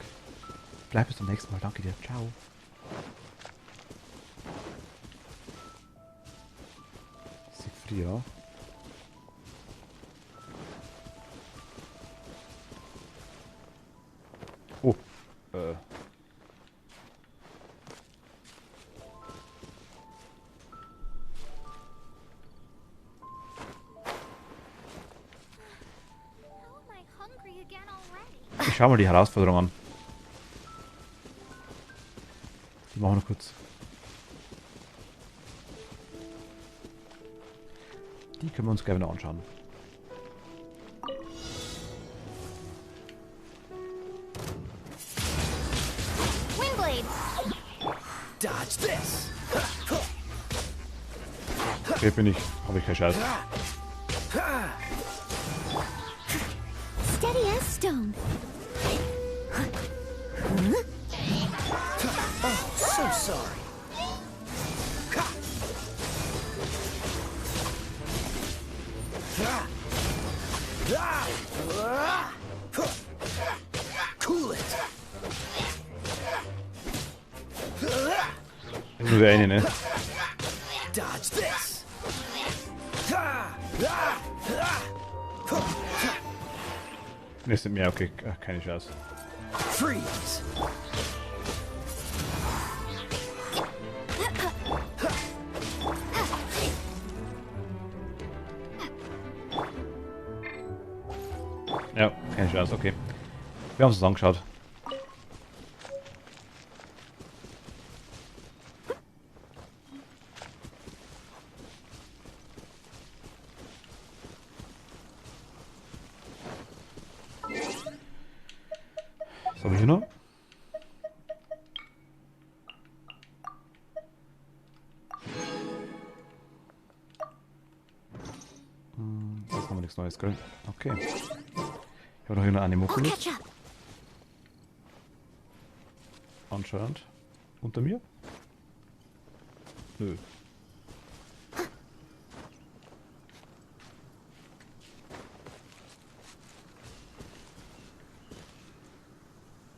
Bleib bis zum nächsten Mal, danke dir. Ciao. Siegfried, ja. Oh, Ich schau mal die Herausforderung an. Die machen wir noch kurz. Die können wir uns gerne noch anschauen. Windblade. Dodge this. Okay, habe ich keinen Scheiß. Steady as stone. Oh, so sorry. Cool it. Nur der eine, ne? Dodge this. Ne, ist mir okay, keine Chance. Freeze. Ja, keine Chance, okay. Wir haben es uns angeschaut. Was haben wir hier noch? Das haben wir nichts Neues, gell? Okay. Ich habe noch hier eine Animopolis. Anscheinend. Unter mir? Nö.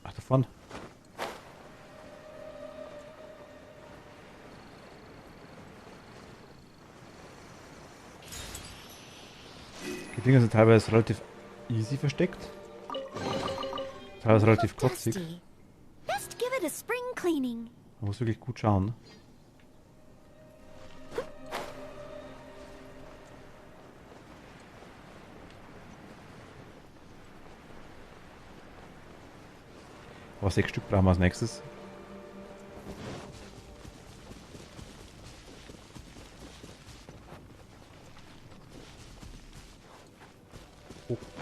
Ach, davon. Die Dinger sind teilweise relativ easy versteckt. Teilweise relativ kotzig. Best give it a spring cleaning. Man muss wirklich gut schauen. Aber 6 Stück brauchen wir als nächstes.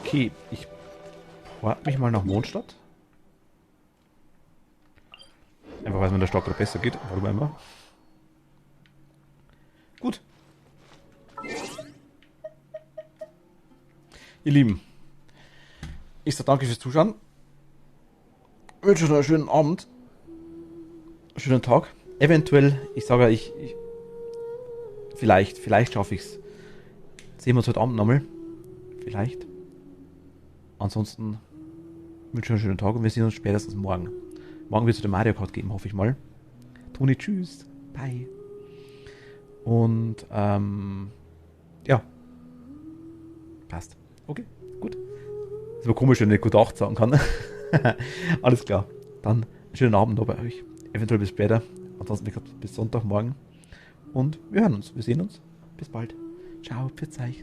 Okay, ich warte mich mal nach Mondstadt. Einfach weil es mit der Stocker besser geht, warum immer. Gut. Ihr Lieben, ich sage danke fürs Zuschauen. Ich wünsche euch einen schönen Abend. Einen schönen Tag. Eventuell, ich sage ja, vielleicht schaffe ich es. Sehen wir uns heute Abend nochmal. Vielleicht. Ansonsten wünsche ich einen schönen Tag und wir sehen uns spätestens morgen. Morgen wird es wieder Mario Kart geben, hoffe ich mal. Toni, tschüss. Bye. Und, ja. Passt. Okay, gut. Ist aber komisch, wenn ich nicht gut 8 sagen kann. Alles klar. Dann einen schönen Abend noch bei euch. Eventuell bis später. Ansonsten, wie gesagt, bis Sonntagmorgen. Und wir hören uns. Wir sehen uns. Bis bald. Ciao. Pfiat euch.